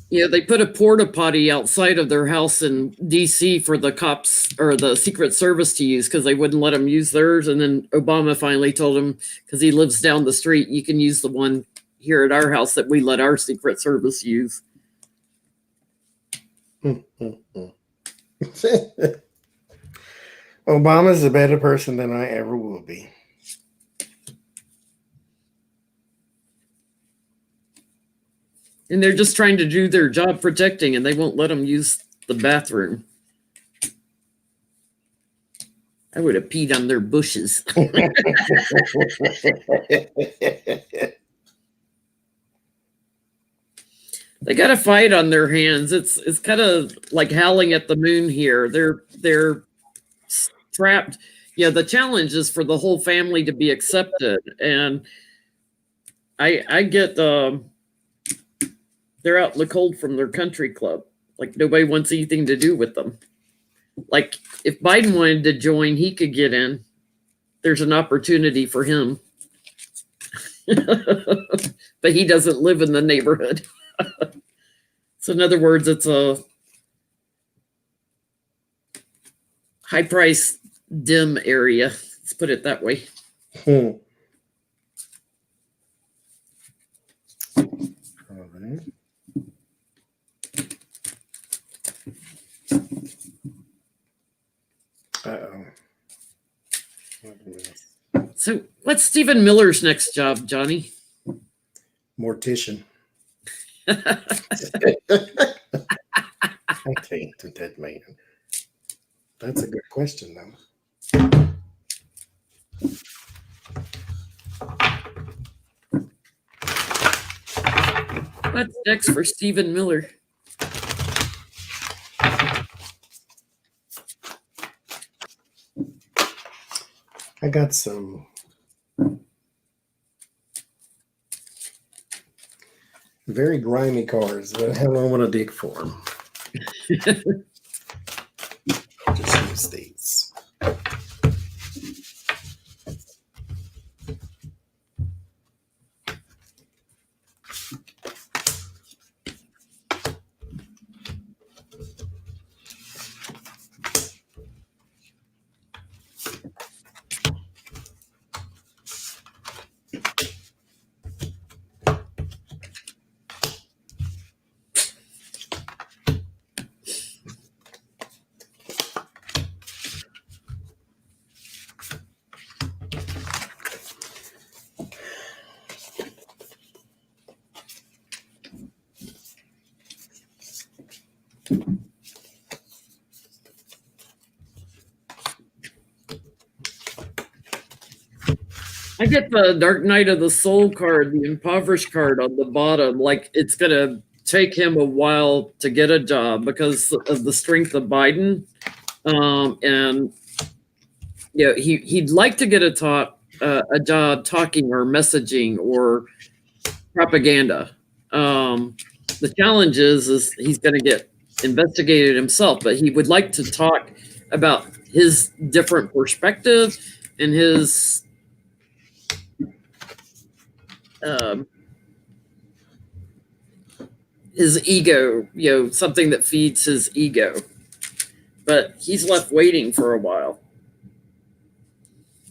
Yeah, they put a porta potty outside of their house in DC for the cops or the Secret Service to use because they wouldn't let them use theirs. And then Obama finally told him, because he lives down the street, you can use the one here at our house that we let our Secret Service use. Obama's a better person than I ever will be. And they're just trying to do their job protecting, and they won't let them use the bathroom. I would have peed on their bushes. They got a fight on their hands. It's kind of like howling at the moon here. They're trapped. Yeah, the challenge is for the whole family to be accepted, and I get they're out in the cold from their country club. Like nobody wants anything to do with them. Like if Biden wanted to join, he could get in. There's an opportunity for him. But he doesn't live in the neighborhood. So in other words, it's a high price dim area. Let's put it that way. All right. Uh-oh. So what's Stephen Miller's next job, Johnny? Mortician. I can't do that, man. That's a good question, though. What's next for Stephen Miller? I got some very grimy cards, but I don't want to dig for them. Just use these. I get the Dark Night of the Soul card, the impoverished card on the bottom. Like it's going to take him a while to get a job because of the strength of Biden. And he'd like to get a job talking or messaging or propaganda. The challenge is he's going to get investigated himself, but he would like to talk about his different perspective and his ego, something that feeds his ego. But he's left waiting for a while.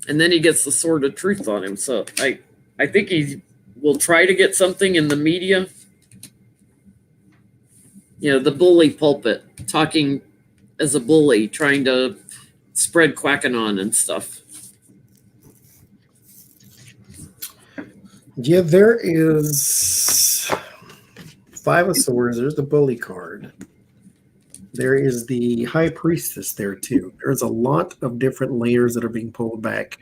And then he gets the sword of truth on him. So I think he will try to get something in the media. The bully pulpit, talking as a bully, trying to spread QAnon and stuff. Yeah, there is 5 of Swords. There's the bully card. There is the High Priestess there too. There's a lot of different layers that are being pulled back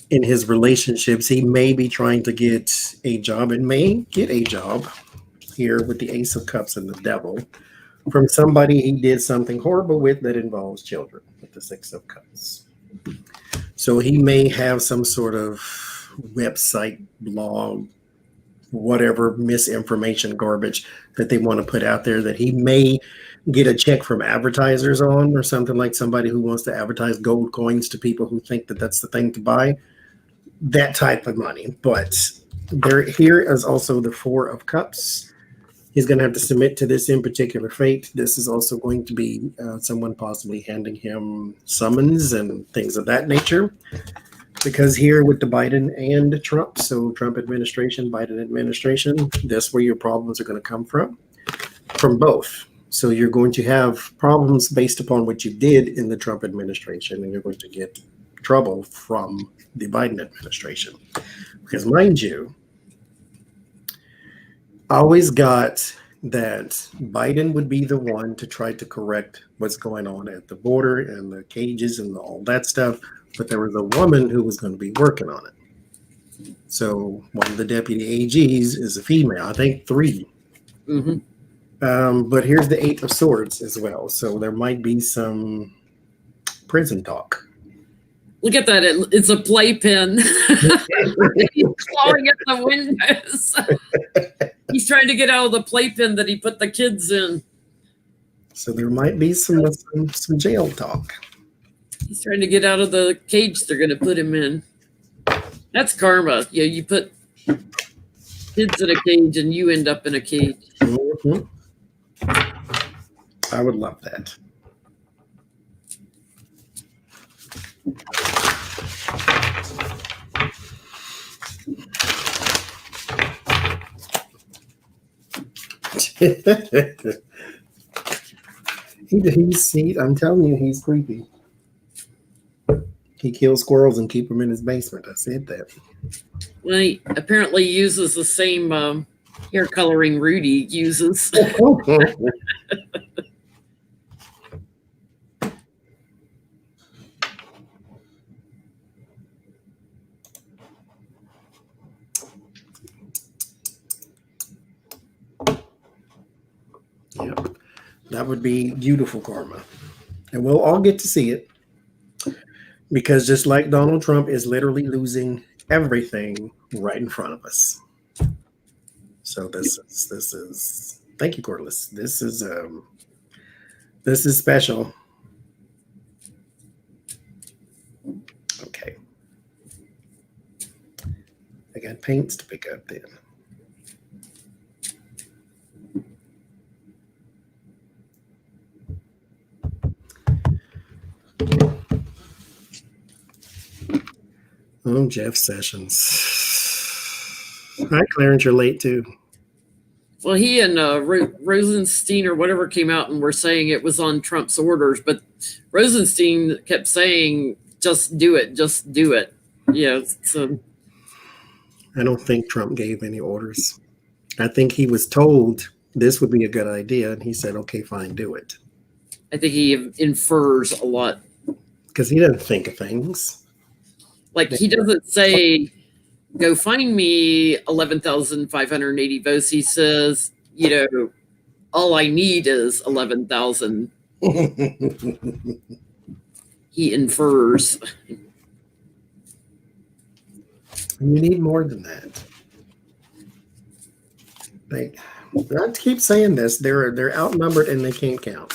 in his relationships. He may be trying to get a job and may get a job here with the Ace of Cups and the Devil from somebody he did something horrible with that involves children with the Six of Cups. So he may have some sort of website, blog, whatever misinformation garbage that they want to put out there that he may get a check from advertisers on, or something, like somebody who wants to advertise gold coins to people who think that that's the thing to buy, that type of money. But here is also the Four of Cups. He's going to have to submit to this in particular fate. This is also going to be someone possibly handing him summons and things of that nature. Because here with the Biden and Trump, so Trump administration, Biden administration, that's where your problems are going to come from both. So you're going to have problems based upon what you did in the Trump administration, and you're going to get trouble from the Biden administration. Because mind you, I always got that Biden would be the one to try to correct what's going on at the border and the cages and all that stuff. But there was a woman who was going to be working on it. So one of the deputy AGs is a female, I think 3. Mm-hmm. But here's the 8 of Swords as well. So there might be some prison talk. Look at that. It's a playpen. He's clawing at the windows. He's trying to get out of the playpen that he put the kids in. So there might be some jail talk. He's trying to get out of the cage they're going to put him in. That's karma. Yeah, you put kids in a cage and you end up in a cage. Mm-hmm. I would love that. I'm telling you, he's creepy. He kills squirrels and keep them in his basement. I said that. Well, he apparently uses the same hair coloring Rudy uses. Yeah, that would be beautiful karma. And we'll all get to see it. Because just like Donald Trump is literally losing everything right in front of us. So this is thank you, Cordless. This is special. Okay. I got paints to pick up then. Oh, Jeff Sessions. Hi, Clarence. You're late too. Well, he and Rosenstein or whatever came out and were saying it was on Trump's orders, but Rosenstein kept saying, "Just do it, just do it." Yeah. So I don't think Trump gave any orders. I think he was told this would be a good idea, and he said, "Okay, fine, do it." I think he infers a lot because he doesn't think of things. Like, he doesn't say, go find me 11,580 votes. He says, all I need is 11,000. He infers. You need more than that. I keep saying this. They're outnumbered and they can't count.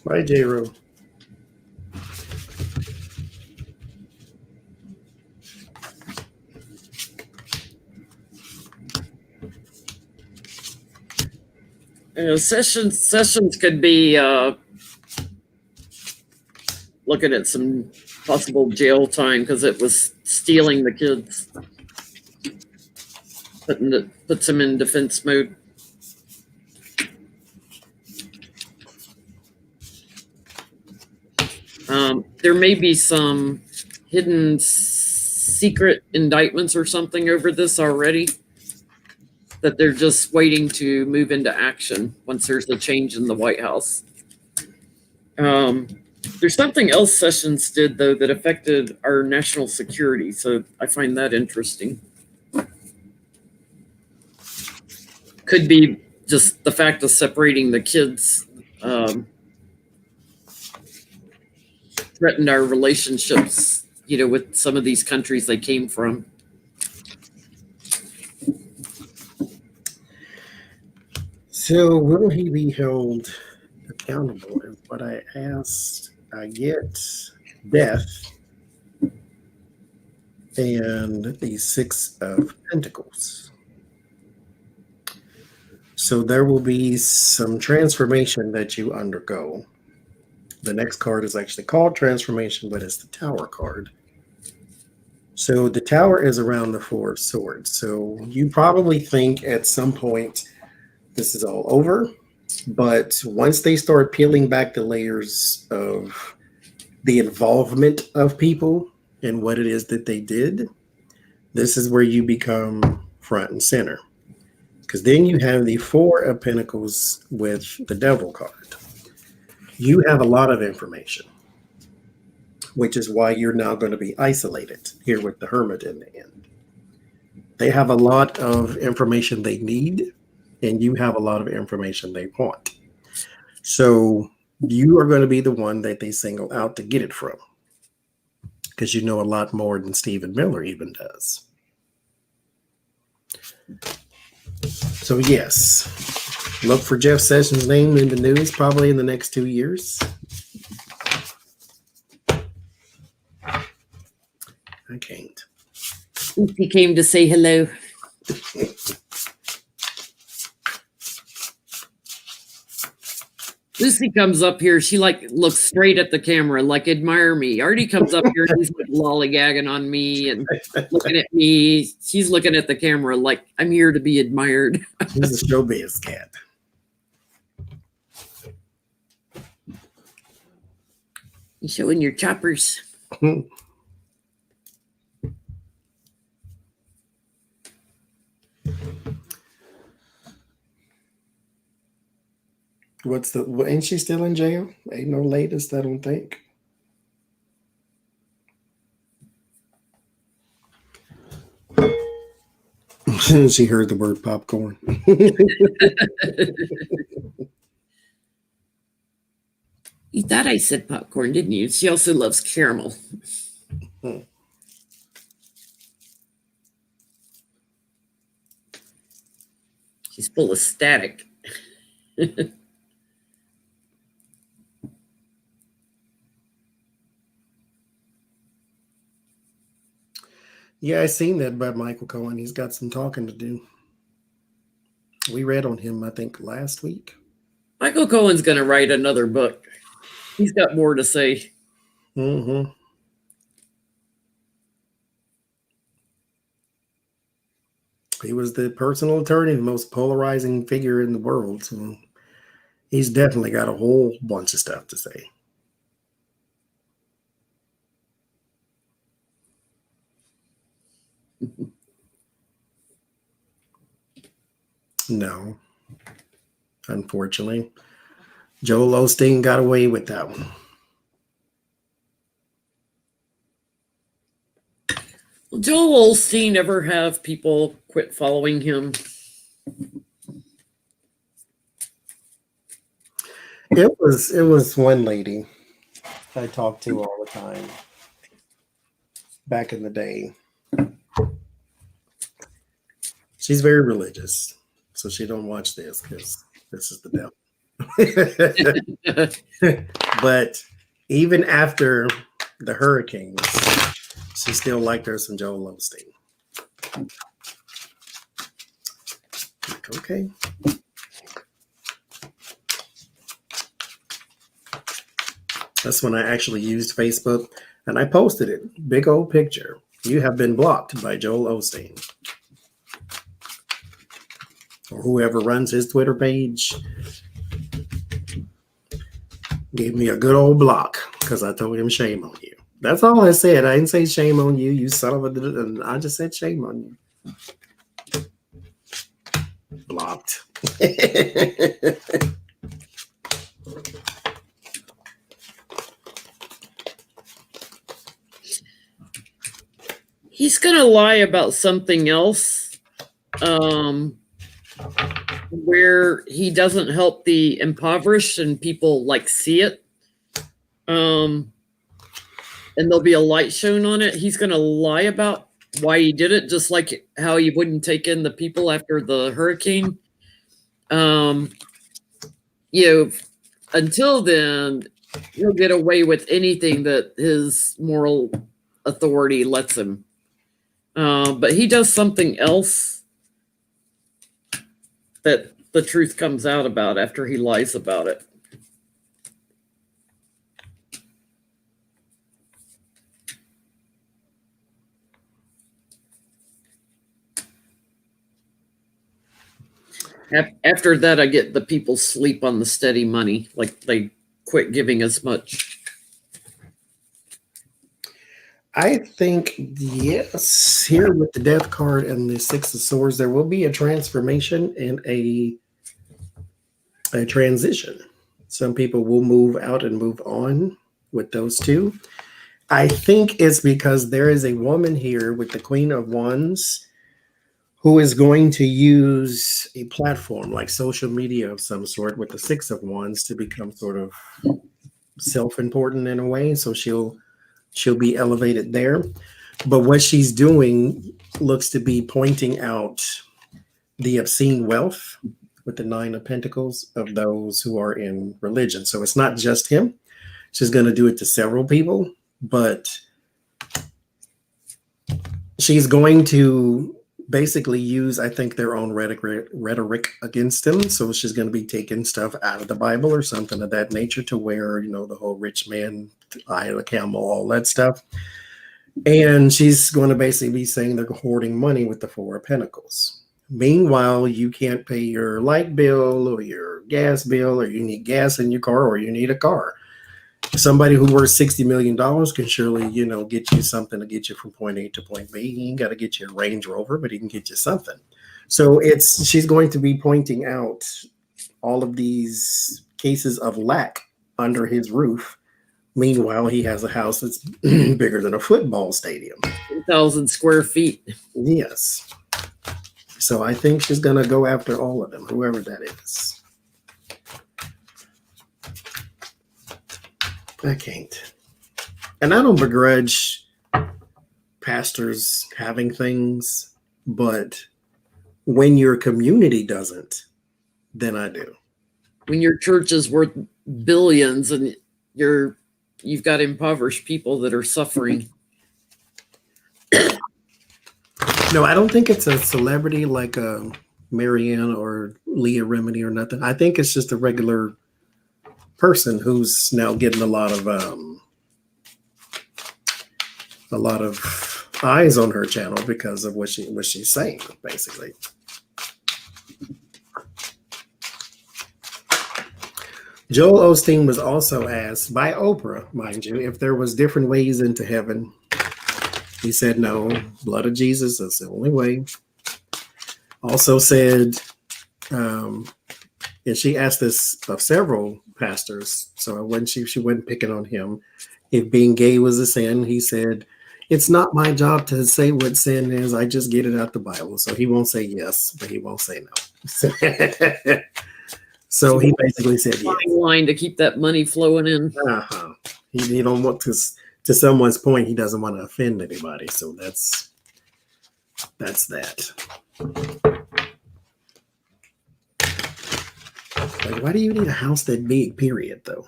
Bye, J-Ro. Sessions could be looking at some possible jail time because it was stealing the kids. Puts him in defense mode. There may be some hidden secret indictments or something over this already that they're just waiting to move into action once there's a change in the White House. There's something else Sessions did, though, that affected our national security, so I find that interesting. Could be just the fact of separating the kids threatened our relationships, with some of these countries they came from. So will he be held accountable is what I asked. I get death and the Six of Pentacles. So there will be some transformation that you undergo. The next card is actually called Transformation, but it's the Tower card. So the Tower is around the Four of Swords. So you probably think at some point this is all over. But once they start peeling back the layers of the involvement of people and what it is that they did, this is where you become front and center. Because then you have the Four of Pentacles with the Devil card. You have a lot of information, which is why you're now going to be isolated here with the Hermit in the end. They have a lot of information they need, and you have a lot of information they want. So you are going to be the one that they single out to get it from, because you know a lot more than Stephen Miller even does. So yes, look for Jeff Sessions' name in the news probably in the next 2 years. I can't. He came to say hello. Lucy comes up here. She looks straight at the camera, admire me. Artie comes up here and he's lollygagging on me and looking at me. She's looking at the camera like I'm here to be admired. He's a showbiz cat. You showing your choppers. Ain't she still in jail? Ain't no latest, I don't think. She heard the word popcorn. You thought I said popcorn, didn't you? She also loves caramel. She's full of static. Yeah, I seen that about Michael Cohen. He's got some talking to do. We read on him, I think, last week. Michael Cohen's going to write another book. He's got more to say. Mm-hmm. He was the personal attorney, the most polarizing figure in the world. So he's definitely got a whole bunch of stuff to say. No, unfortunately. Joel Osteen got away with that one. Will Joel Osteen ever have people quit following him? It was one lady I talked to all the time back in the day. She's very religious, so she don't watch this because this is the devil. But even after the hurricanes, she still liked her some Joel Osteen. Like, okay. That's when I actually used Facebook, and I posted it. Big old picture. You have been blocked by Joel Osteen. Or whoever runs his Twitter page gave me a good old block because I told him shame on you. That's all I said. I didn't say shame on you, you son of a... I just said shame on you. Blocked. He's going to lie about something else, where he doesn't help the impoverished and people like see it. And there'll be a light shown on it. He's going to lie about why he did it, just like how he wouldn't take in the people after the hurricane. Until then, he'll get away with anything that his moral authority lets him. But he does something else that the truth comes out about after he lies about it. After that, I get the people sleep on the steady money, like they quit giving as much. I think, yes, here with the death card and the Six of Swords, there will be a transformation and a transition. Some people will move out and move on with those two. I think it's because there is a woman here with the Queen of Wands who is going to use a platform like social media of some sort with the Six of Wands to become sort of self-important in a way. So she'll be elevated there. But what she's doing looks to be pointing out the obscene wealth with the Nine of Pentacles of those who are in religion. So it's not just him. She's going to do it to several people, but she's going to basically use, I think, their own rhetoric against him. So she's going to be taking stuff out of the Bible or something of that nature to where, the whole rich man, eye of the camel, all that stuff. And she's going to basically be saying they're hoarding money with the Four of Pentacles. Meanwhile, you can't pay your light bill or your gas bill, or you need gas in your car, or you need a car. Somebody who worth $60 million can surely, get you something to get you from point A to point B. He ain't got to get you a Range Rover, but he can get you something. So she's going to be pointing out all of these cases of lack under his roof. Meanwhile, he has a house that's bigger than a football stadium. 1,000 square feet. Yes. So I think she's going to go after all of them, whoever that is. I can't. And I don't begrudge pastors having things, but when your community doesn't, then I do. When your church is worth billions and you've got impoverished people that are suffering. No, I don't think it's a celebrity like Marianne or Leah Remini or nothing. I think it's just a regular person who's now getting a lot of eyes on her channel because of what she's saying, basically. Joel Osteen was also asked by Oprah, mind you, if there was different ways into heaven. He said no, blood of Jesus is the only way. Also said, and she asked this of several pastors, so when she wasn't picking on him, if being gay was a sin, he said, it's not my job to say what sin is. I just get it out the Bible. So he won't say yes, but he won't say no. So he basically said yes. Line to keep that money flowing in. Uh-huh. He don't want to someone's point, he doesn't want to offend anybody. So that's that. Like, why do you need a house that big, period, though?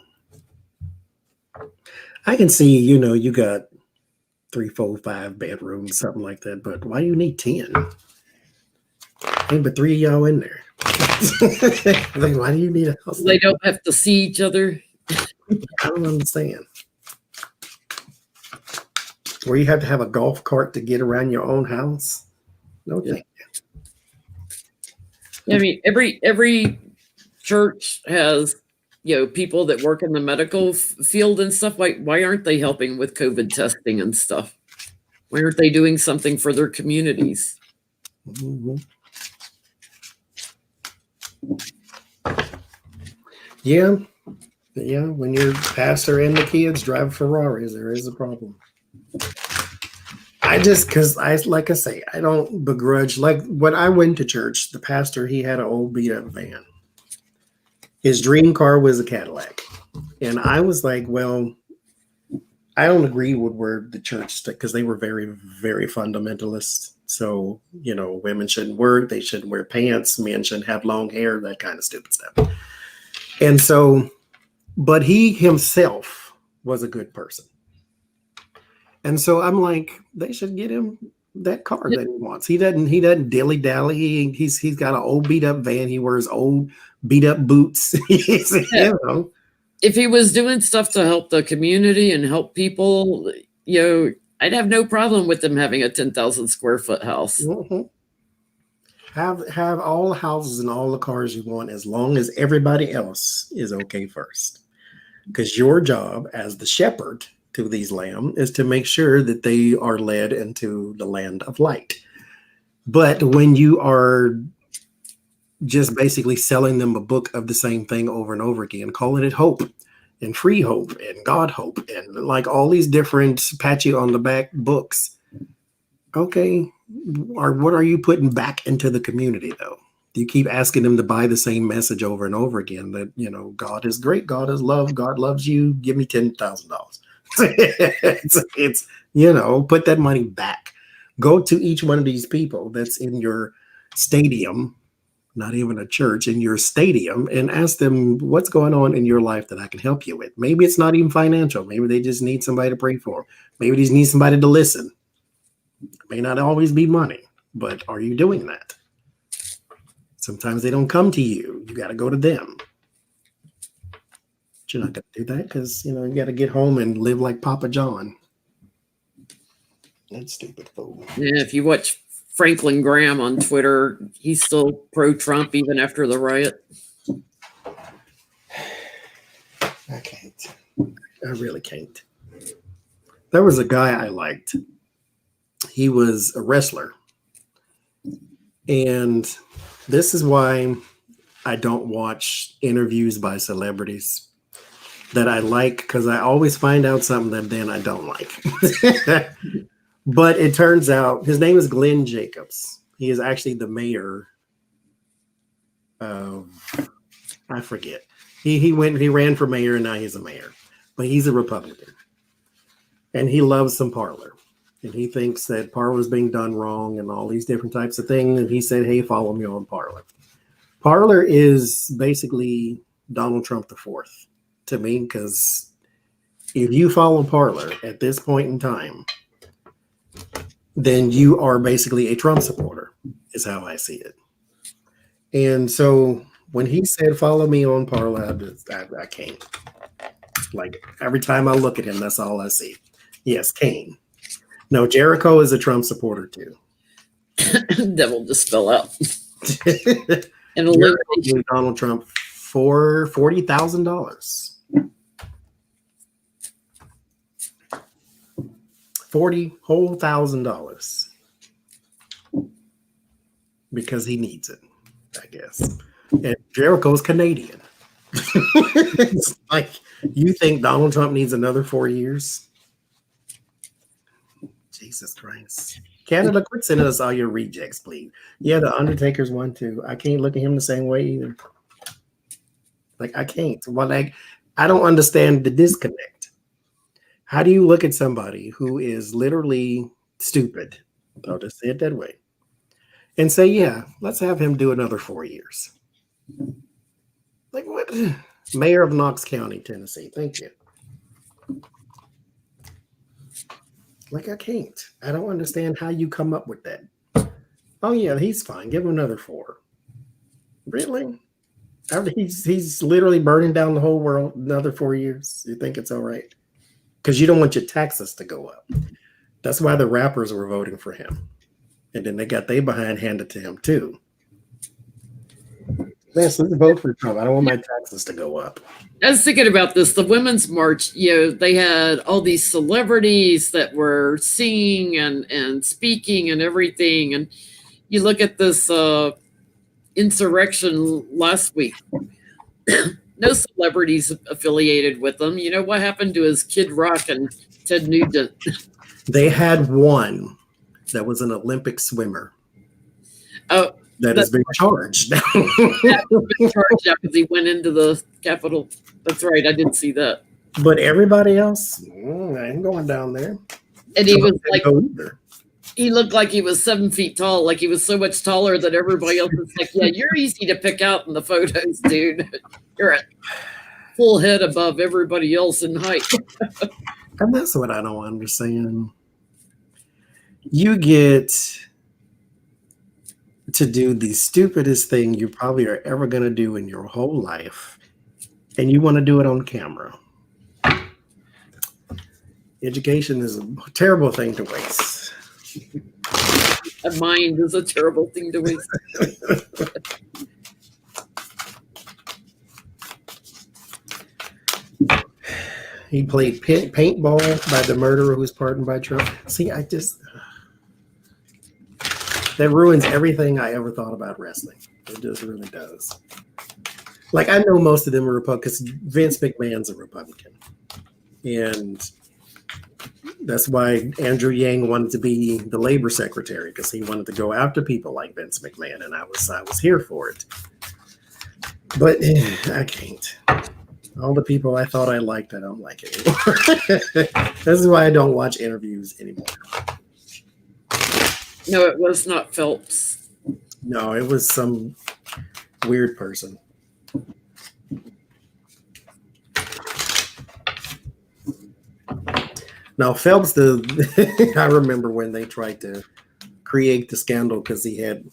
I can see, you got 3, 4, 5 bedrooms, something like that, but why do you need 10? Ain't but 3 of y'all in there. Like, why do you need a house? They don't have to see each other. I don't understand. Where you have to have a golf cart to get around your own house? No, thank you. I mean, every church has, people that work in the medical field and stuff. Why aren't they helping with COVID testing and stuff? Why aren't they doing something for their communities? Mm-hmm. Yeah. When your pastor and the kids drive Ferraris, there is a problem. Because I don't begrudge. Like when I went to church, the pastor, he had an old beat up van. His dream car was a Cadillac. And I was like, well, I don't agree with where the church, because they were very, very fundamentalist. So, women shouldn't work. They shouldn't wear pants. Men shouldn't have long hair, that kind of stupid stuff. And so, but he himself was a good person. And so I'm like, they should get him that car that he wants. He doesn't dilly dally. He's got an old beat up van. He wears old beat up boots. If he was doing stuff to help the community and help people, I'd have no problem with them having a 10,000 square foot house. Mm-hmm. Have all the houses and all the cars you want, as long as everybody else is okay first. Because your job as the shepherd to these lambs is to make sure that they are led into the land of light. But when you are just basically selling them a book of the same thing over and over again, calling it hope and free hope and God hope and like all these different pat you on the back books, okay, what are you putting back into the community though? You keep asking them to buy the same message over and over again that, God is great, God is love, God loves you, give me $10,000. it's put that money back. Go to each one of these people that's in your stadium, not even a church, in your stadium, and ask them what's going on in your life that I can help you with. Maybe it's not even financial. Maybe they just need somebody to pray for. Maybe they just need somebody to listen. It may not always be money, but are you doing that? Sometimes they don't come to you. You got to go to them. But you're not going to do that because, you got to get home and live like Papa John. That stupid fool. Yeah, if you watch Franklin Graham on Twitter, he's still pro-Trump even after the riot. I can't. I really can't. There was a guy I liked. He was a wrestler. And this is why I don't watch interviews by celebrities that I like, because I always find out something that then I don't like. But it turns out his name is Glenn Jacobs. He is actually the mayor of, I forget. He ran for mayor and now he's a mayor. But he's a Republican. And he loves some Parler. And he thinks that Parler is being done wrong and all these different types of things. And he said, hey, follow me on Parler. Parler is basically Donald Trump IV to me, because if you follow Parler at this point in time, then you are basically a Trump supporter, is how I see it. And so when he said, follow me on Parler, I can't. Like, every time I look at him, that's all I see. Yes, Kane. No, Jericho is a Trump supporter too. Devil just fell out. And Jericho gave Donald Trump for $40,000. $40,000 because he needs it, I guess. And Jericho's Canadian. It's like, you think Donald Trump needs another 4 years? Jesus Christ. Canada, quit sending us all your rejects, please. Yeah, the Undertaker's one too. I can't look at him the same way either. Like, I can't. Well, like, I don't understand the disconnect. How do you look at somebody who is literally stupid? I'll just say it that way. And say, yeah, let's have him do another 4 years. Like, what? Mayor of Knox County, Tennessee. Thank you. Like, I can't. I don't understand how you come up with that. Oh, yeah, he's fine. Give him another 4. Really? After he's literally burning down the whole world another 4 years. You think it's all right? Because you don't want your taxes to go up. That's why the rappers were voting for him. And then they got their behind handed to him, too. Let's vote for Trump. I don't want my taxes to go up. I was thinking about this. The Women's March, they had all these celebrities that were singing and speaking and everything. And you look at this insurrection last week. No celebrities affiliated with them. You know what happened to his Kid Rock and Ted Nugent? They had one that was an Olympic swimmer. Oh, that has been charged. That has been charged after he went into the Capitol. That's right. I did see that. But everybody else, I ain't going down there. And he was like, he looked like he was 7 feet tall. Like he was so much taller that everybody else was like, yeah, you're easy to pick out in the photos, dude. You're a full head above everybody else in height. And that's what I don't understand. You get to do the stupidest thing you probably are ever going to do in your whole life, and you want to do it on camera. Education is a terrible thing to waste. A mind is a terrible thing to waste. He played paintball by the murderer who was pardoned by Trump. See, that ruins everything I ever thought about wrestling. It just really does. Like, I know most of them are Republicans. Vince McMahon's a Republican. And that's why Andrew Yang wanted to be the labor secretary, because he wanted to go after people like Vince McMahon, and I was here for it. But I can't. All the people I thought I liked, I don't like anymore. This is why I don't watch interviews anymore. No, it was not Phelps. No, it was some weird person. Now, Phelps, I remember when they tried to create the scandal because he had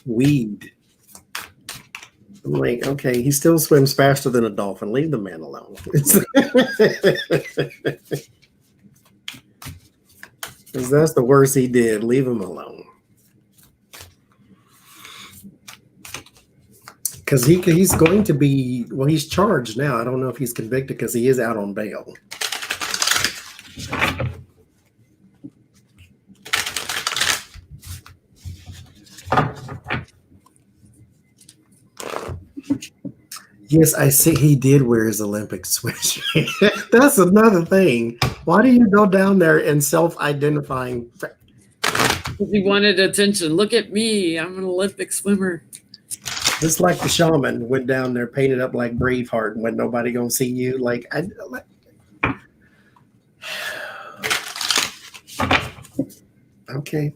weed. I'm like, okay, he still swims faster than a dolphin. Leave the man alone. Because that's the worst he did. Leave him alone. Because he's going to be, well, he's charged now. I don't know if he's convicted because he is out on bail. Yes, I see he did wear his Olympic sweatshirt. That's another thing. Why do you go down there and self-identifying? Because he wanted attention. Look at me. I'm an Olympic swimmer. Just like the shaman went down there painted up like Braveheart and when nobody gonna see you. Like, okay.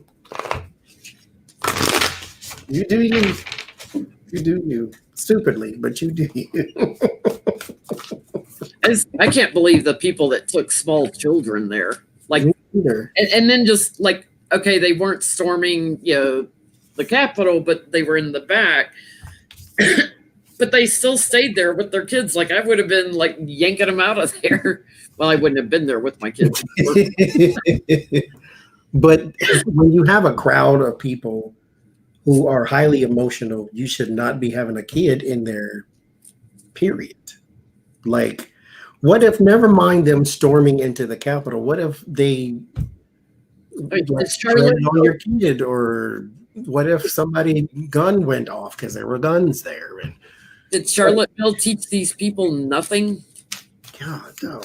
You do you. You do you. Stupidly, but you do you. I can't believe the people that took small children there. Like, either. And then just like okay, they weren't storming, the Capitol, but they were in the back. But they still stayed there with their kids. Like, I would have been like yanking them out of there. Well, I wouldn't have been there with my kids. But when you have a crowd of people who are highly emotional, you should not be having a kid in there, period. Like, what if, never mind them storming into the Capitol, what if they treaded on your kid? Or what if somebody's gun went off because there were guns there? And did Charlottesville teach these people nothing? God, no.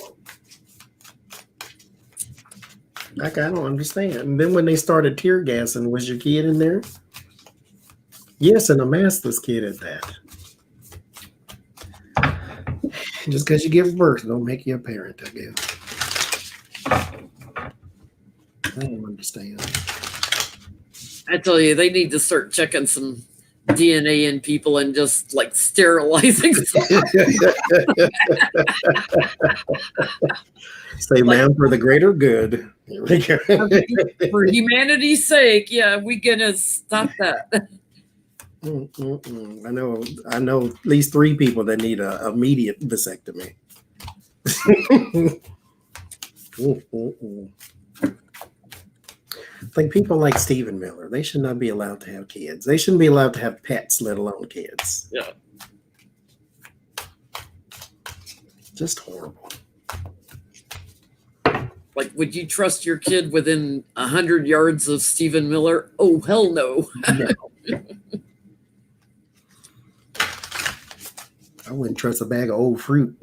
Like, I don't understand. And then when they started tear gassing, was your kid in there? Yes, and a maskless kid at that. Just because you give birth don't make you a parent, I guess. I don't understand. I tell you, they need to start checking some DNA in people and just like sterilizing. Say, man, for the greater good. For humanity's sake, yeah, we gonna stop that. I know at least 3 people that need an immediate vasectomy. Like people like Stephen Miller, they should not be allowed to have kids. They shouldn't be allowed to have pets, let alone kids. Yeah. Just horrible. Like, would you trust your kid within 100 yards of Stephen Miller? Oh, hell no. No. I wouldn't trust a bag of old fruit.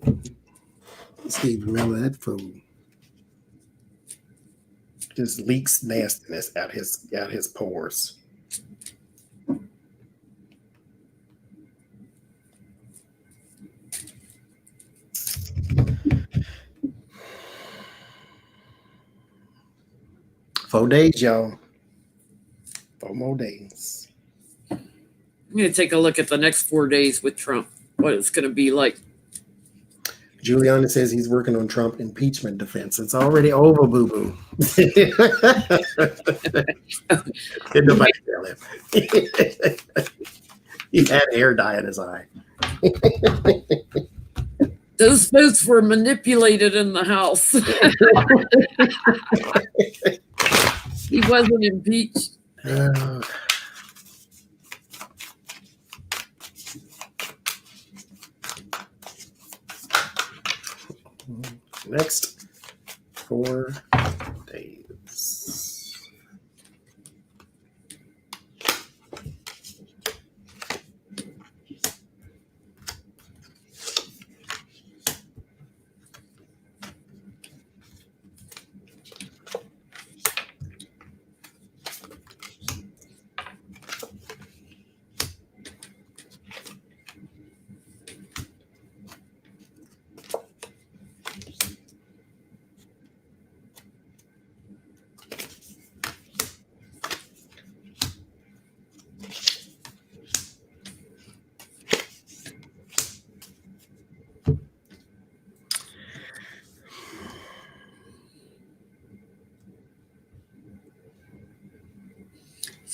Stephen Miller, that fool just leaks nastiness out his pores. Four days, y'all. 4 more days. I'm going to take a look at the next 4 days with Trump, what it's going to be like. Giuliani says he's working on Trump impeachment defense. It's already over, boo-boo. Did nobody tell him? He had hair dye in his eye. Those votes were manipulated in the House. He wasn't impeached. Next 4 days.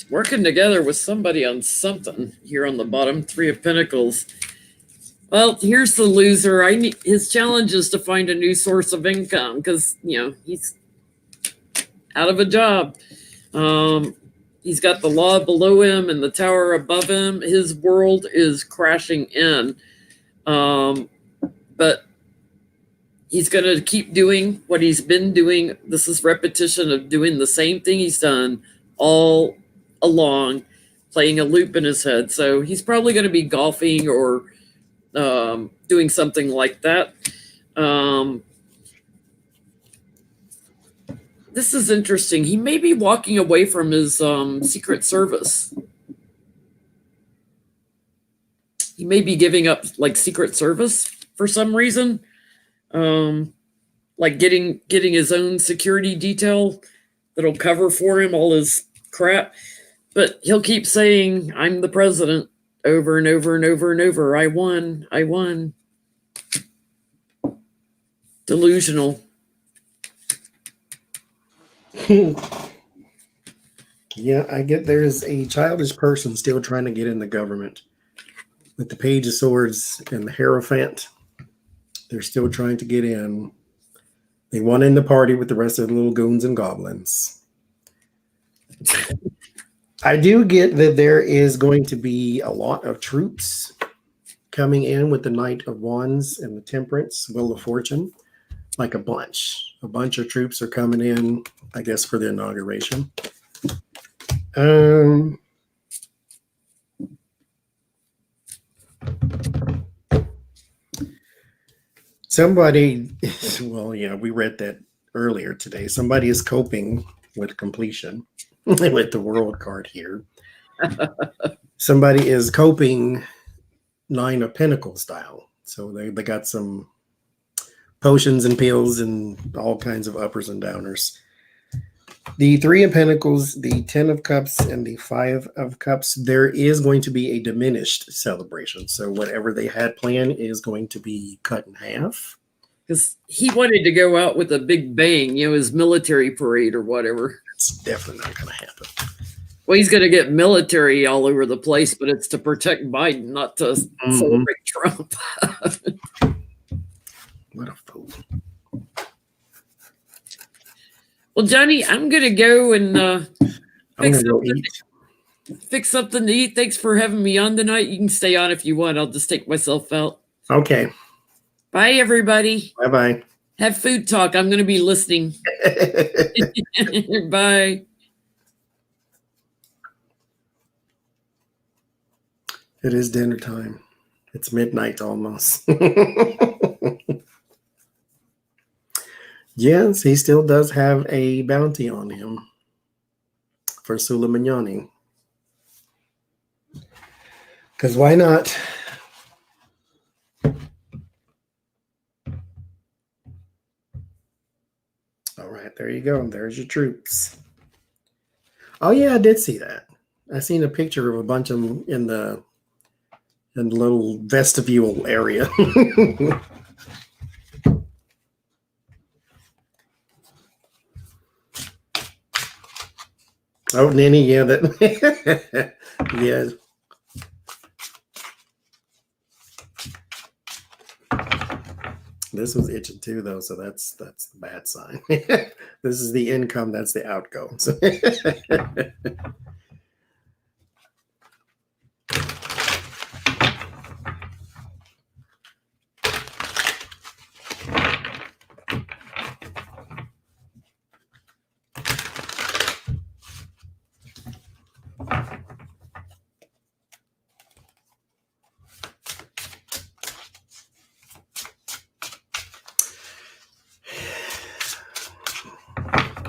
Working together with somebody on something here on the bottom, 3 of Pentacles. Well, here's the loser. His challenge is to find a new source of income because, he's out of a job. He's got the law below him and the tower above him. His world is crashing in. But he's going to keep doing what he's been doing. This is repetition of doing the same thing he's done all along, playing a loop in his head. So he's probably going to be golfing or doing something like that. This is interesting. He may be walking away from his Secret Service. He may be giving up like Secret Service for some reason. Like getting his own security detail that'll cover for him all his crap. But he'll keep saying, I'm the president, over and over and over and over. I won. Delusional. Yeah, I get there's a childish person still trying to get in the government with the Page of Swords and the Hierophant. They're still trying to get in. They want in the party with the rest of the little goons and goblins. I do get that there is going to be a lot of troops coming in with the Knight of Wands and the Temperance, Wheel of Fortune, like a bunch. A bunch of troops are coming in, I guess, for the inauguration. Somebody, well, yeah, we read that earlier today. Somebody is coping with completion with the world card here. Somebody is coping Nine of Pentacles style. So they got some potions and pills and all kinds of uppers and downers. The Three of Pentacles, the 10 of Cups, and the 5 of Cups, there is going to be a diminished celebration. So whatever they had planned is going to be cut in half. Because he wanted to go out with a big bang, his military parade or whatever. It's definitely not going to happen. Well, he's going to get military all over the place, but it's to protect Biden, not to celebrate Trump. What a fool. Well, Johnny, I'm going to go and fix something to eat. Thanks for having me on tonight. You can stay on if you want. I'll just take myself out. Okay. Bye, everybody. Bye-bye. Have food talk. I'm going to be listening. Bye. It is dinner time. It's midnight almost. Yes, he still does have a bounty on him for Soleimani. Because why not? All right, there you go. There's your troops. Oh yeah, I did see that. I seen a picture of a bunch of them in the little vestibule area. Oh, Nanny, yeah, that, yeah. This was itching too, though, so that's the bad sign. This is the income, that's the outgo. So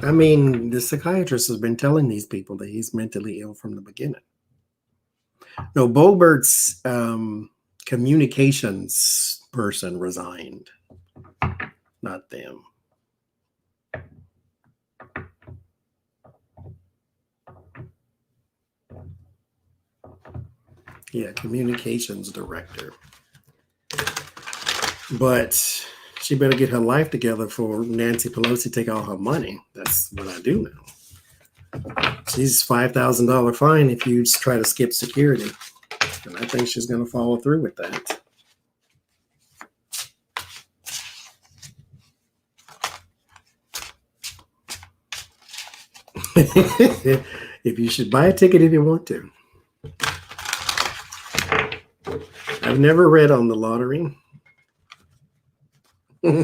I mean, the psychiatrist has been telling these people that he's mentally ill from the beginning. No, Boebert's communications person resigned, not them. Yeah, communications director. But she better get her life together for Nancy Pelosi to take all her money. That's what I do now. She's $5,000 fine if you try to skip security. And I think she's going to follow through with that. If you should buy a ticket if you want to. I've never read on the lottery. But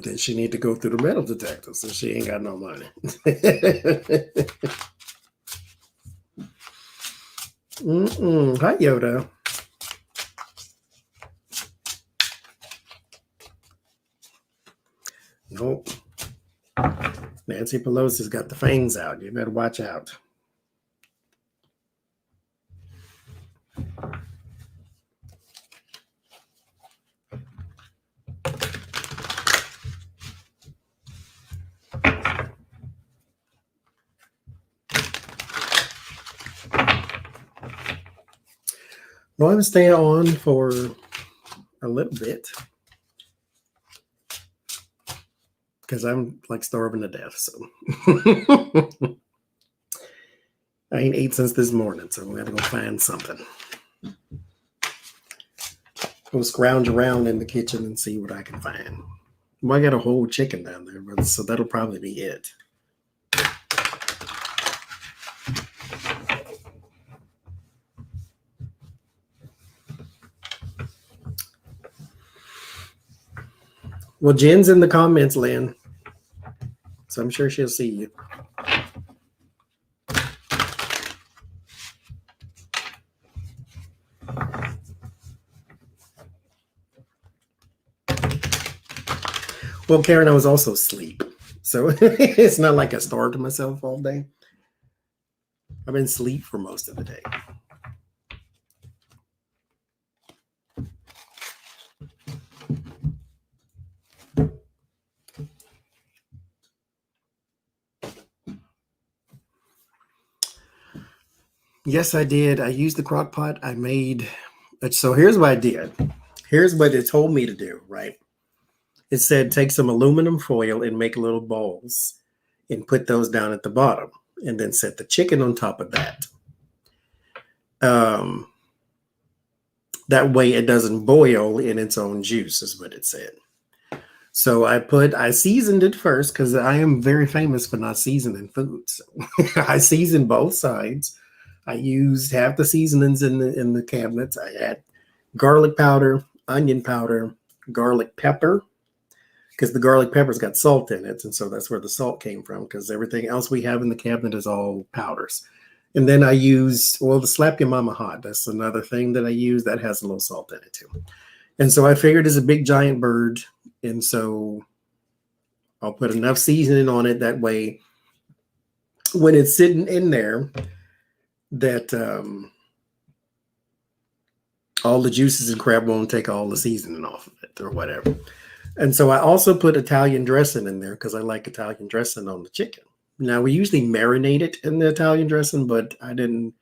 then she need to go through the metal detector, so she ain't got no money. Hi, Yoda. Nope. Nancy Pelosi's got the fangs out. You better watch out. Well, I'm staying on for a little bit because I'm like starving to death. So I ain't ate since this morning, so I'm gonna go find something. Go scrounge around in the kitchen and see what I can find. Well, I got a whole chicken down there, but so that'll probably be it. Well, Jen's in the comments, Lynn, so I'm sure she'll see you. Well, Karen, I was also asleep, so it's not like I starved myself all day. I've been asleep for most of the day. Yes, I did. I used the crock pot. I made. So here's what I did. Here's what it told me to do, right? It said take some aluminum foil and make little balls and put those down at the bottom and then set the chicken on top of that. That way it doesn't boil in its own juice is what it said. So I seasoned it first because I am very famous for not seasoning food. So I seasoned both sides. I used half the seasonings in the cabinets. I had garlic powder, onion powder, garlic pepper, because the garlic pepper's got salt in it. And so that's where the salt came from, because everything else we have in the cabinet is all powders. And then I used, the Slap Your Mama Hot. That's another thing that I use that has a little salt in it too. And so I figured it's a big giant bird. And so I'll put enough seasoning on it. That way, when it's sitting in there, that all the juices and crap won't take all the seasoning off of it or whatever. And so I also put Italian dressing in there because I like Italian dressing on the chicken. Now, we usually marinate it in the Italian dressing, but I didn't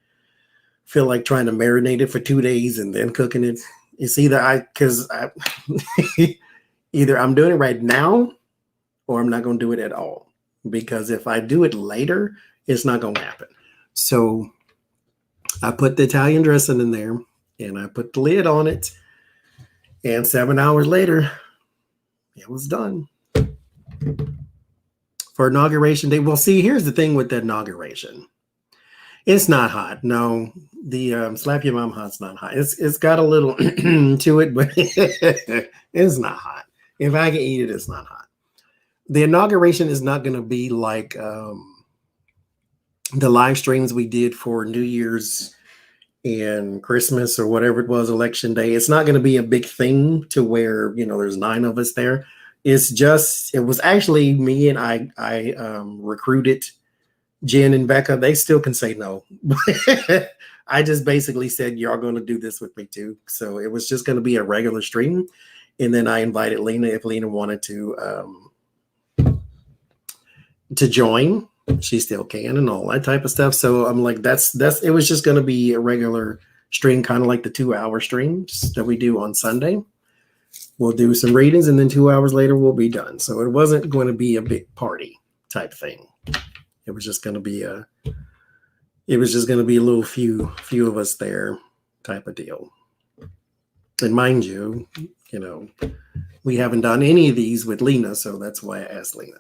feel like trying to marinate it for 2 days and then cooking it. It's either either I'm doing it right now or I'm not going to do it at all. Because if I do it later, it's not going to happen. So I put the Italian dressing in there and I put the lid on it. And 7 hours later, it was done. For Inauguration Day. Well, see, here's the thing with the inauguration. It's not hot. No, the Slap Your Mom Hot's not hot. It's got a little to it, but it's not hot. If I can eat it, it's not hot. The inauguration is not going to be like the live streams we did for New Year's and Christmas or whatever it was, Election Day. It's not going to be a big thing to where, there's 9 of us there. It was actually me and I recruited Jen and Becca. They still can say no. I just basically said, y'all going to do this with me too. So it was just going to be a regular stream. And then I invited Lena if Lena wanted to join. She still can and all that type of stuff. So I'm like, it was just going to be a regular stream, kind of like the 2-hour streams that we do on Sunday. We'll do some readings and then 2 hours later we'll be done. So it wasn't going to be a big party type thing. It was just going to be a little few of us there type of deal. And mind you, we haven't done any of these with Lena, so that's why I asked Lena.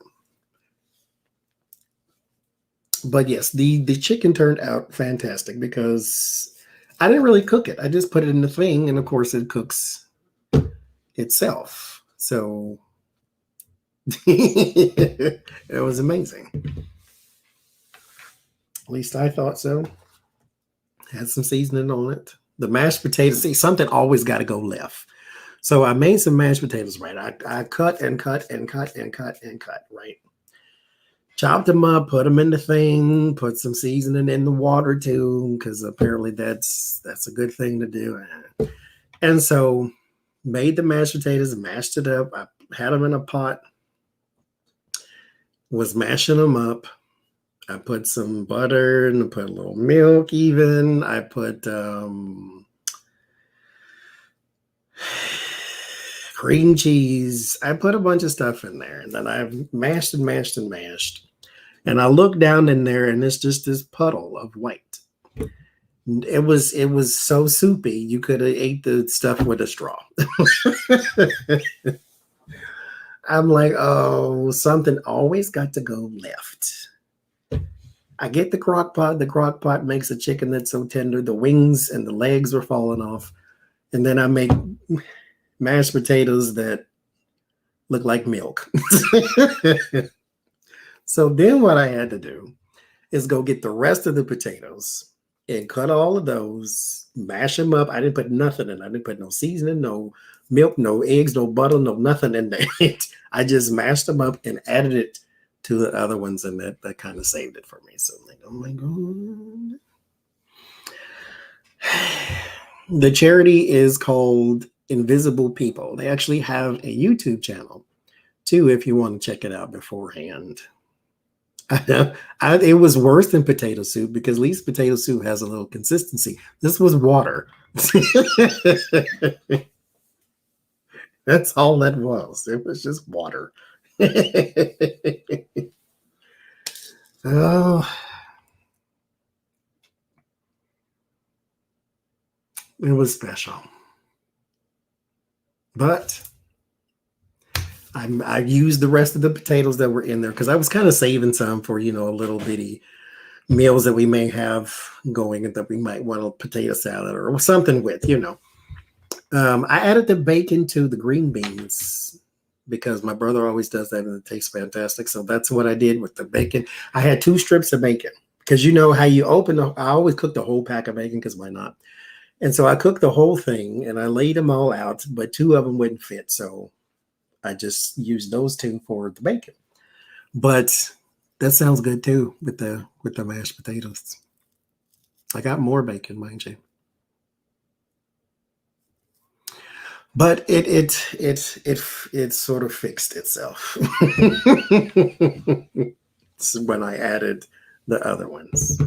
But yes, the chicken turned out fantastic because I didn't really cook it. I just put it in the thing, and of course it cooks itself. So it was amazing. At least I thought so. Had some seasoning on it. The mashed potatoes, see, something always got to go left. So I made some mashed potatoes, right? I cut and cut and cut and cut and cut, right? Chopped them up, put them in the thing, put some seasoning in the water too, because apparently that's a good thing to do. And so made the mashed potatoes, mashed it up. I had them in a pot, was mashing them up. I put some butter and I put a little milk even. I put cream cheese. I put a bunch of stuff in there, and then I've mashed and mashed and mashed. And I look down in there, and it's just this puddle of white. It was so soupy, you could have ate the stuff with a straw. I'm like, oh, something always got to go left. I get the crock pot. The crock pot makes a chicken that's so tender, the wings and the legs are falling off. And then I make mashed potatoes that look like milk. So then what I had to do is go get the rest of the potatoes and cut all of those, mash them up. I didn't put nothing in. I didn't put no seasoning, no milk, no eggs, no butter, no nothing in there. I just mashed them up and added it to the other ones, and that kind of saved it for me. So I'm like, oh my God. The charity is called Invisible People. They actually have a YouTube channel too, if you want to check it out beforehand. It was worse than potato soup because at least potato soup has a little consistency. This was water. That's all that was. It was just water. Oh, it was special. But I used the rest of the potatoes that were in there because I was kind of saving some for, a little bitty meals that we may have going that we might want a potato salad or something with, I added the bacon to the green beans because my brother always does that and it tastes fantastic. So that's what I did with the bacon. I had 2 strips of bacon because you know how you I always cook the whole pack of bacon because why not? And so I cooked the whole thing and I laid them all out, but 2 of them wouldn't fit. So I just used those 2 for the bacon. But that sounds good too with the mashed potatoes. I got more bacon, mind you. But it sort of fixed itself when I added the other ones.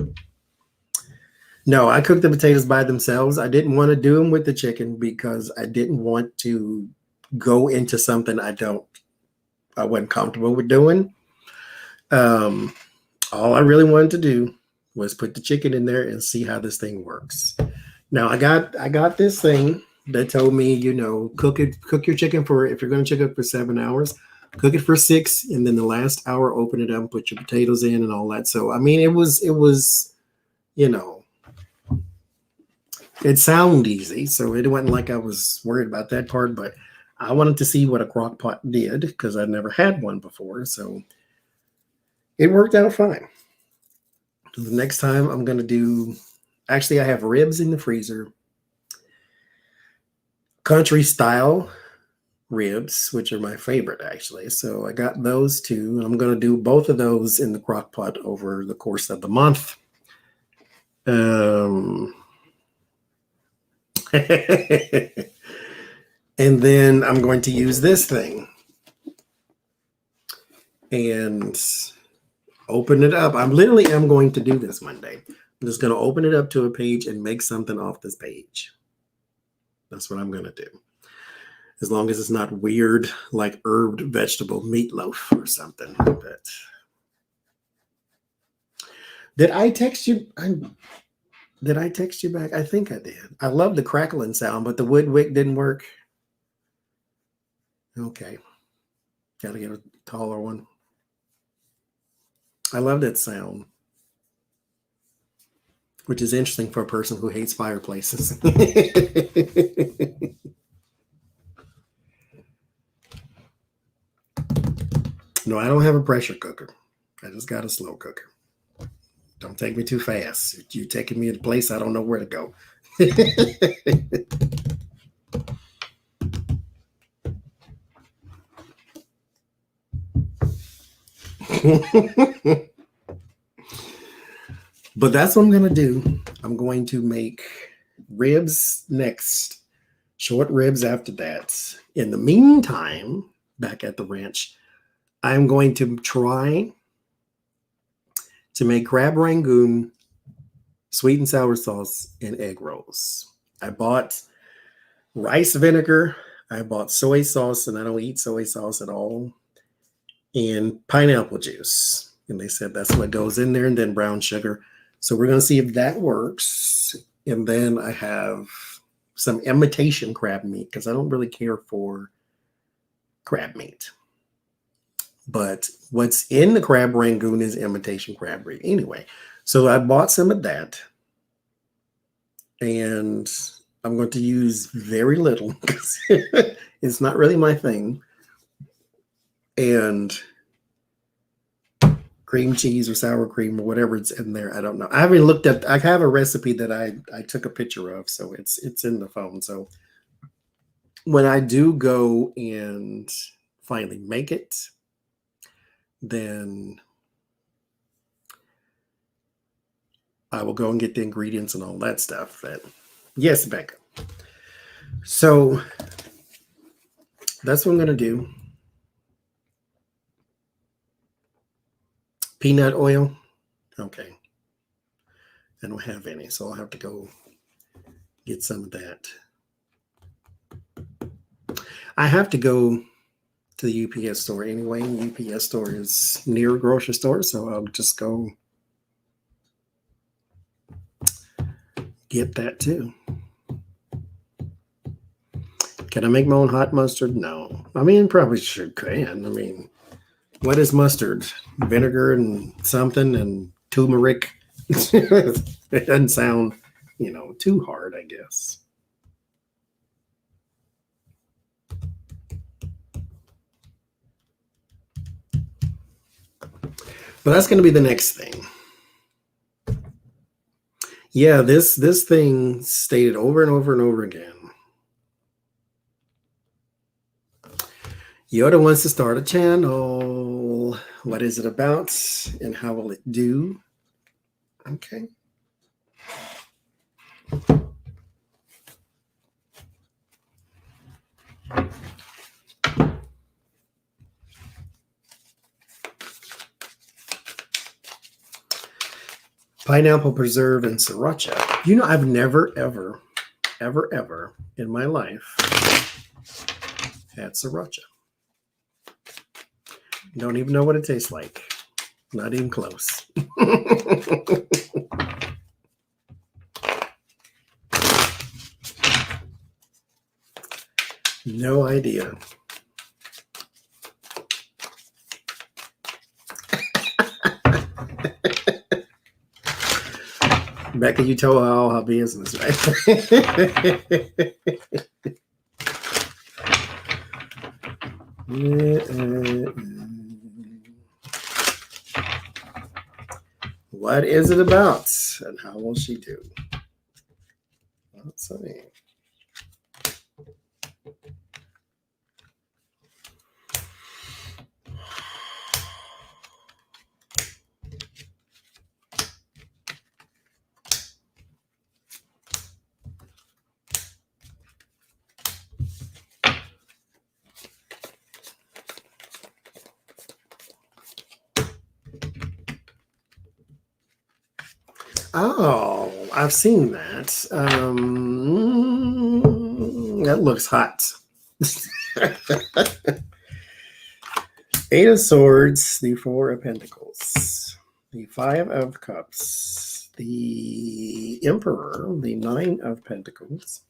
No, I cooked the potatoes by themselves. I didn't want to do them with the chicken because I didn't want to go into something I wasn't comfortable with doing. All I really wanted to do was put the chicken in there and see how this thing works. Now I got this thing that told me, cook your chicken if you're going to cook it for 7 hours, cook it for 6, and then the last hour, open it up and put your potatoes in and all that. So, I mean, it was, it sounded easy. So it wasn't like I was worried about that part, but I wanted to see what a crock pot did because I'd never had one before. So it worked out fine. The next time I'm going to do, actually, I have ribs in the freezer. Country style ribs, which are my favorite actually. So I got those 2. And I'm going to do both of those in the crock pot over the course of the month. And then I'm going to use this thing and open it up. I'm going to do this Monday. I'm just going to open it up to a page and make something off this page. That's what I'm going to do. As long as it's not weird, like herbed vegetable meatloaf or something. But did I text you? Did I text you back? I think I did. I love the crackling sound, but the wood wick didn't work. Okay. Got to get a taller one. I love that sound, which is interesting for a person who hates fireplaces. No, I don't have a pressure cooker. I just got a slow cooker. Don't take me too fast. You're taking me to a place I don't know where to go. But that's what I'm going to do. I'm going to make ribs next, short ribs after that. In the meantime, back at the ranch, I'm going to try to make crab rangoon, sweet and sour sauce, and egg rolls. I bought rice vinegar, I bought soy sauce, and I don't eat soy sauce at all, and pineapple juice. And they said that's what goes in there, and then brown sugar. So we're going to see if that works. And then I have some imitation crab meat because I don't really care for crab meat. But what's in the crab rangoon is imitation crab meat. Anyway, so I bought some of that. And I'm going to use very little because it's not really my thing. And cream cheese or sour cream or whatever it's in there, I don't know. I haven't looked up. I have a recipe that I took a picture of, so it's in the phone. So when I do go and finally make it, then I will go and get the ingredients and all that stuff. Yes, Becca. So that's what I'm going to do. Peanut oil. Okay. I don't have any, so I'll have to go get some of that. I have to go to the UPS store anyway. The UPS store is near a grocery store, so I'll just go get that too. Can I make my own hot mustard? No. I mean, probably sure can. I mean, what is mustard? Vinegar and something and turmeric. It doesn't sound, too hard, I guess. But that's going to be the next thing. Yeah, this thing stated over and over and over again. Yoda wants to start a channel. What is it about and how will it do? Okay. Pineapple preserve and sriracha. I've never, ever, ever, ever in my life had sriracha. Don't even know what it tastes like. Not even close. No idea. Becca, you tell all our business, right? What is it about and how will she do? Let's see. Oh, I've seen that. That looks hot. Eight of Swords, the Four of Pentacles, the Five of Cups, the Emperor, the Nine of Pentacles,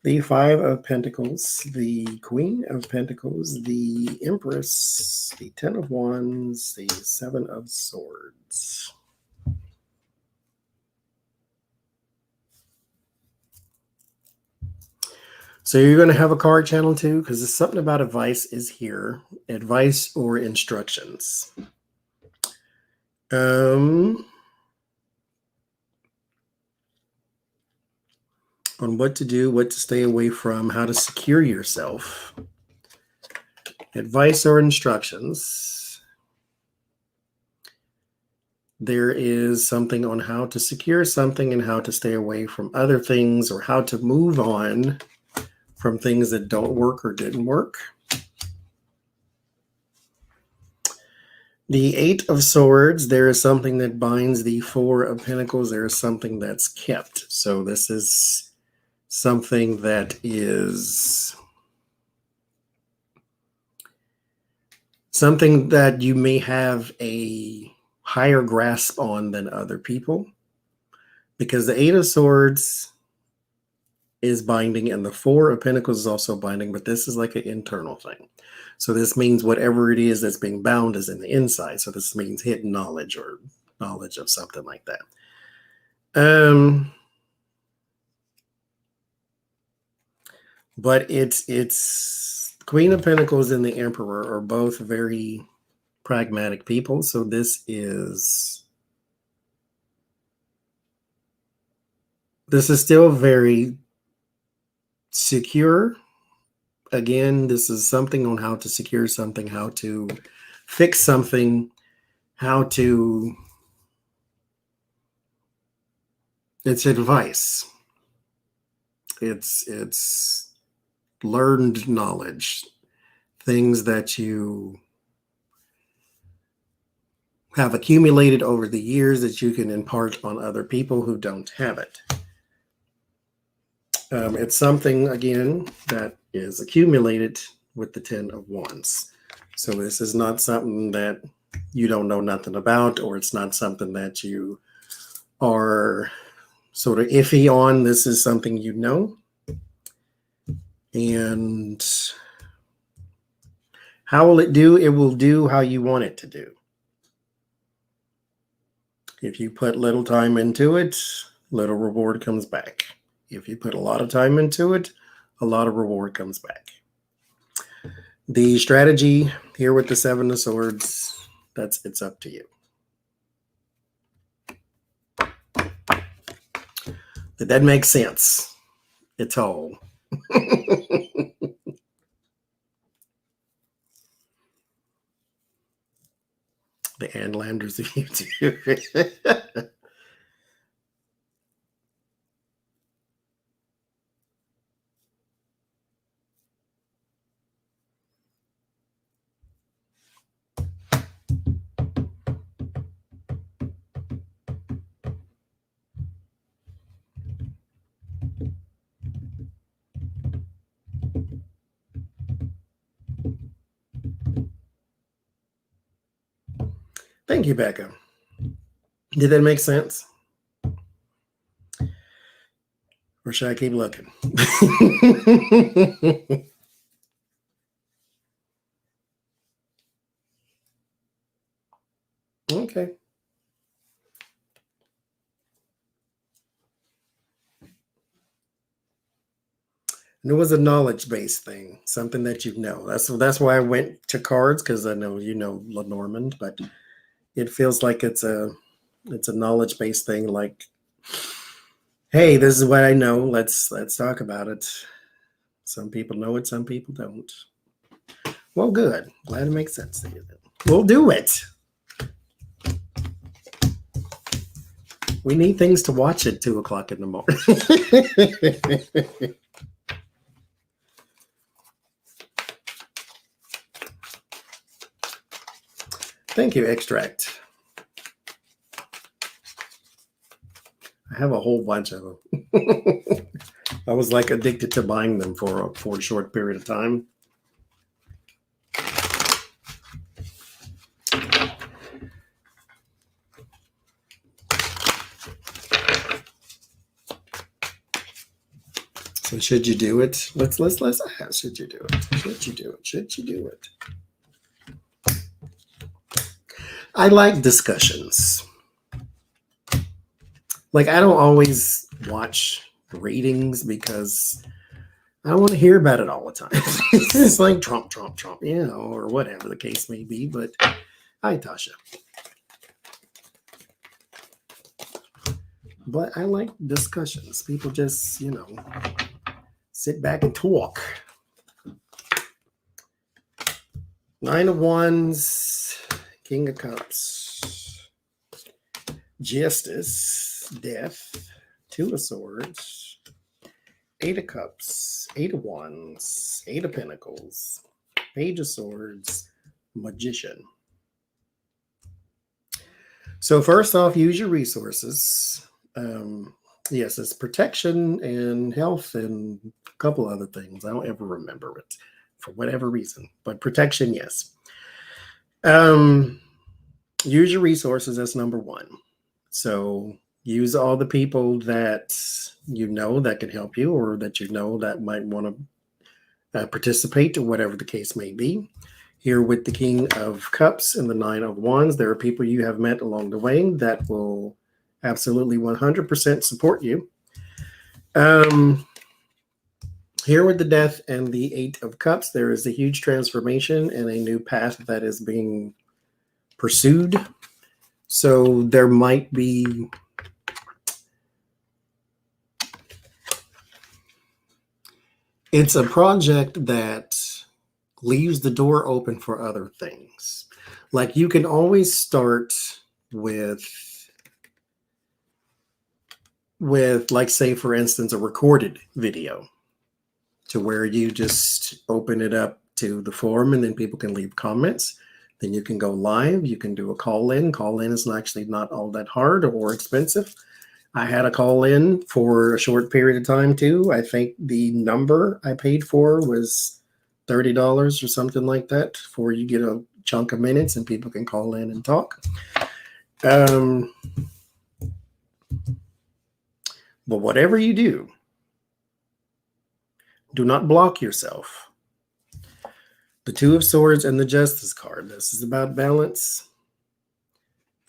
the Five of Pentacles, the Queen of Pentacles, the Empress, the Ten of Wands, the Seven of Swords. So you're going to have a card channel too, because there's something about advice is here. Advice or instructions. On what to do, what to stay away from, how to secure yourself. Advice or instructions. There is something on how to secure something and how to stay away from other things or how to move on from things that don't work or didn't work. The Eight of Swords, there is something that binds. The Four of Pentacles, there is something that's kept. So this is something that is something that you may have a higher grasp on than other people, because the Eight of Swords is binding and the Four of Pentacles is also binding, but this is like an internal thing. So this means whatever it is that's being bound is in the inside. So this means hidden knowledge or knowledge of something like that. But it's Queen of Pentacles and the Emperor are both very pragmatic people. So this is still very secure. Again, this is something on how to secure something, how to fix something, how to, it's advice. It's learned knowledge, things that you have accumulated over the years that you can impart on other people who don't have it. It's something, again, that is accumulated with the 10 of Wands. So this is not something that you don't know nothing about, or it's not something that you are sort of iffy on. This is something you know. And how will it do? It will do how you want it to do. If you put little time into it, little reward comes back. If you put a lot of time into it, a lot of reward comes back. The strategy here with the Seven of Swords, it's up to you. Did that make sense? It's all. The Anlanders of YouTube. Thank you, Becca. Did that make sense? Or should I keep looking? Okay. And it was a knowledge-based thing, something that you know. That's why I went to cards, because I know you know Lenormand, but it feels like it's a knowledge-based thing. Like, hey, this is what I know. Let's talk about it. Some people know it, some people don't. Well, good. Glad it makes sense to you then. We'll do it. We need things to watch at 2 o'clock in the morning. Thank you, Extract. I have a whole bunch of them. I was like addicted to buying them for a short period of time. So should you do it? Let's ask. Should you do it? Should you do it? Should you do it? I like discussions. Like, I don't always watch readings because I don't want to hear about it all the time. It's like Trump, you know, or whatever the case may be. But hi, Tasha. But I like discussions. People just, you know, sit back and talk. 9 of Wands, King of Cups, Justice, Death, 2 of Swords, 8 of Cups, 8 of Wands, 8 of Pentacles, Page of Swords, Magician. So first off, use your resources. Yes, it's protection and health and a couple other things. I don't ever remember it for whatever reason, but protection, yes. Use your resources. That's number one. So use all the people that you know that can help you, or that you know that might want to participate, or whatever the case may be. Here with the King of Cups and the Nine of Wands, there are people you have met along the way that will absolutely 100% support you. Here with the Death and the Eight of Cups, there is a huge transformation and a new path that is being pursued. So there might be it's a project that leaves the door open for other things. Like, you can always start with like, say for instance, a recorded video, to where you just open it up to the forum and then people can leave comments. Then you can go live. You can do a call in. Call in is actually not all that hard or expensive. I had a call in for a short period of time too. I think the number I paid for was $30 or something like that, for you get a chunk of minutes and people can call in and talk. But whatever you do not block yourself. The Two of Swords and the Justice card. This is about balance.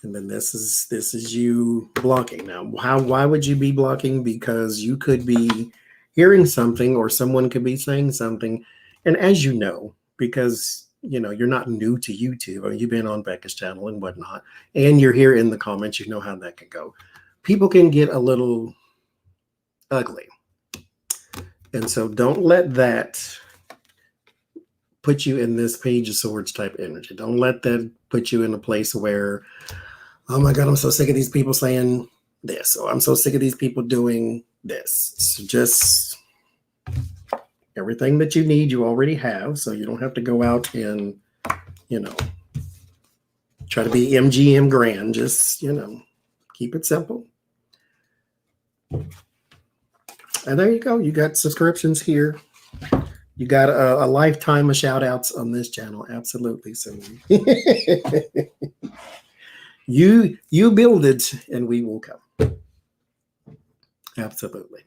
And then this is you blocking. Now, why would you be blocking? Because you could be hearing something, or someone could be saying something. And as you know, because you're not new to YouTube. I mean, you've been on Becca's channel and whatnot, and you're here in the comments, you know how that can go. People can get a little ugly. And so don't let that put you in this Page of Swords type energy. Don't let that put you in a place where, oh my God, I'm so sick of these people saying this, or I'm so sick of these people doing this. So just everything that you need, you already have. So you don't have to go out and, try to be MGM grand. Just, keep it simple. And there you go. You got subscriptions here. You got a lifetime of shout outs on this channel. Absolutely. So you build it and we will come. Absolutely.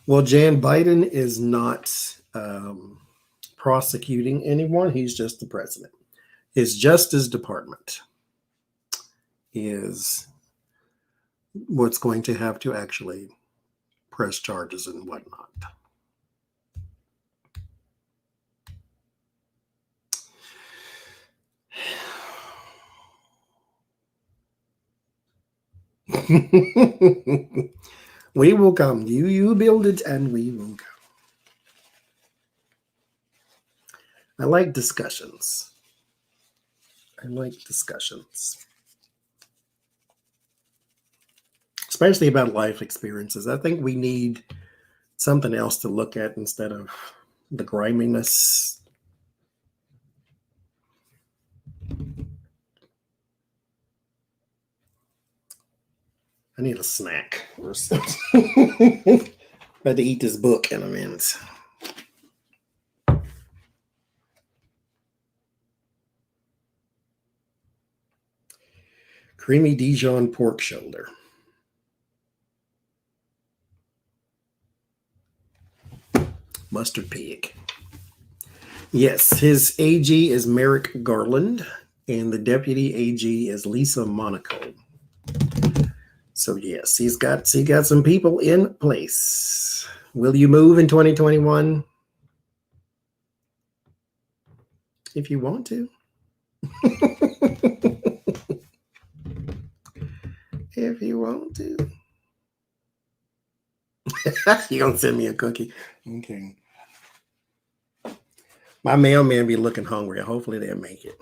Well, Jan Biden is not prosecuting anyone. He's just the president. His Justice Department is what's going to have to actually press charges and whatnot. We will come. You build it and we will come. I like discussions. Especially about life experiences. I think we need something else to look at instead of the griminess. I need a snack or something. About to eat this book in a minute. Creamy Dijon pork shoulder. Mustard pig. Yes, his AG is Merrick Garland, and the deputy AG is Lisa Monaco. So yes, he's got some people in place. Will you move in 2021? If you want to. If you want to. You're gonna send me a cookie. Okay. My mailman be looking hungry. Hopefully they'll make it.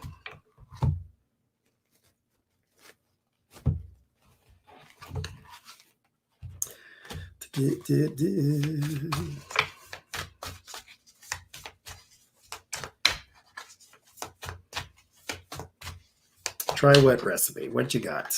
Try what recipe? What you got?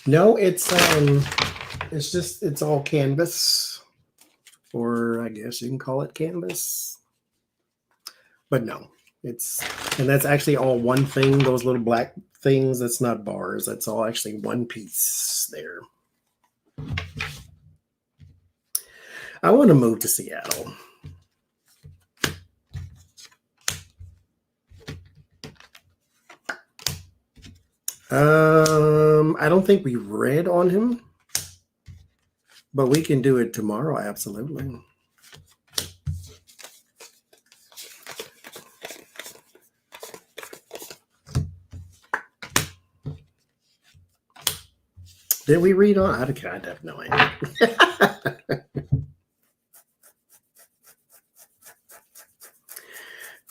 No, it's all canvas, or I guess you can call it canvas. But no, and that's actually all one thing. Those little black things, that's not bars. That's all actually one piece there. I want to move to Seattle. I don't think we read on him, but we can do it tomorrow. Absolutely. Did we read on? I have no idea.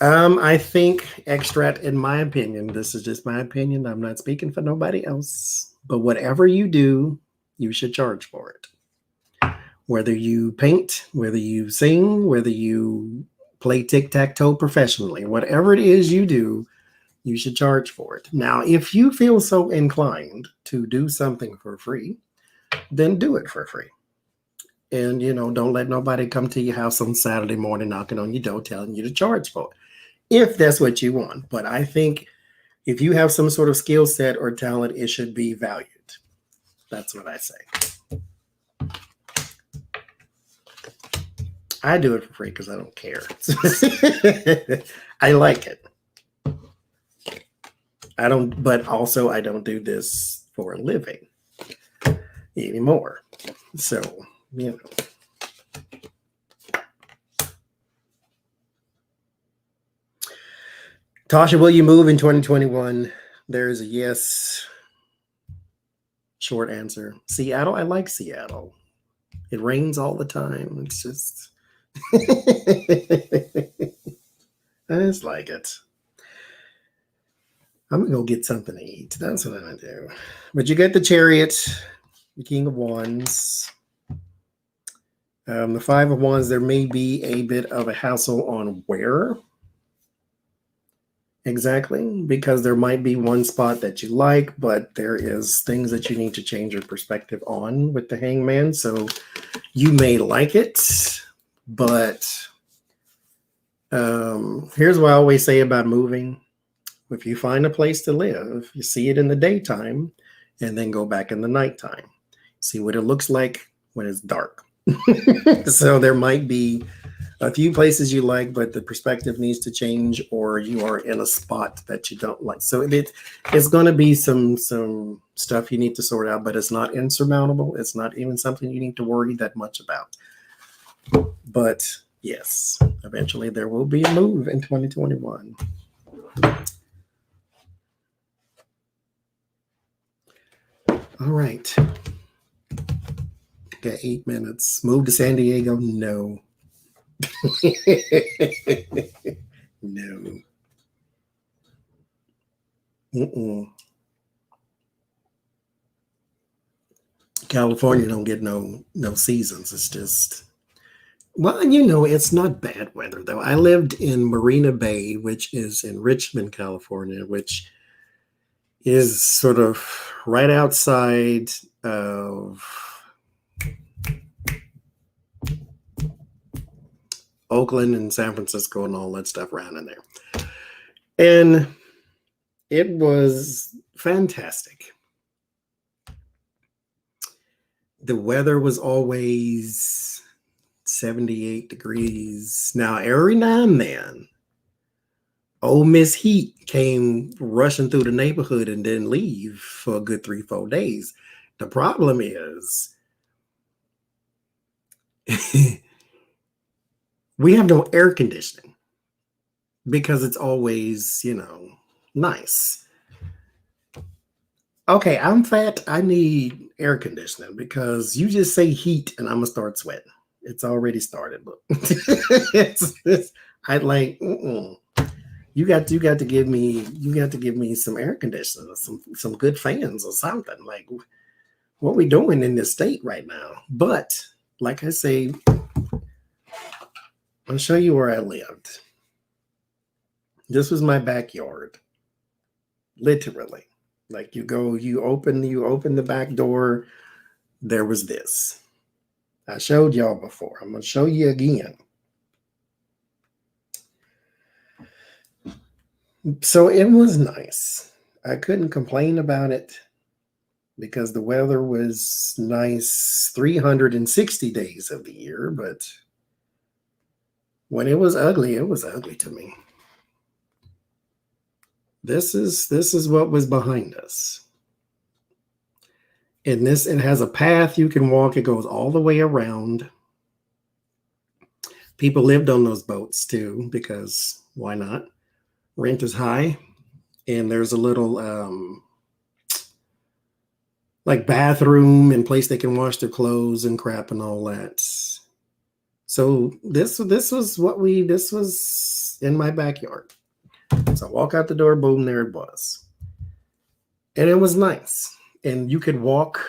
I think extract, in my opinion, this is just my opinion. I'm not speaking for nobody else, but whatever you do, you should charge for it. Whether you paint, whether you sing, whether you play tic-tac-toe professionally, whatever it is you do, you should charge for it. Now, if you feel so inclined to do something for free, then do it for free. And, don't let nobody come to your house on Saturday morning knocking on your door telling you to charge for it, if that's what you want. But I think if you have some sort of skill set or talent, it should be valued. That's what I say. I do it for free because I don't care. I like it. But also I don't do this for a living anymore. So, Tasha, will you move in 2021? There's a yes. Short answer. Seattle, I like Seattle. It rains all the time. It's just, I just like it. I'm going to go get something to eat. That's what I'm going to do. But you get the Chariot, the King of Wands. The Five of Wands, there may be a bit of a hassle on where exactly, because there might be one spot that you like, but there is things that you need to change your perspective on with the Hangman. So you may like it, but here's what I always say about moving. If you find a place to live, you see it in the daytime and then go back in the nighttime. See what it looks like when it's dark. So there might be a few places you like, but the perspective needs to change, or you are in a spot that you don't like. So it's going to be some stuff you need to sort out, but it's not insurmountable. It's not even something you need to worry that much about. But yes, eventually there will be a move in 2021. All right. Got 8 minutes. Move to San Diego? No. No. California don't get no seasons. It's just, well, it's not bad weather though. I lived in Marina Bay, which is in Richmond, California, which is sort of right outside of Oakland and San Francisco and all that stuff around in there. And it was fantastic. The weather was always 78 degrees. Now, every now and then, old Miss Heat came rushing through the neighborhood and didn't leave for a good 3-4 days. The problem is we have no air conditioning because it's always, nice. Okay, I'm fat. I need air conditioning because you just say heat and I'm going to start sweating. It's already started. Look, I'd like, you got to give me some air conditioning, some good fans or something. Like, what we doing in this state right now? But like I say, I'll show you where I lived. This was my backyard, literally. Like, you open the back door. There was this. I showed y'all before. I'm gonna show you again. So it was nice. I couldn't complain about it because the weather was nice 360 days of the year, but when it was ugly to me. This is what was behind us. And it has a path you can walk. It goes all the way around. People lived on those boats too, because why not? Rent is high. And there's a little like bathroom and place they can wash their clothes and crap and all that. So this was in my backyard. So I walk out the door, boom, there it was. And it was nice. And you could walk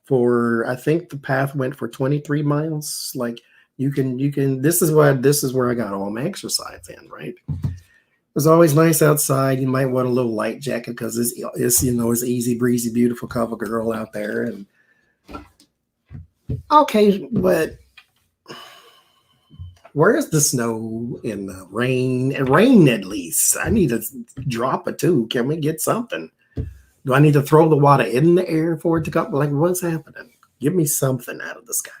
for, I think the path went for 23 miles. Like you can, this is where I got all my exercise in, right? It was always nice outside. You might want a little light jacket because it's easy breezy, beautiful cover girl out there. And okay, but where's the snow and the rain? And rain at least. I need a drop or two. Can we get something? Do I need to throw the water in the air for it to come? Like, what's happening? Give me something out of the sky.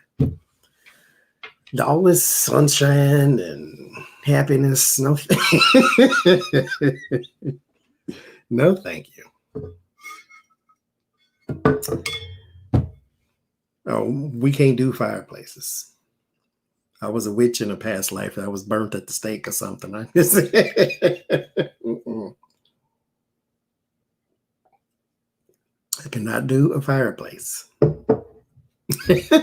All this sunshine and happiness. No, no, thank you. Oh, we can't do fireplaces. I was a witch in a past life. I was burnt at the stake or something. I cannot do a fireplace.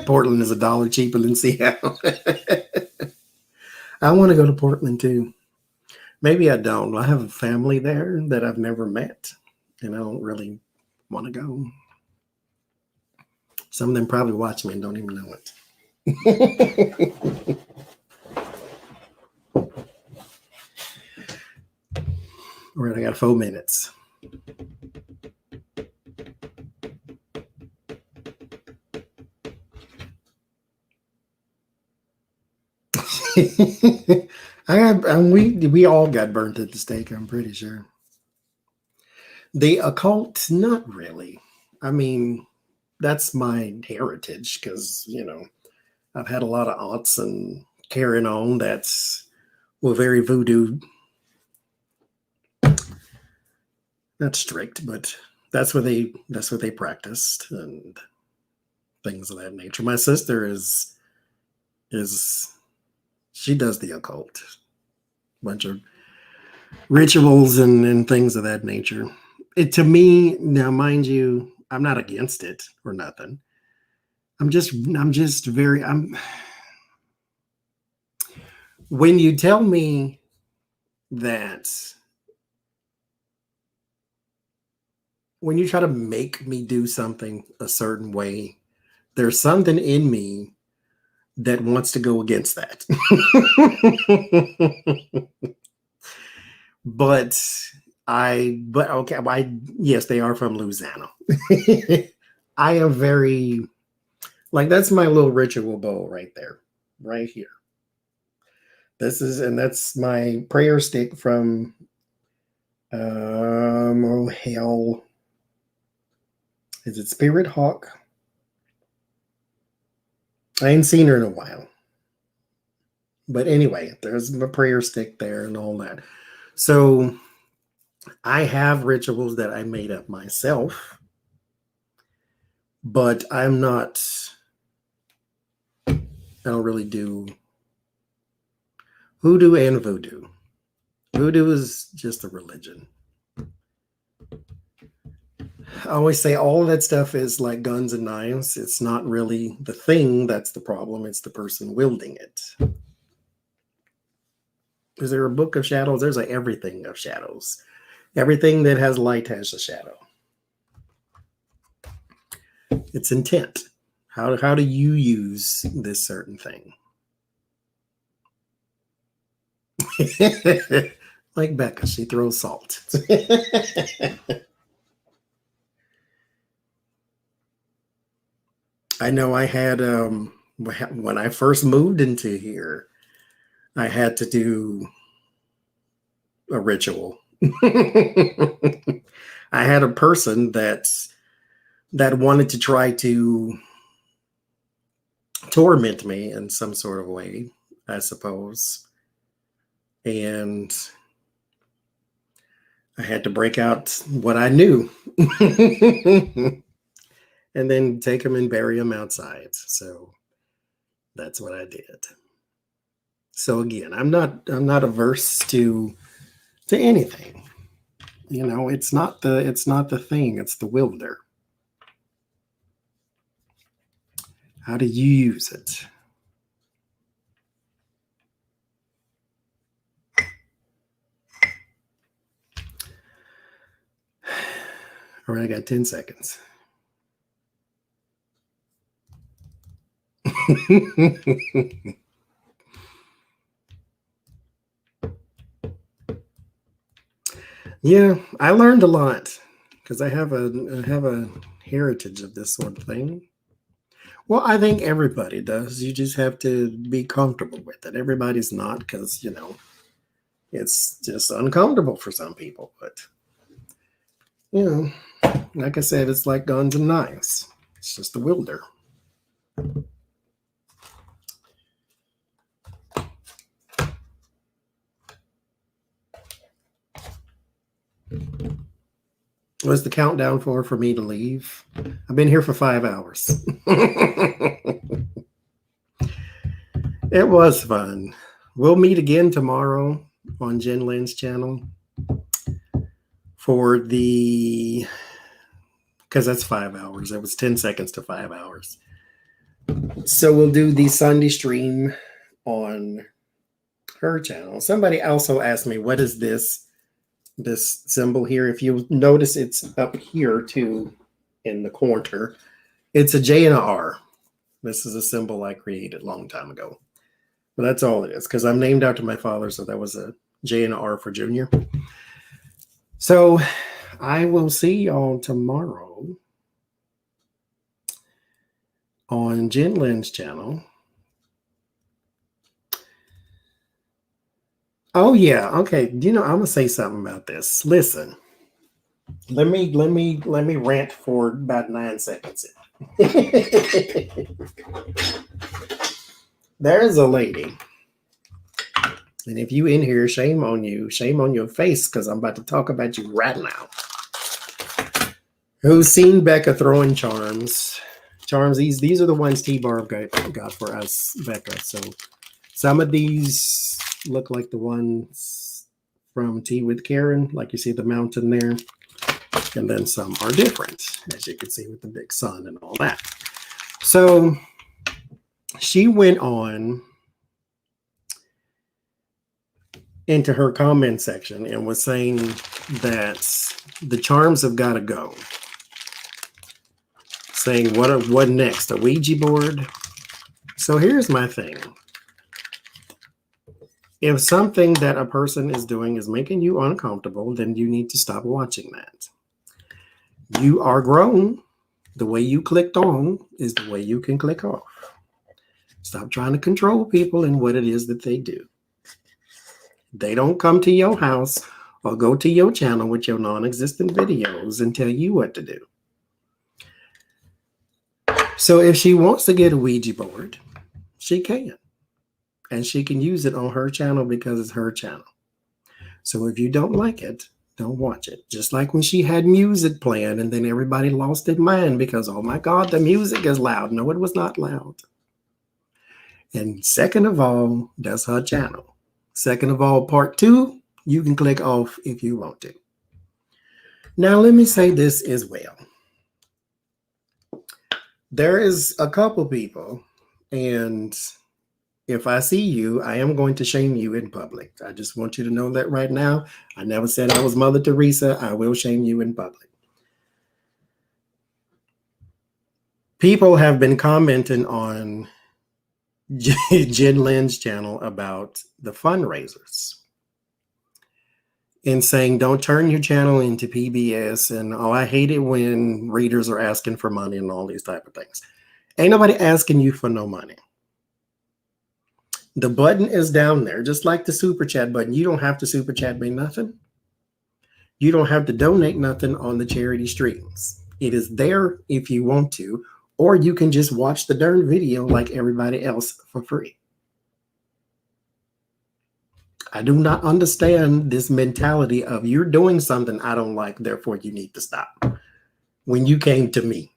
Portland is $1 cheaper than Seattle. I want to go to Portland too. Maybe I don't. I have a family there that I've never met, and I don't really want to go. Some of them probably watch me and don't even know it. All right, I got 4 minutes. We all got burnt at the stake, I'm pretty sure. The occult, not really. I mean, that's my heritage because, I've had a lot of aunts and carrying on were very voodoo. Not strict, but that's what they practiced and things of that nature. My sister is she does the occult, bunch of rituals and things of that nature. To me, now, mind you, I'm not against it or nothing. When you tell me that, when you try to make me do something a certain way, there's something in me that wants to go against that. Yes, they are from Louisiana. I am very, that's my little ritual bowl right there, right here. That's my prayer stick from, oh hell, is it Spirit Hawk? I ain't seen her in a while. But anyway, there's my prayer stick there and all that. So I have rituals that I made up myself, but I don't really do hoodoo and voodoo. Voodoo is just a religion. I always say all of that stuff is like guns and knives. It's not really the thing that's the problem. It's the person wielding it. Is there a book of shadows? There's a everything of shadows. Everything that has light has a shadow. It's intent. How do you use this certain thing? Like Becca, she throws salt. I know I had, when I first moved into here, I had to do a ritual. I had a person that wanted to try to torment me in some sort of way, I suppose. And I had to break out what I knew and then take him and bury him outside. So that's what I did. So again, I'm not averse to anything. You know, it's not the thing, it's the wielder. How do you use it? All right, I got 10 seconds. Yeah, I learned a lot because I have a heritage of this sort of thing. Well, I think everybody does. You just have to be comfortable with it. Everybody's not, because, you know, it's just uncomfortable for some people. But, you know, like I said, it's like guns and knives. It's just the wielder. What's the countdown for me to leave? I've been here for 5 hours. It was fun. We'll meet again tomorrow on Jen Lynn's channel for the, because that's 5 hours. It was 10 seconds to 5 hours. So we'll do the Sunday stream on her channel. Somebody also asked me, what is this symbol here? If you notice, it's up here too in the corner. It's a J and a R. This is a symbol I created a long time ago. But that's all it is, because I'm named after my father, so that was a J and a R for Junior. So I will see y'all tomorrow on Jen Lynn's channel. Oh yeah, okay. You know, I'm gonna say something about this. Listen, let me rant for about 9 seconds. There's a lady, and if you in here, shame on you, shame on your face, because I'm about to talk about you right now. Who's seen Becca throwing charms? Charms, these are the ones T-Barb got for us, Becca. So some of these look like the ones from Tea with Karen, like you see the mountain there. And then some are different, as you can see with the big sun and all that. So she went on into her comment section and was saying that the charms have got to go. Saying, what next? A Ouija board? So here's my thing. If something that a person is doing is making you uncomfortable, then you need to stop watching that. You are grown. The way you clicked on is the way you can click off. Stop trying to control people and what it is that they do. They don't come to your house or go to your channel with your non-existent videos and tell you what to do. So if she wants to get a Ouija board, she can. And she can use it on her channel because it's her channel. So if you don't like it, don't watch it. Just like when she had music playing and then everybody lost their mind because, oh my God, the music is loud. No, it was not loud. And second of all, that's her channel. Second of all, part 2, you can click off if you want to. Now, let me say this as well. There is a couple people, and If I see you, I am going to shame you in public. I just want you to know that right now. I never said I was Mother Teresa. I will shame you in public. People have been commenting on Jen Lynn's channel about the fundraisers and saying, don't turn your channel into PBS. And, oh, I hate it when readers are asking for money and all these type of things. Ain't nobody asking you for no money. The button is down there, just like the super chat button. You don't have to super chat me nothing. You don't have to donate nothing on the charity streams. It is there if you want to, or you can just watch the darn video like everybody else for free. I do not understand this mentality of you're doing something I don't like, therefore you need to stop. When you came to me,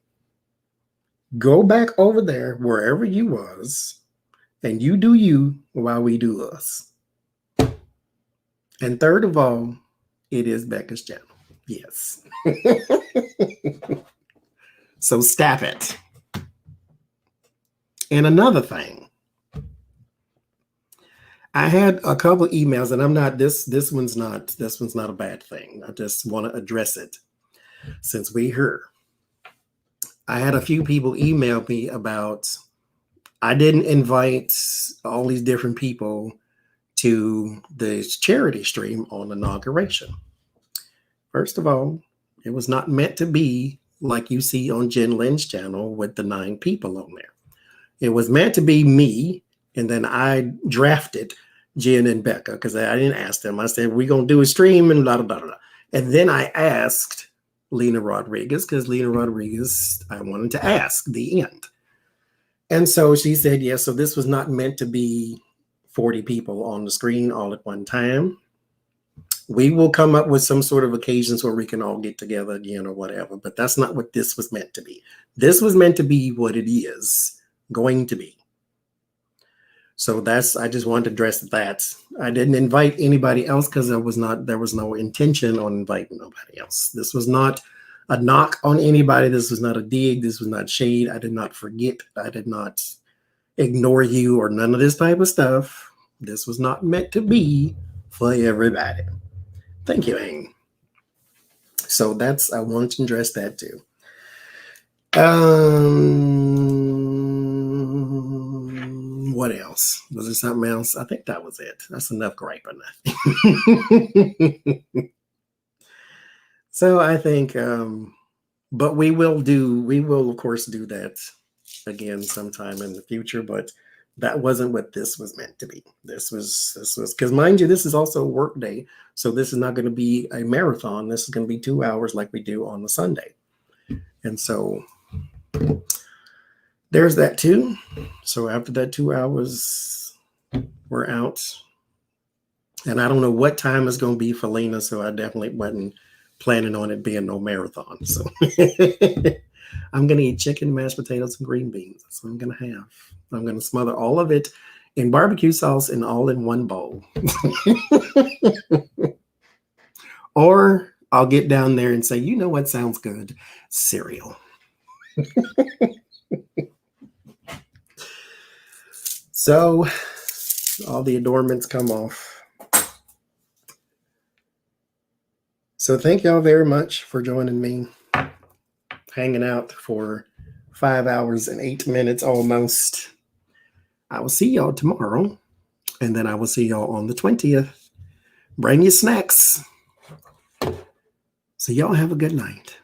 go back over there wherever you was, and you do you while we do us. And third of all, it is Becca's channel. Yes. So stop it. And another thing, I had a couple of emails, and I'm not this one's not a bad thing. I just want to address it since we're here. I had a few people email me about I didn't invite all these different people to the charity stream on Inauguration. First of all, it was not meant to be like you see on Jen Lynn's channel with the 9 people on there. It was meant to be me, and then I drafted Jen and Becca because I didn't ask them. I said, we're going to do a stream and blah, blah, blah, blah. And then I asked Lena Rodriguez because Lena Rodriguez, I wanted to ask the end. And so she said, yes, so this was not meant to be 40 people on the screen all at one time. We will come up with some sort of occasions where we can all get together again or whatever, but that's not what this was meant to be. This was meant to be what it is going to be. So I just wanted to address that. I didn't invite anybody else because there was no intention on inviting nobody else. This was not a knock on anybody. This was not a dig. This was not shade. I did not forget. I did not ignore you or none of this type of stuff. This was not meant to be for everybody. Thank you, Ang. So I wanted to address that too. What else? Was there something else? I think that was it. That's enough griping. So I think, but we will of course do that again sometime in the future, but that wasn't what this was meant to be. This was because, mind you, this is also a work day. So this is not going to be a marathon. This is going to be 2 hours like we do on the Sunday. And so there's that too. So after that 2 hours, we're out. And I don't know what time it's going to be for Lena, so I definitely wasn't planning on it being no marathon. So I'm going to eat chicken, mashed potatoes, and green beans. That's what I'm going to have. I'm going to smother all of it in barbecue sauce and all in one bowl. Or I'll get down there and say, you know what sounds good? Cereal. So all the adornments come off. So thank y'all very much for joining me, hanging out for 5 hours and 8 minutes almost. I will see y'all tomorrow, and then I will see y'all on the 20th. Bring your snacks. So y'all have a good night.